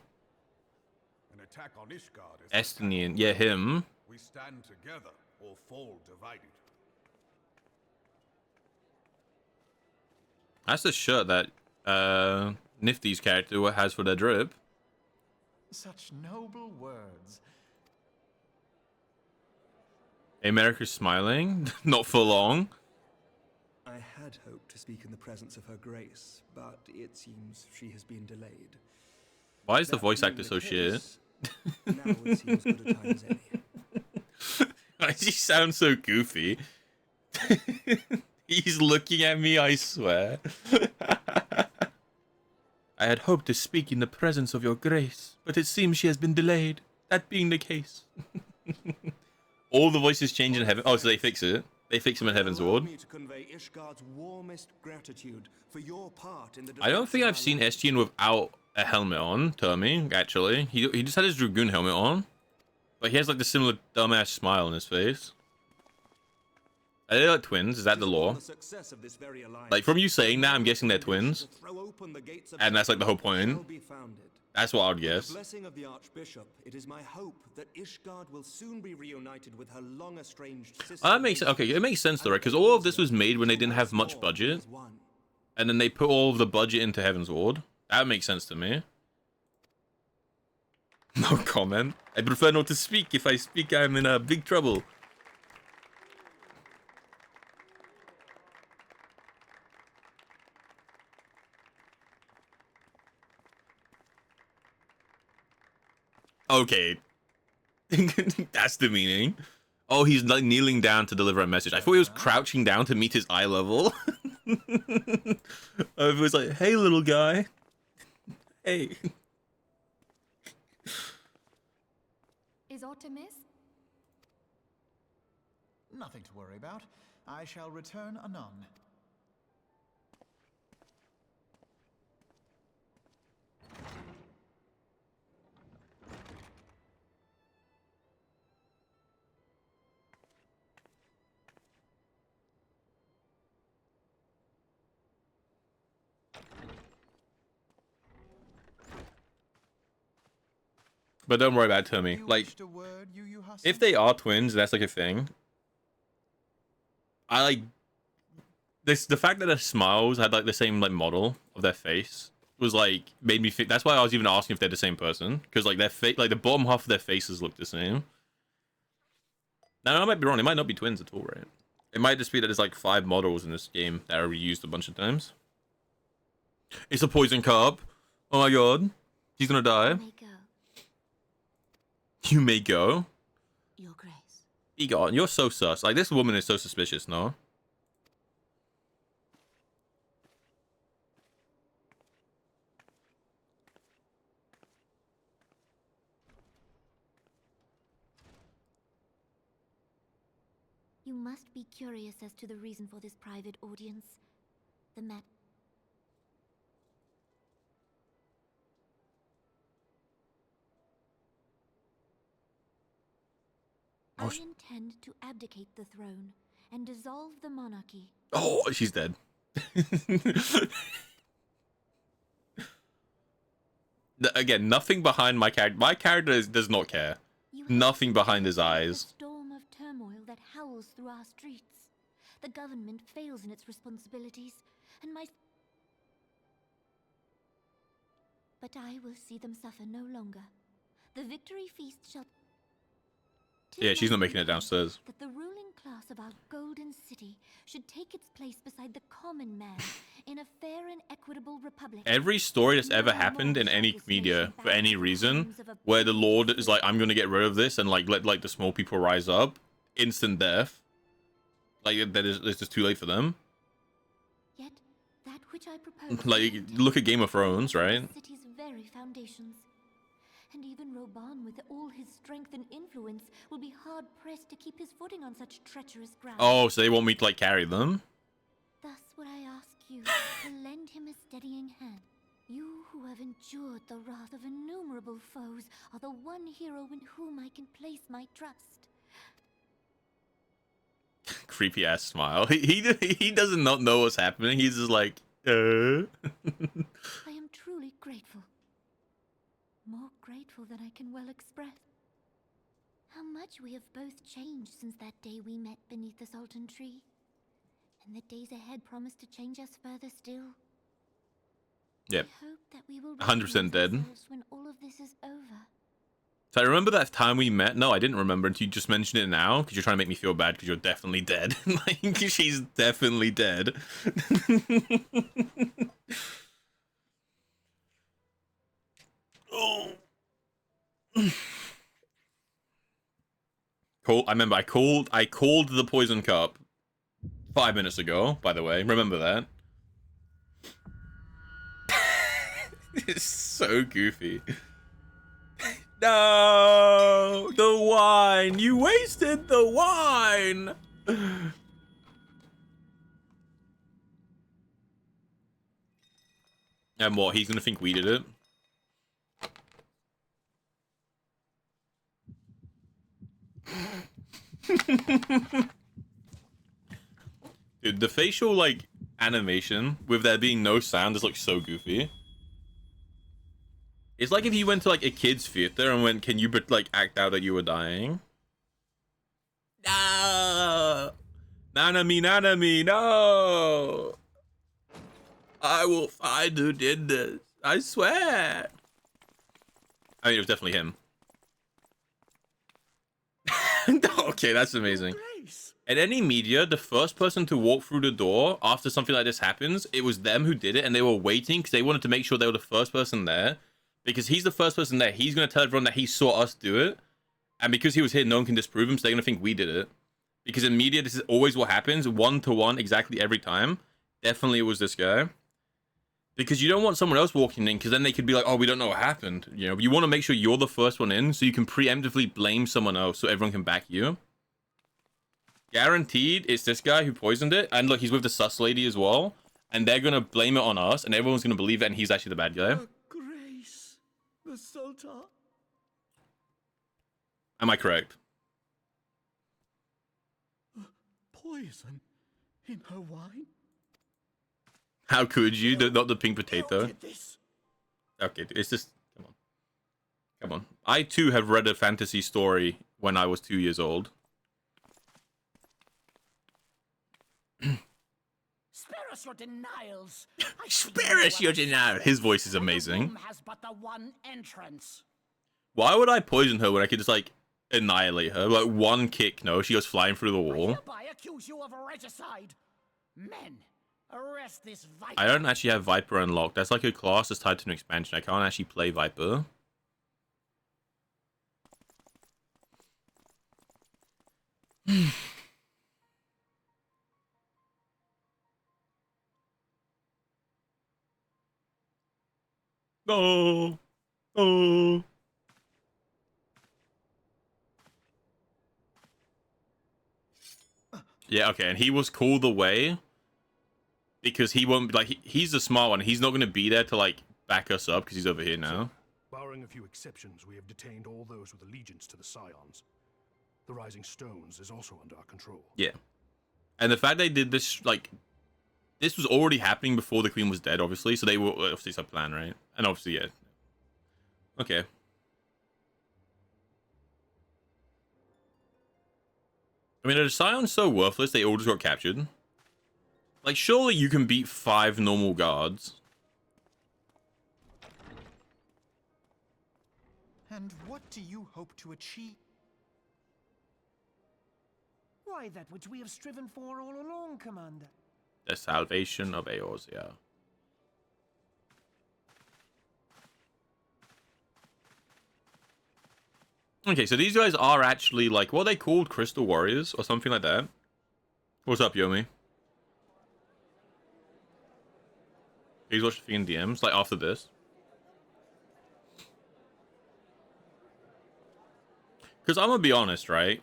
An attack on Ishgard is Estinian, yeah, him. we stand together or fall divided. That's the shirt that Nifty's character has for their drip. Such noble words. America's smiling, not for long. I had hoped to speak in the presence of her grace, but it seems she has been delayed. Why is the That voice being actor the so shit? case, now it seems good a time as any. Why does he sound so goofy? He's looking at me, I swear. I had hoped to speak in the presence of your grace, but it seems she has been delayed. That being the case. All the voices change in heaven. Oh, so they fix it. They fix him in Heaven's Allow Ward. me to convey Ishgard's warmest gratitude for your part in the I don't defense think of I've our seen land. Estienne without a helmet on, Termi, actually. He just had his Dragoon helmet on. But he has like the similar dumbass smile on his face. Are they like twins? Is that the It is law? upon the success of this very alliance Like from you saying that, I'm guessing they're to twins. throw open the gates of And that's like the whole Ishgard point. shall be founded. That's what I would With guess. the blessing of the Archbishop, it is my hope that Ishgard will soon be reunited with her long estranged sister. Oh, that makes okay. It makes sense though, right? Because all of this was made when they didn't have much budget, and then they put all of the budget into Heaven's Ward. That makes sense to me. No comment. I prefer not to speak. If I speak, I'm in big trouble. Okay. That's the meaning. Oh, he's like kneeling down to deliver a message. I thought he was crouching down to meet his eye level. It was like, hey, little guy. Hey. Is aught amiss? Nothing to worry about. I shall return anon. But don't worry about Tommy. You Like, wished a word, Yu Hasan? if they are twins, that's like a thing. I like this. The fact that their smiles had like the same like model of their face was like made me think. That's why I was even asking if they're the same person, because like their face, like the bottom half of their faces look the same. Now I might be wrong. It might not be twins at all, right? It might just be that there's like 5 models in this game that are reused a bunch of times. It's a poison carp. Oh my god, she's gonna die. May go, You may go. Your Grace. Egon, you're so sus. Like, this woman is so suspicious, no? You must be curious as to the reason for this private audience. The mat. Oh, I intend to abdicate the throne and dissolve the monarchy. Oh, she's dead. Again, nothing behind my character. My character does not care. You have Nothing behind his observed eyes. The storm of turmoil that howls through our streets. The government fails in its responsibilities, and my... But I will see them suffer no longer. The victory feast shall... 'Tis Yeah, she's my not making it will downstairs. that the ruling class of our golden city should take its place beside the common man in a fair and equitable republic. Every story that's ever happened in any media for any reason, where the Lord is like, I'm gonna get rid of this and like let like the small people rise up, instant death. Like that is, it's just too late for them. Yet that which I propose Like look at Game of Thrones, right? the city's very foundations. And even Roban, with all his strength and influence, will be hard pressed to keep his footing on such treacherous ground. Oh, so they want me to like carry them? Thus would I ask you to lend him a steadying hand. You who have endured the wrath of innumerable foes are the one hero in whom I can place my trust. Creepy ass smile. He doesn't not know what's happening. He's just like, I am truly grateful. More grateful than I can well express. How much we have both changed since that day we met beneath the Sultan tree. And the days ahead promise to change us further still. Yep. I hope that we will 100% dead. ourselves when all of this is over. So I remember that time we met. No, I didn't remember until you just mentioned it now, because you're trying to make me feel bad because you're definitely dead. Like, she's definitely dead. Oh. Cool. I remember I called the poison cup 5 minutes ago, by the way. Remember that? It's so goofy. No! The wine! You wasted the wine! And what? He's gonna think we did it? Dude, the facial, like, animation with there being no sound just looks so goofy. It's like if you went to, like, a kid's theater and went, can you, like, act out that you were dying? No! Nanami, no! I will find who did this. I swear. I mean, it was definitely him. Okay, that's amazing. In any media, the first person to walk through the door after something like this happens, it was them who did it, and they were waiting because they wanted to make sure they were the first person there. Because he's the first person there, he's going to tell everyone that he saw us do it. And because he was here, no one can disprove him, so they're going to think we did it. Because in media, this is always what happens, 1-to-1, exactly every time. Definitely it was this guy. Because you don't want someone else walking in, because then they could be like, oh, we don't know what happened. You know, you want to make sure you're the first one in, so you can preemptively blame someone else, so everyone can back you. Guaranteed, it's this guy who poisoned it, and look, he's with the sus lady as well, and they're going to blame it on us, and everyone's going to believe it, and he's actually the bad guy. Grace, the Sultan. Am I correct? Poison in her wine? How could you? Not the pink potato. Okay, it's just... Come on. Come on. I, too, have read a fantasy story when I was 2 years old. Spare us your denials. Spare us your denial. His voice is amazing. Has but the one entrance. Why would I poison her when I could just, like, annihilate her? Like, one kick, no? She goes flying through the wall. I hereby accuse you of regicide. Men, arrest this Viper. I don't actually have Viper unlocked. That's like a class that's tied to an expansion. I can't actually play Viper. No. Oh. Yeah, okay, and he was called away because he won't, like, he's the smart one. He's not going to be there to, like, back us up because he's over here now. Barring a few exceptions, we have detained all those with allegiance to the Scions. The Rising Stones is also under our control. Yeah. And the fact they did this, like, this was already happening before the Queen was dead, obviously, so they were, obviously, it's a plan, right? And obviously, yeah. Okay. I mean, are the Scions so worthless they all just got captured? Like, surely you can beat 5 normal guards. And what do you hope to achieve? Why, that which we have striven for all along, Commander. The salvation of Eorzea. Okay, so these guys are actually like, what are they called? Crystal Warriors or something like that. What's up, Yomi? Please watch the in DMs, like after this. Because I'm gonna be honest, right?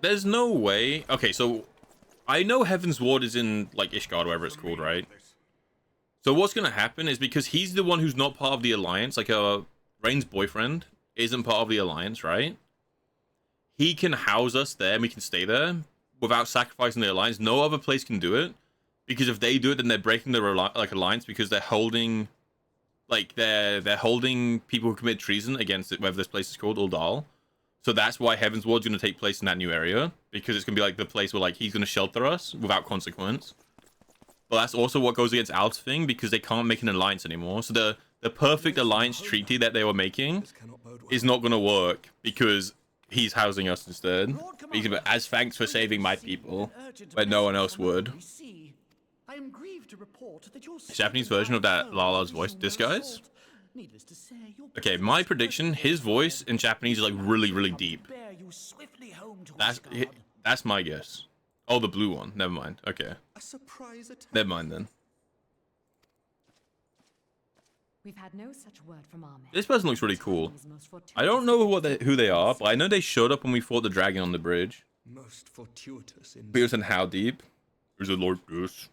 There's no way. Okay, so I know Heaven's Ward is in like Ishgard, whatever it's called, right? So what's gonna happen is because he's the one who's not part of the Alliance, like Rain's boyfriend isn't part of the Alliance, right? He can house us there and we can stay there without sacrificing the Alliance. No other place can do it. Because if they do it, then they're breaking the alliance because they're holding, like they're holding people who commit treason against it, whatever this place is called, Uldal. So that's why Heaven's Ward's going to take place in that new area, because it's going to be like the place where like he's going to shelter us without consequence. But that's also what goes against Alf's because they can't make an alliance anymore. So the perfect alliance treaty that they were making is not going to work because he's housing us instead. As thanks for saving my people, but no one else would. I am grieved to report that your Japanese version of that Lala's voice. This guy's? Okay, my prediction, his voice in Japanese is like really, really deep. That's my guess. Oh, the blue one. Never mind. Okay. Never mind then. We've had no such word from our men. This person looks really cool. I don't know who they are, but I know they showed up when we fought the dragon on the bridge. Most fortuitous in Beers and how deep? Is it like this?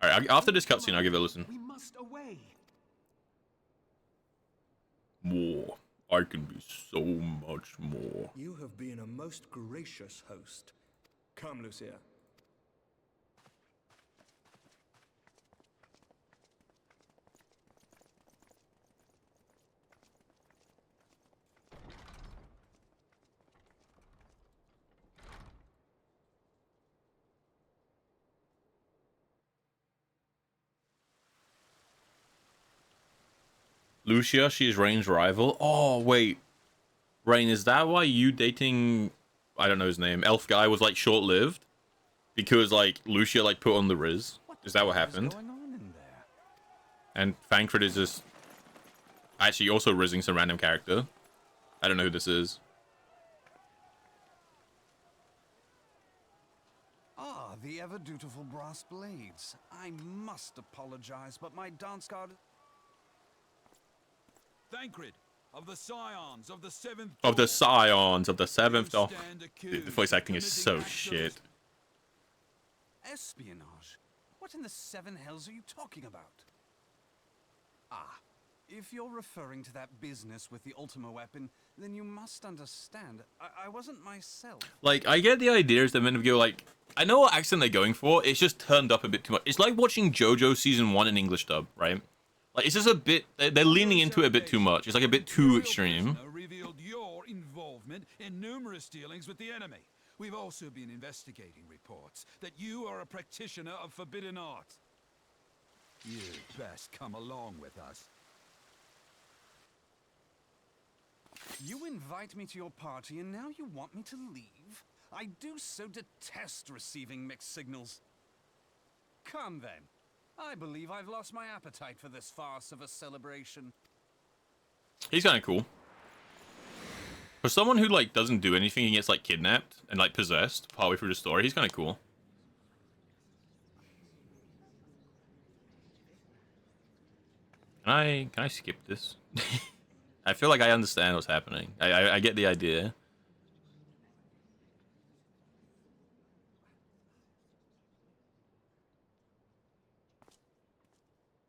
Alright, after this cutscene, I'll give it a listen. We must away. More. I can be so much more. You have been a most gracious host. Come, Lucia. Lucia, she is Rain's rival. Oh, wait. Rain, is that why you dating, I don't know his name, elf guy was like short-lived? Because like Lucia like put on the Riz? Is that what happened? And Thancred is just actually also rizzing some random character. I don't know who this is. Ah, the ever-dutiful brass blades. I must apologize, but my dance card... Thancred, of the Scions of the Seventh... Of the Scions of the Seventh... Oh, dude, the voice acting is so shit. Espionage? What in the seven hells are you talking about? Ah, if you're referring to that business with the Ultima weapon, then you must understand, I wasn't myself. Like, I get the idea is they're meant to go like... I know what accent they're going for, it's just turned up a bit too much. It's like watching JoJo Season 1 in English dub, right? Like, it's just a bit... They're leaning into it a bit too much. It's like a bit too extreme. Revealed your involvement in numerous dealings with the enemy. We've also been investigating reports that you are a practitioner of forbidden art. You'd best come along with us. You invite me to your party and now you want me to leave? I do so detest receiving mixed signals. Come then. I believe I've lost my appetite for this farce of a celebration. He's kind of cool. For someone who like doesn't do anything and gets like kidnapped and like possessed partway through the story, he's kind of cool. Can I skip this? I feel like I understand what's happening. I get the idea.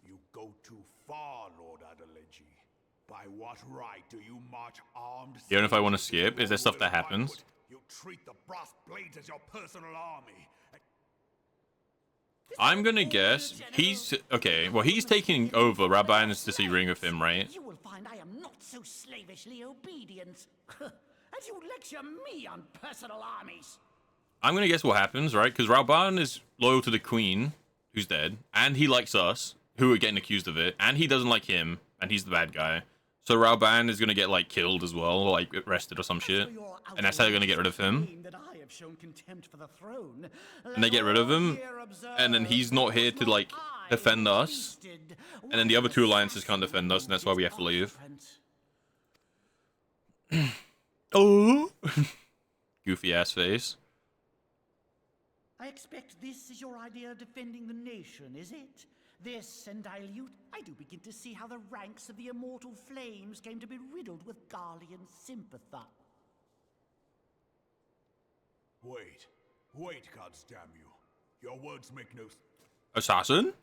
You go too far, Lord Adeleji. By what right do you march armed? Even if I want to skip, is there stuff that happens? You treat the brass blades as your personal army. I'm gonna guess he's okay. Well, he's taking over. Rabbi is to see ring with him, right? You will find I am not so slavishly obedient. As you lecture me on personal armies. I'm gonna guess what happens, right? Because Rauban is loyal to the queen, who's dead, and he likes us, who are getting accused of it, and he doesn't like him, and he's the bad guy. So Rauban is gonna get like killed as well, or like arrested or some shit, and that's how they're gonna get rid of him. That I have have shown contempt for the throne, And they get rid of him, and then he's not here to like defend us, and then the other two alliances can't defend us, and that's why we have to leave. Oh, goofy ass face. I expect this is your idea of defending the nation, is it? This and dilute? I do begin to see how the ranks of the immortal flames came to be riddled with Garlean sympathy. Wait, goddamn you. Your words make no... Assassin?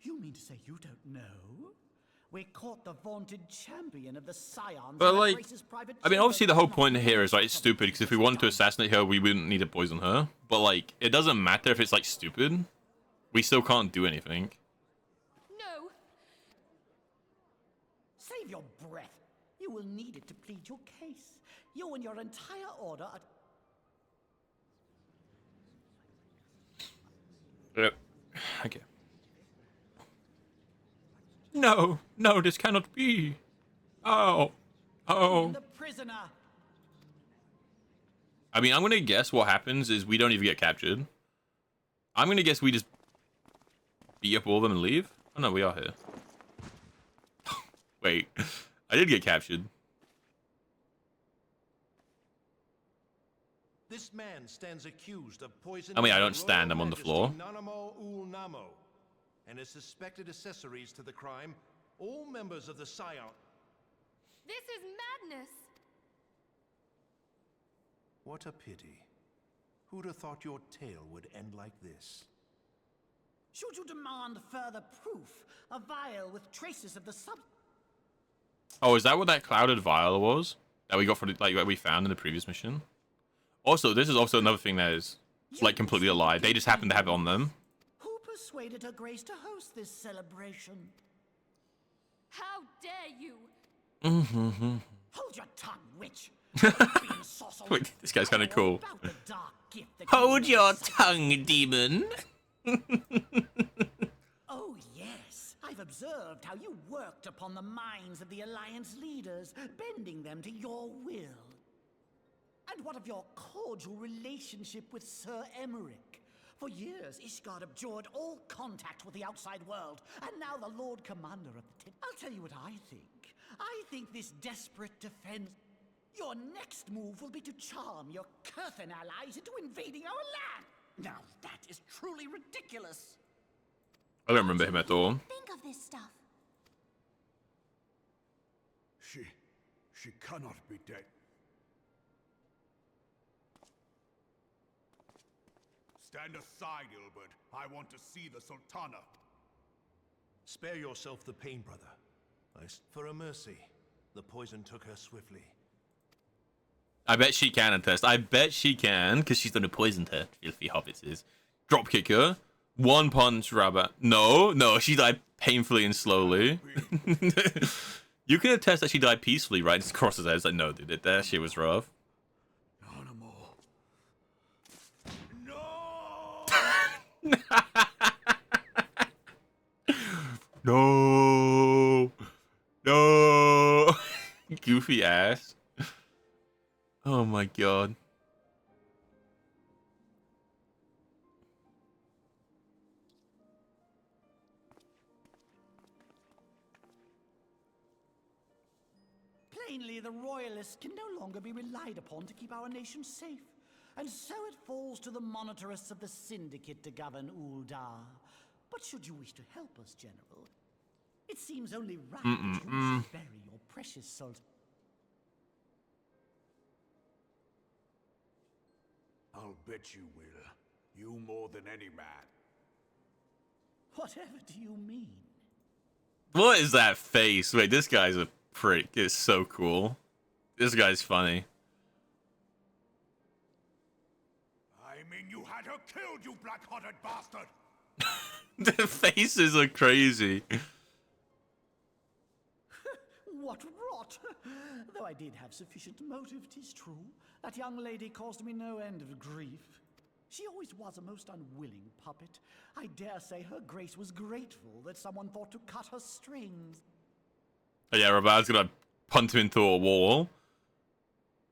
You mean to say you don't know? We caught the vaunted champion of the Scions. But like, I mean, obviously the whole point here is like it's stupid, because if we wanted to assassinate her, we wouldn't need to poison her. But like, it doesn't matter if it's like stupid. We still can't do anything. No. Save your breath. You will need it to plead your case. You and your entire order are... Okay. No, this cannot be. Oh. The prisoner. I mean, I'm gonna guess what happens is we don't even get captured. I'm gonna guess we just beat up all of them and leave. Oh no, we are here. Wait, I did get captured. This man stands accused of poisoning. I mean, I don't stand. I'm on the floor. And as suspected accessories to the crime, all members of the Scion. This is madness. What a pity. Who'd have thought your tale would end like this? Should you demand further proof, a vial with traces of the sub... Oh, is that what that clouded vial was? That we got from, like, what we found in the previous mission? Also, this is also another thing that is, like, completely a lie. They just happen to have it on them. Who persuaded Her Grace to host this celebration? How dare you? Hold your tongue, witch. Wait, this guy's kind of cool. Hold your tongue, demon. Oh, yes. I've observed how you worked upon the minds of the Alliance leaders, bending them to your will. And what of your cordial relationship with Sir Emmerich? For years, Ishgard abjured all contact with the outside world, and now the Lord Commander of the Ten... I'll tell you what I think. I think this desperate defense... Your next move will be to charm your Kurthan allies into invading our land. Now that is truly ridiculous. I don't remember him at all. Think of this stuff. She cannot be dead. Stand aside, Ilbert. I want to see the Sultana. Spare yourself the pain, brother. For a mercy, the poison took her swiftly. I bet she can attest. I bet she can, because she's done a poisoned her. Filthy hobbitses. Dropkick her. One punch, rabbit. No, she died painfully and slowly. You can attest that she died peacefully, right? Just crosses her. It's like, no, dude, that shit was rough. No. Goofy ass. Oh my god. Plainly, the Royalists can no longer be relied upon to keep our nation safe. And so it falls to the monitorists of the Syndicate to govern Uldar. But should you wish to help us, General, it seems only right that you bury your precious salt. I'll bet you will. You more than any man. Whatever do you mean? What is that face? Wait, this guy's a prick. It's so cool. This guy's funny. I mean, you had her killed, you black-hearted bastard! The faces are crazy. What rot! Though I did have sufficient motive, 'tis true. That young lady caused me no end of grief. She always was a most unwilling puppet. I dare say Her Grace was grateful that someone thought to cut her strings. Oh, yeah, Rabat's gonna punt him into a wall.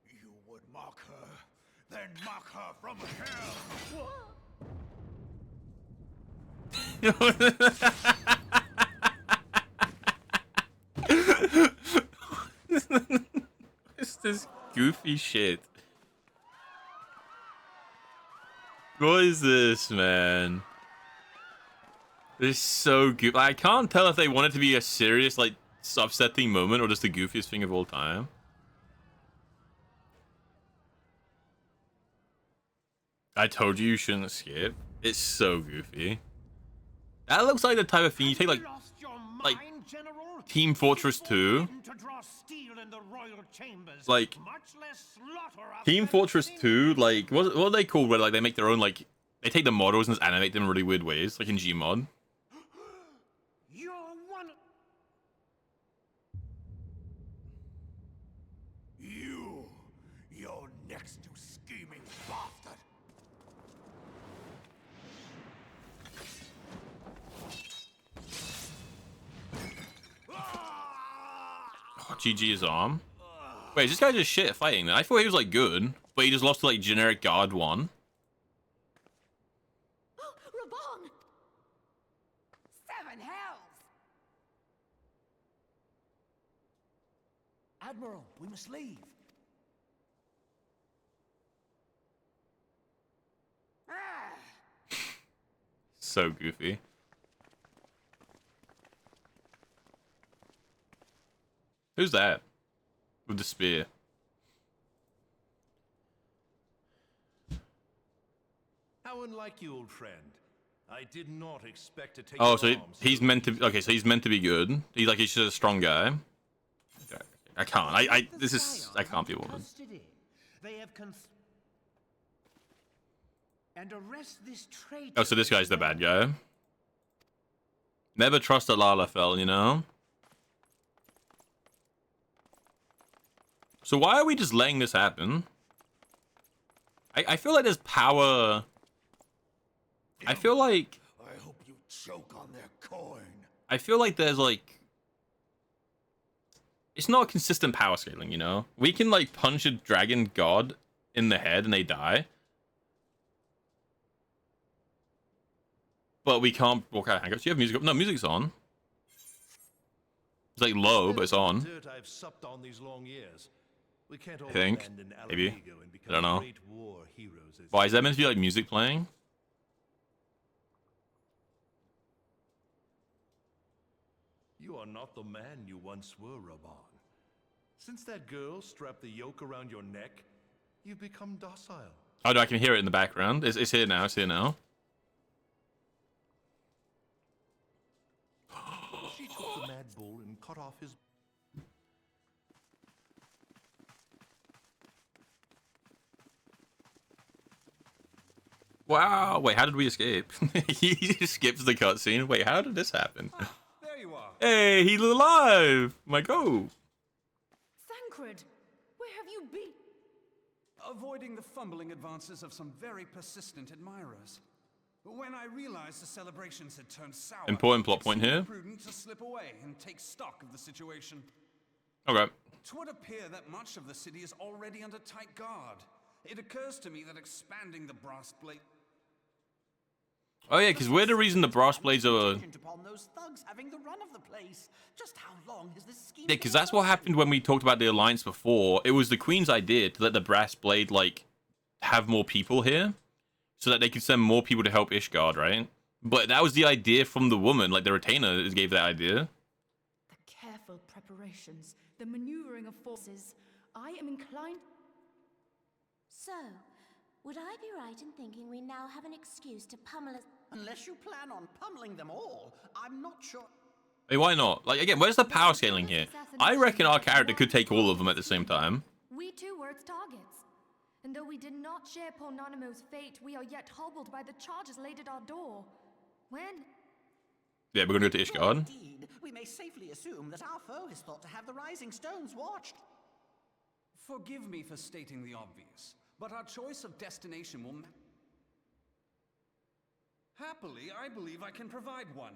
You would mock her. Then mock her from hell. What's this goofy shit? What is this, man? This is so goofy. I can't tell if they want it to be a serious, like, upsetting moment or just the goofiest thing of all time. I told you shouldn't skip. It's so goofy. That looks like the type of thing you take, like Team Fortress 2. Like, Team Fortress 2, like, what are they called? Where, like, they make their own, like, they take the models and just animate them in really weird ways, like in Gmod. You're next to scheming bastard. Oh, GG his arm. Wait, is this guy just shit at fighting then? I thought he was, like, good, but he just lost to, like, generic guard 1. Raban! Seven hells! Admiral, we must leave. So goofy. Who's that? With the spear. How unlike you, old friend. I did not expect to take. Oh, so arms he's meant to. Okay, so he's meant to be good. He's like he's just a strong guy. Okay. I can't. I can't be bothered. They have and arrest this traitor. Oh, so this guy's the bad guy. Never trust a Lalafell, you know? So why are we just letting this happen? I feel like there's power. I feel like. I hope you choke on their coin. I feel like there's like. It's not consistent power scaling, you know? We can like punch a dragon god in the head and they die. But we can't walk out of handcuffs. Do you have music up? No, music's on. It's like low, but it's on. Dirt I've supped on these long years. We can't all I think. abandon Maybe. Alamigo and become I don't know. great war heroes as Why is that meant to be like music playing? You are not the man you once were, Raban. Since that girl strapped the yoke around your neck, you've become docile. Oh, no, I can hear it in the background. It's here now. It's here now. She took the mad bull and cut off his. Wow. Wait, how did we escape? He just skips the cutscene. Wait, how did this happen? Ah, there you are. Hey, he's alive. My go. Thancred, where have you been? Avoiding the fumbling advances of some very persistent admirers. When I realized the celebrations had turned sour, Important plot point it seemed here. prudent to slip away and take stock of the situation. Okay. It would appear that much of the city is already under tight guard. It occurs to me that expanding the brass blade. Oh yeah, because we're the reason the brass blades are. Upon those thugs having the run of the place. Just how long has this scheme? Yeah, because that's what happened when we talked about the alliance before. It was the Queen's idea to let the brass blade like have more people here, so that they could send more people to help Ishgard, right? But that was the idea from the woman, like the retainer gave that idea. The careful preparations, the maneuvering of forces. I am inclined. So, would I be right in thinking we now have an excuse to pummel us? Unless you plan on pummeling them all, I'm not sure. Hey, why not? Like, again, where's the power scaling here? I reckon our character could take all of them at the same time. We too were its targets. And though we did not share poor Nanamo's fate, we are yet hobbled by the charges laid at our door. When? Yeah, we're gonna go to Ishgard. Indeed, we may safely assume that our foe is thought to have the Rising Stones watched. Forgive me for stating the obvious, but our choice of destination will... Happily, I believe I can provide one.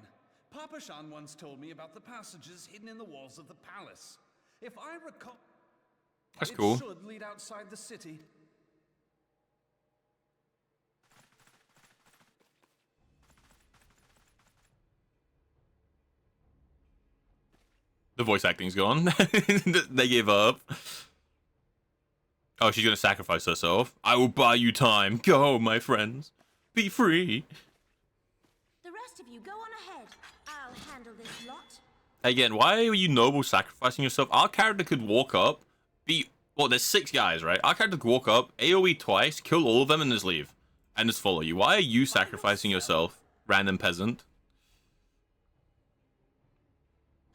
Papa Shan once told me about the passages hidden in the walls of the palace. If I recall... That's cool. It should lead outside the city. The voice acting's gone. They gave up. Oh, she's gonna sacrifice herself. I will buy you time. Go, my friends. Be free. The rest of you go on ahead. I'll handle this lot. Again, why are you noble sacrificing yourself? Our character could walk up, well, there's 6 guys, right? Our character could walk up, AoE twice, kill all of them, and just leave. And just follow you. Why are you sacrificing yourself, random peasant?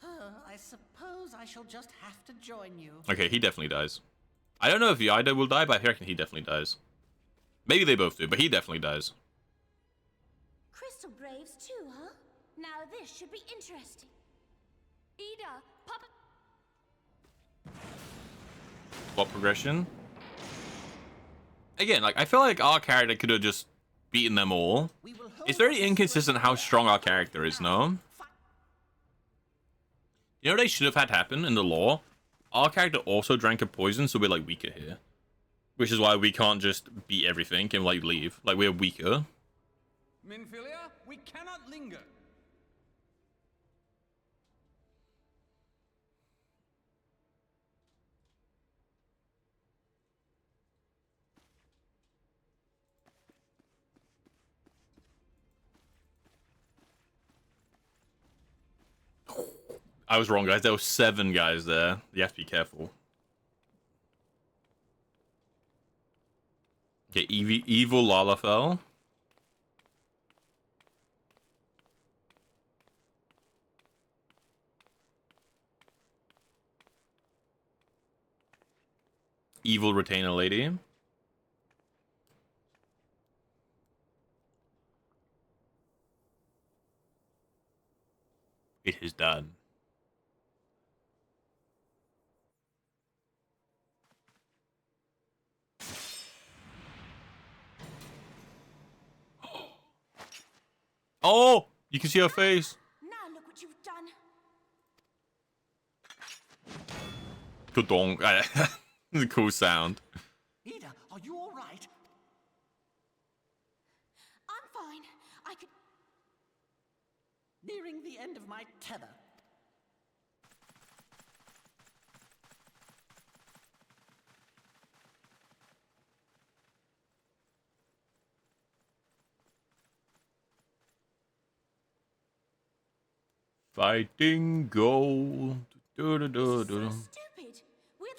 I suppose I shall just have to join you. Okay, he definitely dies. I don't know if Yaida will die, but I reckon he definitely dies. Maybe they both do, but he definitely dies. Crystal Braves too, huh? Now this should be interesting. Ida, Papa. Plot progression. Again, like, I feel like our character could have just beaten them all. It's very inconsistent how strong our character is, no? You know what they should have had happen in the lore? Our character also drank a poison, so we're, like, weaker here. Which is why we can't just beat everything and, like, leave. Like, we're weaker. Minfilia, we cannot linger. I was wrong, guys. There were 7 guys there. You have to be careful. Okay, evil Lalafell. Evil Retainer Lady. It is done. Oh, you can see her face. Now look what you've done. Tudong. It's a cool sound. Ida, are you all right? I'm fine. I could. Nearing the end of my tether. Fighting gold. Stupid. We're the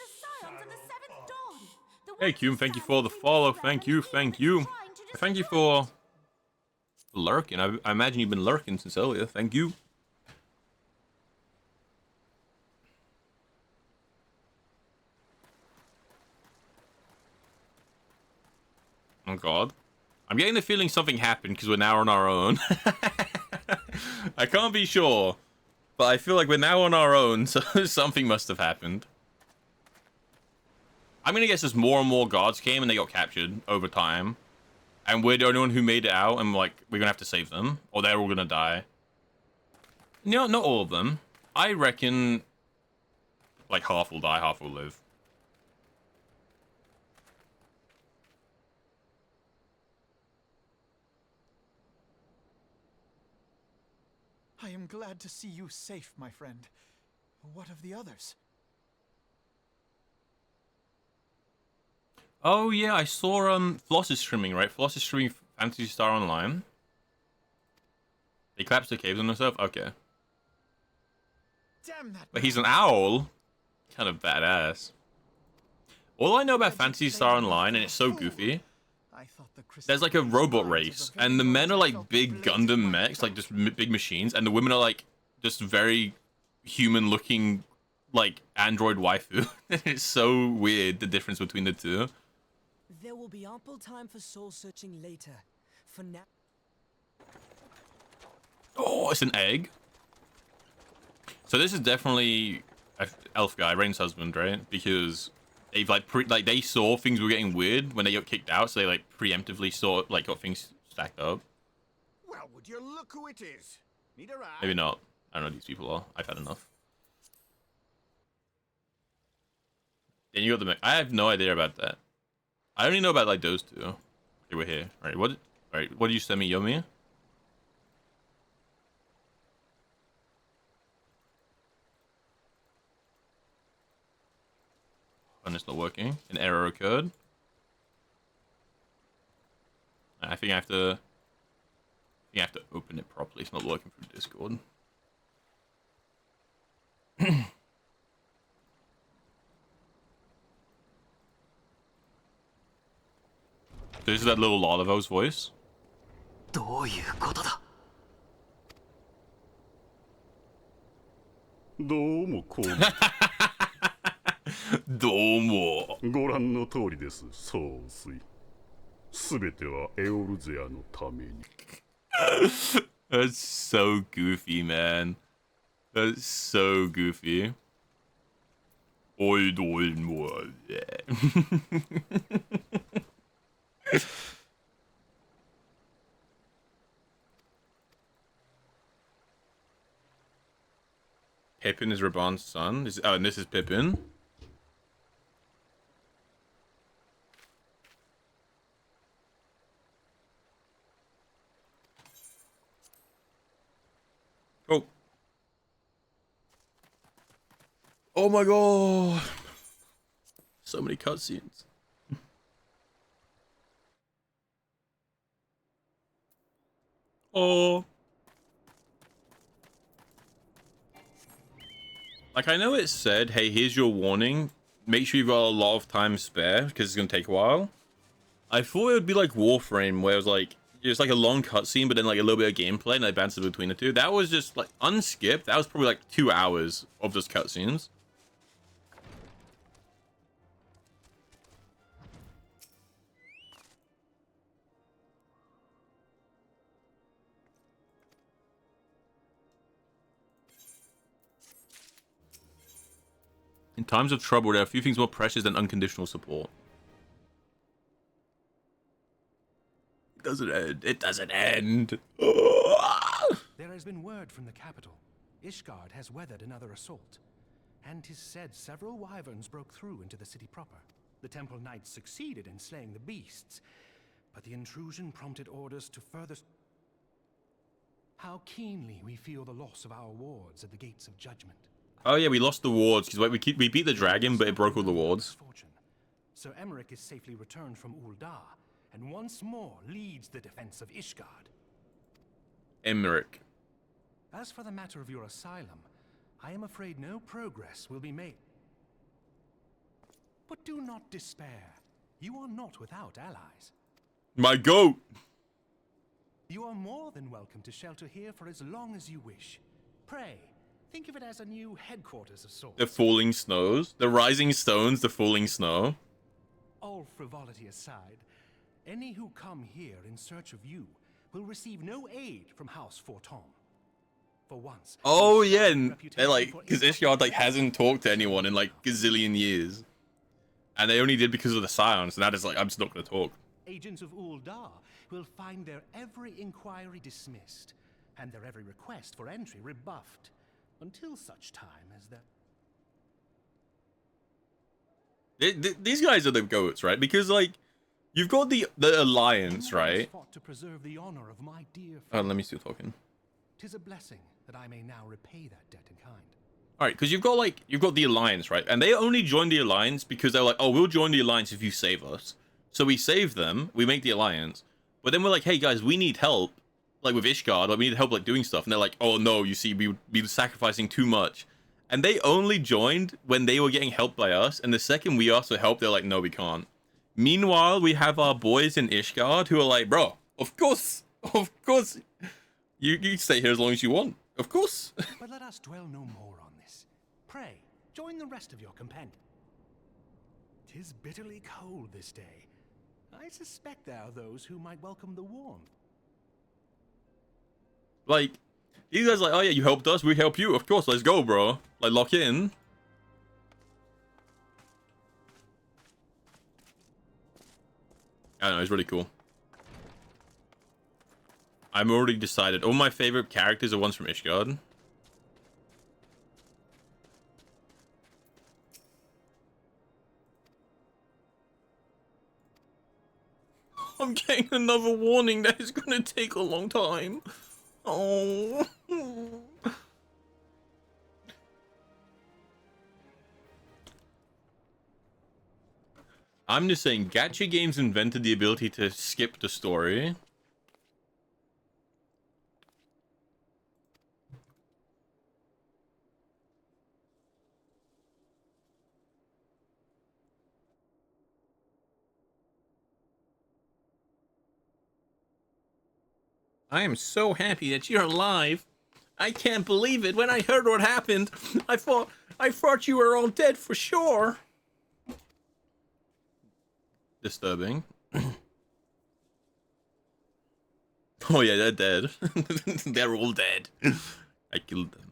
scions of the seventh dawn. Hey, Cume, thank you for the follow. Thank you, thank you. Thank you for lurking. I imagine you've been lurking since earlier. Thank you. Oh, God. I'm getting the feeling something happened because we're now on our own. I can't be sure, but I feel like we're now on our own, so something must have happened. I'm gonna guess as more and more guards came and they got captured over time, and we're the only one who made it out, and like we're gonna have to save them, or they're all gonna die. No, not all of them. I reckon like half will die, half will live. I am glad to see you safe, my friend. What of the others? Oh yeah, I saw Floss is streaming, right? Floss is streaming Phantasy Star Online. He claps the caves on himself? Okay. Damn that. But he's an owl. Kind of badass. All I know about Phantasy Star Online, and it's so goofy, there's like a robot race, and the men are like big Gundam mechs, like just big machines, and the women are like just very human-looking, like android waifu. It's so weird, the difference between the two. There will be ample time for soul searching later. For now. Oh, it's an egg. So this is definitely an elf guy, Rain's husband, right? Because they've like they saw things were getting weird when they got kicked out, so they like preemptively got things stacked up. Well, would you look who it is? Neither I. Maybe not. I don't know who these people are. I've had enough. Then you got the. I have no idea about that. I only know about like those two. Okay, we're here. All right. What? All right. What did you send me, Yomi? And it's not working. An error occurred. I think I have to open it properly. It's not working through Discord. This is that little Larlavo's voice. どういうことだ。どうもこうも。どうも。ご覧の通りです、総帥。すべてはエオルゼアのために。That's so goofy, man. That's so goofy. おいどいもね。Pippin is Raban's son. Oh, and this is Pippin. Oh. Oh my god. So many cutscenes. Oh. Like, I know it said, hey, here's your warning. Make sure you've got a lot of time spare, because it's going to take a while. I thought it would be like Warframe, where it was like, it's like a long cutscene, but then like a little bit of gameplay, and I bounces between the two. That was just like, unskipped. That was probably like 2 hours of just cutscenes. In times of trouble, there are few things more precious than unconditional support. It doesn't end. It doesn't end. There has been word from the capital. Ishgard has weathered another assault. And 'tis said several wyverns broke through into the city proper. The temple knights succeeded in slaying the beasts, but the intrusion prompted orders to further... How keenly we feel the loss of our wards at the gates of judgment. Oh yeah, we lost the wards because we beat the dragon, but it broke all the wards. Sir Emmerich is safely returned from Uldar, and once more leads the defense of Ishgard. Emmerich. As for the matter of your asylum, I am afraid no progress will be made. But do not despair. You are not without allies. My goat! You are more than welcome to shelter here for as long as you wish. Pray, think of it as a new headquarters of sorts. The falling snows. The rising stones, the falling snow. All frivolity aside, any who come here in search of you will receive no aid from House Forton. For once. Oh yeah, and they're like, because Ishgard like hasn't talked to anyone in like gazillion years. And they only did because of the Scions, and that is like, I'm just not gonna talk. Agents of Uldar will find their every inquiry dismissed, and their every request for entry rebuffed. Until such time as that. These guys are the goats, right? Because like, you've got the alliance, right? To preserve the honor of my dear Oh, let me still talking. 'Tis a blessing that I may now repay that debt in kind. All right, because you've got the alliance, right? And they only joined the alliance because they're like, oh, we'll join the alliance if you save us. So we save them, we make the alliance, but then we're like, hey guys, we need help, like with Ishgard, like we need help like doing stuff, and they're like, oh no, you see, we would be sacrificing too much. And they only joined when they were getting helped by us, and the second we asked for help, they're like, no, we can't. Meanwhile, we have our boys in Ishgard who are like, bro, of course, you stay here as long as you want, of course. But let us dwell no more on this. Pray, join the rest of your companions. 'Tis bitterly cold this day. I suspect there are those who might welcome the warmth. Like, these guys are like, oh yeah, you helped us, we help you, of course, let's go, bro. Like, lock in. I don't know, it's really cool. I'm already decided. All my favorite characters are ones from Ishgard. I'm getting another warning that it's gonna take a long time. Oh. I'm just saying, gacha games invented the ability to skip the story. I am so happy that you're alive. I can't believe it. When I heard what happened, I thought you were all dead for sure. Disturbing. Oh yeah, they're dead. They're all dead. I killed them.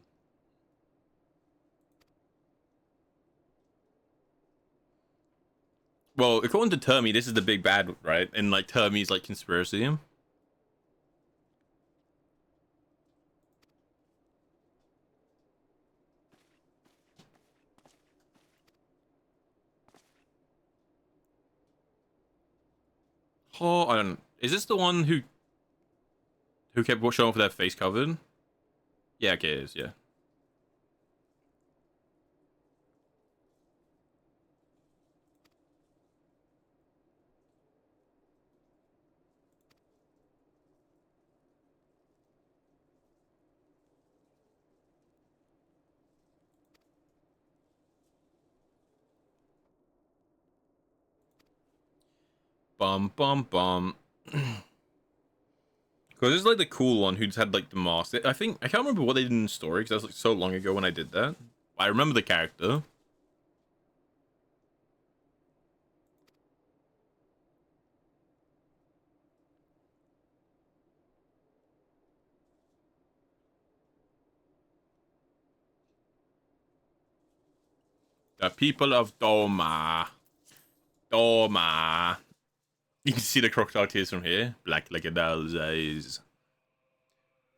Well, according to Termy, this is the big bad, right? And like Termy's like conspiracy. Oh, I don't. Is this the one who kept showing off their face covered? Yeah, okay, it is. Yeah. Bum bum bum. Because this is like the cool one who's had like the mask. I think I can't remember what they did in the story because that was like so long ago when I did that. I remember the character. The people of Doma. Doma. You can see the crocodile tears from here. Black like a doll's eyes.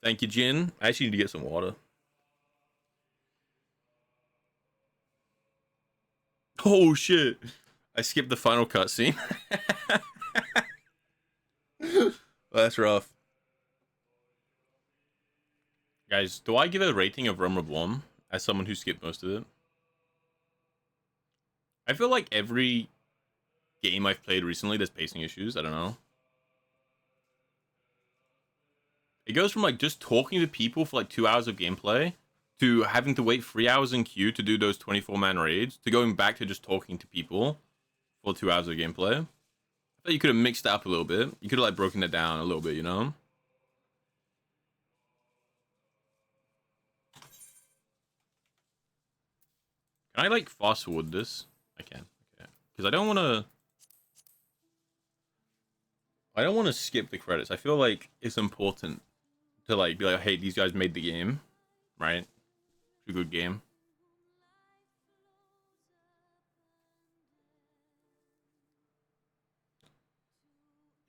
Thank you, Jin. I actually need to get some water. Oh shit. I skipped the final cutscene. That's rough. Guys, do I give it a rating of Realm Reborn as someone who skipped most of it? I feel like every game I've played recently, there's pacing issues. I don't know. It goes from like just talking to people for like 2 hours of gameplay to having to wait 3 hours in queue to do those 24-man raids to going back to just talking to people for 2 hours of gameplay. I thought you could have mixed it up a little bit. You could have like broken it down a little bit, you know? Can I like fast forward this? I can. Okay. Because I don't want to skip the credits. I feel like it's important to like be like, hey, these guys made the game, right? It's a good game.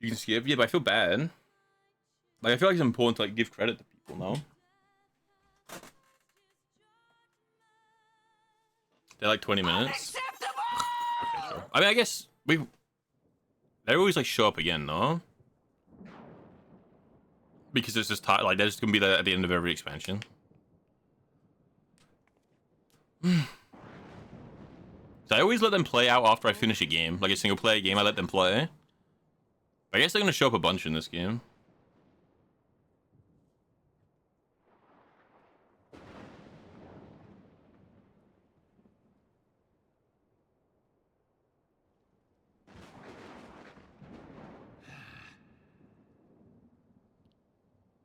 You can skip, yeah, but I feel bad. Like I feel like it's important to like give credit to people, no? They're like 20 minutes. Okay, sure. I mean, I guess they always like show up again, no? Because it's just like they're just gonna be there at the end of every expansion. So I always let them play out after I finish a game, like a single player game. I let them play. But I guess they're gonna show up a bunch in this game.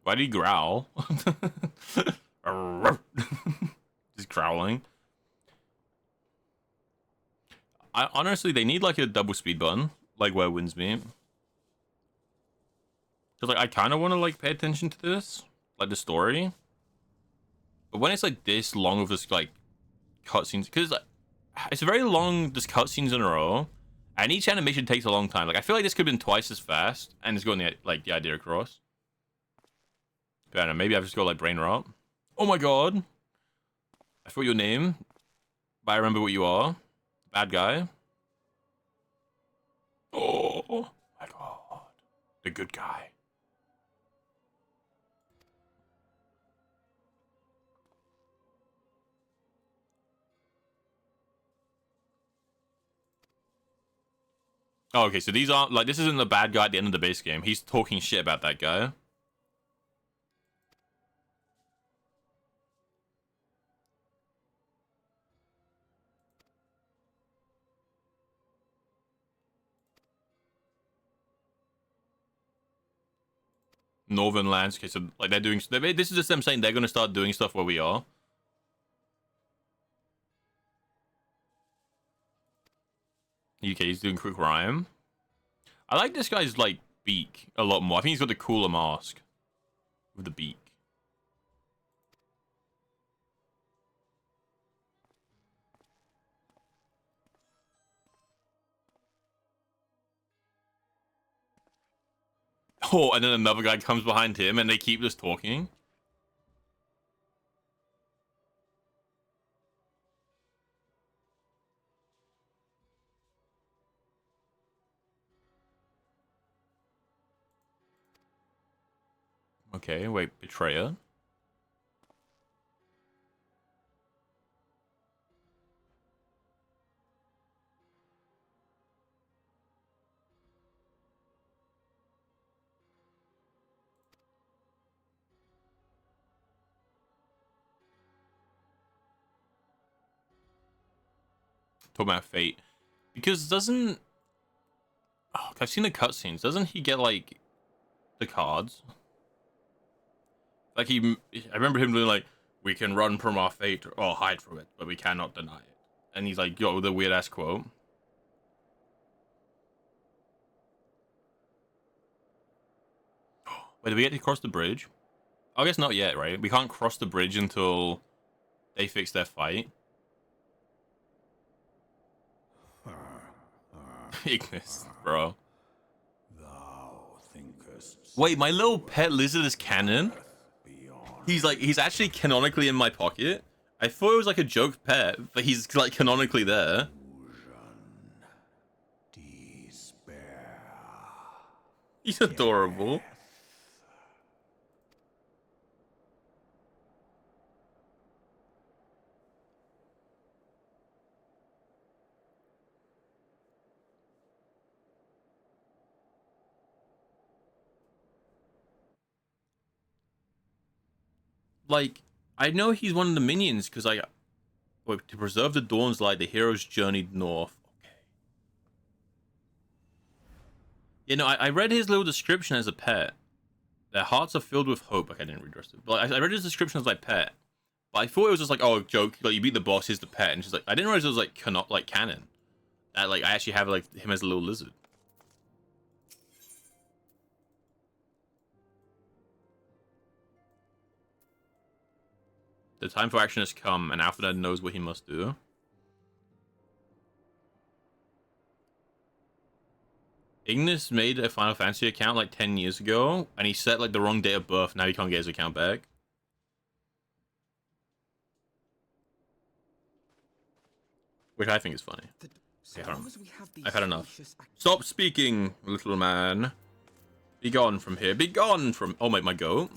Why did he growl? Just growling. Honestly, they need like a double speed button, like where wins me. Cause like I kind of want to like pay attention to this, like the story. But when it's like this long of this like cutscenes, because it's very long, just cutscenes in a row, and each animation takes a long time. Like I feel like this could have been twice as fast, and it's going the idea across. But I don't know, maybe I've just got like brain rot. Oh my god. I forgot your name, but I remember what you are. Bad guy. Oh my god. The good guy. Oh, okay, so these aren't, like, this isn't the bad guy at the end of the base game. He's talking shit about that guy. Northern lands. Okay, so, like, they're doing... This is just them saying they're going to start doing stuff where we are. Okay, he's doing quick rhyme. I like this guy's, like, beak a lot more. I think he's got the cooler mask with the beak. Oh, and then another guy comes behind him and they keep just talking. Okay, wait, betrayer. Talking about fate. Because doesn't... Oh, I've seen the cutscenes. Doesn't he get, like, the cards? Like, I remember him doing, like, we can run from our fate or hide from it, but we cannot deny it. And he's like, yo, the weird-ass quote. Wait, do we get to cross the bridge? I guess not yet, right? We can't cross the bridge until they fix their fight. Ignis, bro. Wait, my little pet lizard is canon? He's actually canonically in my pocket? I thought it was like a joke pet, but he's like canonically there. He's adorable. Like, I know he's one of the minions because wait, to preserve the dawn's light, the heroes journeyed north. Okay. You know, I read his little description as a pet. Their hearts are filled with hope. Okay, I didn't read the rest of it. But I read his description as like pet. But I thought it was just like, oh, a joke. Like, you beat the boss, here's the pet. And she's like, I didn't realize it was like canon. That like I actually have like him as a little lizard. The time for action has come, and Alphabet knows what he must do. Ignis made a Final Fantasy account like 10 years ago, and he set like the wrong date of birth. Now he can't get his account back. Which I think is funny. Okay, I've had enough. Stop speaking, little man. Be gone from here. Be gone from... Oh, my goat.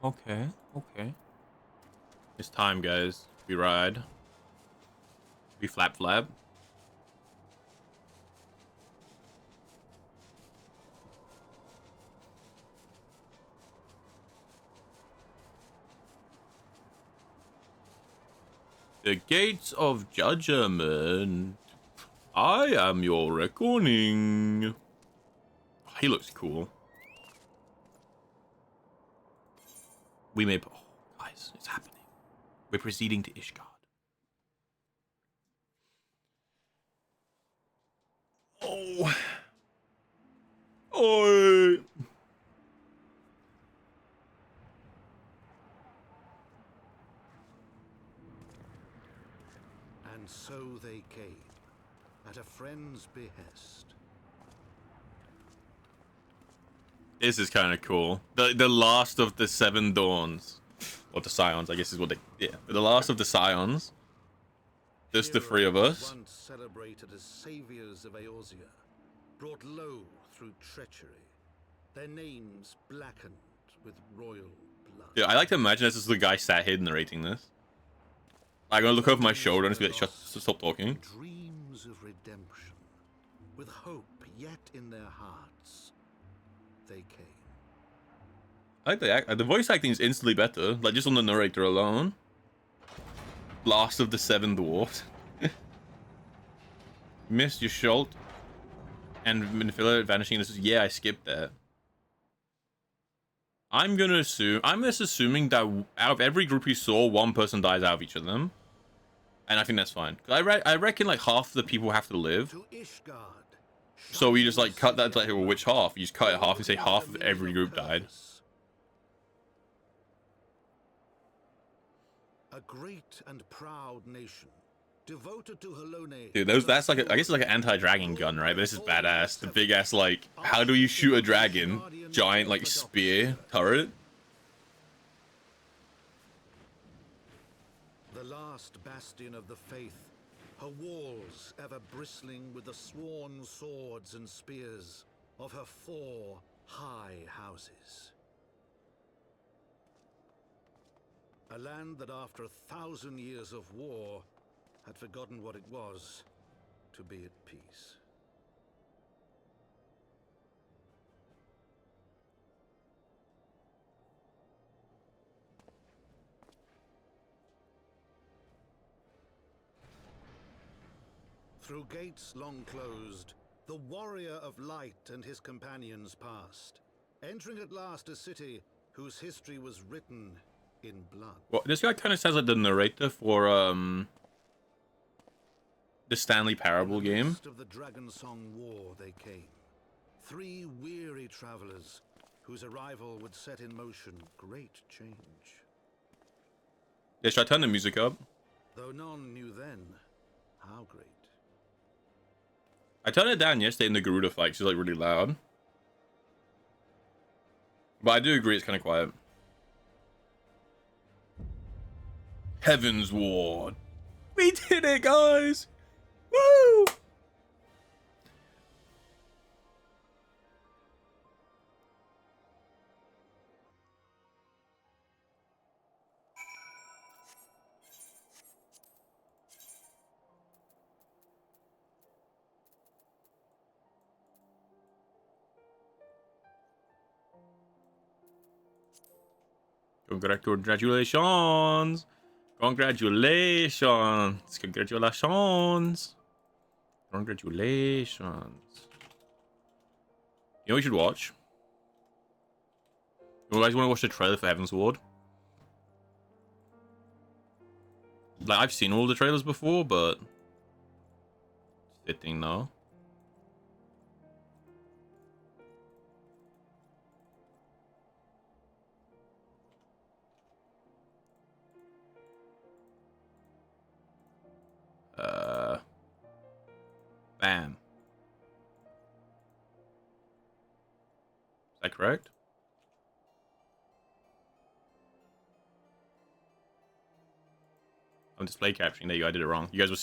Okay, okay. It's time, guys. We ride. We flap. The gates of judgment. I am your reckoning. He looks cool. We may... Oh, guys, it's happening. We're proceeding to Ishgard. Oh. Oh. And so they came. at a friend's behest. This is kind of cool. The last of the 7 Dawns, or the Scions, I guess is what they. Yeah, the last of the Scions. Just the 3 of us. Once celebrated as saviors of Eorzea, brought low through treachery, their names blackened with royal blood. Yeah, I like to imagine this is the guy sat here narrating this. I'm gonna look over my shoulder and just be like, shut, stop talking. Dreams of redemption, with hope yet in their hearts, they came. I like the voice acting is instantly better, like just on the narrator alone. Last of the 7 Dwarfs. Missed your Schult and Minfilla vanishing. This is, yeah, I skipped that. I'm just assuming that out of every group you saw, 1 person dies out of each of them. And I think that's fine. I reckon like half the people have to live. So we just like cut that, like, well, which half? You just cut it half and say half of every group died. A great and proud nation, devoted to Halone. Dude, that's like I guess it's like an anti-dragon gun, right? But this is badass. The big ass, like, how do you shoot a dragon? Giant like spear turret. The last bastion of the faith, her walls ever bristling with the sworn swords and spears of her 4 high houses. A land that after 1,000 years of war had forgotten what it was to be at peace. Through gates long closed, the warrior of light and his companions passed, entering at last a city whose history was written in blood. Well, this guy kind of sounds like the narrator for the Stanley Parable game. Of the Dragon Song War they came, 3 weary travelers whose arrival would set in motion great change. Yeah, should I turn the music up? Though none knew then how great. I turned it down yesterday in the Garuda fight, 'cause it's like really loud. But I do agree it's kind of quiet. Heaven's Ward. We did it, guys! Woo! Congratulations! Congratulations! Congratulations! Congratulations! You know what we should watch? You guys want to watch the trailer for Heaven's Ward? Like, I've seen all the trailers before, but it's fitting now. Bam. Is that correct? I'm display capturing. There you go. I did it wrong. You guys were just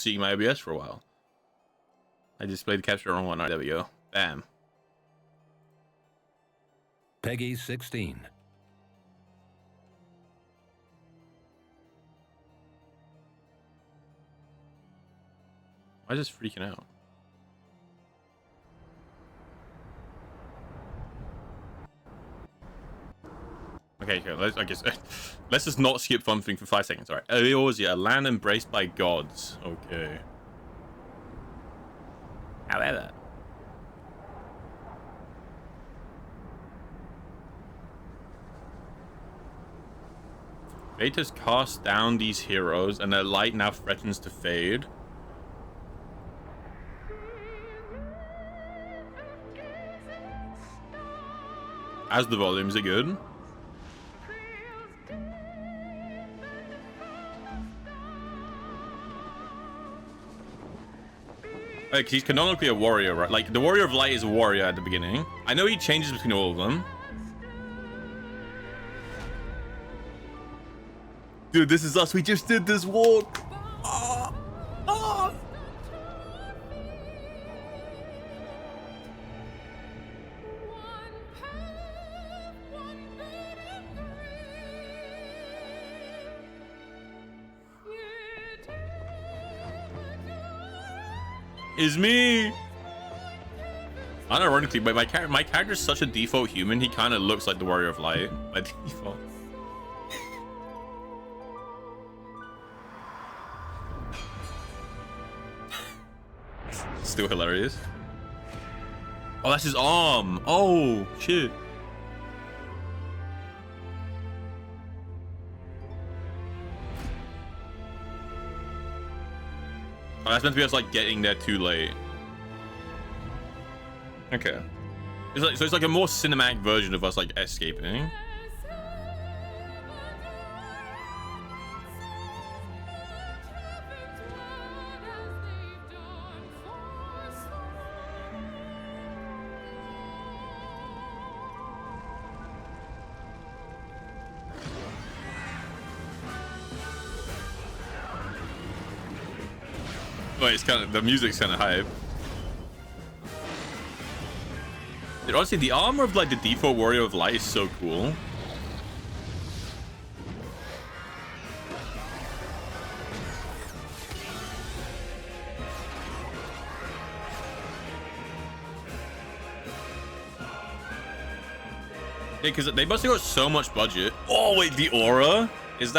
seeing my OBS for a while. I displayed the capture wrong one. All right, there we go. Bam. Peggy 16. Why is this freaking out? Okay, let's just not skip fun thing for 5 seconds. All right, Eorzea, a land embraced by gods. Okay. However, fate has cast down these heroes, and their light now threatens to fade. As the volume, is it good? Because he's canonically a warrior, right? Like, the Warrior of Light is a warrior at the beginning. I know he changes between all of them. Dude, this is us. We just did this walk. Oh, oh. Is me. Unironically, but my character is such a default human. He kind of looks like the Warrior of Light by default. Still hilarious. Oh, that's his arm. Oh, shit. Oh, that's meant to be us like getting there too late. Okay. So it's like a more cinematic version of us like escaping. Wait, it's kind of, the music's kind of hype. Dude, honestly, the armor of like the default Warrior of Light is so cool. Yeah, because they must have got so much budget. Oh wait, the aura? Is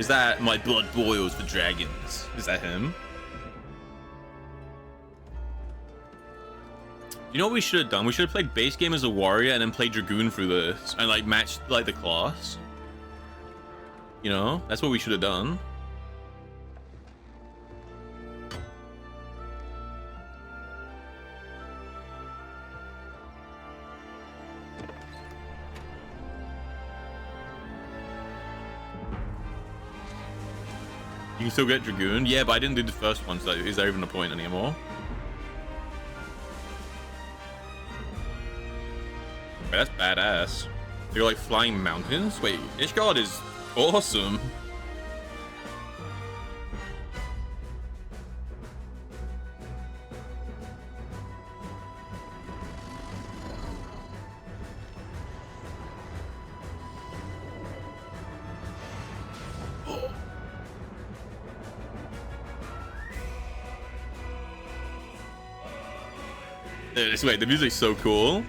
that my blood boils for dragons? Is that him? You know what we should have done? We should have played base game as a warrior and then played Dragoon through this and like matched like the class. You know, that's what we should have done. You can still get Dragoon? Yeah, but I didn't do the first one, so is there even a point anymore? Wait, that's badass. They're like flying mountains? Wait, Ishgard is awesome. Wait, the music's so cool.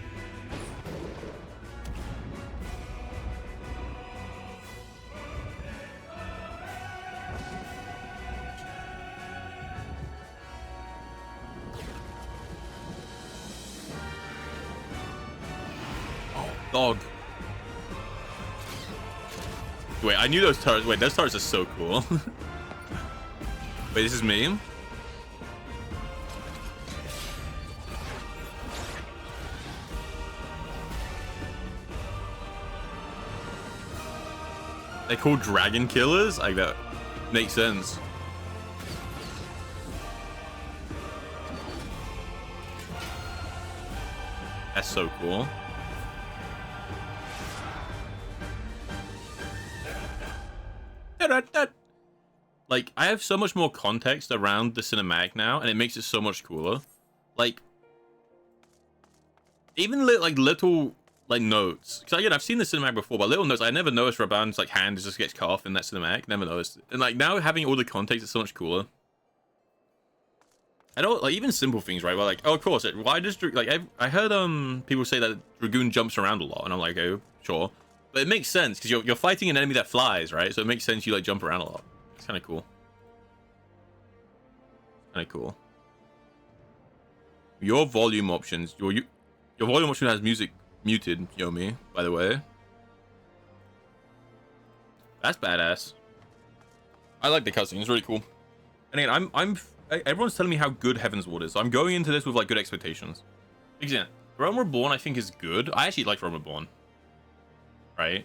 Oh, dog. Wait, I knew those turrets. Wait, those turrets are so cool. Wait, this is me? They're called dragon killers? Like that makes sense. That's so cool. Like, I have so much more context around the cinematic now, and it makes it so much cooler. Like, even little like notes, because again, I've seen the cinematic before, but little notes, I never noticed Raban's like hand just gets cut off in that cinematic. Never noticed. And like now having all the context is so much cooler. I don't like even simple things, right? Well, like, oh, of course, why does like I heard people say that Dragoon jumps around a lot, and I'm like, oh, sure, but it makes sense because you're fighting an enemy that flies, right? So it makes sense you like jump around a lot. It's kind of cool. Kind of cool. Your volume options, your volume option has music muted, Yomi, by the way. That's badass. I like the cutscene. It's really cool. And again, everyone's telling me how good Heaven's Ward is, so I'm going into this with like good expectations. Again, Realm Reborn I think is good. I actually like Realm Reborn. Right?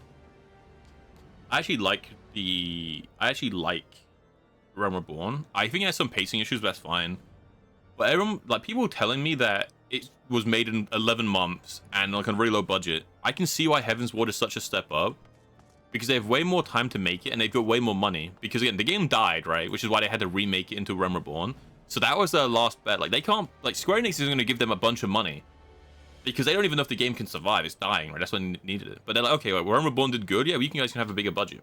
I actually like Realm Reborn. I think it has some pacing issues, but that's fine. But everyone, like people telling me that it was made in 11 months and like on a really low budget. I can see why Heaven's Ward is such a step up. Because they have way more time to make it and they've got way more money. Because again, the game died, right? Which is why they had to remake it into Realm Reborn. So that was their last bet. Like they can't, like Square Enix isn't going to give them a bunch of money. Because they don't even know if the game can survive. It's dying, right? That's when they needed it. But they're like, okay, well, Realm Reborn did good. Yeah, you guys can have a bigger budget.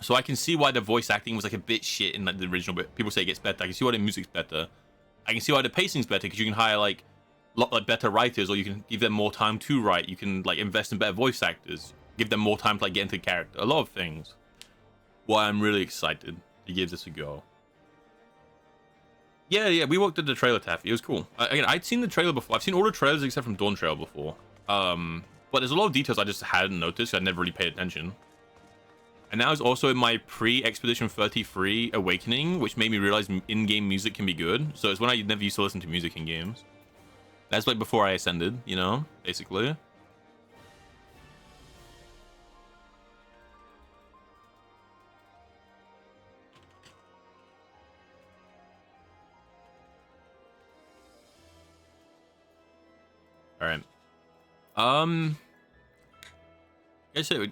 So I can see why the voice acting was like a bit shit in like the original, but people say it gets better. I can see why the music's better. I can see why the pacing's better because you can hire like better writers, or you can give them more time to write. You can like invest in better voice actors, give them more time to like get into character. A lot of things. Why I'm really excited to give this a go. Yeah, we walked at the trailer, Taffy. It was cool. Again, I'd seen the trailer before. I've seen all the trailers except from Dawn Trail before. But there's a lot of details I just hadn't noticed. I never really paid attention. And that was also in my pre-Expedition 33 Awakening, which made me realize in-game music can be good. So it's when I never used to listen to music in games. That's like before I ascended, you know, basically. All right.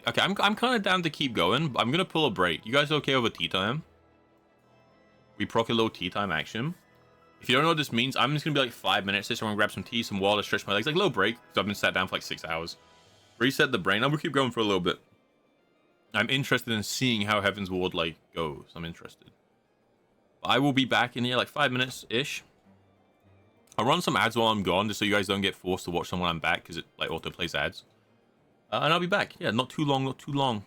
Okay, I'm kind of down to keep going, but I'm gonna pull a break. You guys okay over tea time? We proc a little tea time action. If you don't know what this means, I'm just gonna be like 5 minutes. So I'm gonna grab some tea, some water, stretch my legs, like a little break. So I've been sat down for like 6 hours. Reset the brain. I'm gonna keep going for a little bit. I'm interested in seeing how Heaven's Ward like goes. I'm interested. I will be back in here like 5 minutes ish. I'll run some ads while I'm gone, just so you guys don't get forced to watch them when I'm back, because it like auto plays ads. And I'll be back. Yeah, not too long, not too long.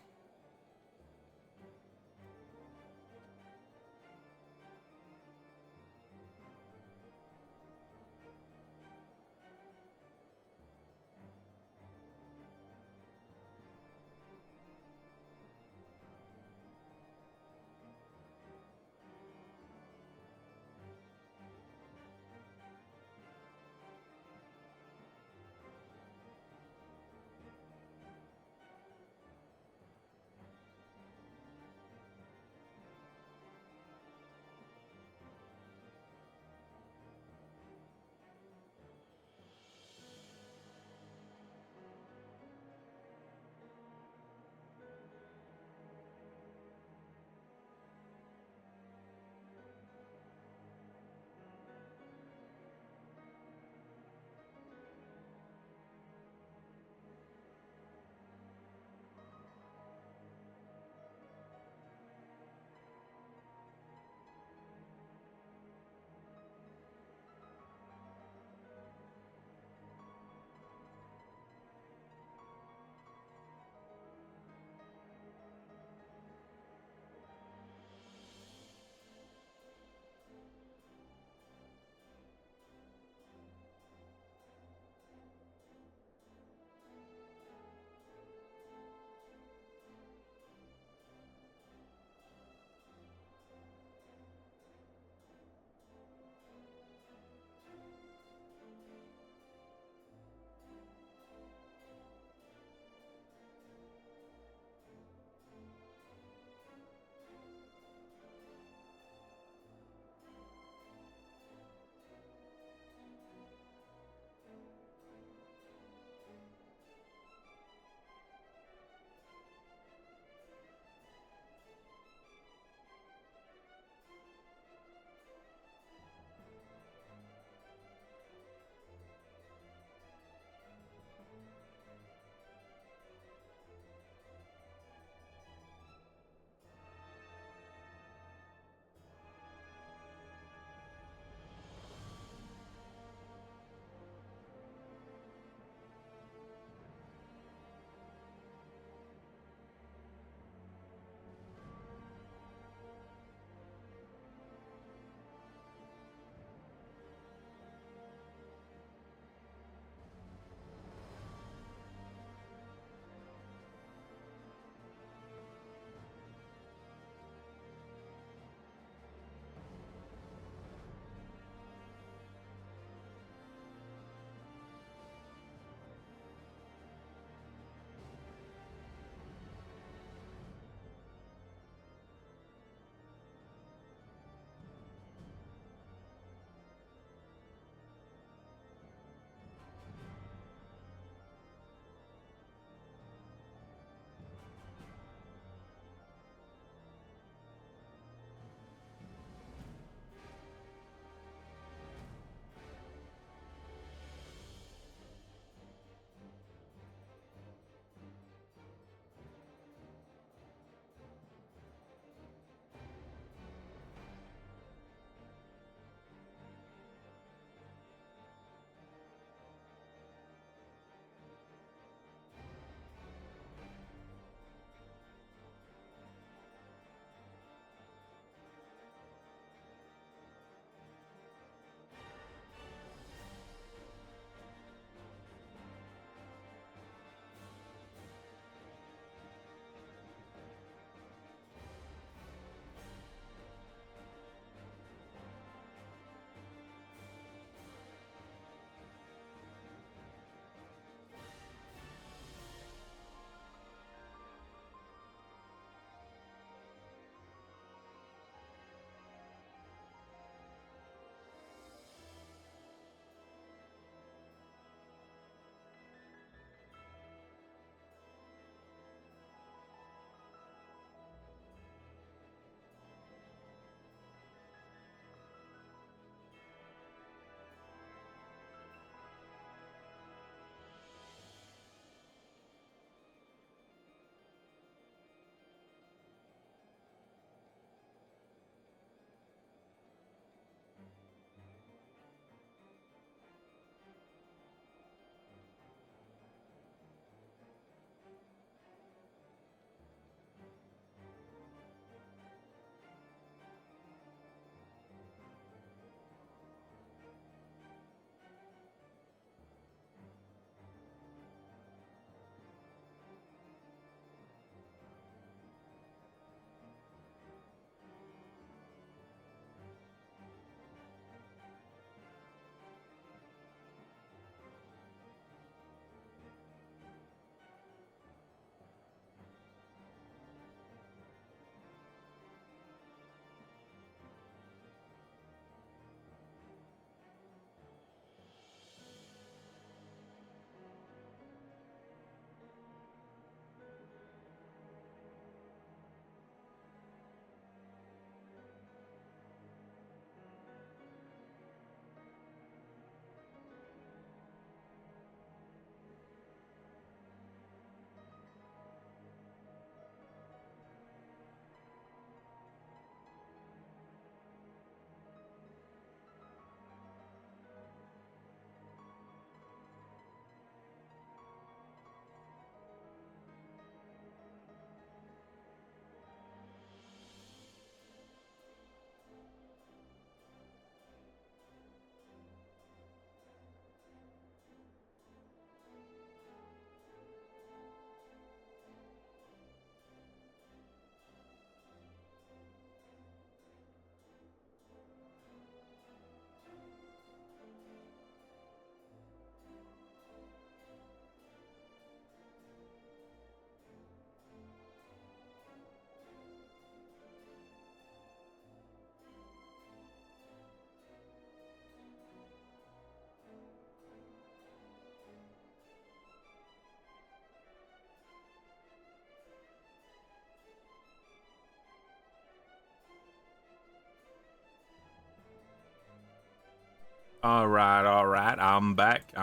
Alright. I'm back.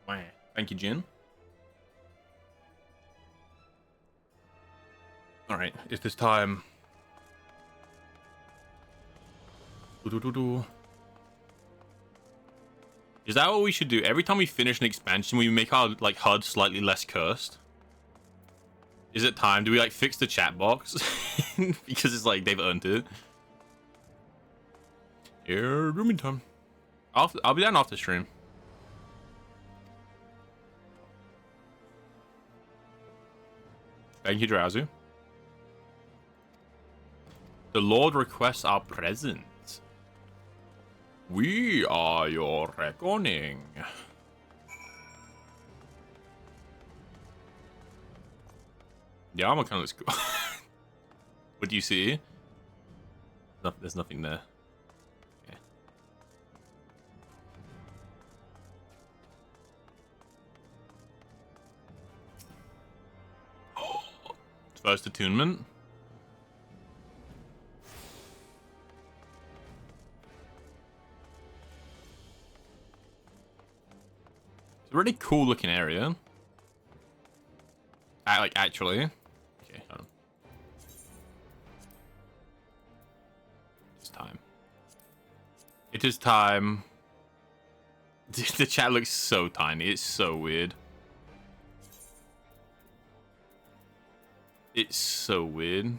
Wow. Thank you, Jin. Alright, it's this time. Is that what we should do? Every time we finish an expansion, we make our like HUD slightly less cursed. Is it time? Do we like fix the chat box? Because it's like they've earned it. Here, rooming time. I'll be down after stream. Thank you, Drowsy. The Lord requests our presence. We are your reckoning. The armor kind of looks cool. What do you see? No, there's nothing there. Okay. First attunement. It's a really cool looking area. Like, actually. Okay, hold on. It's time. It is time. The chat looks so tiny. It's so weird. It's so weird.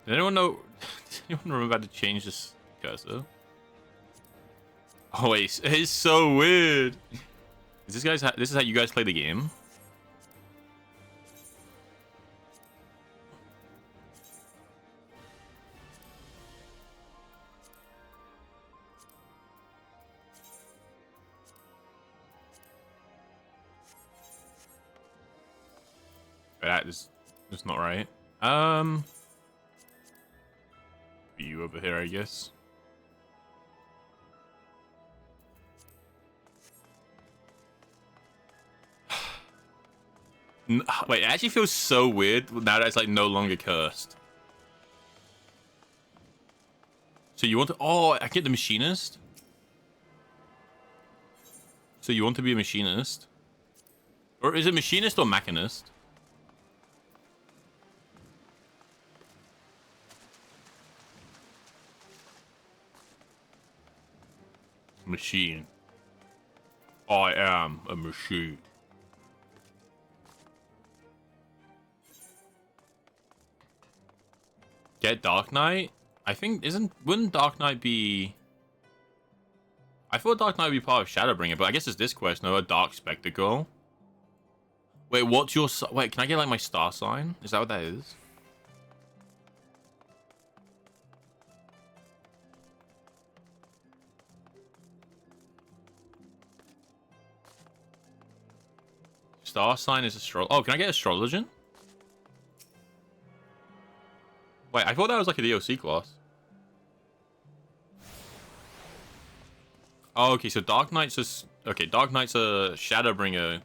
Does anyone know? Does anyone remember how to change this cursor? Oh wait, it's so weird. Is this guys? This is how you guys play the game? That is just not right. You over here, I guess. Wait, it actually feels so weird now that it's like no longer cursed. So you want to? Oh, I get the machinist. So you want to be a machinist, or is it machinist or machinist? Machine. I am a machine. Get Dark Knight? I think wouldn't Dark Knight be? I thought Dark Knight would be part of Shadowbringer, but I guess it's this quest. No, a Dark Spectacle. Wait, what's your? Wait, can I get like my star sign? Is that what that is? Star sign is astrology. Oh, can I get astrologian? Wait, I thought that was like a DLC class. Oh, okay, so Dark Knight's just okay. Dark Knight's a Shadowbringer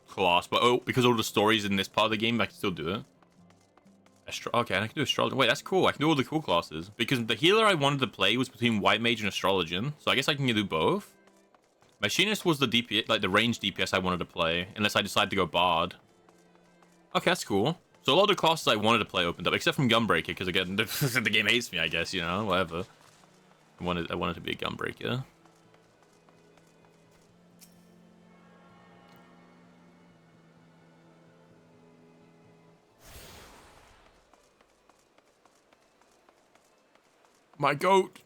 class, but because all the stories in this part of the game, I can still do it. Okay, and I can do astrology. Wait, that's cool. I can do all the cool classes because the healer I wanted to play was between White Mage and Astrologian, so I guess I can do both. Machinist was the DPS, like the range DPS I wanted to play, unless I decide to go Bard. Okay, that's cool. So a lot of the classes I wanted to play opened up, except from Gunbreaker, because again, the game hates me, I guess, you know, whatever. I wanted to be a Gunbreaker. My goat!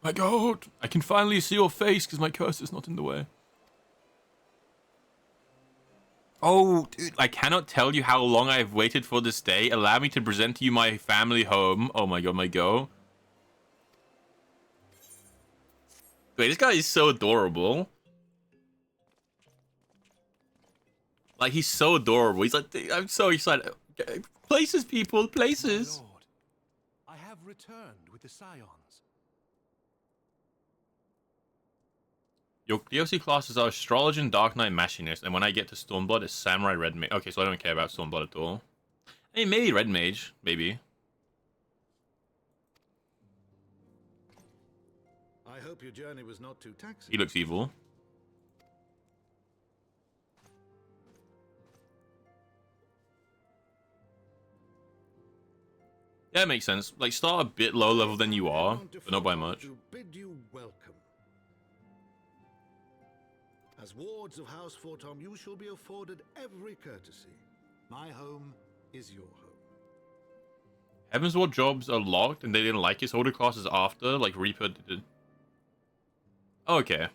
My goat! I can finally see your face because my curse is not in the way. Oh, dude, I cannot tell you how long I've waited for this day. Allow me to present to you my family home. Oh my god, my go. Wait, this guy is so adorable. Like, he's so adorable. He's like, I'm so excited. Places, people, places. My lord, I have returned with the Scions. Your DLC classes are Astrologian, Dark Knight, Machinist, and when I get to Stormblood, it's Samurai Red Mage. Okay, so I don't care about Stormblood at all. I mean, maybe red mage, maybe. I hope your journey was not too taxing. He looks evil. Yeah, it makes sense. Like, start a bit lower level than you are, but not by much. To bid you welcome. As wards of House Fortom, you shall be afforded every courtesy. My home is your home. Heaven's Ward jobs are locked, and they didn't like his older classes after, like Reaper did. Okay.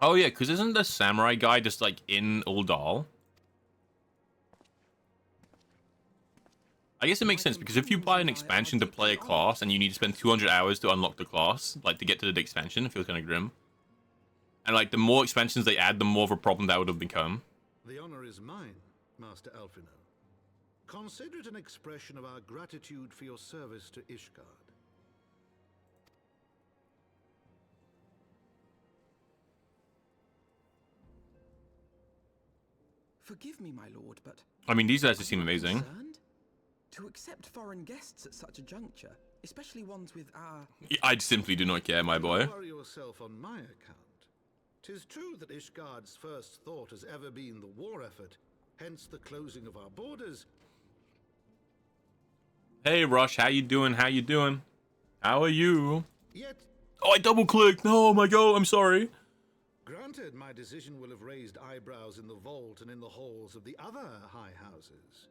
Oh yeah, because isn't the samurai guy just like in Uldal? I guess it makes sense, because if you buy an expansion to play a class and you need to spend 200 hours to unlock the class, like to get to the expansion, it feels kind of grim. And like the more expansions they add, the more of a problem that would have become. The honor is mine, Master Alphino. Consider it an expression of our gratitude for your service to Ishgard. Forgive me, my lord, but I mean, these guys just seem amazing. concerned? To accept foreign guests at such a juncture, especially ones with our... I simply do not care, my boy. Don't worry yourself on my account. 'Tis true that Ishgard's first thought has ever been the war effort, hence the closing of our borders. Hey, Rush, how you doing? How you doing? How are you? Yet... Oh, I double-clicked! No, my God, I'm sorry. Granted, my decision will have raised eyebrows in the vault and in the halls of the other high houses.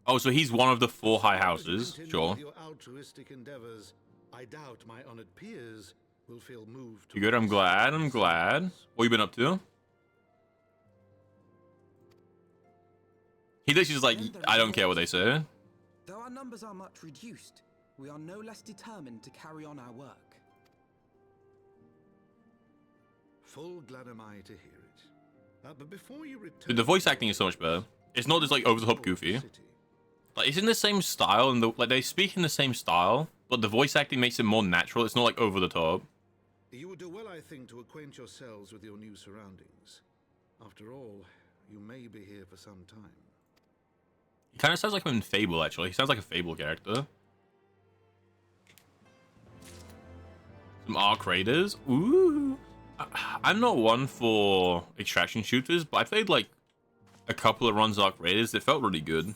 Oh, so he's one of the 4 high houses, sure. With your altruistic endeavors, I doubt my honored peers will feel moved. You good? I'm glad. I'm glad. What you been up to? He literally just like, I don't care what they say. Though our numbers are much reduced, we are no less determined to carry on our work. Full glad am I to hear it. But before you return... Dude, the voice acting is so much better. It's not just like over-the-top goofy. Like, it's in the same style, and like they speak in the same style, but the voice acting makes it more natural. It's not like over-the-top. You would do well, I think, to acquaint yourselves with your new surroundings. After all, you may be here for some time. He kind of sounds like him in Fable, actually. He sounds like a Fable character. Some Arc Raiders. Ooh. I'm not one for extraction shooters, but I played like a couple of runs of Arc Raiders. It felt really good.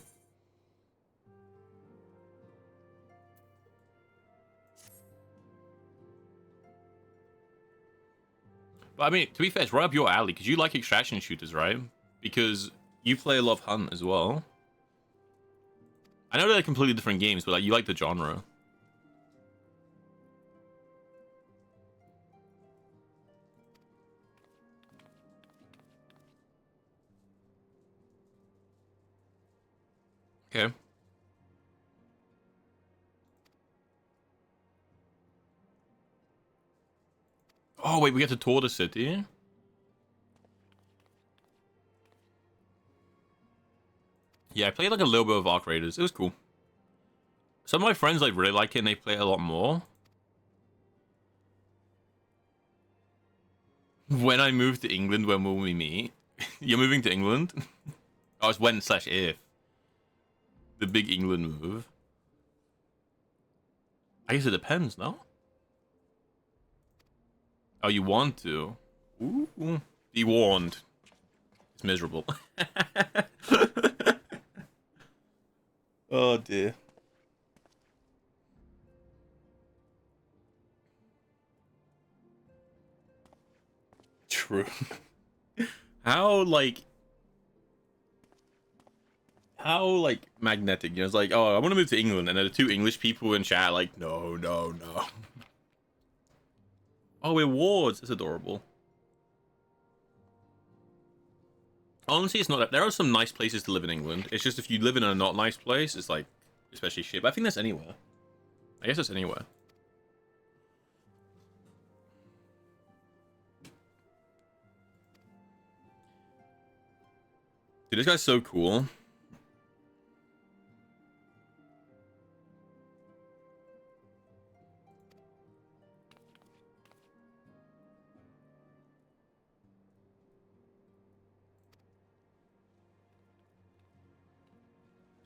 But I mean, to be fair, it's right up your alley, because you like extraction shooters, right? Because you play a lot of Hunt as well. I know they're completely different games, but like you like the genre. Okay. Oh wait, we get to tour the city. Yeah, I played like a little bit of Arc Raiders. It was cool. Some of my friends like really like it and they play it a lot more. When I move to England, when will we meet? You're moving to England? Oh, it's when/if. The big England move. I guess it depends, no? Oh, you want to? Ooh. Be warned. It's miserable. Oh dear. True. How magnetic, you know, it's like, oh, I want to move to England, and then the 2 English people in chat like, no. Oh, we're wards. It's adorable. Honestly, it's not that. There are some nice places to live in England. It's just if you live in a not nice place, it's like, especially shit. But I think that's anywhere. I guess it's anywhere. Dude, this guy's so cool.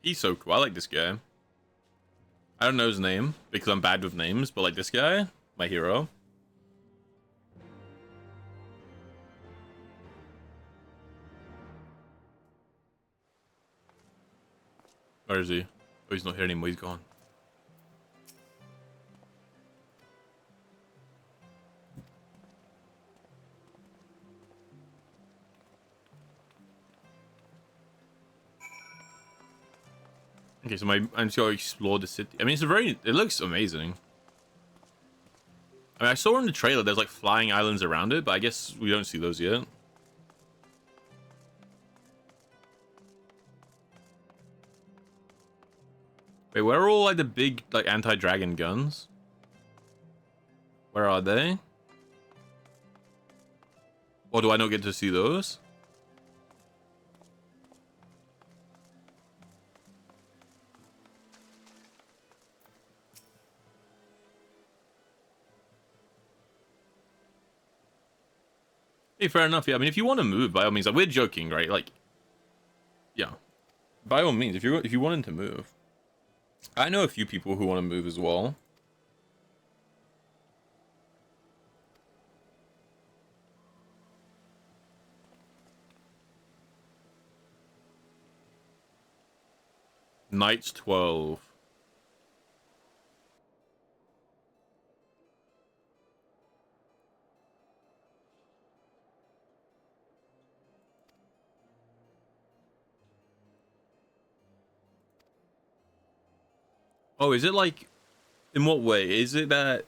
He's so cool. I like this guy. I don't know his name because I'm bad with names, but like this guy, my hero. Where is he? Oh, he's not here anymore. He's gone. Okay, so I'm just gonna explore the city. I mean, it looks amazing. I mean, I saw in the trailer there's like flying islands around it, but I guess we don't see those yet. Wait, where are all like the big like anti-dragon guns? Where are they? Or do I not get to see those? Hey, fair enough. Yeah, I mean, if you want to move, by all means. Like, we're joking, right? Like, yeah, by all means, if you wanted to move, I know a few people who want to move as well. Knights 12. Oh, is it like, in what way? Is it that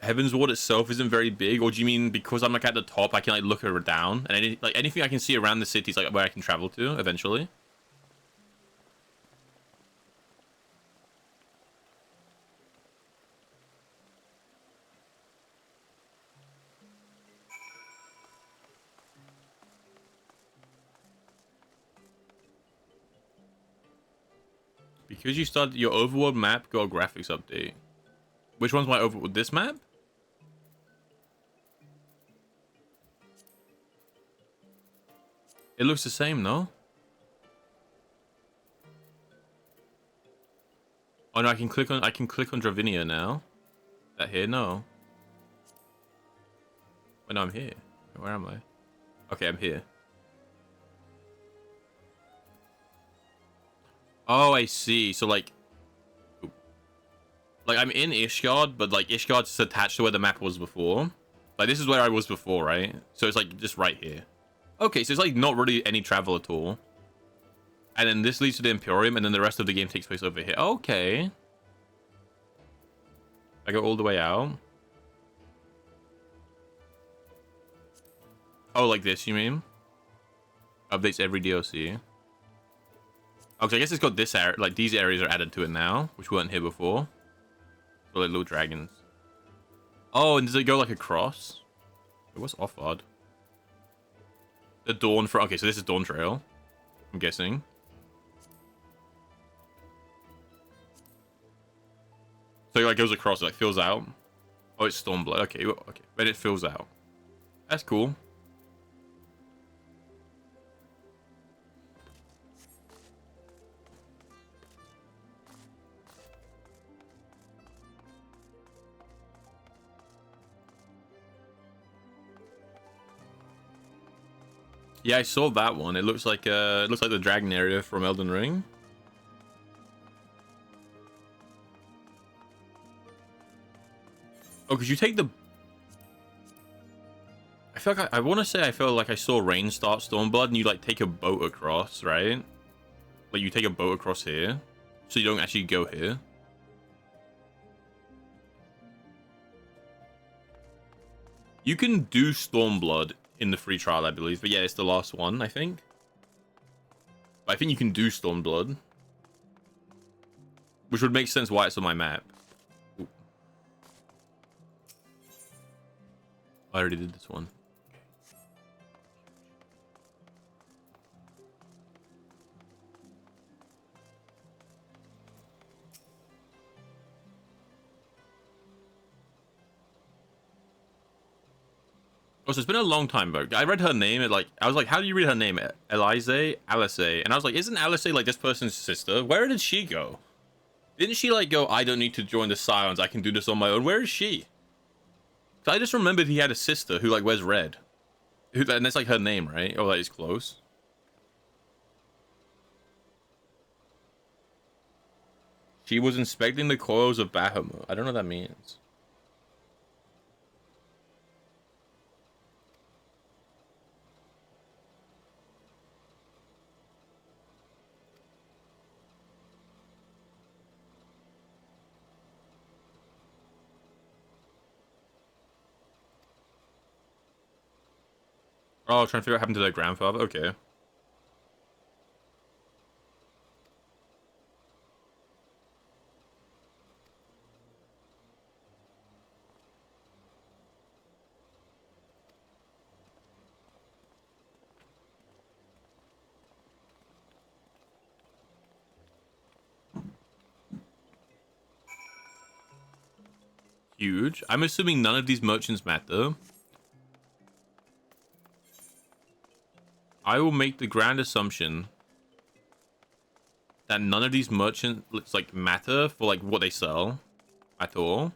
Heaven's Ward itself isn't very big, or do you mean because I'm like at the top, I can like look her down, and anything I can see around the city is like where I can travel to eventually? Because you started your overworld map, got a graphics update. Which one's my overworld? This map? It looks the same, no? Oh no, I can click on Dravinia now. That here? No. Oh no, I'm here. Where am I? Okay, I'm here. Oh, I see. So like I'm in Ishgard, but like Ishgard's attached to where the map was before. Like this is where I was before, right? So it's like just right here. Okay, so it's like not really any travel at all. And then this leads to the Emporium, and then the rest of the game takes place over here. Okay. I go all the way out. Oh, like this, you mean? Updates every DLC. Okay, I guess it's got this area, like these areas are added to it now, which weren't here before. So like little dragons. Oh, and does it go like across? What's Offard? The Dawn for okay, so this is Dawn Trail, I'm guessing. So it like goes across, it like fills out. Oh, it's Stormblood. Okay, okay, but it fills out. That's cool. Yeah, I saw that one. It looks like the dragon area from Elden Ring. Oh, could you take the? I feel like I want to say I felt like I saw Rain start Stormblood, and you like take a boat across, right? Like you take a boat across here, so you don't actually go here. You can do Stormblood in the free trial, I believe, but yeah, it's the last one, I think. But I think you can do Stormblood, which would make sense why it's on my map. Ooh. I already did this one. Oh, so it's been a long time, bro. I read her name. I was like, how do you read her name? Alice, and I was like, isn't Alice like this person's sister? Where did she go? Didn't she like go? I don't need to join the Scions. I can do this on my own. Where is she? I just remembered he had a sister who like wears red. And that's like her name, right? Oh, that is close. She was inspecting the coils of Bahamut. I don't know what that means. Oh, trying to figure out what happened to their grandfather? Okay. Huge. I'm assuming none of these merchants matter. I will make the grand assumption that none of these merchants like matter for like what they sell at all.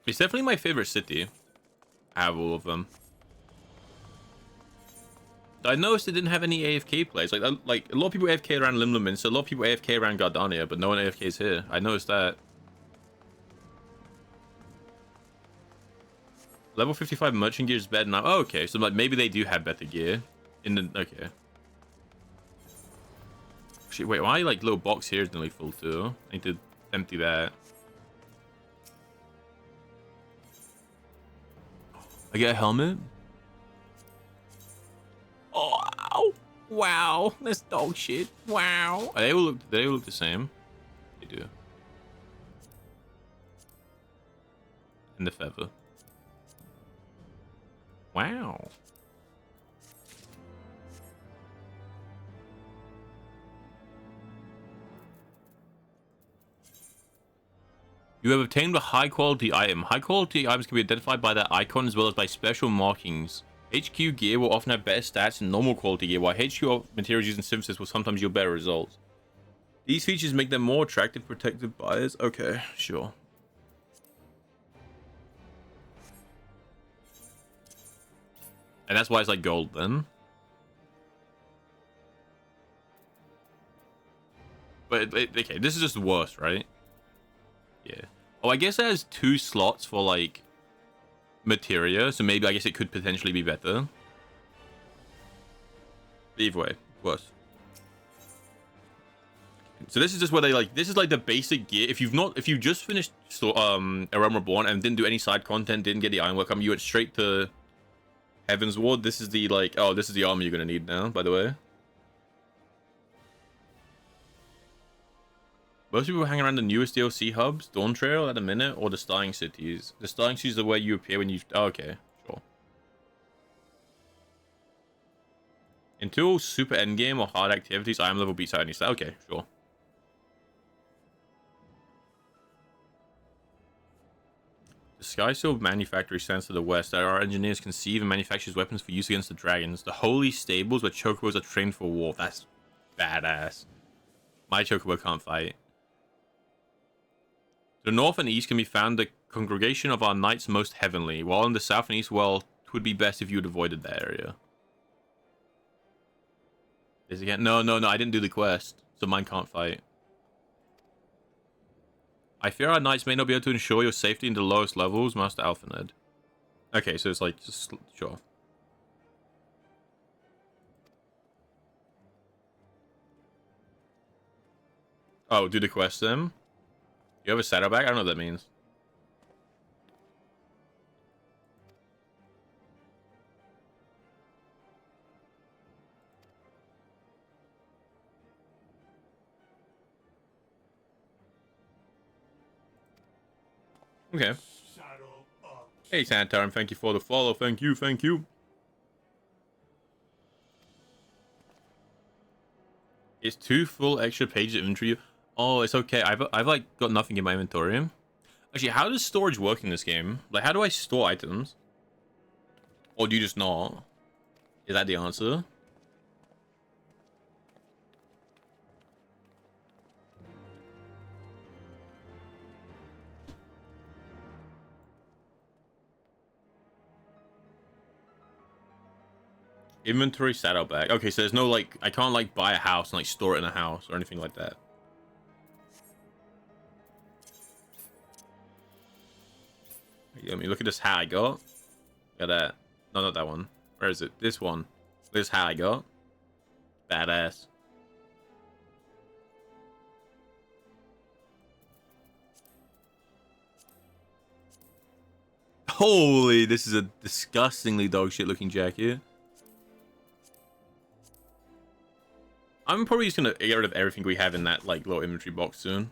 It's definitely my favorite city. I have all of them. I noticed it didn't have any AFK plays. Like a lot of people AFK around Limlumin, so a lot of people AFK around Gardania, but no one AFKs here. I noticed that. Level 55 merchant gear is better now. Oh, okay, so like maybe they do have better gear. Okay. Shit, wait, why like little box here is nearly full too? I need to empty that. I get a helmet. Oh, wow, that's dog shit. Wow. They all look the same. They do. And the feather. Wow. You have obtained a high quality item. High quality items can be identified by their icon as well as by special markings. HQ gear will often have better stats than normal quality gear, while HQ materials used in synthesis will sometimes yield better results. These features make them more attractive to protective buyers. Okay, sure. And that's why it's like gold then. But okay, this is just worse, right? Yeah. Oh, I guess it has 2 slots for like materia, so maybe I guess it could potentially be better. Either way, worse. So this is just where they like, this is like the basic gear. If you just finished A Realm Reborn and didn't do any side content, didn't get the Ironwork, you went straight to Heaven's Ward. This is the like, oh, this is the armor you're gonna need now, by the way. Most people hang around the newest DLC hubs, Dawn Trail at the minute, or the Starting Cities. The Starting Cities are where you appear when you... Oh, okay, sure. Until super endgame or hard activities, I am level beats out any stat. Okay, sure. The Sky Sword Manufactory stands to the west. Our engineers conceive and manufacture weapons for use against the dragons. The Holy Stables, where chocobos are trained for war. That's badass. My chocobo can't fight. The north and east can be found the congregation of our knights most heavenly, while in the south and east, well, it would be best if you had avoided that area. This again? No, I didn't do the quest, so mine can't fight. I fear our knights may not be able to ensure your safety in the lowest levels, Master Alphaned. Okay, so it's like, just, sure. Oh, do the quest then? You have a saddlebag? I don't know what that means. Okay. Saddle up, Hey, Santarum, thank you for the follow. Thank you, thank you. It's 2 full extra pages of inventory. Oh, it's okay. I've like got nothing in my inventory. Actually, how does storage work in this game? Like, how do I store items? Or do you just not? Is that the answer? Inventory saddle bag. Okay, so there's no like, I can't like buy a house and like store it in a house or anything like that. I mean, look at this hat I got. Look at that. No, not that one. Where is it? This one. Look at this hat I got. Badass. Holy, this is a disgustingly dog shit looking jacket. I'm probably just gonna get rid of everything we have in that like little inventory box soon.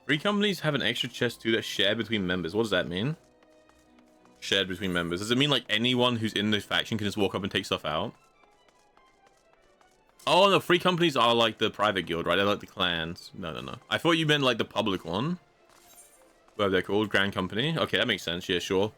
3 companies have an extra chest too that's shared between members. What does that mean? Shared between members. Does it mean like anyone who's in the faction can just walk up and take stuff out? Oh no, 3 companies are like the private guild, right? They're like the clans. No. I thought you meant like the public one. Whatever they're called, Grand Company. Okay, that makes sense. Yeah, sure.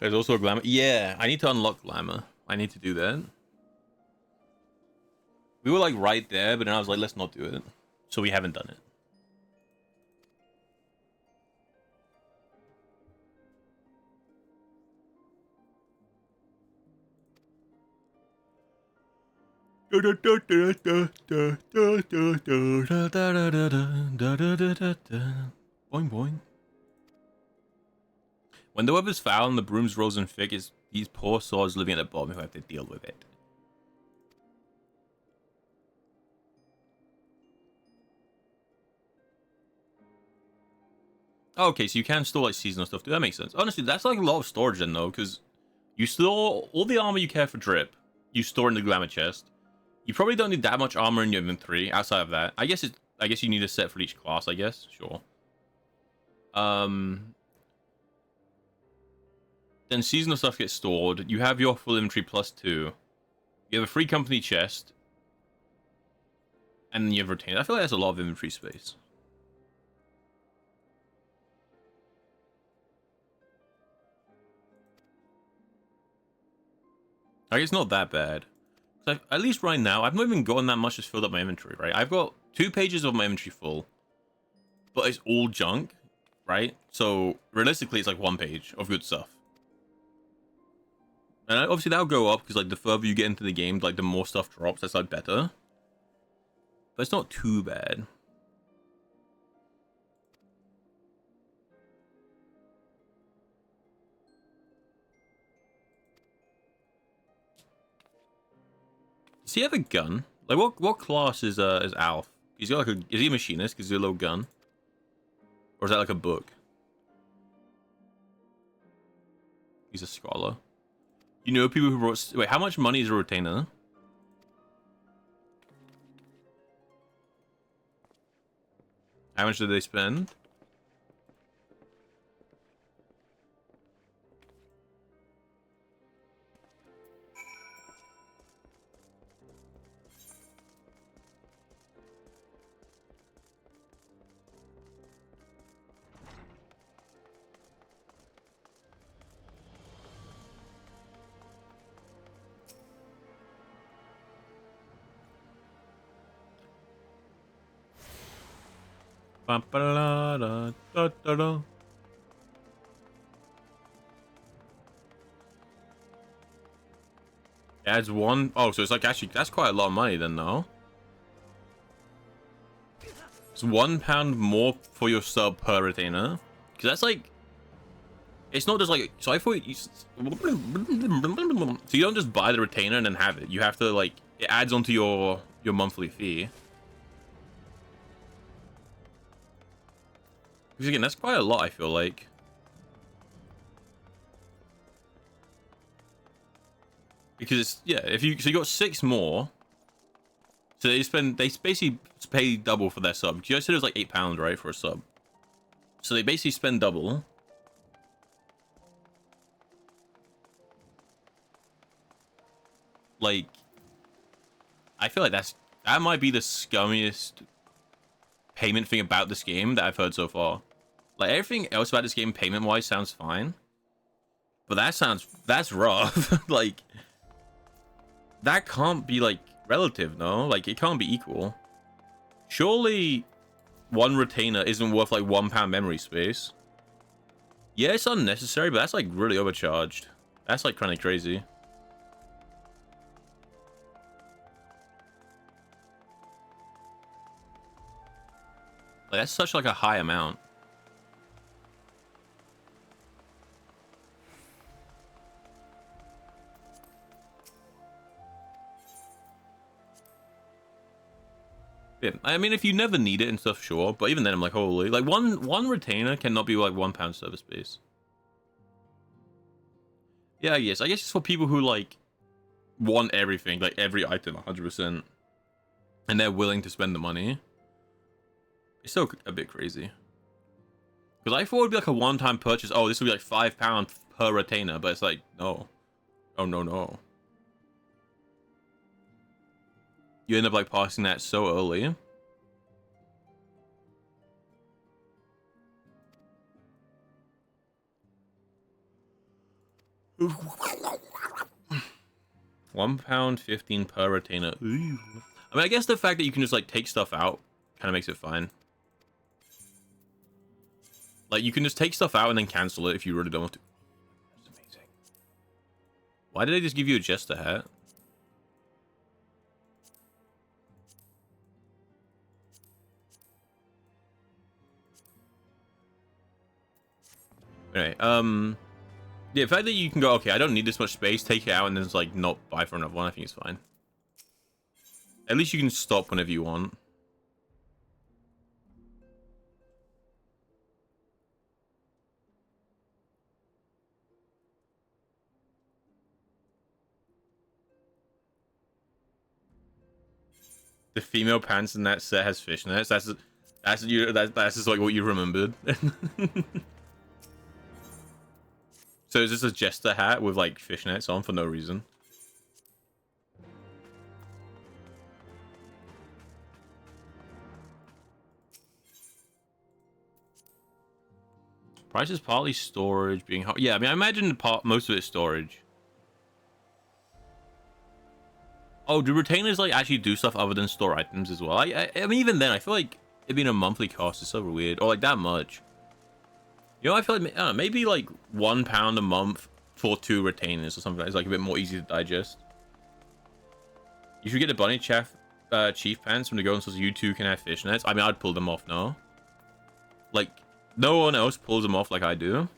There's also a glamour. Yeah, I need to unlock glamour. I need to do that. We were like right there, but then I was like, let's not do it. So we haven't done it. Boing boing. When the web is foul and the brooms rose and thick, it's these poor souls living at the bottom who have to deal with it. Okay, so you can store like seasonal stuff too. That makes sense. Honestly, that's like a lot of storage then though, because you store all the armor you care for drip. You store in the glamour chest. You probably don't need that much armor in your inventory outside of that. I guess you need a set for each class, I guess. Sure. Then seasonal stuff gets stored. You have your full inventory +2. You have a free company chest. And then you have retained. I feel like that's a lot of inventory space. Like, it's not that bad. So at least right now, I've not even gotten that much just filled up my inventory, right? I've got 2 pages of my inventory full. But it's all junk, right? So realistically, it's like 1 page of good stuff. And obviously that'll go up because like the further you get into the game, like the more stuff drops. That's like better. But it's not too bad. Does he have a gun? Like what class is Alf? He's got like is he a machinist? Because he's a little gun. Or is that like a book? He's a scholar. You know people who brought... Wait, how much money is a retainer? How much did they spend? Adds 1. Oh, so it's like actually that's quite a lot of money then, though. It's £1 more for your sub per retainer, because that's like It's not just like, so I thought you, so you don't just buy the retainer and then have it. You have to like, it adds onto your monthly fee. Because again, that's quite a lot, I feel like. Because it's, yeah, if you, so you got 6 more. So they basically pay double for their sub. You guys said it was like £8, right, for a sub. So they basically spend double. Like, I feel like that might be the scummiest payment thing about this game that I've heard so far. Like, everything else about this game payment-wise sounds fine. But that's rough. Like, that can't be, like, relative, no? Like, it can't be equal. Surely one retainer isn't worth, like, £1 memory space. Yeah, it's unnecessary, but that's, like, really overcharged. That's, like, kind of crazy. Like, that's such, like, a high amount. Yeah, I mean, if you never need it and stuff, sure. But even then, I'm like, holy, like one retainer cannot be like £1 service space. Yeah, yes, I guess it's for people who like want everything, like every item, 100%, and they're willing to spend the money. It's still a bit crazy. Because I thought it would be like a one-time purchase. Oh, this would be like £5 per retainer, but it's like no, oh no. You end up like passing that so early. £1.15 per retainer. Ooh. I mean, I guess the fact that you can just like take stuff out kind of makes it fine. Like, you can just take stuff out and then cancel it if you really don't want to. That's amazing. Why did they just give you a jester hat? Anyway, yeah, the fact that you can go, okay, I don't need this much space, take it out, and then just, like, not buy for another one, I think it's fine. At least you can stop whenever you want. The female pants in that set has fishnets. That's just like what you remembered. So is this a jester hat with like fishnets on for no reason? Price is partly storage being hard. Yeah, I mean, I imagine most of it is storage. Oh, do retainers like actually do stuff other than store items as well? I mean, even then, I feel like it being a monthly cost is so weird, or like that much. You know, I feel like I don't know, maybe like £1 a month for 2 retainers or something. It's like a bit more easy to digest. You should get the bunny chief pants from the Golden Source. You too can have fishnets. I mean, I'd pull them off now. Like, no one else pulls them off like I do.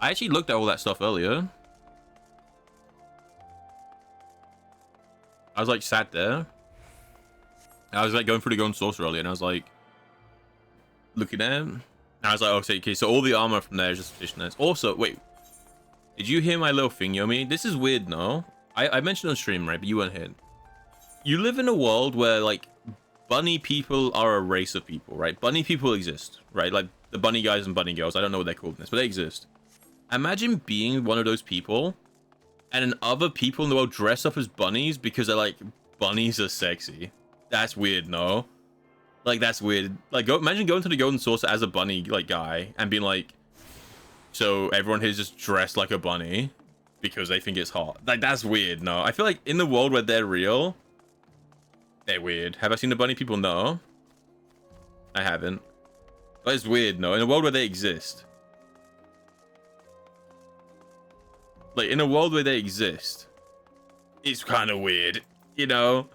I actually looked at all that stuff earlier. I was like sat there. I was like going through the Golden Source earlier, and I was like looking at it. And I was like, okay, so all the armor from there is just fishnets. Also, wait, did you hear my little thing, Yomi? This is weird, no? I mentioned on stream, right? But you weren't here. You live in a world where like bunny people are a race of people, right? Bunny people exist, right? Like the bunny guys and bunny girls. I don't know what they're called in this, but they exist. Imagine being one of those people, and then other people in the world dress up as bunnies because they're like, bunnies are sexy. That's weird, no? Like, that's weird. Like, imagine going to the Golden Source as a bunny, like, guy, and being like, so everyone here's just dressed like a bunny because they think it's hot. Like, that's weird, no? I feel like in the world where they're real, they're weird. Have I seen the bunny people? No. I haven't. But it's weird, no? In a world where they exist. Like, in a world where they exist, it's kind of weird, you know?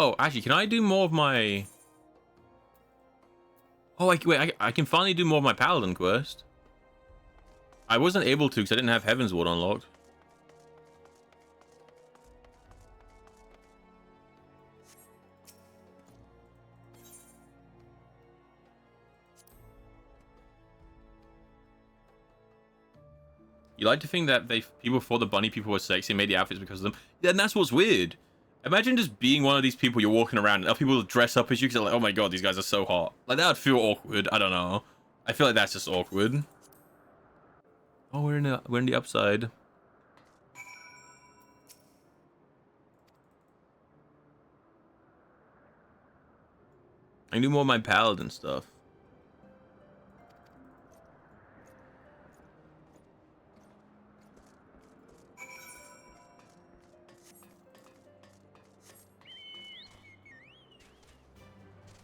Oh, actually, can I do more of my... Oh, wait, I can finally do more of my Paladin quest. I wasn't able to because I didn't have Heaven's Ward unlocked. You like to think that people thought the bunny people were sexy and made the outfits because of them. Yeah, and that's what's weird. Imagine just being one of these people you're walking around and other people dress up as you because they're like, oh my god, these guys are so hot. Like, that would feel awkward. I don't know. I feel like that's just awkward. Oh, we're in the upside. I do more of my Paladin stuff.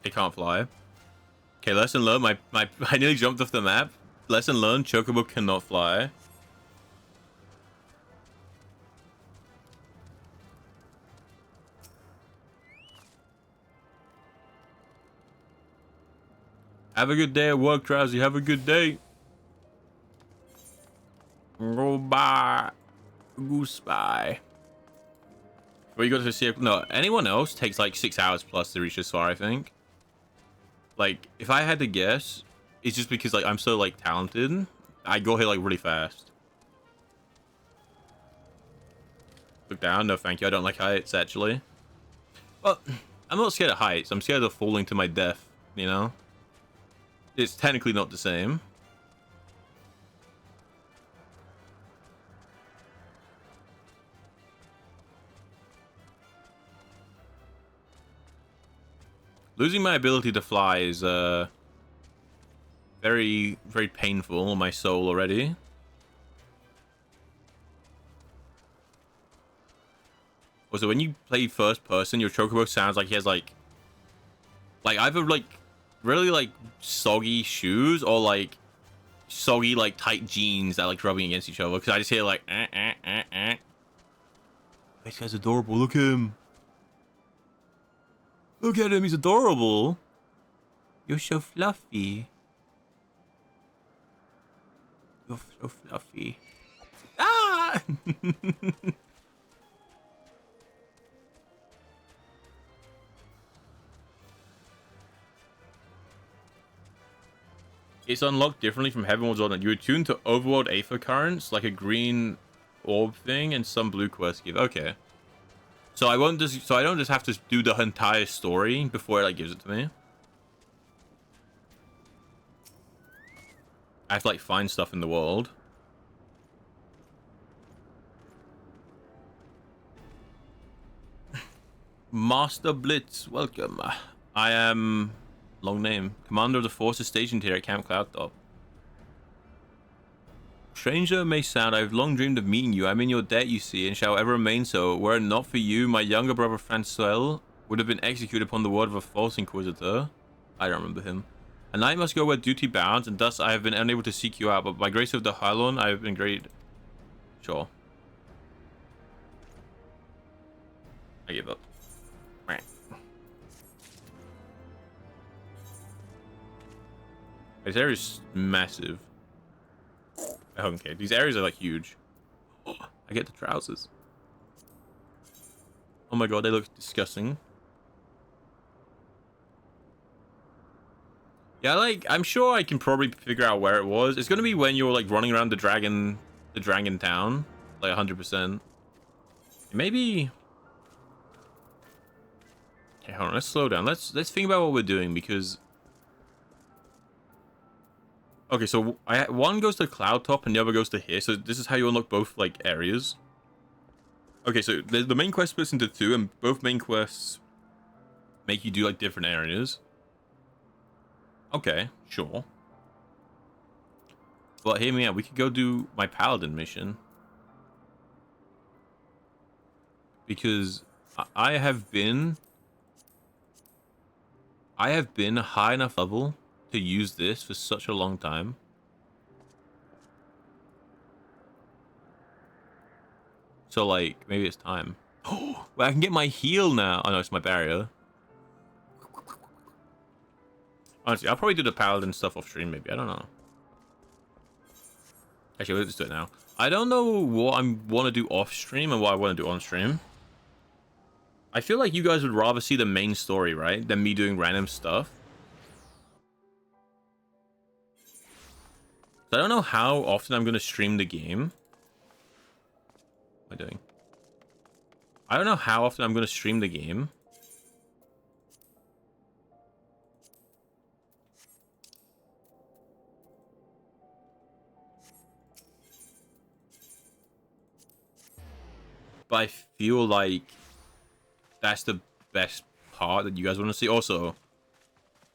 They can't fly. Okay, lesson learned. I nearly jumped off the map. Lesson learned, Chocobo cannot fly. Have a good day at work, Drowsy. Have a good day. Goodbye. Goodbye. Well, you got to see... No, anyone else takes like 6 hours plus to reach this far, I think. Like, if I had to guess, it's just because like I'm so like talented. I go here like really fast. Look down. No, thank you. I don't like heights, actually. Well, I'm not scared of heights. I'm scared of falling to my death, you know? It's technically not the same. Losing my ability to fly is very, very painful on my soul already. Also, when you play first person, your Chocobo sounds like he has like either like really like soggy shoes or like soggy like tight jeans that like rubbing against each other. Because I just hear like This guy's adorable. Look at him. Look at him. He's adorable. You're so fluffy. You're so fluffy. Ah! It's unlocked differently from Heavenward's Order. You attune to overworld Aether currents, like a green orb thing, and some blue quest give. Okay. So I don't just have to do the entire story before it like gives it to me. I have to like find stuff in the world. Master Blitz, welcome. I am long name. Commander of the forces stationed here at Camp Cloudtop. Stranger may sound, I've long dreamed of meeting you. I'm in your debt, you see, and shall ever remain so. Were it not for you, my younger brother Francois would have been executed upon the word of a false inquisitor. I don't remember him. A knight must go where duty bounds, and thus I have been unable to seek you out, but by grace of the Hylon, I have been great. Sure. I give up. This area is massive. Okay, these areas are like huge. Oh, I get the trousers. Oh my god, they look disgusting. Yeah, like I'm sure I can probably figure out where it was. It's gonna be when you're like running around the dragon town, like 100%. Maybe. Okay, hold on. Let's slow down. Let's think about what we're doing because. Okay, so one goes to Cloudtop and the other goes to here. So this is how you unlock both like areas. Okay, so the main quest splits into two, and both main quests make you do like different areas. Okay, sure. But hear me out. We could go do my Paladin mission because I have been a high enough level to use this for such a long time. So like maybe it's time. Oh, well, I can get my heal now. Oh no, it's my barrier. Honestly, I'll probably do the paladin stuff off stream, maybe. I don't know. Actually, let's do it now. I don't know what I want to do off stream and what I want to do on stream. I feel like you guys would rather see the main story, right? Than me doing random stuff. So I don't know how often I'm going to stream the game. What am I doing? I don't know how often I'm going to stream the game. But I feel like that's the best part that you guys want to see. Also,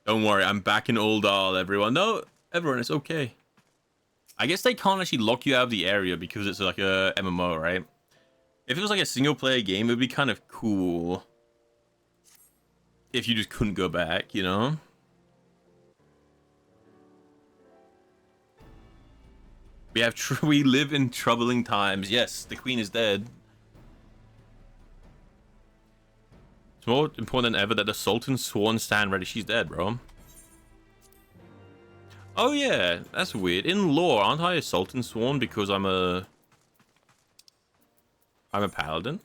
don't worry, I'm back in Uldal, everyone. No, everyone, it's okay. I guess they can't actually lock you out of the area because it's like a MMO, right? If it was like a single player game, it would be kind of cool if you just couldn't go back, you know? We live in troubling times. Yes, the queen is dead. It's more important than ever that the Sultan's sworn stand ready. She's dead, bro. Oh yeah, that's weird. In lore, aren't I a Sultan sworn because I'm a paladin?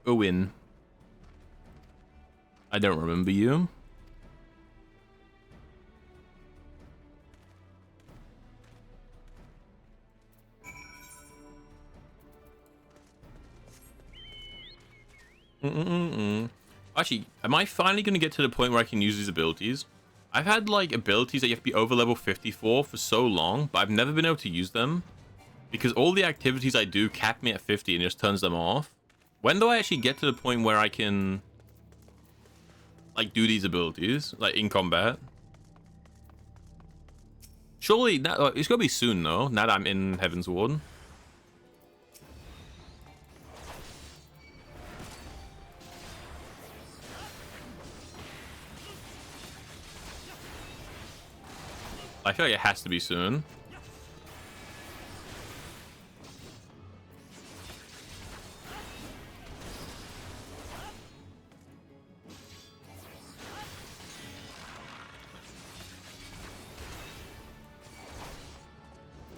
Owen. I don't remember you. Actually, am I finally going to get to the point where I can use these abilities? I've had like abilities that you have to be over level 54 for so long, but I've never been able to use them because all the activities I do cap me at 50 and just turns them off. When do I actually get to the point where I can like do these abilities like in combat? Surely it's gonna be soon though, now that I'm in Heaven's Ward. I feel like it has to be soon.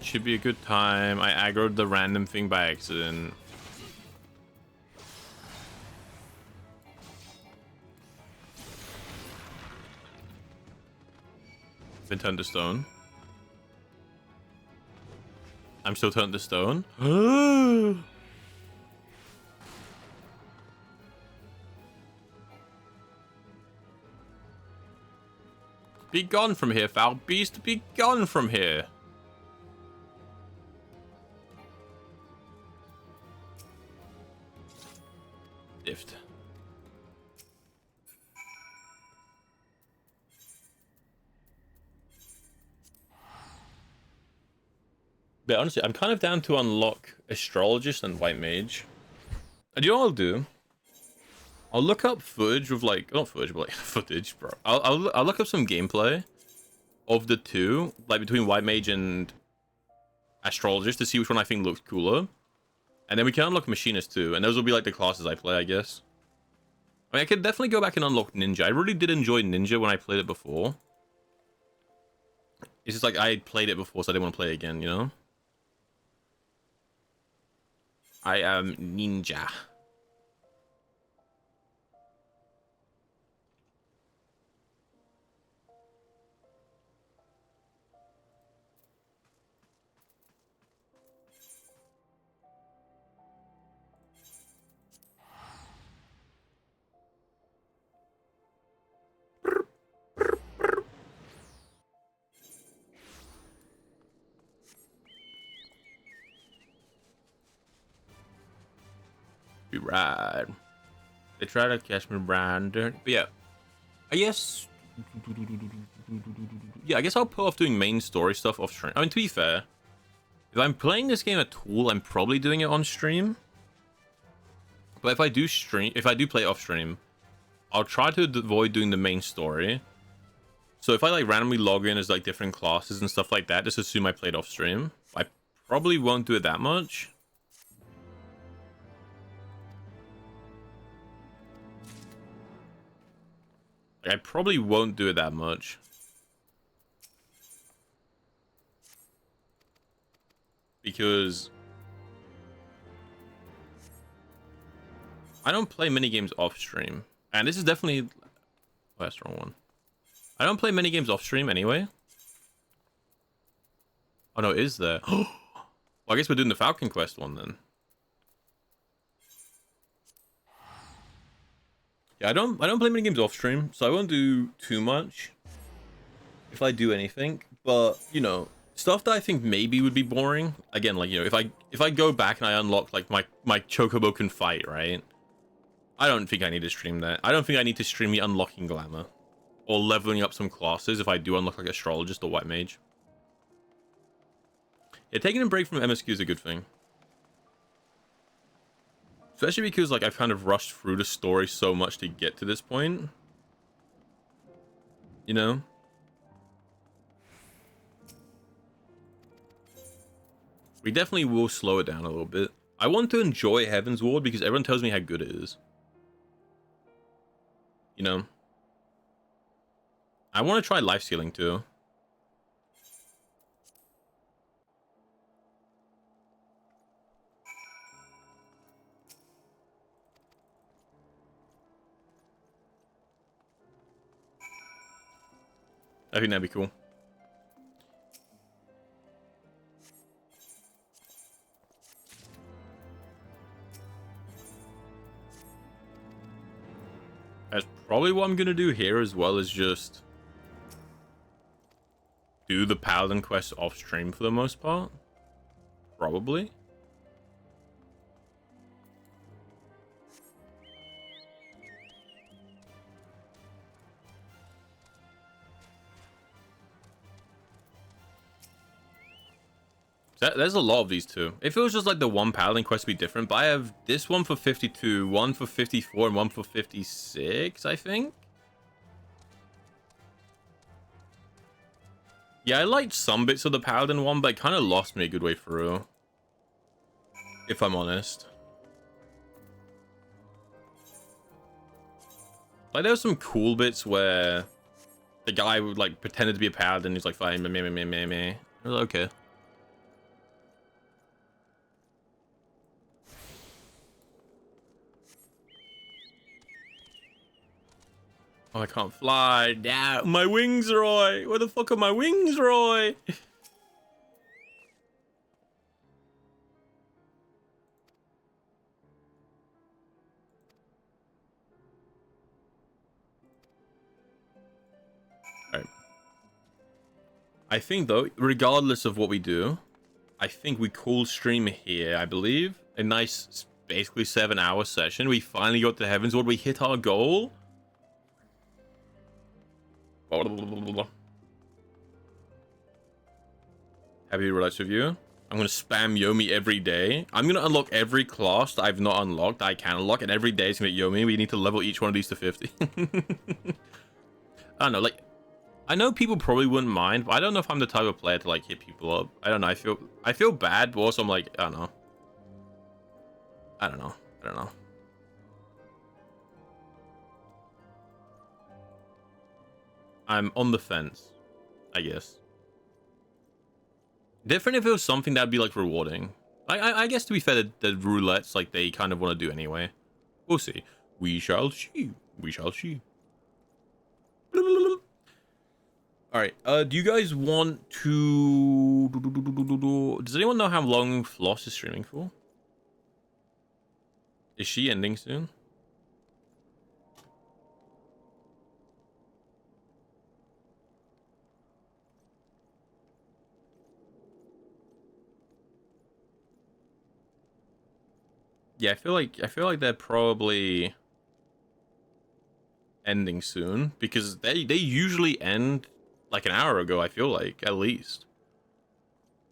Should be a good time. I aggroed the random thing by accident. Been turned to stone. I'm still turned to stone. Be gone from here, foul beast. Be gone from here. Dift. But honestly, I'm kind of down to unlock Astrologist and White Mage. And you know what I'll do? I'll look up footage of like, not footage, but like footage, bro. I'll look up some gameplay of the two, like between White Mage and Astrologist, to see which one I think looks cooler. And then we can unlock Machinist too, and those will be like the classes I play, I guess. I mean, I could definitely go back and unlock Ninja. I really did enjoy Ninja when I played it before. It's just like I played it before, so I didn't want to play it again, you know? I am Ninja. Be right. They try to catch me, Brandon. But yeah, I guess. Yeah, I guess I'll pull off doing main story stuff off stream. I mean, to be fair, If I'm playing this game at all, I'm probably doing it on stream. But if I do play off stream, I'll try to avoid doing the main story. So if I like randomly log in as like different classes and stuff like that, just assume I played off stream. I probably won't do it that much. I probably won't do it that much. Because I don't play many games off stream. And this is definitely... Oh, that's the wrong one. I don't play many games off stream anyway. Oh no, is there? Well, I guess we're doing the Falcon Quest one then. Yeah, I don't play many games off stream, so I won't do too much if I do anything. But, you know, stuff that I think maybe would be boring. Again, like, you know, if I go back and I unlock like my Chocobo can fight, right? I don't think I need to stream that. I don't think I need to stream the unlocking glamour or leveling up some classes if I do unlock like astrologist or white mage. Yeah, taking a break from MSQ is a good thing. Especially because like I've kind of rushed through the story so much to get to this point. You know? We definitely will slow it down a little bit. I want to enjoy Heaven's Ward because everyone tells me how good it is. You know? I want to try life stealing too. I think that'd be cool. That's probably what I'm gonna do here as well, as just do the Paladin quest off stream for the most part. Probably. There's a lot of these too. If it was just like the one Paladin quest would be different, but I have this one for 52, one for 54, and one for 56, I think. Yeah, I liked some bits of the Paladin one, but it kind of lost me a good way through. If I'm honest. Like, there were some cool bits where the guy would, like, pretended to be a Paladin. He's like, fine, meh. I was like, okay. Oh, I can't fly. Now my wings, Roy. Where the fuck are my wings, Roy? Alright. I think though, regardless of what we do, I think we cool stream here, I believe. A nice, basically 7-hour session. We finally got to Heaven's Ward. We hit our goal. Happy to relax with you. I'm gonna spam Yomi every day. I'm gonna unlock every class that I've not unlocked that I can unlock, and every day it's gonna be Yomi. We need to level each one of these to 50. I don't know, like, I know people probably wouldn't mind, but I don't know if I'm the type of player to like hit people up. I don't know. I feel bad, but also I'm like, I don't know. I don't know. I'm on the fence, I guess. Different if it was something that'd be like rewarding. I guess to be fair, the roulettes like they kind of want to do anyway. We'll see. We shall see. We shall see. All right. Do you guys want to? Does anyone know how long Floss is streaming for? Is she ending soon? Yeah, I feel like they're probably ending soon because they usually end like an hour ago, I feel like, at least.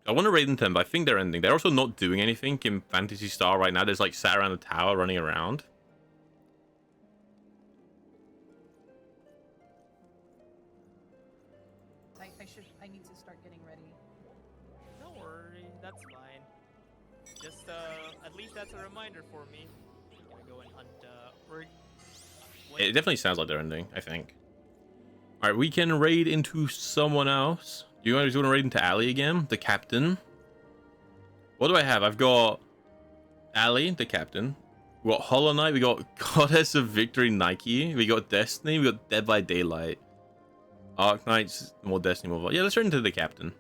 I want to raid them, but I think they're ending. They're also not doing anything in Phantasy Star right now. There's like sat around the tower running around. I need to start getting ready. Don't worry, that's fine. Just at least that's a reminder for me. I'm gonna go and hunt. It definitely sounds like they're ending, I think. All right, we can raid into someone else. Do you guys want to raid into Ali again? The captain. What do I have? I've got Ali, the captain. We got Hollow Knight. We got Goddess of Victory, Nike. We got Destiny. We got Dead by Daylight. Arc Knights, more Destiny, more. Yeah, let's raid into the captain.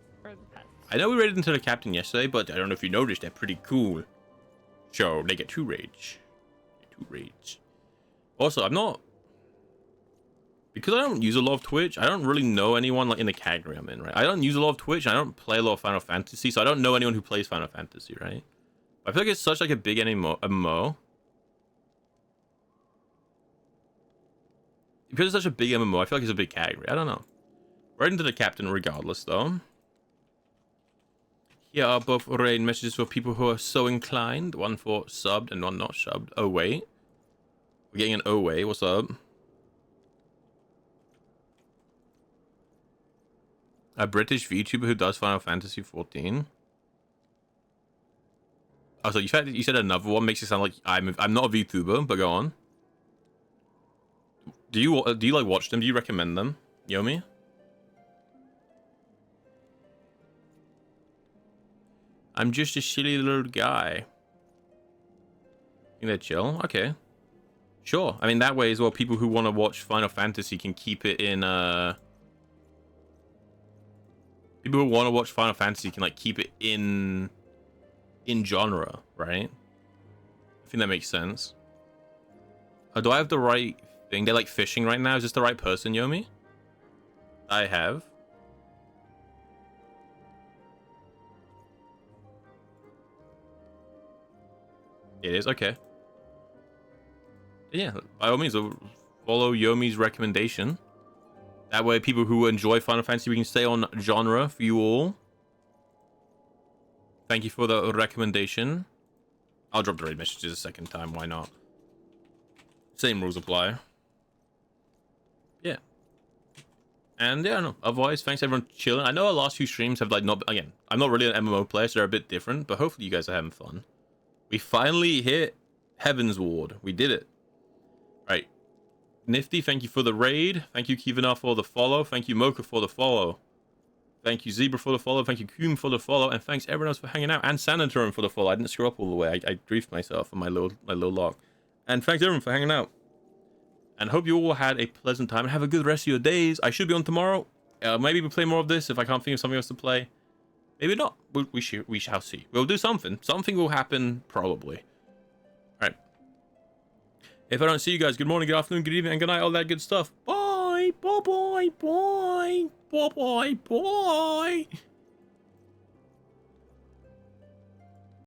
I know we raided into the captain yesterday, but I don't know if you noticed. They're pretty cool. So they get 2 raids. 2 raids. Also, I'm not, because I don't use a lot of Twitch, I don't really know anyone like in the category I'm in, right? I don't use a lot of Twitch, I don't play a lot of Final Fantasy, so I don't know anyone who plays Final Fantasy, right? I feel like it's such like a big MMO. Because it's such a big MMO, I feel like it's a big category. I don't know. Right into the captain regardless, though. Here are both raid messages for people who are so inclined. One for subbed and one not subbed. Oh, wait. We're getting an oh, wait. What's up? A British VTuber who does Final Fantasy 14. Oh, so you said another one. Makes it sound like I'm not a VTuber, but go on. Do you like watch them? Do you recommend them, Yomi? I'm just a silly little guy. You think they're chill? Okay. Sure. I mean, that way as well, people who want to watch Final Fantasy can keep it in, people who want to watch Final Fantasy can, like, keep it in genre, right? I think that makes sense. Do I have the right thing? They're, like, fishing right now. Is this the right person, Yomi? I have. It is? Okay. Yeah, by all means, follow Yomi's recommendation. That way, people who enjoy Final Fantasy, we can stay on genre for you all. Thank you for the recommendation. I'll drop the raid messages a second time. Why not? Same rules apply. Yeah. And yeah, no. Otherwise, thanks everyone for chilling. I know our last few streams have like not. Again, I'm not really an MMO player, so they're a bit different. But hopefully, you guys are having fun. We finally hit Heaven's Ward. We did it. Right. Nifty, thank you for the raid. Thank you, Kivana, for the follow. Thank you, Mocha, for the follow. Thank you, Zebra, for the follow. Thank you, Koom, for the follow. And thanks everyone else for hanging out. And Sanatorum for the follow. I didn't screw up all the way. I griefed myself on my little log. And thanks everyone for hanging out. And hope you all had a pleasant time. And have a good rest of your days. I should be on tomorrow. Maybe we'll play more of this if I can't think of something else to play. Maybe not. We shall see. We'll do something. Something will happen, probably. All right. If I don't see you guys, good morning, good afternoon, good evening, and good night, all that good stuff. Bye. Bye-bye. Bye. Bye-bye. Bye.